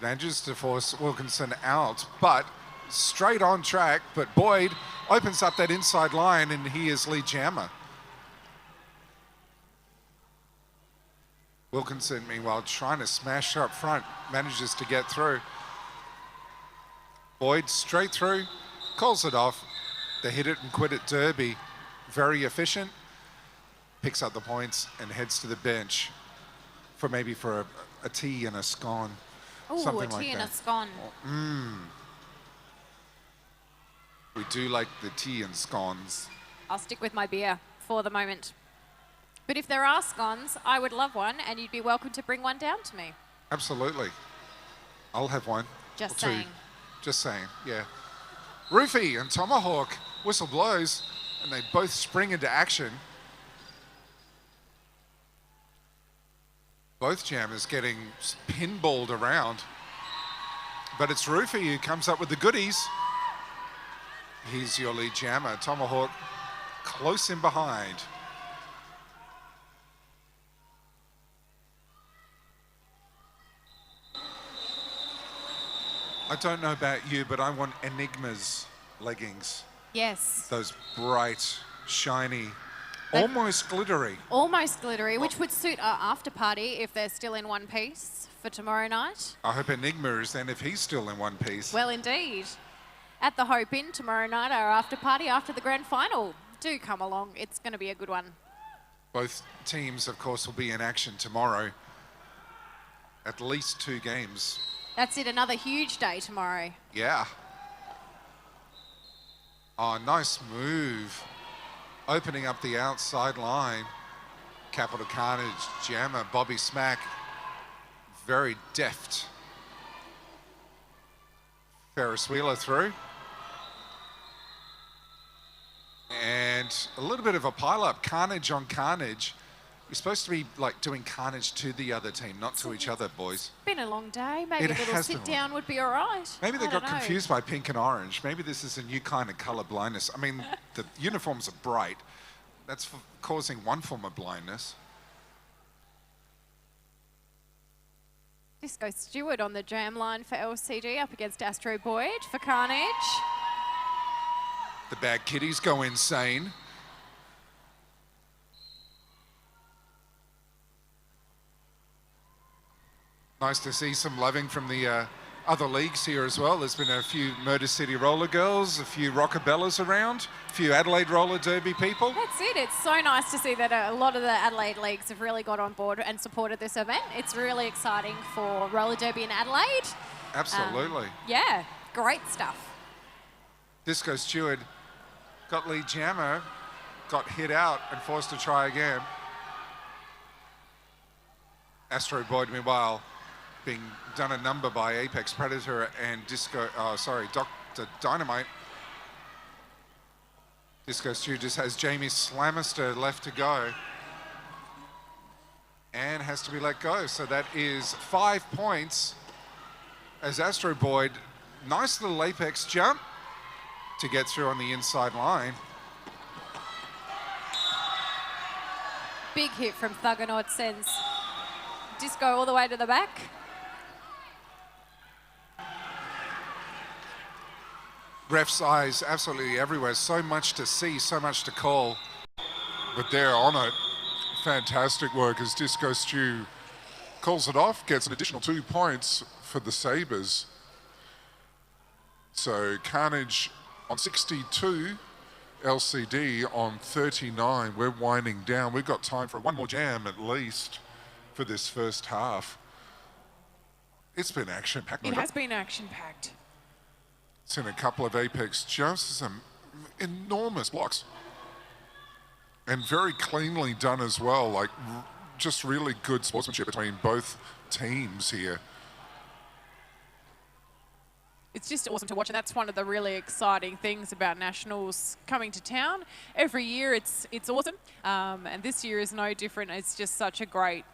manages to force Wilkinson out, but straight on track. But Boyd opens up that inside line and he is lead jammer. Wilkinson, meanwhile, trying to smash up front, manages to get through. Boyd straight through, calls it off. The hit it and quit it derby, very efficient. Picks up the points and heads to the bench for maybe for a tea and a scone. Oh, something a tea like and that. a scone. We do like the tea and scones. I'll stick with my beer for the moment. But if there are scones, I would love one, and you'd be welcome to bring one down to me. Absolutely. I'll have one. Just or two. saying. Just saying, yeah. Roofie and Tomahawk, whistle blows, and they both spring into action. Both jammers getting pinballed around. But it's Roofie who comes up with the goodies. He's your lead jammer. Tomahawk close in behind. I don't know about you, but I want Enigma's leggings. Yes. Those bright, shiny, almost glittery. Almost glittery, which would suit our after party if they're still in one piece for tomorrow night. I hope Enigma is then if he's still in one piece. Well, indeed. At the Hope Inn tomorrow night, our after party after the grand final. Do come along. It's going to be a good one. Both teams, of course, will be in action tomorrow. At least 2 games. That's it. Another huge day tomorrow. Yeah. Oh, nice move. Opening up the outside line. Capital Carnage, jammer, Bobby Smack. Very deft. Ferris Wheeler through. And a little bit of a pile-up. Carnage on Carnage. You're supposed to be like doing carnage to the other team, not to each other, boys. Been a long day. Maybe It a little has been sit down would be all right. Maybe they I got don't know. confused by pink and orange. Maybe this is a new kind of colour blindness. I mean, the uniforms are bright. That's causing one form of blindness. Disco Stewart on the jam line for LCD up against Astro Boyd for Carnage. The bad kitties go insane. Nice to see some loving from the other leagues here as well. There's been a few Murder City Roller Girls, a few Rockabellas around, a few Adelaide Roller Derby people. That's it. It's so nice to see that a lot of the Adelaide leagues have really got on board and supported this event. It's really exciting for roller derby in Adelaide. Absolutely. Yeah, great stuff. Disco Stewart got lead jammer, got hit out and forced to try again. Astro Boyd, meanwhile, being done a number by Apex Predator and Dr. Dynamite. Disco Stew just has Jamie Slamister left to go and has to be let go. So that is 5 points as Astro Boyd, nice little Apex jump to get through on the inside line. Big hit from Thuggernaut sends Disco all the way to the back. refs' eyes absolutely everywhere. So much to see, so much to call. But they're on it. Fantastic work as Disco Stew calls it off, gets an additional 2 points for the Sabres. So Carnage on 62, LCD on 39. We're winding down. We've got time for one more jam at least for this first half. It's been action-packed. It has been action-packed. Seen a couple of Apex jumps, some enormous blocks. And very cleanly done as well, like just really good sportsmanship between both teams here. It's just awesome to watch, and that's one of the really exciting things about Nationals coming to town. Every year it's awesome, and this year is no different. It's just such a great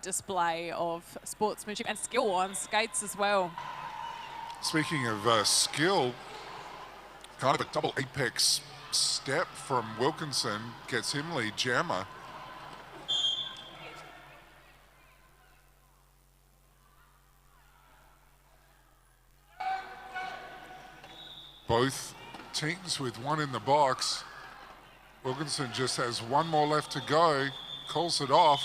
display of sportsmanship and skill on skates as well. Speaking of skill, kind of a double Apex step from Wilkinson gets him lead jammer. Both teams with one in the box. Wilkinson just has one more left to go, calls it off.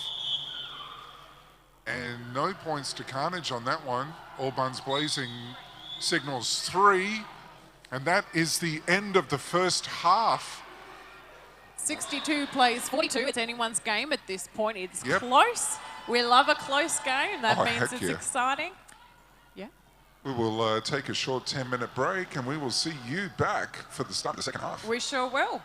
And no points to Carnage on that one. All Buns Blazing signals 3. And that is the end of the first half. 62 plays 42. It's anyone's game at this point. It's Yep. close. We love a close game. That means heck it's yeah. exciting. Yeah. We will take a short 10-minute break and we will see you back for the start of the second half. We sure will.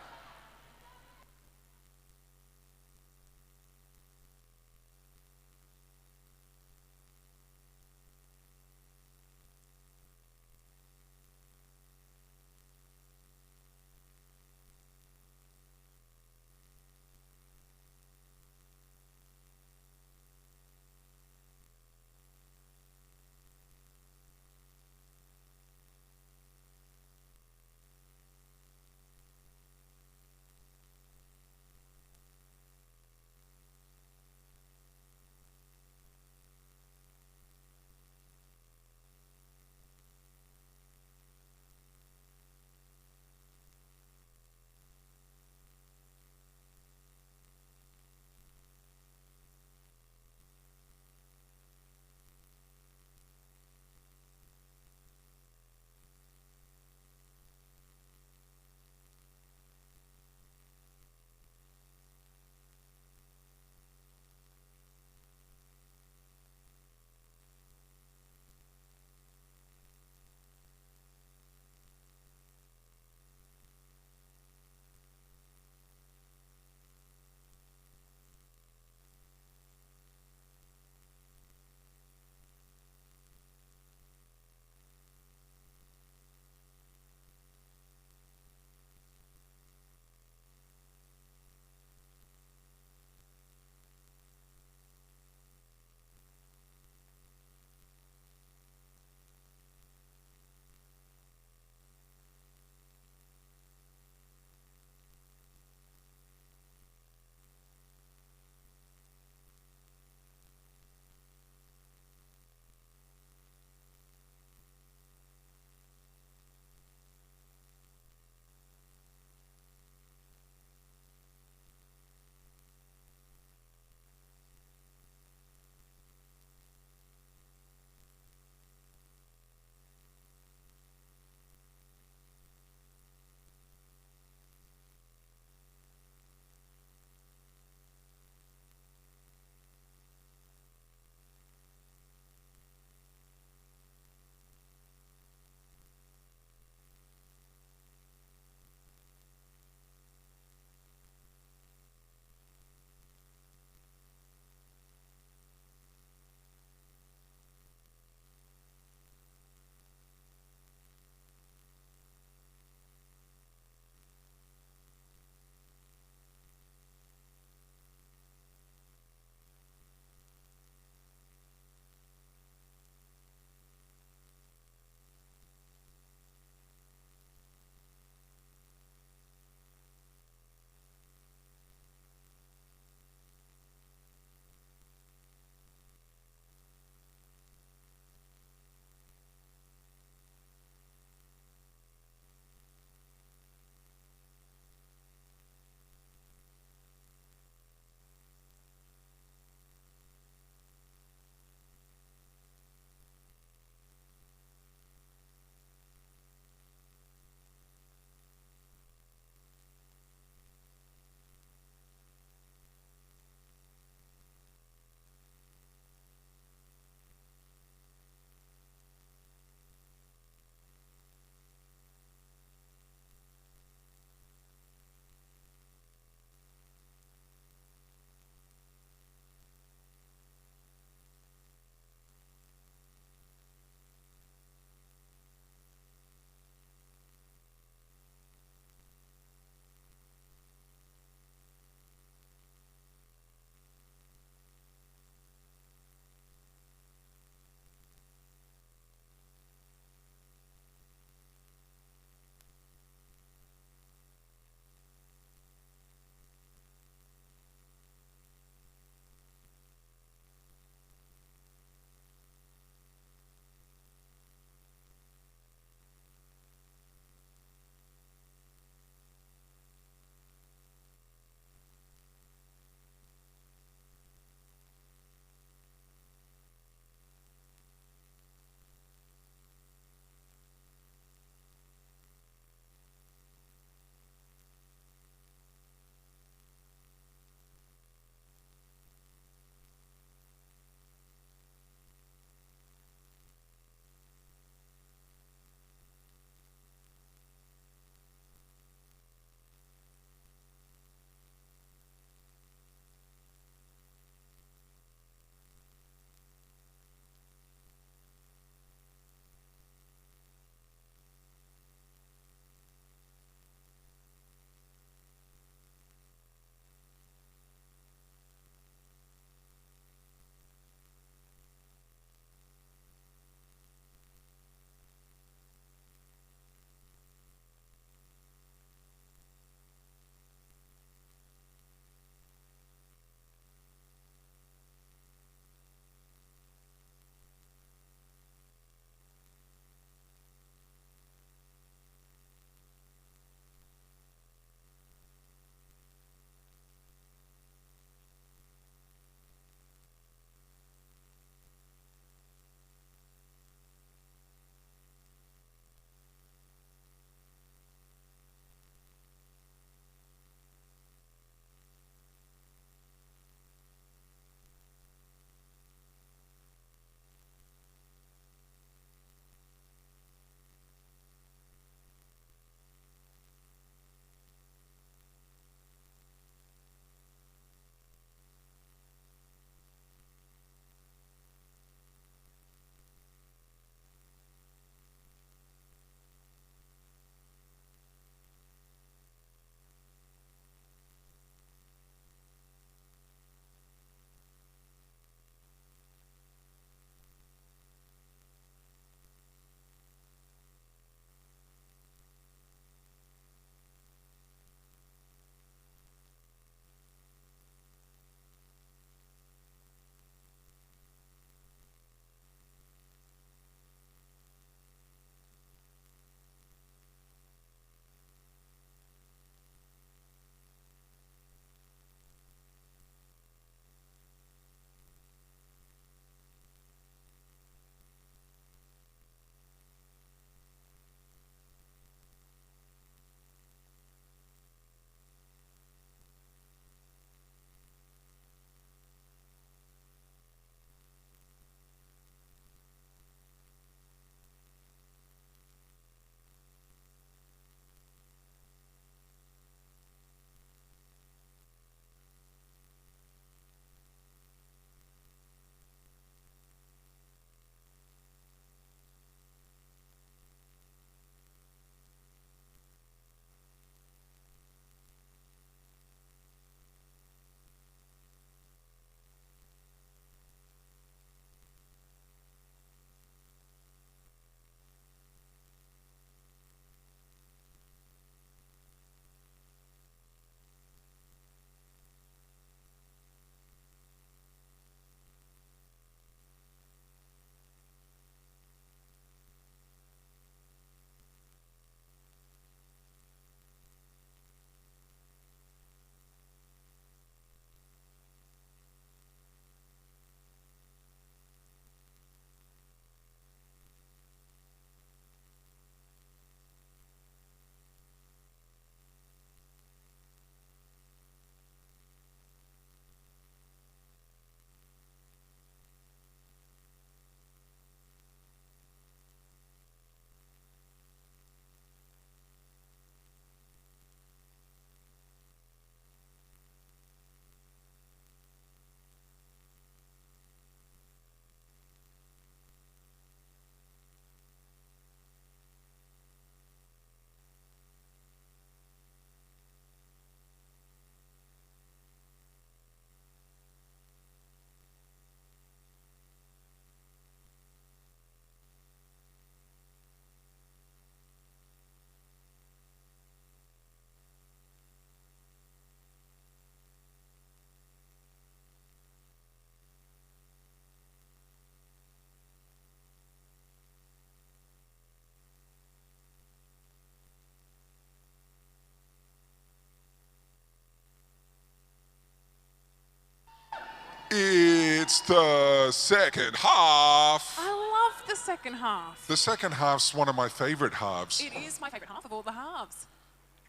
It's the second half. I love the second half. The second half's one of my favourite halves. It is my favourite half of all the halves.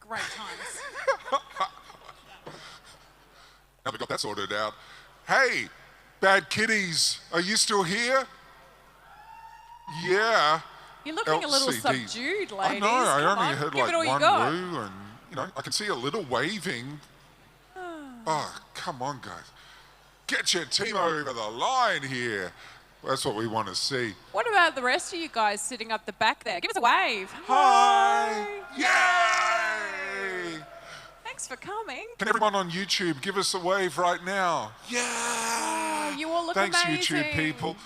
Great times. Now we got that sorted out. Hey, Bad Kitties, are you still here? Yeah. You're looking a little LCD. subdued, ladies. I know, I Come only on, heard give like it all you one got. woo and, you know, I can see a little waving. Oh, come on, guys. Get your team over the line here. That's what we want to see. What about the rest of you guys sitting up the back there? Give us a wave. Hi. Yay! Thanks for coming. Can everyone on YouTube give us a wave right now? Yeah! Oh, you all look Thanks, amazing. YouTube people.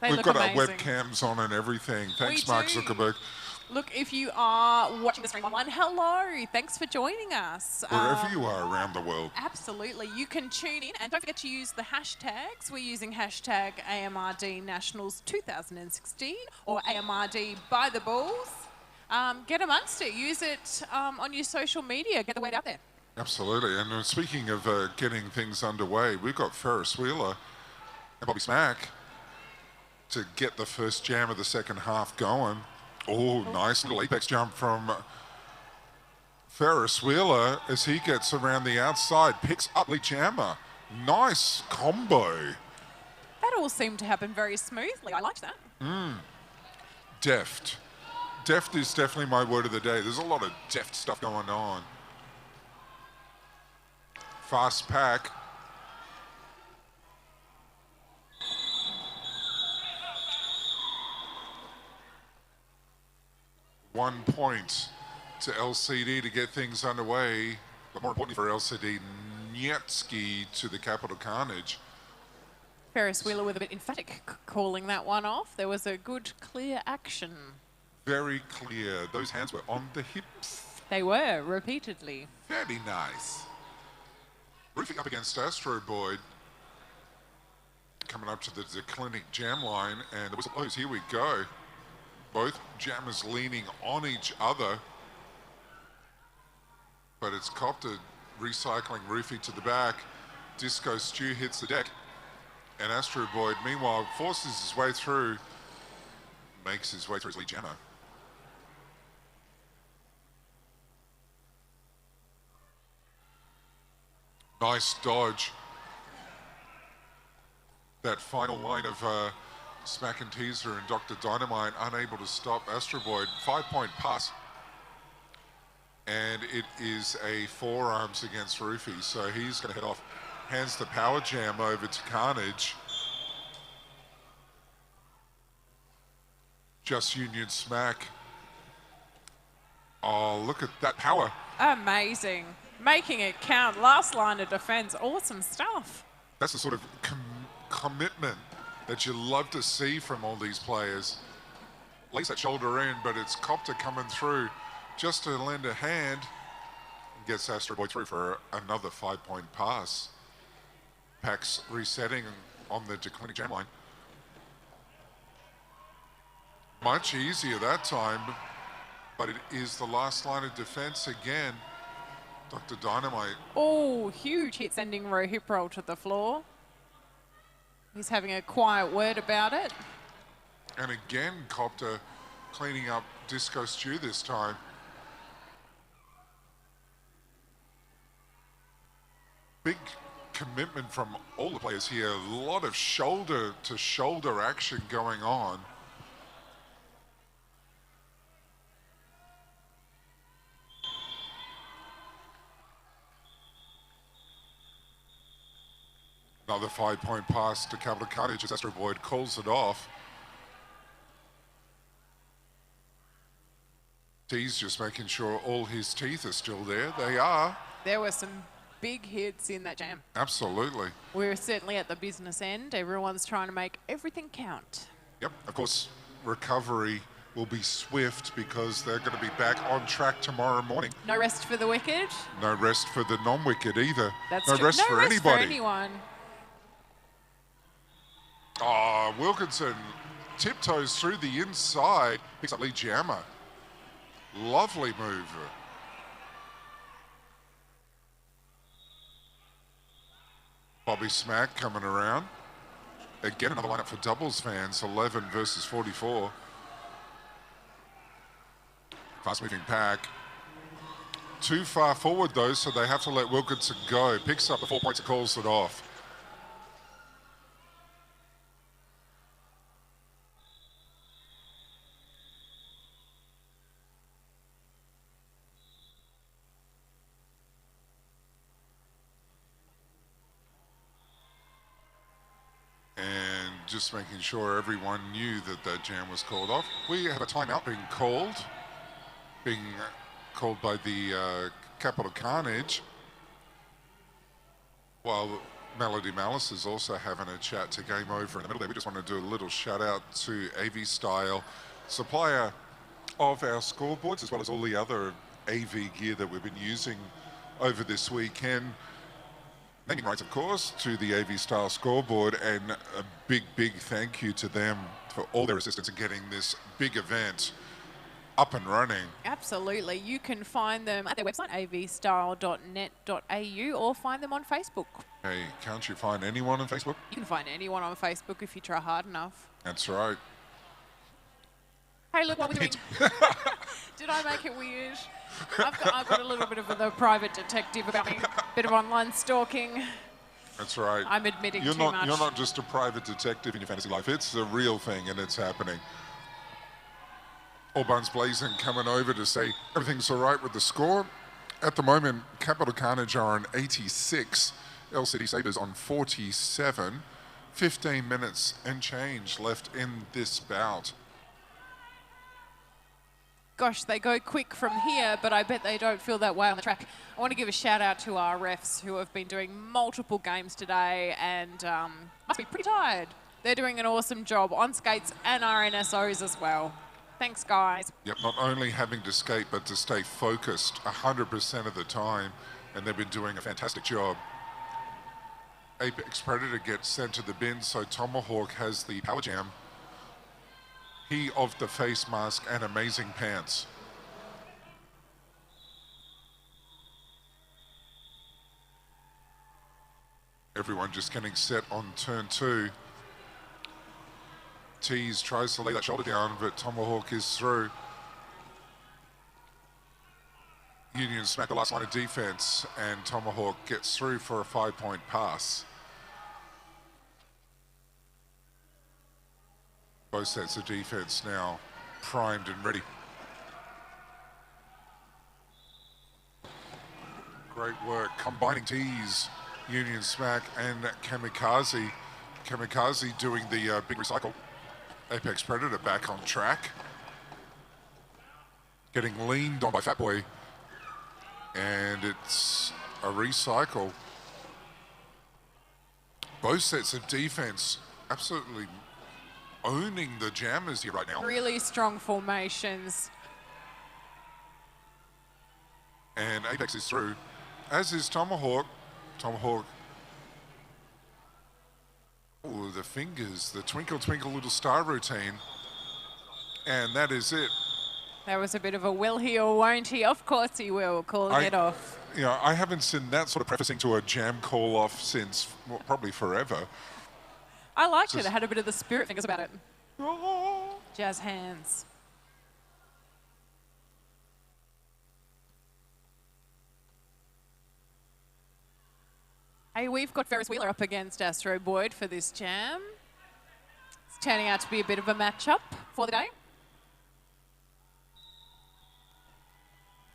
They We've look got amazing. our webcams on and everything. Thanks, We Mark do. Zuckerberg. Look, if you are watching the stream online, hello. Thanks for joining us. Wherever you are around the world. Absolutely. You can tune in and don't forget to use the hashtags. We're using hashtag AMRD Nationals 2016 or AMRD by the Bulls. Get amongst it. Use it on your social media. Get the word out there. Absolutely. And speaking of getting things underway, we've got Ferris Wheeler and Bobby Smack to get the first jam of the second half going. Oh, nice little apex jump from Ferris Wheeler as he gets around the outside, picks up Lee Jammer. Nice combo. That all seemed to happen very smoothly. I liked that. Deft. Deft is definitely my word of the day. There's a lot of deft stuff going on. Fast pack. One point to LCD to get things underway, but more importantly for LCD, Nietsky to the Capital Carnage. Ferris Wheeler with a bit emphatic calling that one off. There was a good, clear action. Very clear. Those hands were on the hips. They were, repeatedly. Very nice. Roofing up against Astro Boyd. Coming up to the declinic jam line, and the whistle blows. Here we go. Both jammers leaning on each other. But it's Copter recycling Roofy to the back. Disco Stew hits the deck. And Astro Boyd, meanwhile, forces his way through. Makes his way through his lead jammer. Nice dodge. That final line of Smack and Teaser and Dr. Dynamite unable to stop Astro Boyd. 5-point pass. And it is a forearms against Roofy, so he's going to head off. Hands the power jam over to Carnage. Just Union Smack. Oh, look at that power. Amazing. Making it count. Last line of defense. Awesome stuff. That's the sort of commitment that you love to see from all these players. Lays that shoulder in, but it's Copter coming through just to lend a hand. Gets Astro Boy through for another 5-point pass. Pax resetting on the declinic jam line. Much easier that time, but it is the last line of defense again. Dr. Dynamite. Oh, huge hit sending row hip roll to the floor. He's having a quiet word about it. And again, Copter cleaning up Disco Stew this time. Big commitment from all the players here. A lot of shoulder to shoulder action going on. Another 5-point pass to Capital Carnage as Astro Boyd calls it off. He's just making sure all his teeth are still there. They are. There were some big hits in that jam. Absolutely. We're certainly at the business end. Everyone's trying to make everything count. Yep, of course, recovery will be swift because they're going to be back on track tomorrow morning. No rest for the wicked. No rest for the non-wicked either. That's no true. rest No for rest anybody. for anyone. Oh, Wilkinson tiptoes through the inside, picks up Lee Jammer. Lovely move. Bobby Smack coming around. Again, another lineup for doubles fans, 11 versus 44. Fast-moving pack. Too far forward, though, so they have to let Wilkinson go. Picks up the 4 points and calls it off. And just making sure everyone knew that that jam was called off. We have a timeout being called by the Capital Carnage, while Melody Malice is also having a chat to Game Over in the middle there. We just want to do a little shout out to AV Style, supplier of our scoreboards, as well as all the other AV gear that we've been using over this weekend. Naming rights, of course, to the AV Style scoreboard, and a big, big thank you to them for all their assistance in getting this big event up and running. Absolutely. You can find them at their website, avstyle.net.au, or find them on Facebook. Hey, can't you find anyone on Facebook? You can find anyone on Facebook if you try hard enough. That's right. Hey, look what we're doing. Did I make it weird? I've got a little bit of the private detective about me, a bit of online stalking. That's right. I'm admitting too much. You're not just a private detective in your fantasy life. It's a real thing, and it's happening. All Buns Blazing coming over to say everything's all right with the score. At the moment, Capital Carnage are on 86, LCD Sabres on 47. 15 minutes and change left in this bout. Gosh, they go quick from here, but I bet they don't feel that way on the track. I want to give a shout out to our refs who have been doing multiple games today and must be pretty tired. They're doing an awesome job on skates and our NSOs as well. Thanks, guys. Yep, not only having to skate, but to stay focused 100% of the time, and they've been doing a fantastic job. Apex Predator gets sent to the bin, so Tomahawk has the power jam. He of the face mask and amazing pants. Everyone just getting set on turn 2. Tease tries to lay that shoulder down, but Tomahawk is through. Union smack the last line of defense, and Tomahawk gets through for a 5-point pass. Both sets of defense now primed and ready. Great work combining Tease, Union Smack, and Kamikaze. Kamikaze doing the big recycle. Apex Predator back on track. Getting leaned on by Fatboy. And it's a recycle. Both sets of defense absolutely owning the jammers here right now. Really strong formations. And Apex is through, as is Tomahawk. Tomahawk. Oh, the fingers, the twinkle, twinkle, little star routine. And that is it. That was a bit of a will he or won't he? Of course he will, calling it off. You know, I haven't seen that sort of prefacing to a jam call off since well, probably forever. I liked it. It had a bit of the spirit fingers about it. Jazz hands. Hey, we've got Ferris Wheeler up against Astro Boyd for this jam. It's turning out to be a bit of a matchup for the day.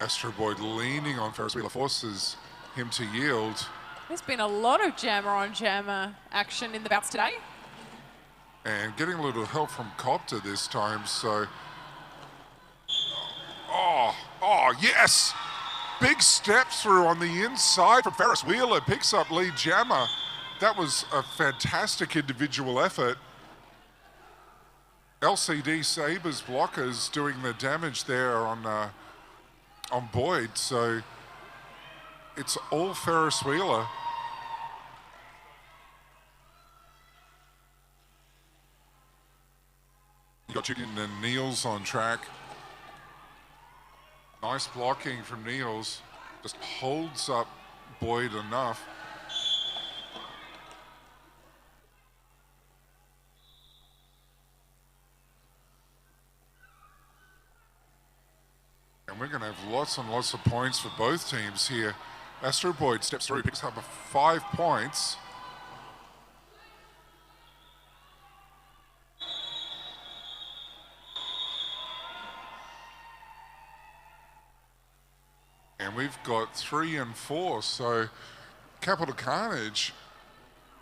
Astro Boyd leaning on Ferris Wheeler forces him to yield. There's been a lot of jammer on jammer action in the bouts today. And getting a little help from Copter this time, so... Oh, yes! Big step through on the inside from Ferris Wheeler, picks up lead jammer. That was a fantastic individual effort. LCD Sabres blockers doing the damage there on Boyd, so it's all Ferris Wheeler. You got Julian and Niels on track. Nice blocking from Niels. Just holds up Boyd enough. And we're going to have lots and lots of points for both teams here. Astro Boyd steps through, picks up 5 points. And we've got 3 and 4, so Capital Carnage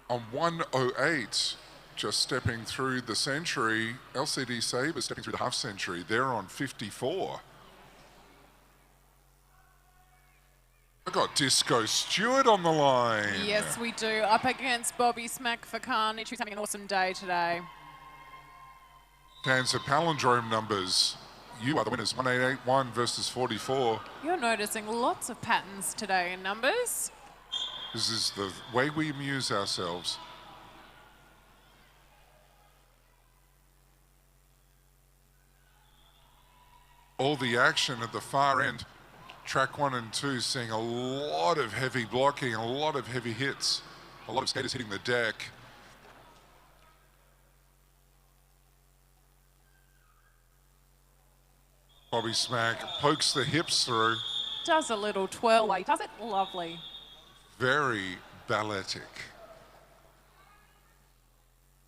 on 108, just stepping through the century. LCD Sabre stepping through the half century. They're on 54. I've got Disco Stewart on the line. Yes, we do. Up against Bobby Smack for Carnage, who's having an awesome day today. Fans of palindrome numbers. You are the winners, 1881 versus 44. You're noticing lots of patterns today in numbers. This is the way we amuse ourselves. All the action at the far end. Track 1 and 2 seeing a lot of heavy blocking, a lot of heavy hits, a lot of skaters hitting the deck. Bobby Smack pokes the hips through. Does a little twirl, does it? Lovely. Very balletic.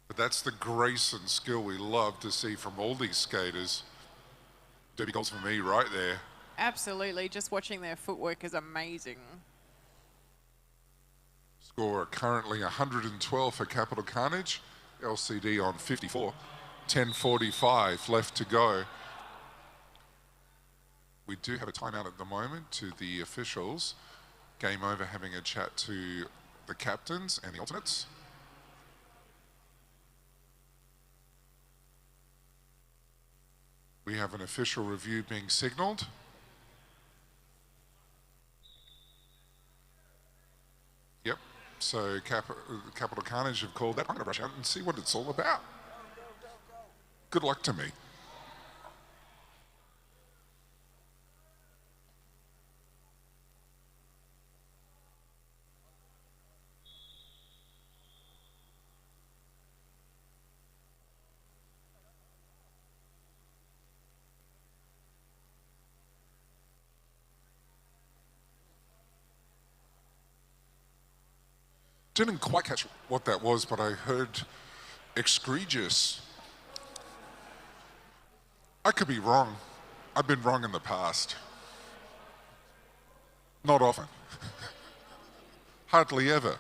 But that's the grace and skill we love to see from all these skaters. Derby goals for me right there. Absolutely. Just watching their footwork is amazing. Score currently 112 for Capital Carnage. LCD on 54. 10:45 left to go. We do have a timeout at the moment to the officials. Game over, having a chat to the captains and the alternates. We have an official review being signalled. Yep, so Capital Carnage have called that. I'm going to rush out and see what it's all about. Good luck to me. Didn't quite catch what that was, but I heard egregious. I could be wrong. I've been wrong in the past. Not often. Hardly ever.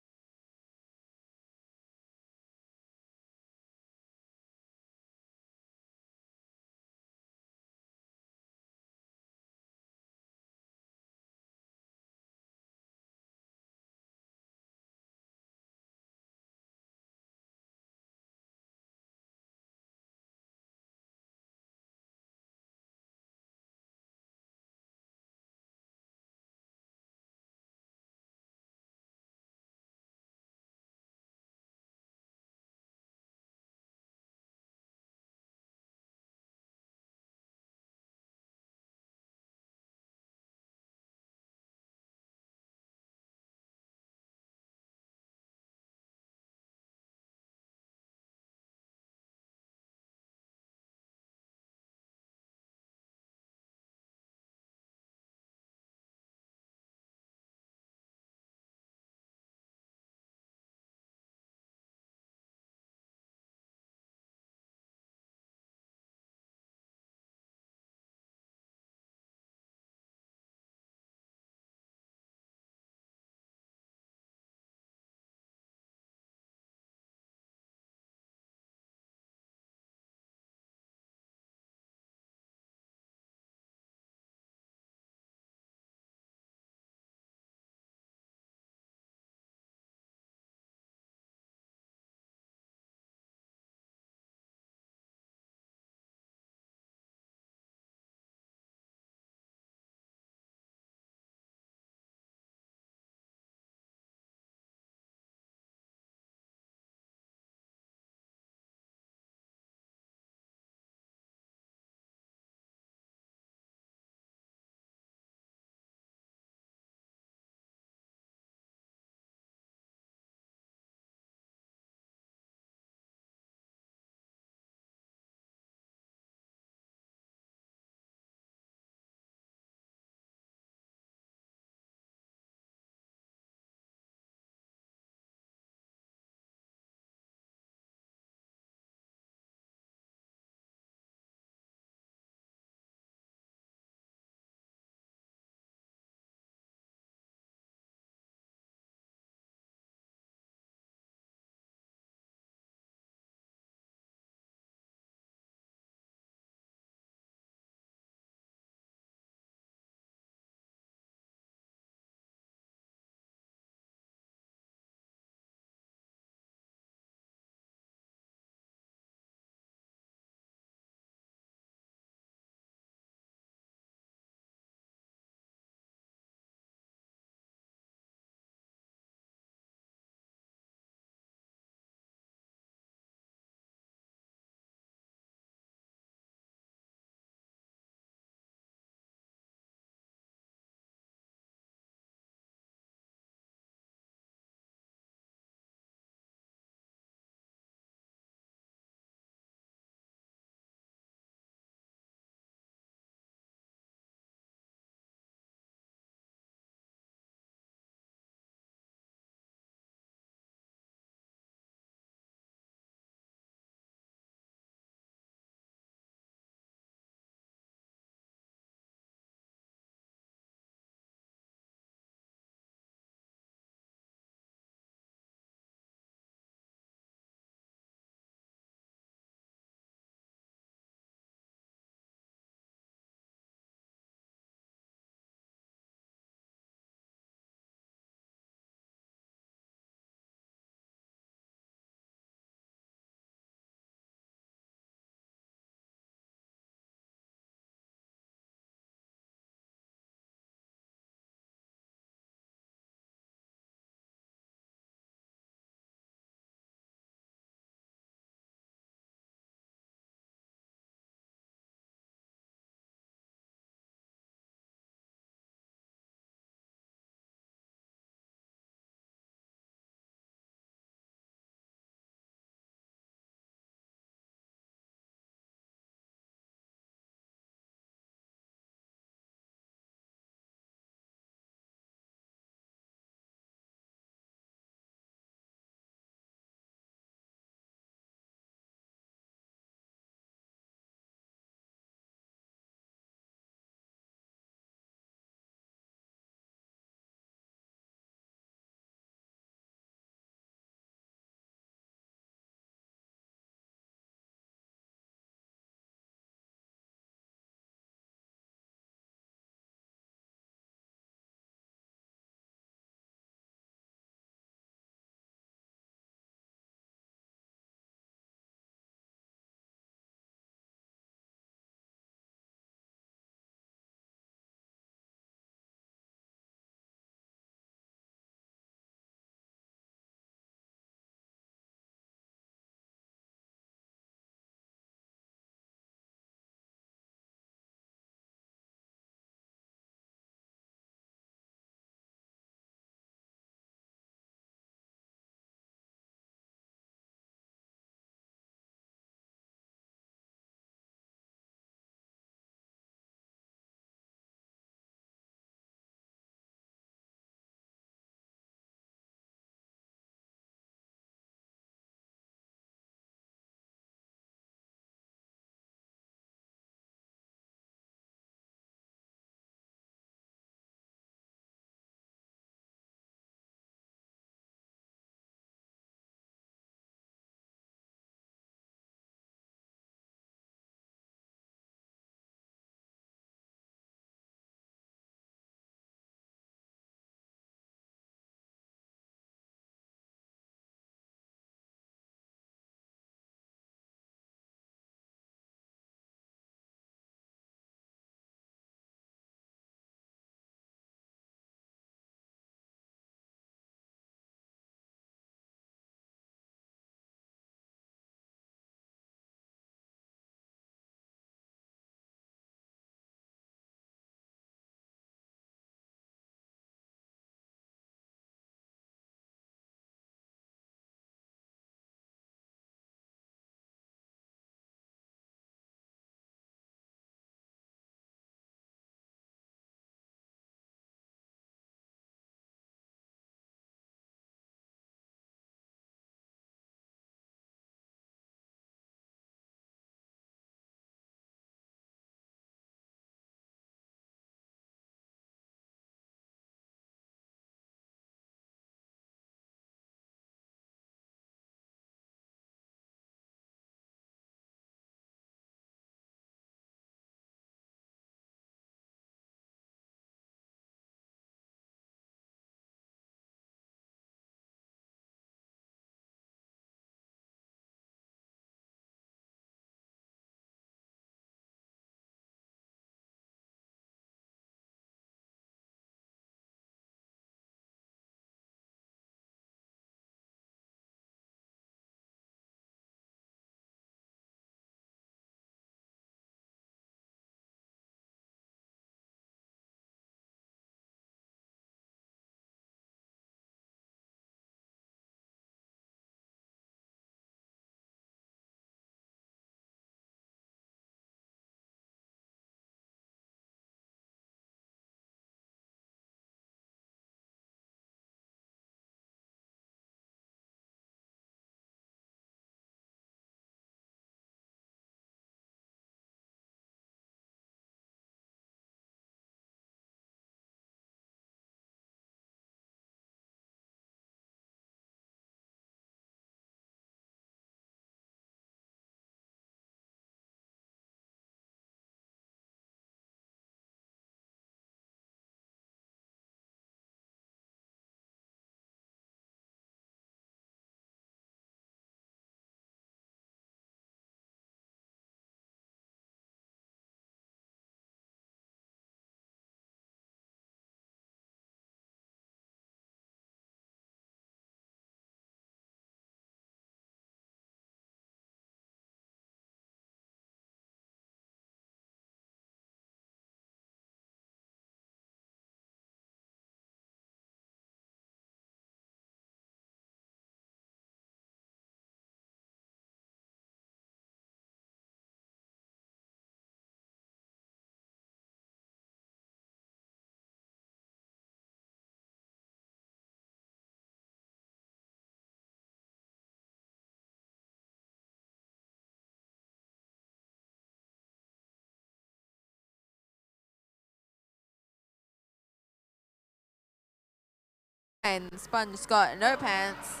And Sponge Scott, no pants.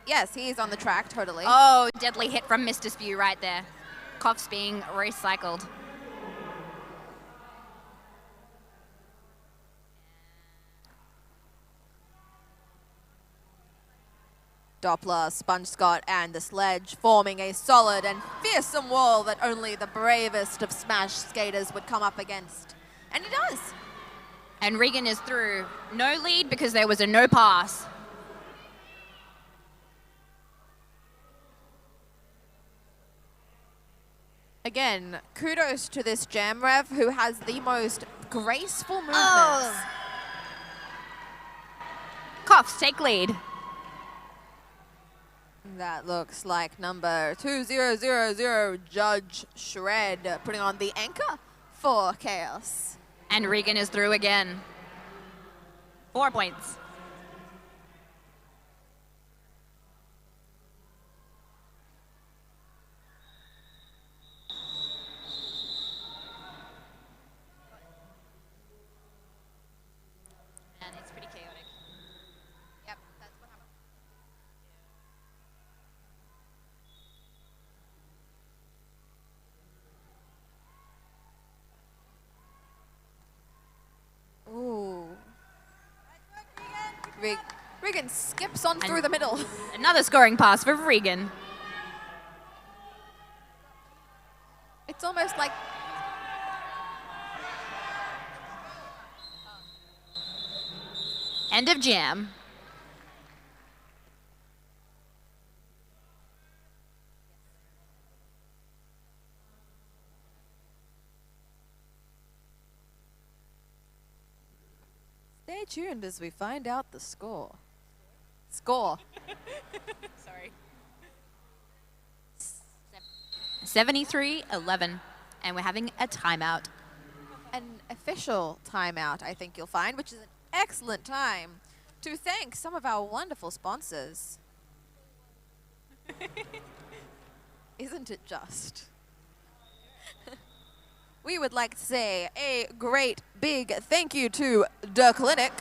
Yes, he's on the track, totally. Oh, deadly hit from Mr. Spew right there. Coughs being recycled. Doppler, Sponge Scott, and the sledge forming a solid and fearsome wall that only the bravest of Smash skaters would come up against. And he does. And Regan is through. No lead because there was a no pass. Again, kudos to this Jam Rev who has the most graceful movements. Oh. Coughs take lead. That looks like number 2000, Judge Shred, putting on the anchor for Chaos. And Regan is through again. 4 points. And it's pretty chaotic. Yep, that's what happened. Ooh. Regan skips on through the middle. Another scoring pass for Regan. It's almost like End of jam. Stay tuned as we find out the score. Score. Sorry. 73-11, and we're having a timeout. An official timeout, I think you'll find, which is an excellent time to thank some of our wonderful sponsors. Isn't it just? We would like to say a great big thank you to The Clinic,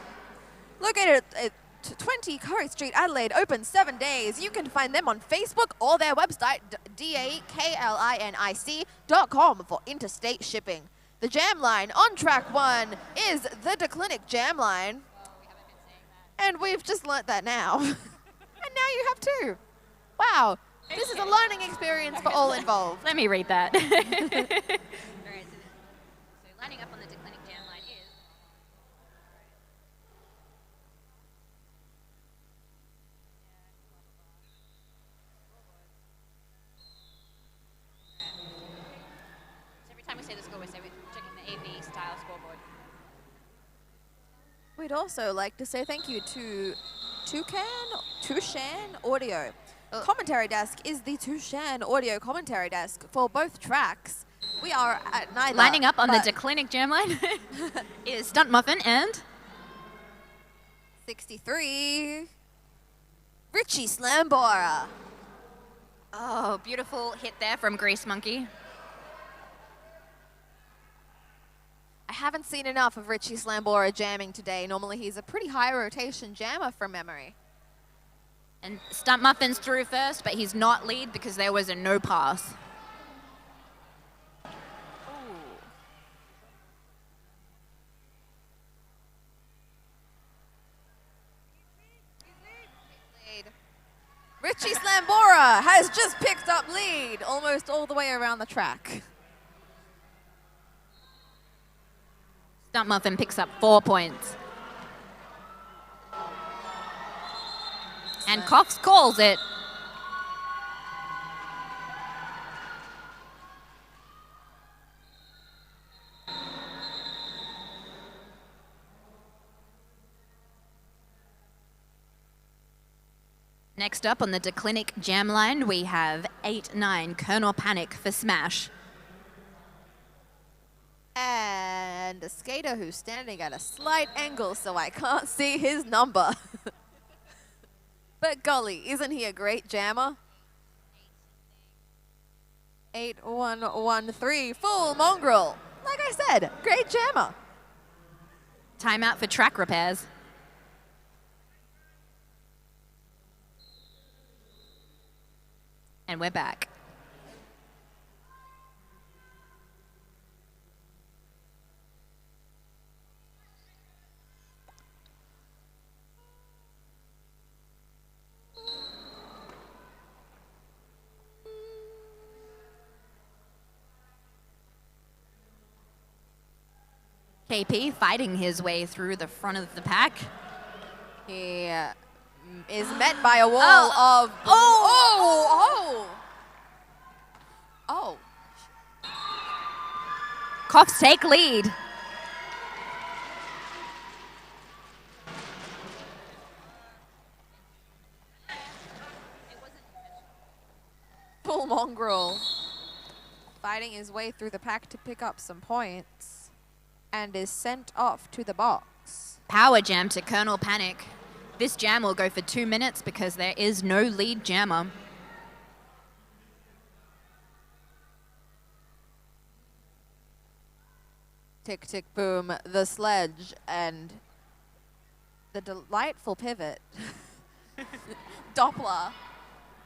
located at 20 Curry Street, Adelaide, open 7 days. You can find them on Facebook or their website, daklinic.com, for interstate shipping. The Jam Line on track 1 is the Clinic Jam Line. And we've just learnt that now. And now you have too. Wow, this is a learning experience for all involved. Let me read that. So lining up on the Clinic Jam Line is... Every time we say the score, we're checking the AV style scoreboard. We'd also like to say thank you to Tushan Audio. Commentary desk is the Tushan Audio commentary desk for both tracks. We are at neither. Lining up on the Clinic Jam Line is Stunt Muffin and 63, Richie Slambora. Oh, beautiful hit there from Grease Monkey. I haven't seen enough of Richie Slambora jamming today. Normally he's a pretty high rotation jammer from memory. And Stunt Muffin's through first, but he's not lead because there was a no pass. Richie Slambora has just picked up lead almost all the way around the track. Stunt Muffin picks up 4 points. And Cox calls it. Next up on the Clinic Jam Line, we have 8-9 Colonel Panic for Smash. And a skater who's standing at a slight angle so I can't see his number. But golly, isn't he a great jammer? 8113, full mongrel. Like I said, great jammer. Timeout for track repairs. And we're back. KP fighting his way through the front of the pack. He is met by a wall of... Oh! Cops take lead. Bull Mongrel fighting his way through the pack to pick up some points and is sent off to the box. Power jam to Colonel Panic. This jam will go for 2 minutes because there is no lead jammer. Tick, tick, boom, the sledge and the delightful pivot. Doppler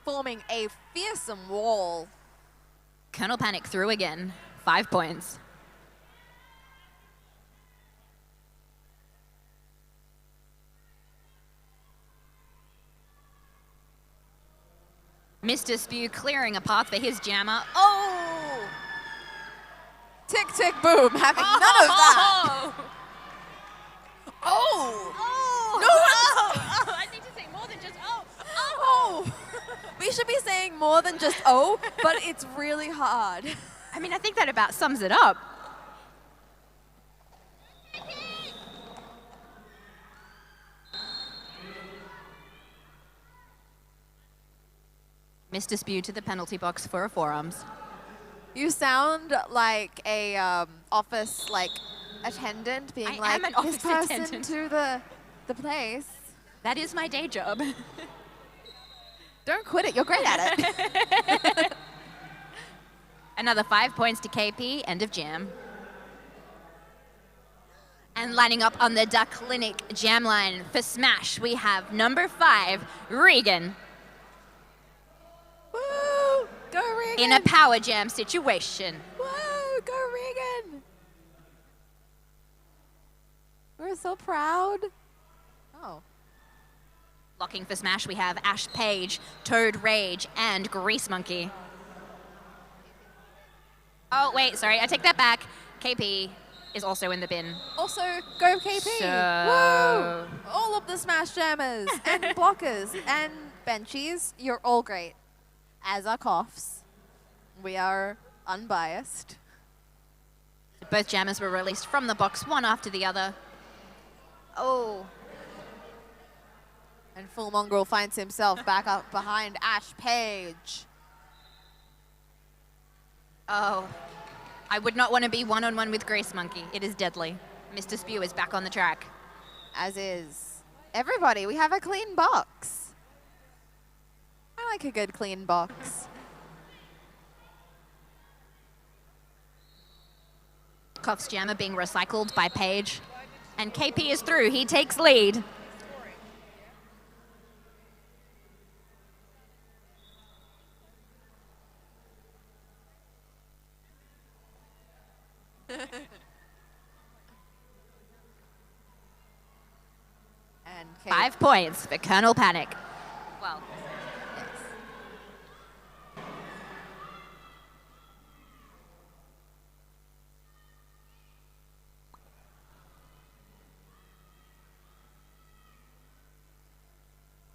forming a fearsome wall. Colonel Panic through again. 5 points. Mr. Spew clearing a path for his jammer. Oh! Tick, tick, boom, having none of that. Oh! Oh! No! Oh! I need to say more than just oh! Oh! We should be saying more than just oh, but it's really hard. I mean, I think that about sums it up. Mr. Spew to the penalty box for a forearms. You sound like a office attendant being I am an office this person attendant. to the place. That is my day job. Don't quit it. You're great at it. Another 5 points to KP, end of jam. And lining up on the Duck Clinic jam line for Smash, we have number 5, Regan. Woo! Go Regan! In a power jam situation. Woo! Go Regan! We're so proud. Oh. Locking for Smash, we have Ash Page, Toad Rage, and Grease Monkey. Oh, wait, sorry, I take that back. KP is also in the bin. Also, go KP! So... Woo! All of the Smash Jammers and blockers and benchies, you're all great. As are Coughs. We are unbiased. Both jammers were released from the box, one after the other. Oh. And Full Mongrel finds himself back up behind Ash Page. Oh. I would not want to be one-on-one with Grease Monkey. It is deadly. Mr. Spew is back on the track. As is everybody. We have a clean box. I like a good clean box. Cough's jammer being recycled by Page. And KP is through. He takes lead. And 5 points for Colonel Panic. Well, yes.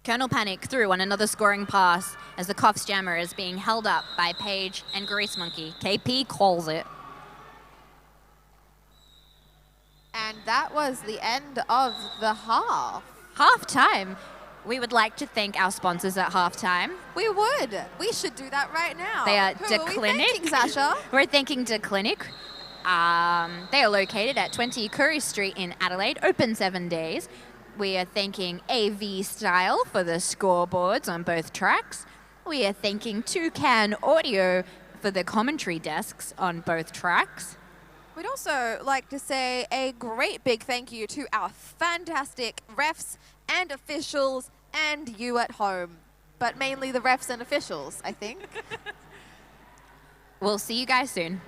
Colonel Panic through on another scoring pass as the Cough's jammer is being held up by Page and Grease Monkey. KP calls it. And that was the end of the half. Half-time. We would like to thank our sponsors at halftime. We would. We should do that right now. They are Who De are we Clinic. thanking, Sasha? We're thanking De Clinic. They are located at 20 Curry Street in Adelaide, open 7 days. We are thanking AV Style for the scoreboards on both tracks. We are thanking Toucan Audio for the commentary desks on both tracks. We'd also like to say a great big thank you to our fantastic refs and officials and you at home. but mainly the refs and officials, I think. We'll see you guys soon.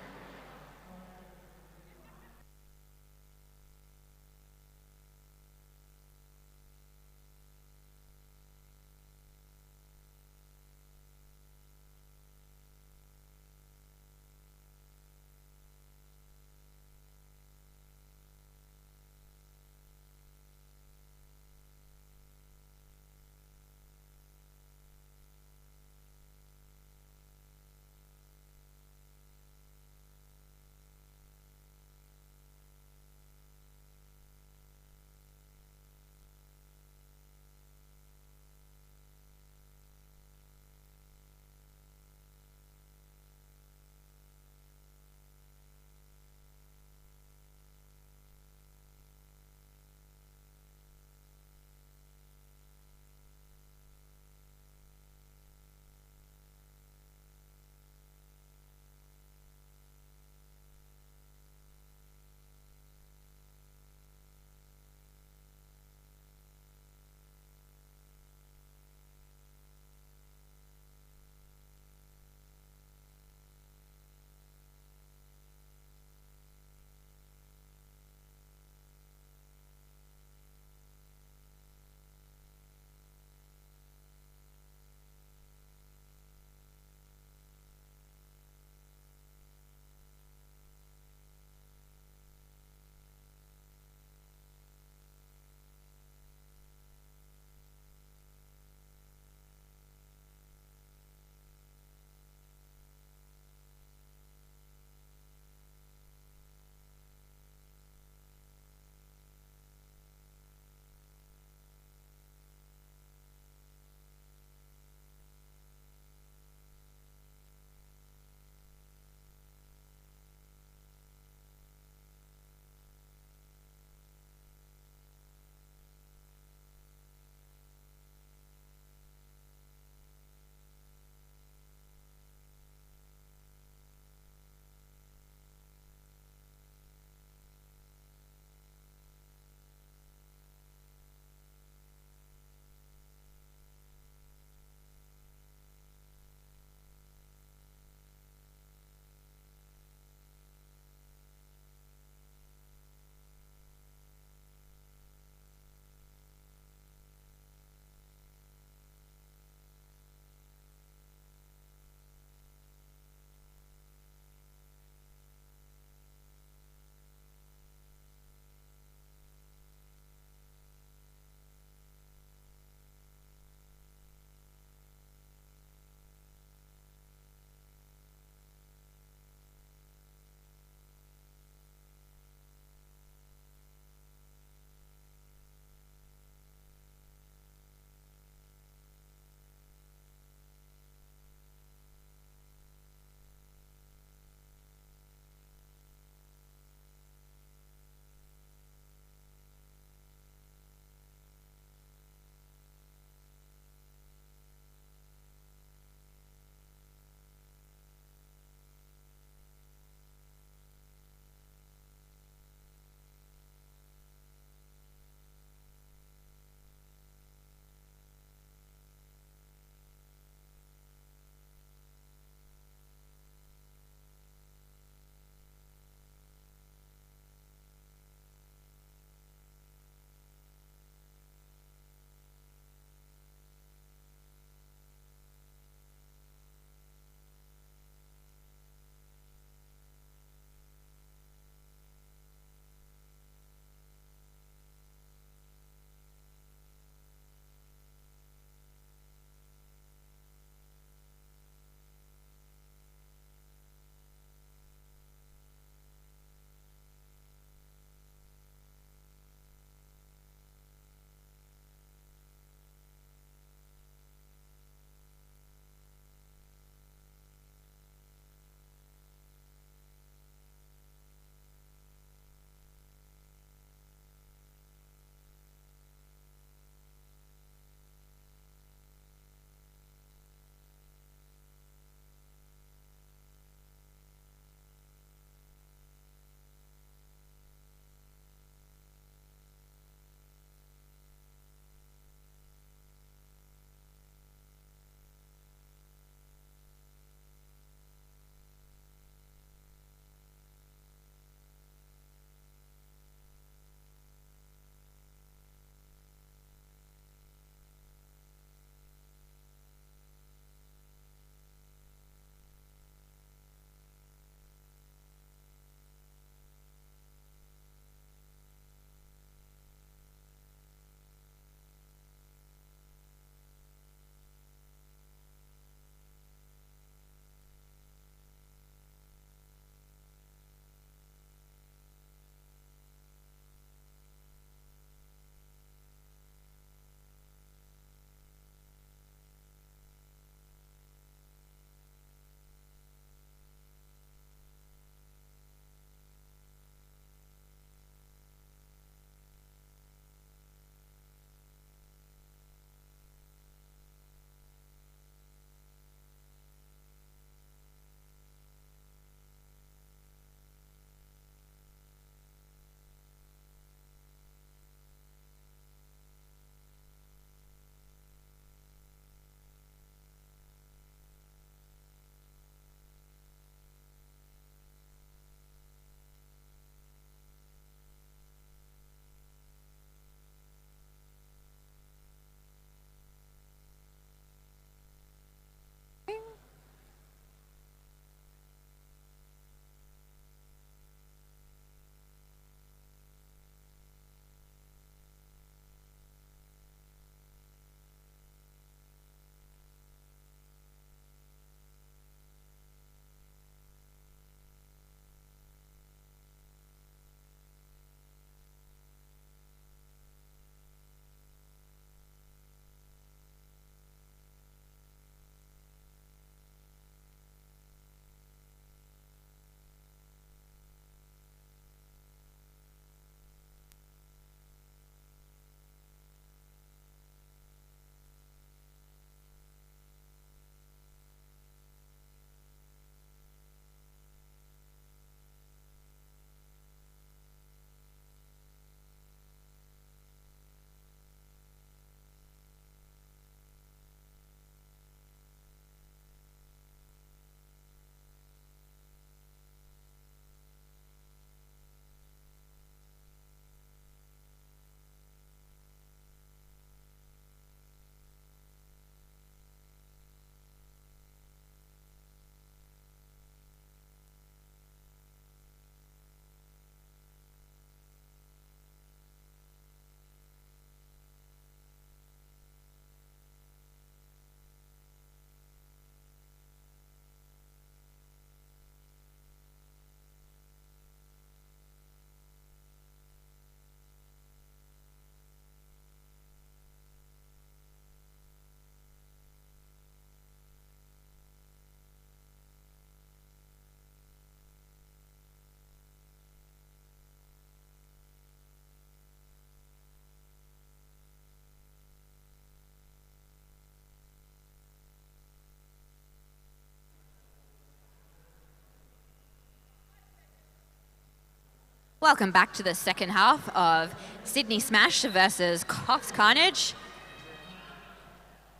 Welcome back to the second half of Sydney Smash versus Cox Carnage.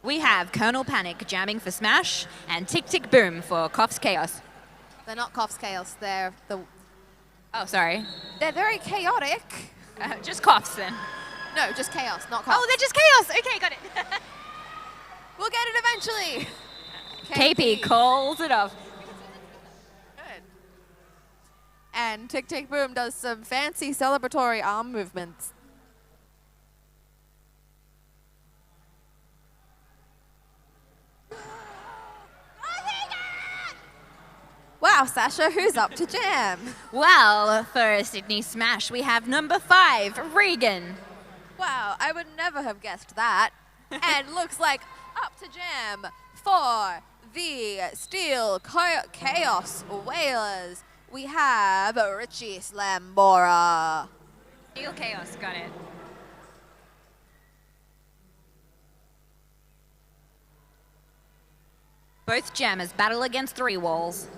We have Colonel Panic jamming for Smash and Tick Tick Boom for Cox Chaos. They're not Cops Chaos. They're the. Oh, sorry. They're very chaotic. Just Cox then. No, just chaos, not Cops. Oh, they're just Chaos. Okay, got it. We'll get it eventually. KP calls it off. Good. And Tick Tick Boom does some fancy celebratory arm movements. Wow, Sasha, who's up to jam? Well, for Sydney Smash, we have number 5, Regan. Wow, I would never have guessed that. And looks like up to jam for the Steel Chaos Whalers. We have Richie Slambora. Steel Chaos, got it. Both jammers battle against 3 walls.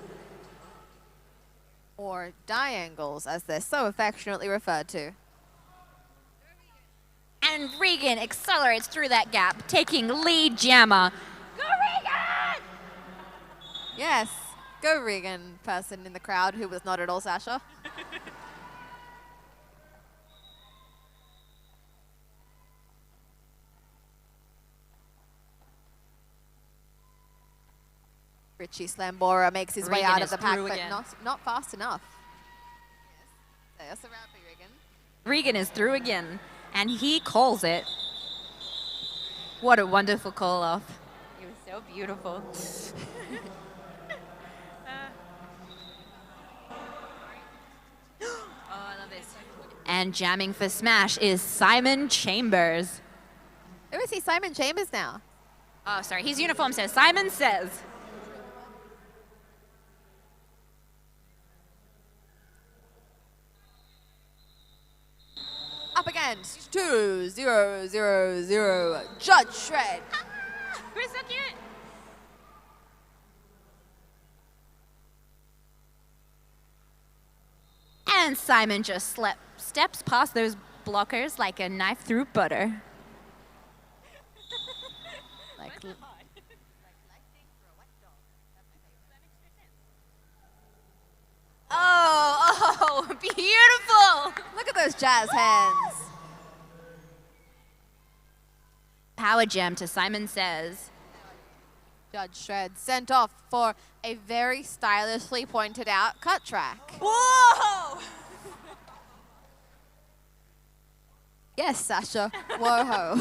Or diangles, as they're so affectionately referred to. And Regan accelerates through that gap, taking lead jammer. Go Regan! Yes, go Regan, person in the crowd who was not at all Sasha. Richie Slambora makes his way Regan out is of the pack, through but again. not fast enough. Yes, that's around for Regan. Regan is through again, and he calls it. What a wonderful call off. It was so beautiful. Oh, I love this. And jamming for Smash is Simon Chambers. Who is he? Simon Chambers now. Oh, sorry. His uniform says Simon Says. Up against 2000 Judge Shred. We're so cute. And Simon just steps past those blockers like a knife through butter. Like, oh, beautiful! Look at those jazz hands. Power jam to Simon Says. Judge Shred sent off for a very stylishly pointed out cut track. Whoa! Yes, Sasha. Whoa.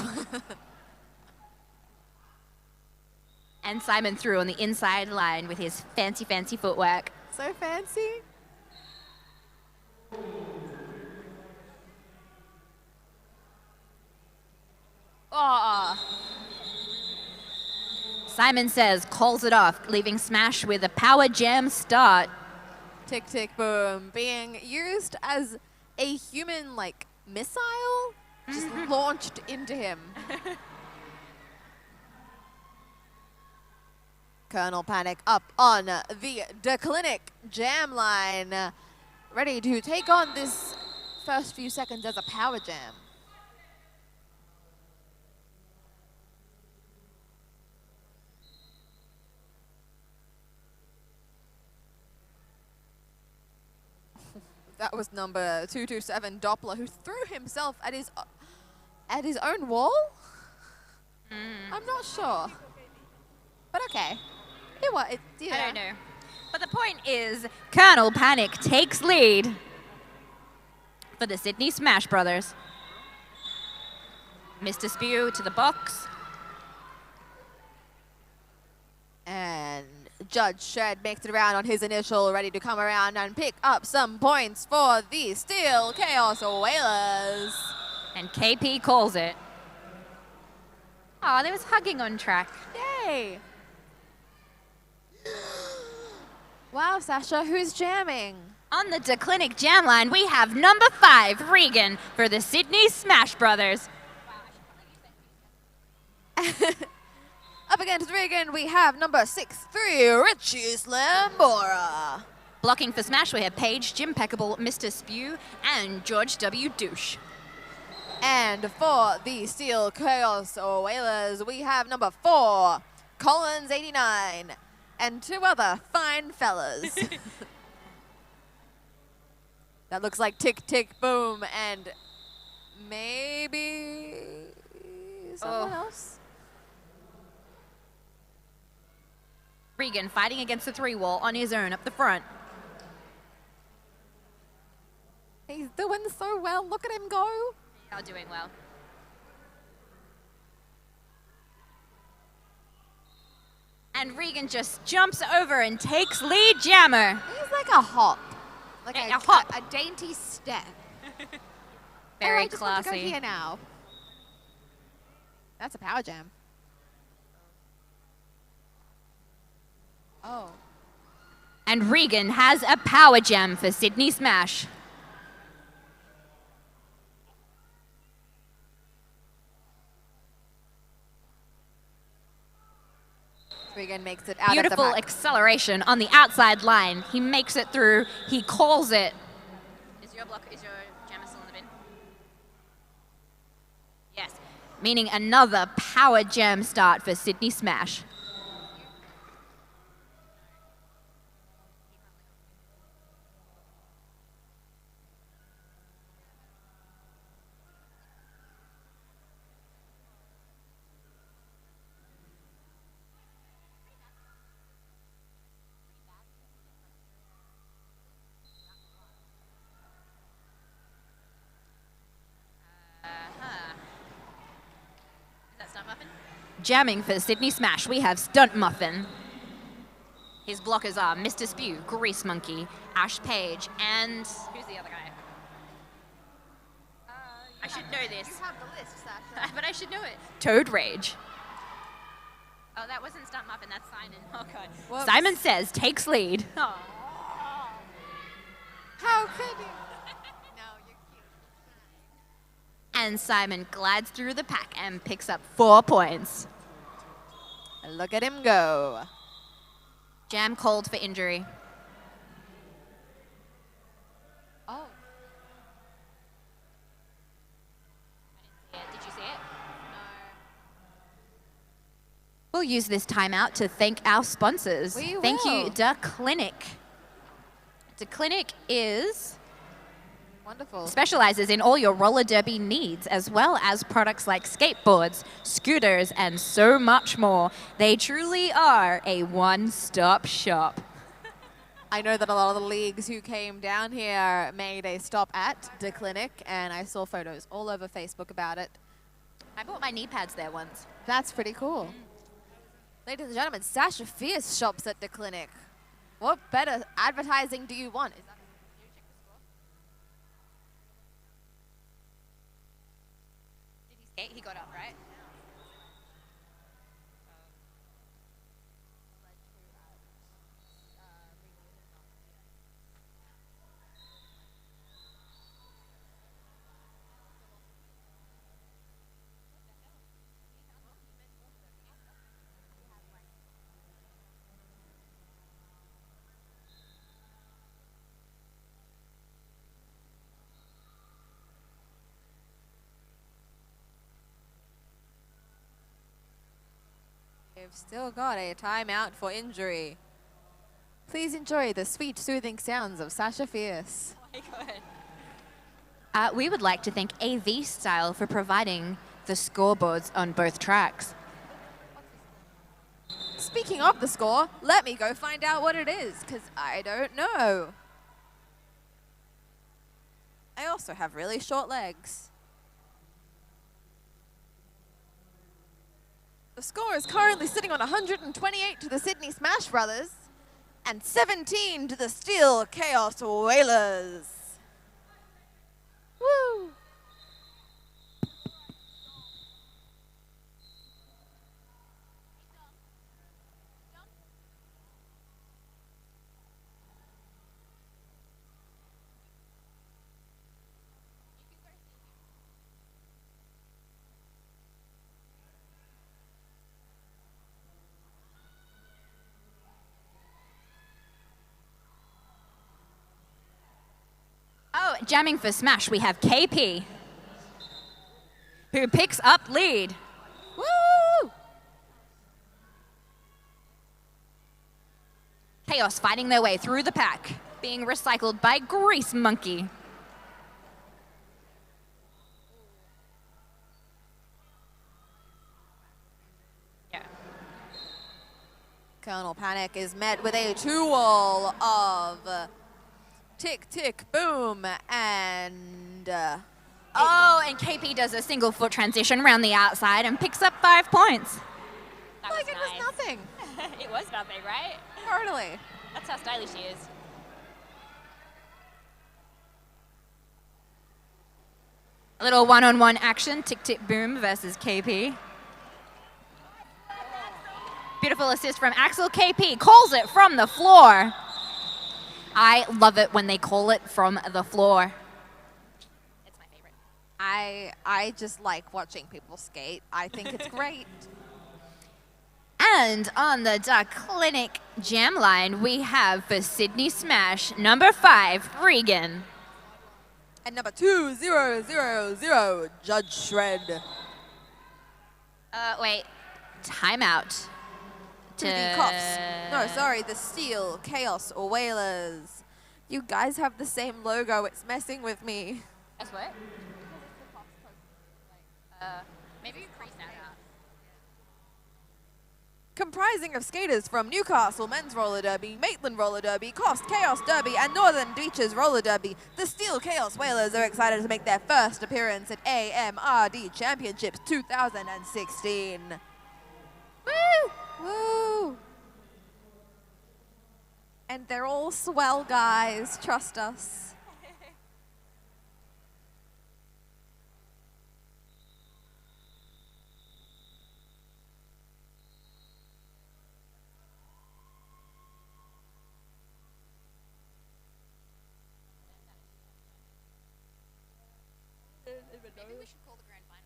And Simon threw on the inside line with his fancy, fancy footwork. So fancy. Oh. Simon Says calls it off, leaving Smash with a power jam start. Tick Tick Boom being used as a human like missile, just launched into him. Colonel Panic up on the Declinic jam line, ready to take on this first few seconds as a power jam. That was number 227 Doppler, who threw himself at his own wall. I'm not sure, but okay. I don't know. But the point is, Colonel Panic takes lead for the Sydney Smash Brothers. Mr. Spew to the box. And Judge Shred makes it around on his initial, ready to come around and pick up some points for the Steel Chaos Whalers. And KP calls it. Oh, there was hugging on track. Yay! Wow, Sasha, who's jamming? On the Declinic jam line, we have number 5, Regan, for the Sydney Smash Brothers. Up against Regan, we have number 6-3, Richie Slambora. Blocking for Smash, we have Paige, Jim Peckable, Mr. Spew, and George W. Douche. And for the Steel Chaos Whalers, we have number 4, Collins 89, and 2 other fine fellas. That looks like Tick Tick Boom and maybe someone else. Regan fighting against the 3-wall on his own up the front. He's doing so well. Look at him go. They are doing well. And Regan just jumps over and takes lead jammer. He's like a hop. Like a hop. A dainty step. Very I just want to go classy. here now. That's a power jam. Oh. And Regan has a power jam for Sydney Smash. Regan makes it out Beautiful of the pack. acceleration on the outside line. He makes it through. He calls it. Is your jammer still in the bin? Yes. Meaning another power jam start for Sydney Smash. Jamming for Sydney Smash, we have Stunt Muffin. His blockers are Mr. Spew, Grease Monkey, Ash Page, and who's the other guy? I should know this. You have the list, Sasha. But I should know it. Toad Rage. Oh, that wasn't Stunt Muffin, that's Simon. Oh, God. Whoops. Simon Says takes lead. Oh. How could you? No, you're cute. And Simon glides through the pack and picks up 4 points. Look at him go. Jam called for injury. Oh. Did you see it? No. We'll use this timeout to thank our sponsors. We Thank will. you, Da Clinic. Da Clinic is Wonderful. specializes in all your roller derby needs, as well as products like skateboards, scooters, and so much more. They truly are a one-stop shop. I know that a lot of the leagues who came down here made a stop at the clinic, and I saw photos all over Facebook about it. I bought my knee pads there once. That's pretty cool. Ladies and gentlemen, Sasha Fierce shops at the clinic. What better advertising do you want? Is that He got up, right? We've still got a timeout for injury. Please enjoy the sweet, soothing sounds of Sasha Fierce. We would like to thank AV Style for providing the scoreboards on both tracks. Speaking of the score, let me go find out what it is, because I don't know. I also have really short legs. The score is currently sitting on 128 to the Sydney Smash Brothers and 17 to the Steel Chaos Whalers. Woo! jamming for Smash, we have KP, who picks up lead. Woo! Chaos fighting their way through the pack, being recycled by Grease Monkey. Colonel Panic is met with a two-wall of tick, tick, boom, and... and KP does a single foot transition around the outside and picks up 5 points. That like was nice. Was nothing. It was nothing, right? Totally. That's how stylish she is. A little one-on-one action, tick, tick, boom versus KP. Beautiful assist from Axel. KP calls it from the floor. I love it when they call it from the floor. It's my favorite. I just like watching people skate. I think it's great. And on the Duck Clinic jam line, we have for Sydney Smash, number 5, Regan. And number 2000, Judge Shred. Wait, timeout. To the Cops. No, sorry, the Steel Chaos Whalers. You guys have the same logo. It's messing with me. That's what? Maybe you crease that out. Comprising of skaters from Newcastle Men's Roller Derby, Maitland Roller Derby, Cost Chaos Derby, and Northern Beaches Roller Derby, the Steel Chaos Whalers are excited to make their first appearance at AMRD Championships 2016. Woo! Woo! And they're all swell guys, trust us. Maybe we should call the grand final.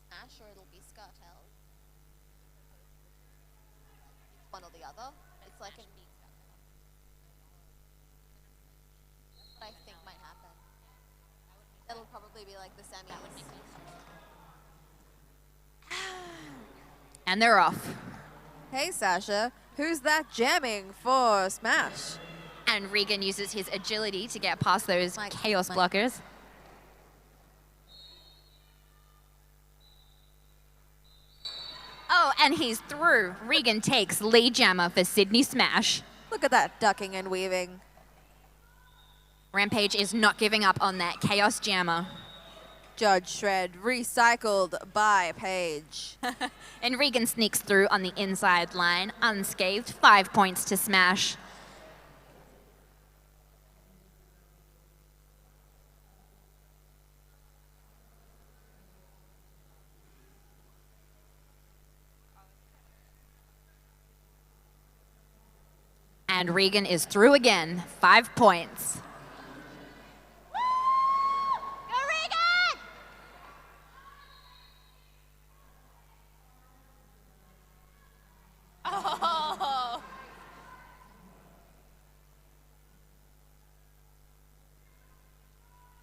Smash, or it'll be Scartel. One or the other. It's like an That's what I think might happen. It'll probably be like the semis. And they're off. Hey, Sasha, who's that jamming for Smash? And Regan uses his agility to get past those chaos blockers. Oh, and he's through. Regan takes lead jammer for Sydney Smash. Look at that ducking and weaving. Rampage is not giving up on that chaos jammer. Judge Shred recycled by Paige. And Regan sneaks through on the inside line, unscathed, 5 points to Smash. And Regan is through again, 5 points. Oh.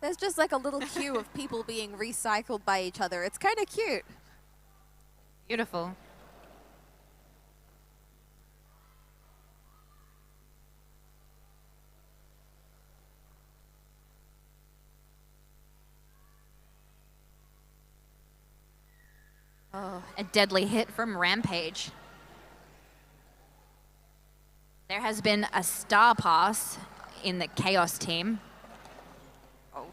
There's just like a little queue of people being recycled by each other. It's kind of cute. Beautiful. Oh, a deadly hit from Rampage. There has been a star pass in the Chaos team. Oh.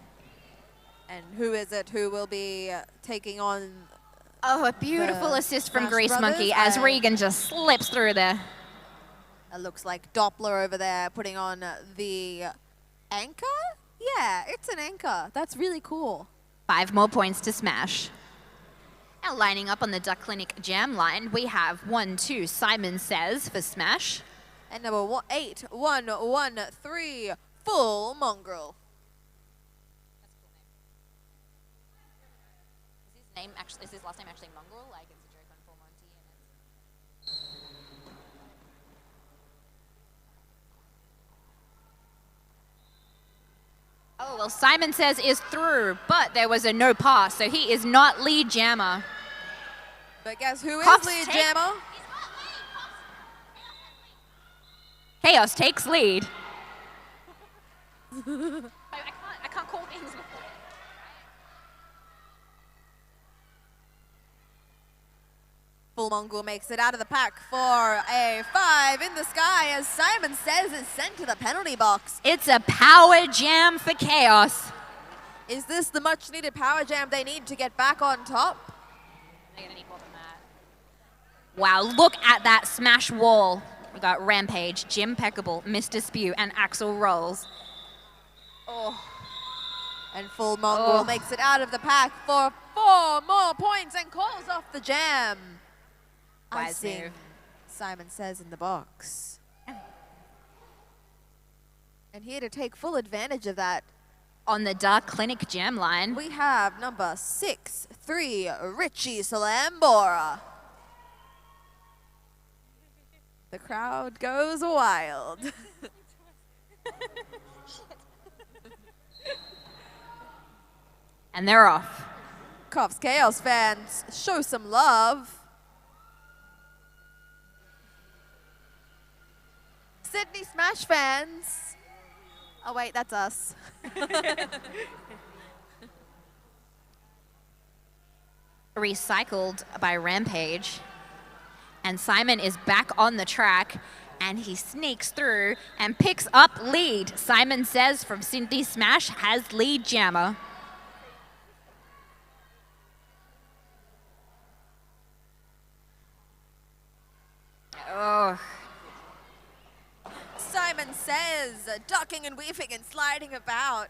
And who is it who will be taking on... Oh, a beautiful assist from Grease Monkey as Regan just slips through there. It looks like Doppler over there putting on the anchor? Yeah, it's an anchor. That's really cool. 5 more points to Smash. Now lining up on the Duck Clinic jam line, we have 1-2 Simon Says for Smash. And number 8113, Full Mongrel. name actually, is his last name actually Mongrel? Like it's a joke on Full Monty and it's... Oh, well, Simon Says is through, but there was a no pass, so he is not lead jammer. But guess who is Cops lead take- jammer? Chaos takes lead. I can't call things before. Full Mongol makes it out of the pack for a 5 in the sky as Simon Says is sent to the penalty box. It's a power jam for Chaos. Is this the much needed power jam they need to get back on top? They're gonna need more than that. Wow, look at that smash wall. We got Rampage, Jim Peckable, Mr. Spew, and Axel Rolls. Oh. And Full Mongol makes it out of the pack for 4 more points and calls off the jam. Wise Icing, move. Simon Says in the box. And here to take full advantage of that, On the Dark Clinic jam line, we have number 6-3, Richie Salambora. The crowd goes wild. and they're off. Cops Chaos fans, show some love. Sydney Smash fans. Oh wait, that's us. Recycled by Rampage. And Simon is back on the track and he sneaks through and picks up lead. Simon Says from Sydney Smash has lead jammer. Oh. Simon Says, ducking and weaving and sliding about.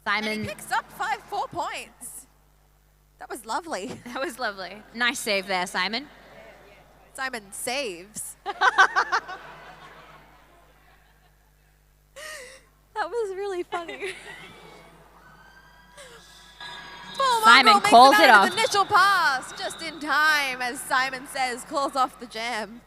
And Simon, he picks up 4 points. That was lovely. that was lovely. Nice save there, Simon. Simon saves. That was really funny. Simon Mongrel calls makes it out off. of initial pass just in time as Simon Says calls off the jam.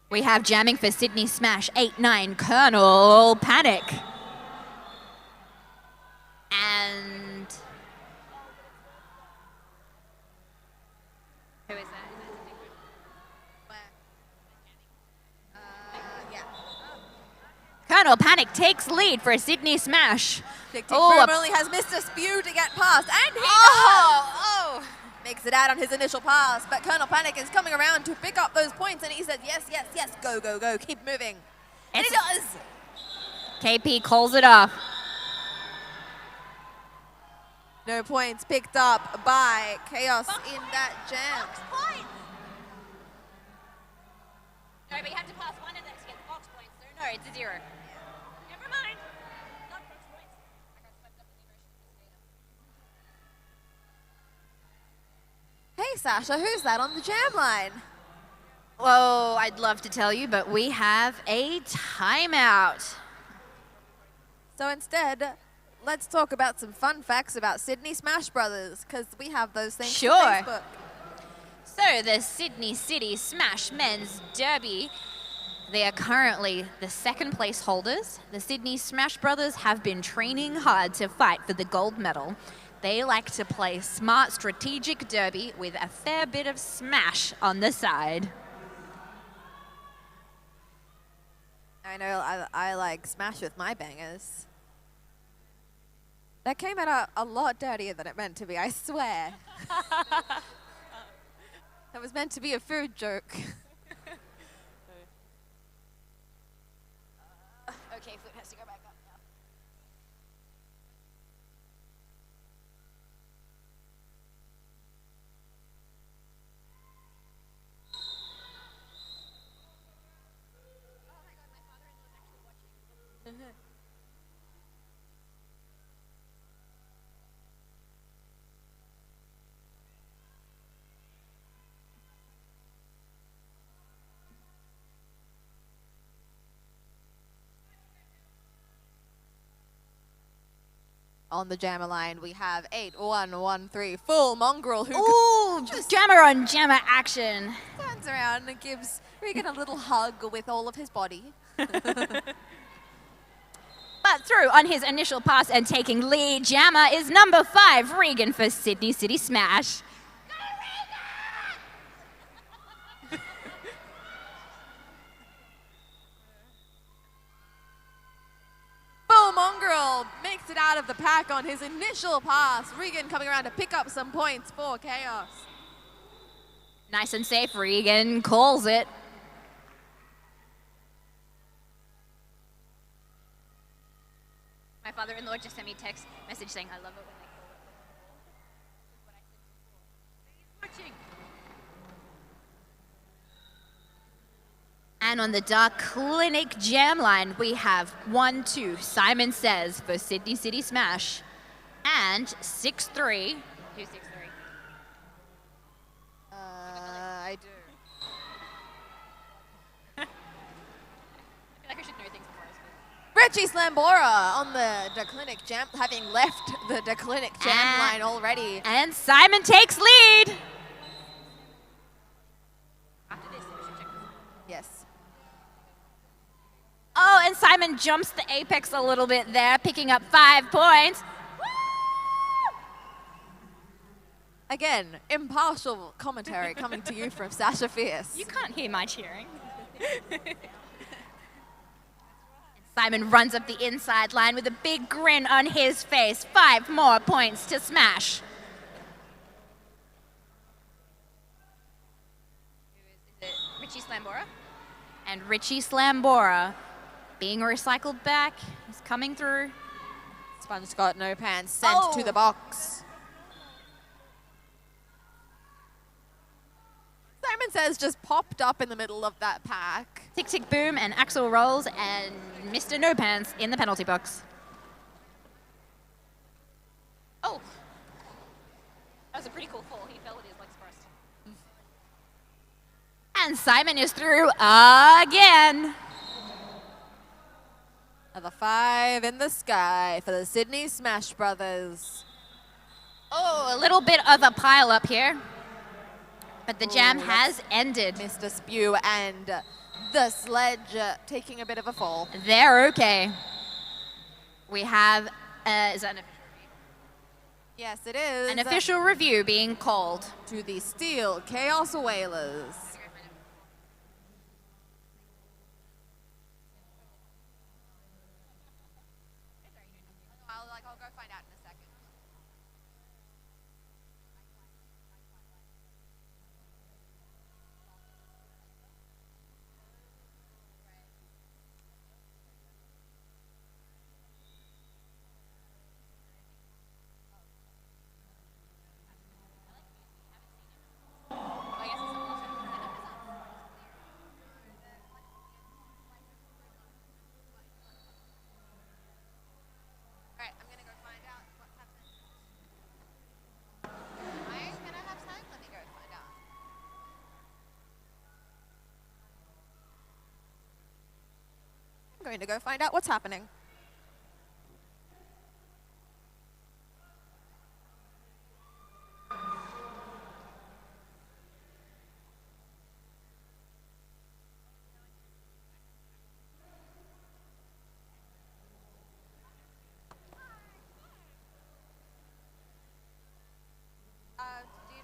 We have jamming for Sydney Smash 8-9 Colonel Panic. And who is that? Yeah. Colonel Panic takes lead for Sydney Smash. Tick Tick Oh, Boom only has Mr. Spew to get past, and he does! oh. Makes it out on his initial pass, but Colonel Panic is coming around to pick up those points, and he says, yes, yes, yes, go, go, go, keep moving. And he does! KP calls it off. No points picked up by Chaos in that jam. No, but you have to pass one of them to get the box points. So no, it's a 0. Never mind. Not box points. I got swept up in the emotions. Hey, Sasha, who's that on the jam line? Whoa, I'd love to tell you, but we have a timeout. So instead, let's talk about some fun facts about Sydney Smash Brothers, because we have those things Sure. on Facebook. So the Sydney City Smash Men's Derby, they are currently the second place holders. The Sydney Smash Brothers have been training hard to fight for the gold medal. They like to play smart strategic derby with a fair bit of smash on the side. I know I like Smash with my bangers. That came out a lot dirtier than it meant to be, I swear. That was meant to be a food joke. Okay, foot has to go back up now. On the jammer line, we have 8-1-1-3 full mongrel who Ooh, just jammer on jammer action. turns around and gives Regan a little hug with all of his body. But through on his initial pass and taking lead jammer is number 5, Regan for Sydney City Smash. Full mongrel makes it out of the pack on his initial pass. Regan coming around to pick up some points for Chaos. Nice and safe, Regan calls it. My father-in-law just sent me a text message saying, I love it when they call it. Watching. And on the Dark Clinic jam line, we have 1-2, Simon Says for Sydney City Smash. And 6-3. Who's 6-3? I do. I feel like I should know things before I speak. Richie Slambora on the Declinic jam, having left the Declinic jam line already. And Simon takes lead. After this, we should check this. Yes. Oh, and Simon jumps the apex a little bit there, picking up 5 points. Again, impartial commentary coming to you from Sasha Fierce. You can't hear my cheering. Simon runs up the inside line with a big grin on his face. 5 more points to smash. Is it Richie Slambora? And Richie Slambora being recycled back. He's coming through. Sponge got no pants sent to the box. Simon Says just popped up in the middle of that pack. Tick, tick, boom, and Axel rolls, and Mr. No Pants in the penalty box. Oh. That was a pretty cool fall. He fell with his legs first. And Simon is through again. Another 5 in the sky for the Sydney Smash Brothers. Oh, a little bit of a pile up here. But the jam has ended. Mr. Spew and the sledge taking a bit of a fall. They're okay. We have, is that an official review? Yes, it is. An official review being called. To the Steel Chaos Whalers. I'll go find out in a second. Going to go find out what's happening.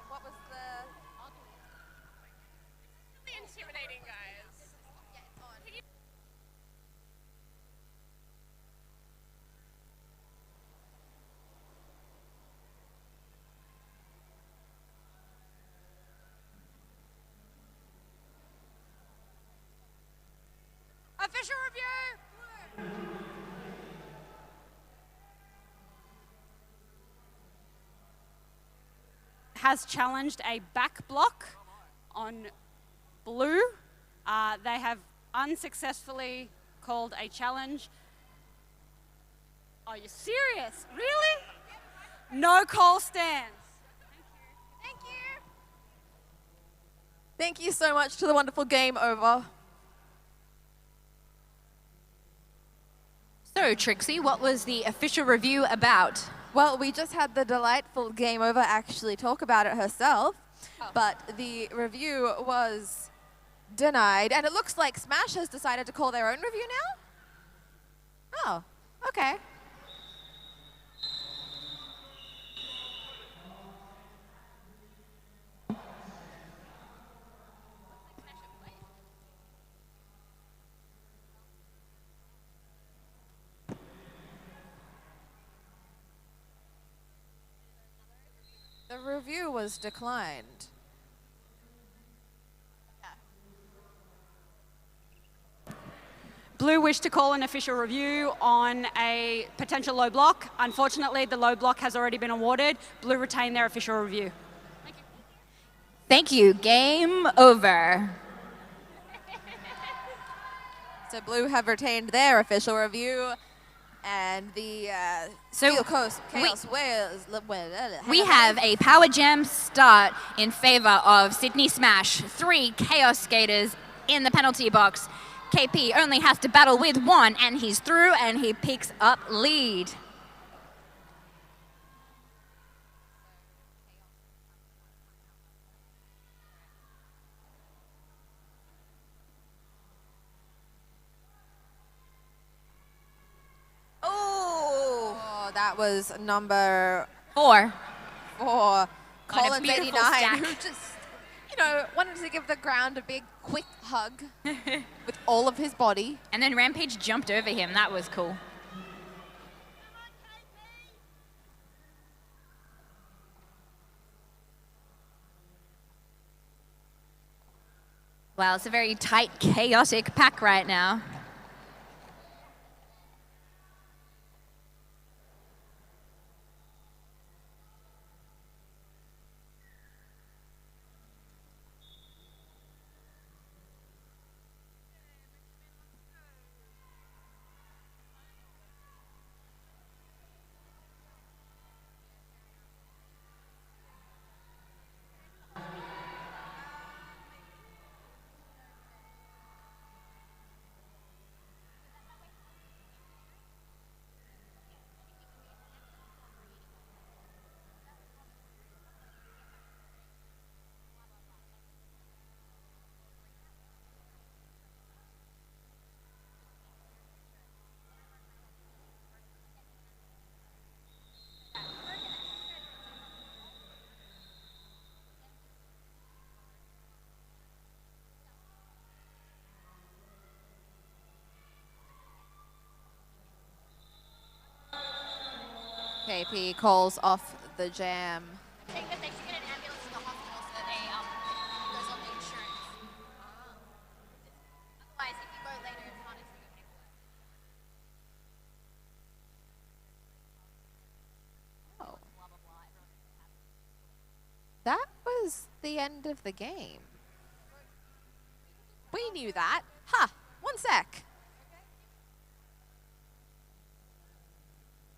What was the... Really intimidating, guys. Official review! Has challenged a back block on blue. They have unsuccessfully called a challenge. Are you serious? Really? No call stands. Thank you. Thank you so much to the wonderful Game Over. So So, Trixie, what was the official review about? Well, we just had the delightful Game Over actually talk about it herself, but the review was denied, and it looks like Smash has decided to call their own review now? Oh, okay. The review was declined. Blue wished to call an official review on a potential low block. Unfortunately, the low block has already been awarded. Blue retained their official review. Thank you. Game over. So Blue have retained their official review, and the Steel Coast Chaos Wales. We have a Power Jam start in favor of Sydney Smash. 3 Chaos Skaters in the penalty box. KP only has to battle with 1, and he's through, and he picks up lead. Oh, that was number 4. Collins beautiful 89, stack. who just, wanted to give the ground a big, quick hug with all of his body. And then Rampage jumped over him. That was cool. Well, it's a very tight, chaotic pack right now. KP calls off the jam. That was the end of the game. We knew that. Huh, 1 sec.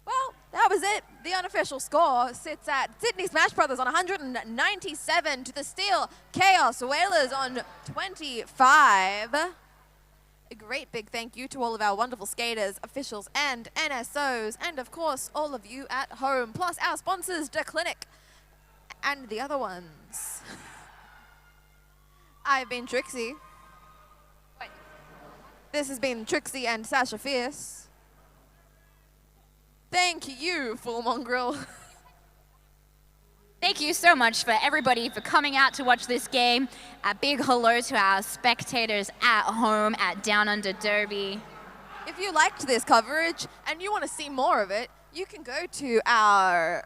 Well, that was it. The unofficial score sits at Sydney Smash Brothers on 197 to the Steel Chaos Whalers on 25. A great big thank you to all of our wonderful skaters, officials, and NSOs, and of course, all of you at home, plus our sponsors, The Clinic, and the other ones. I've been Trixie. This has been Trixie and Sasha Fierce. Thank you, Full Mongrel. Thank you so much for everybody for coming out to watch this game. A big hello to our spectators at home at Downunder Derby. If you liked this coverage and you want to see more of it, you can go to our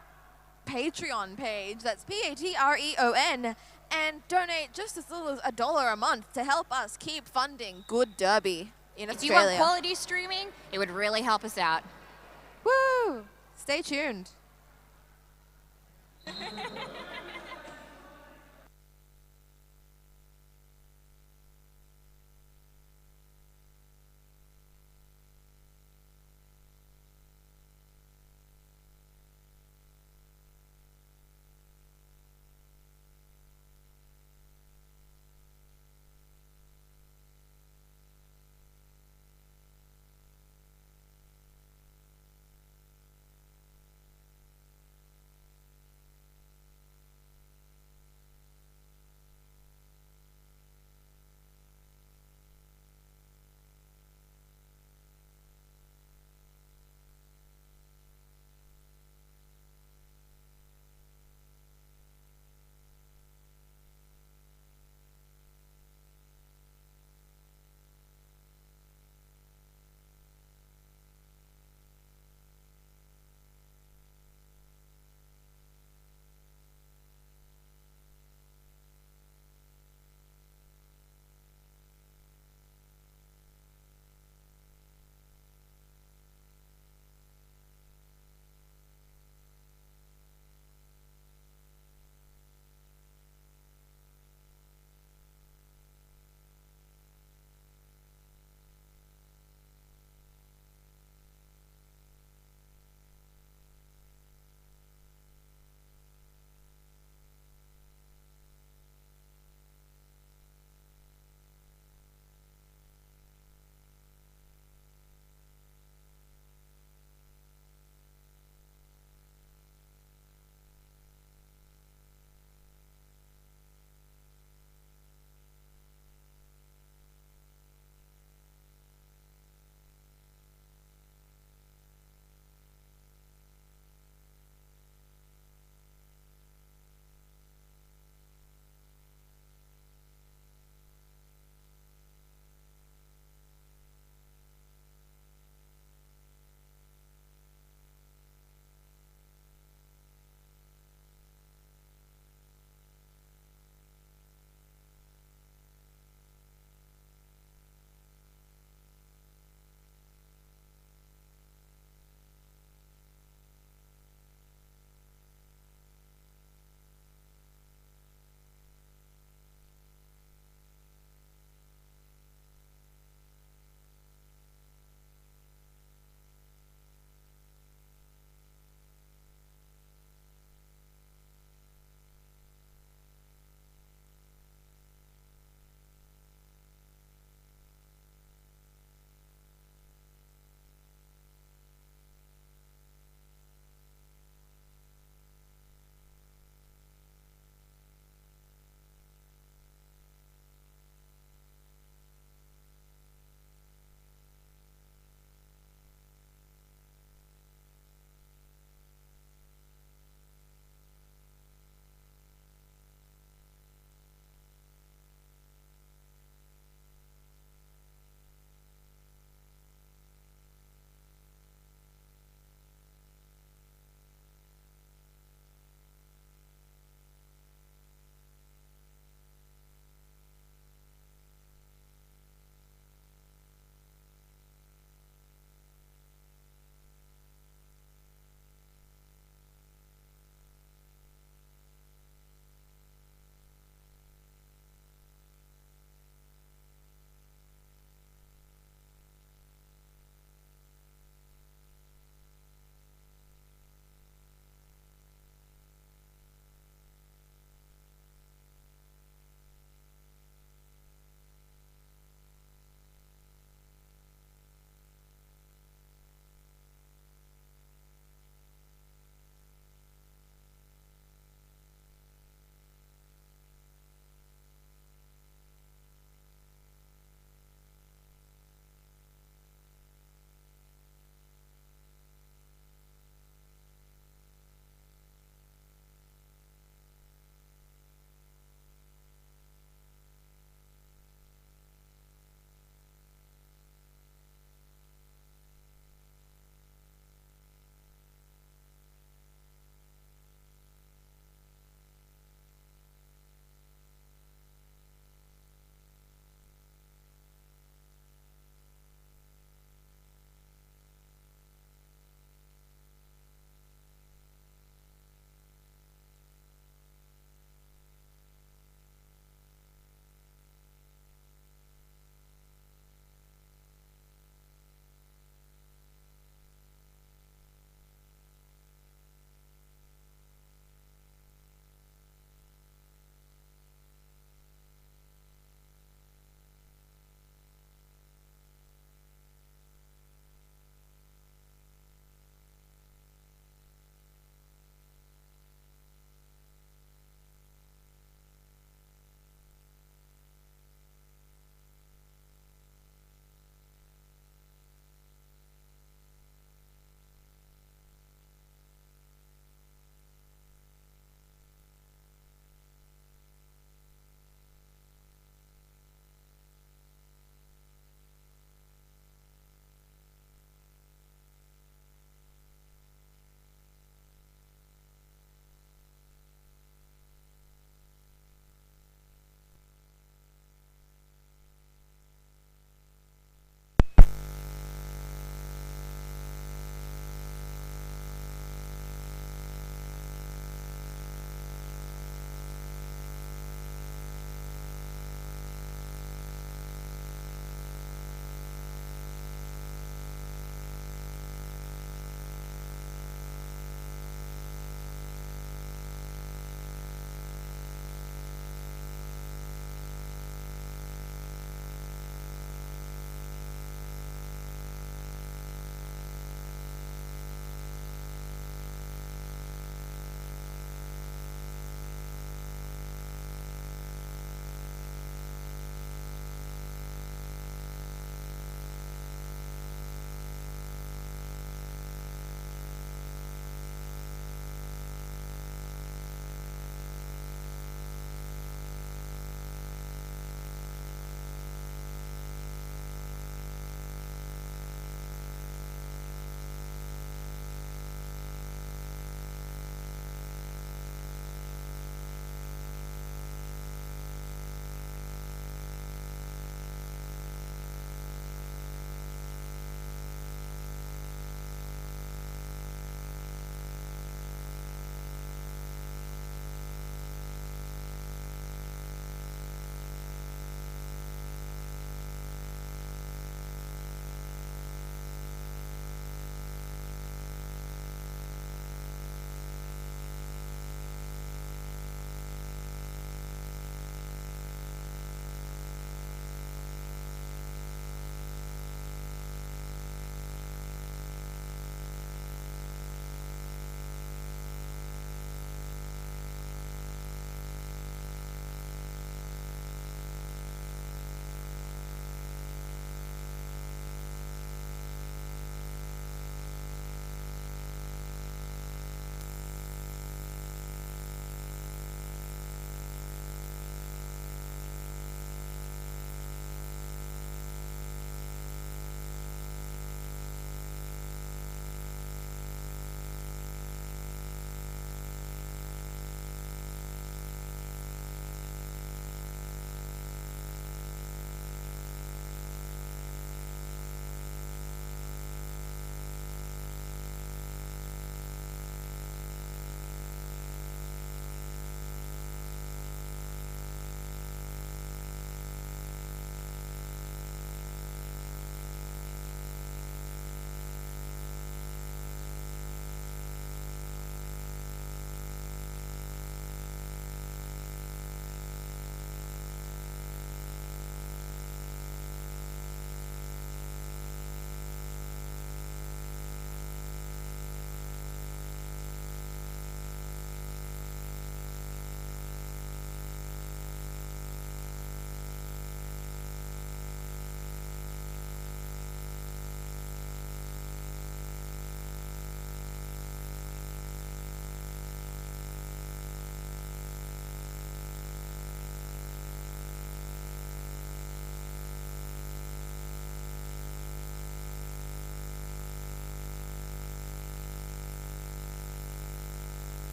Patreon page, that's Patreon, and donate just as little as $1 a month to help us keep funding good derby in Australia. If you want quality streaming, it would really help us out. Woo! Stay tuned.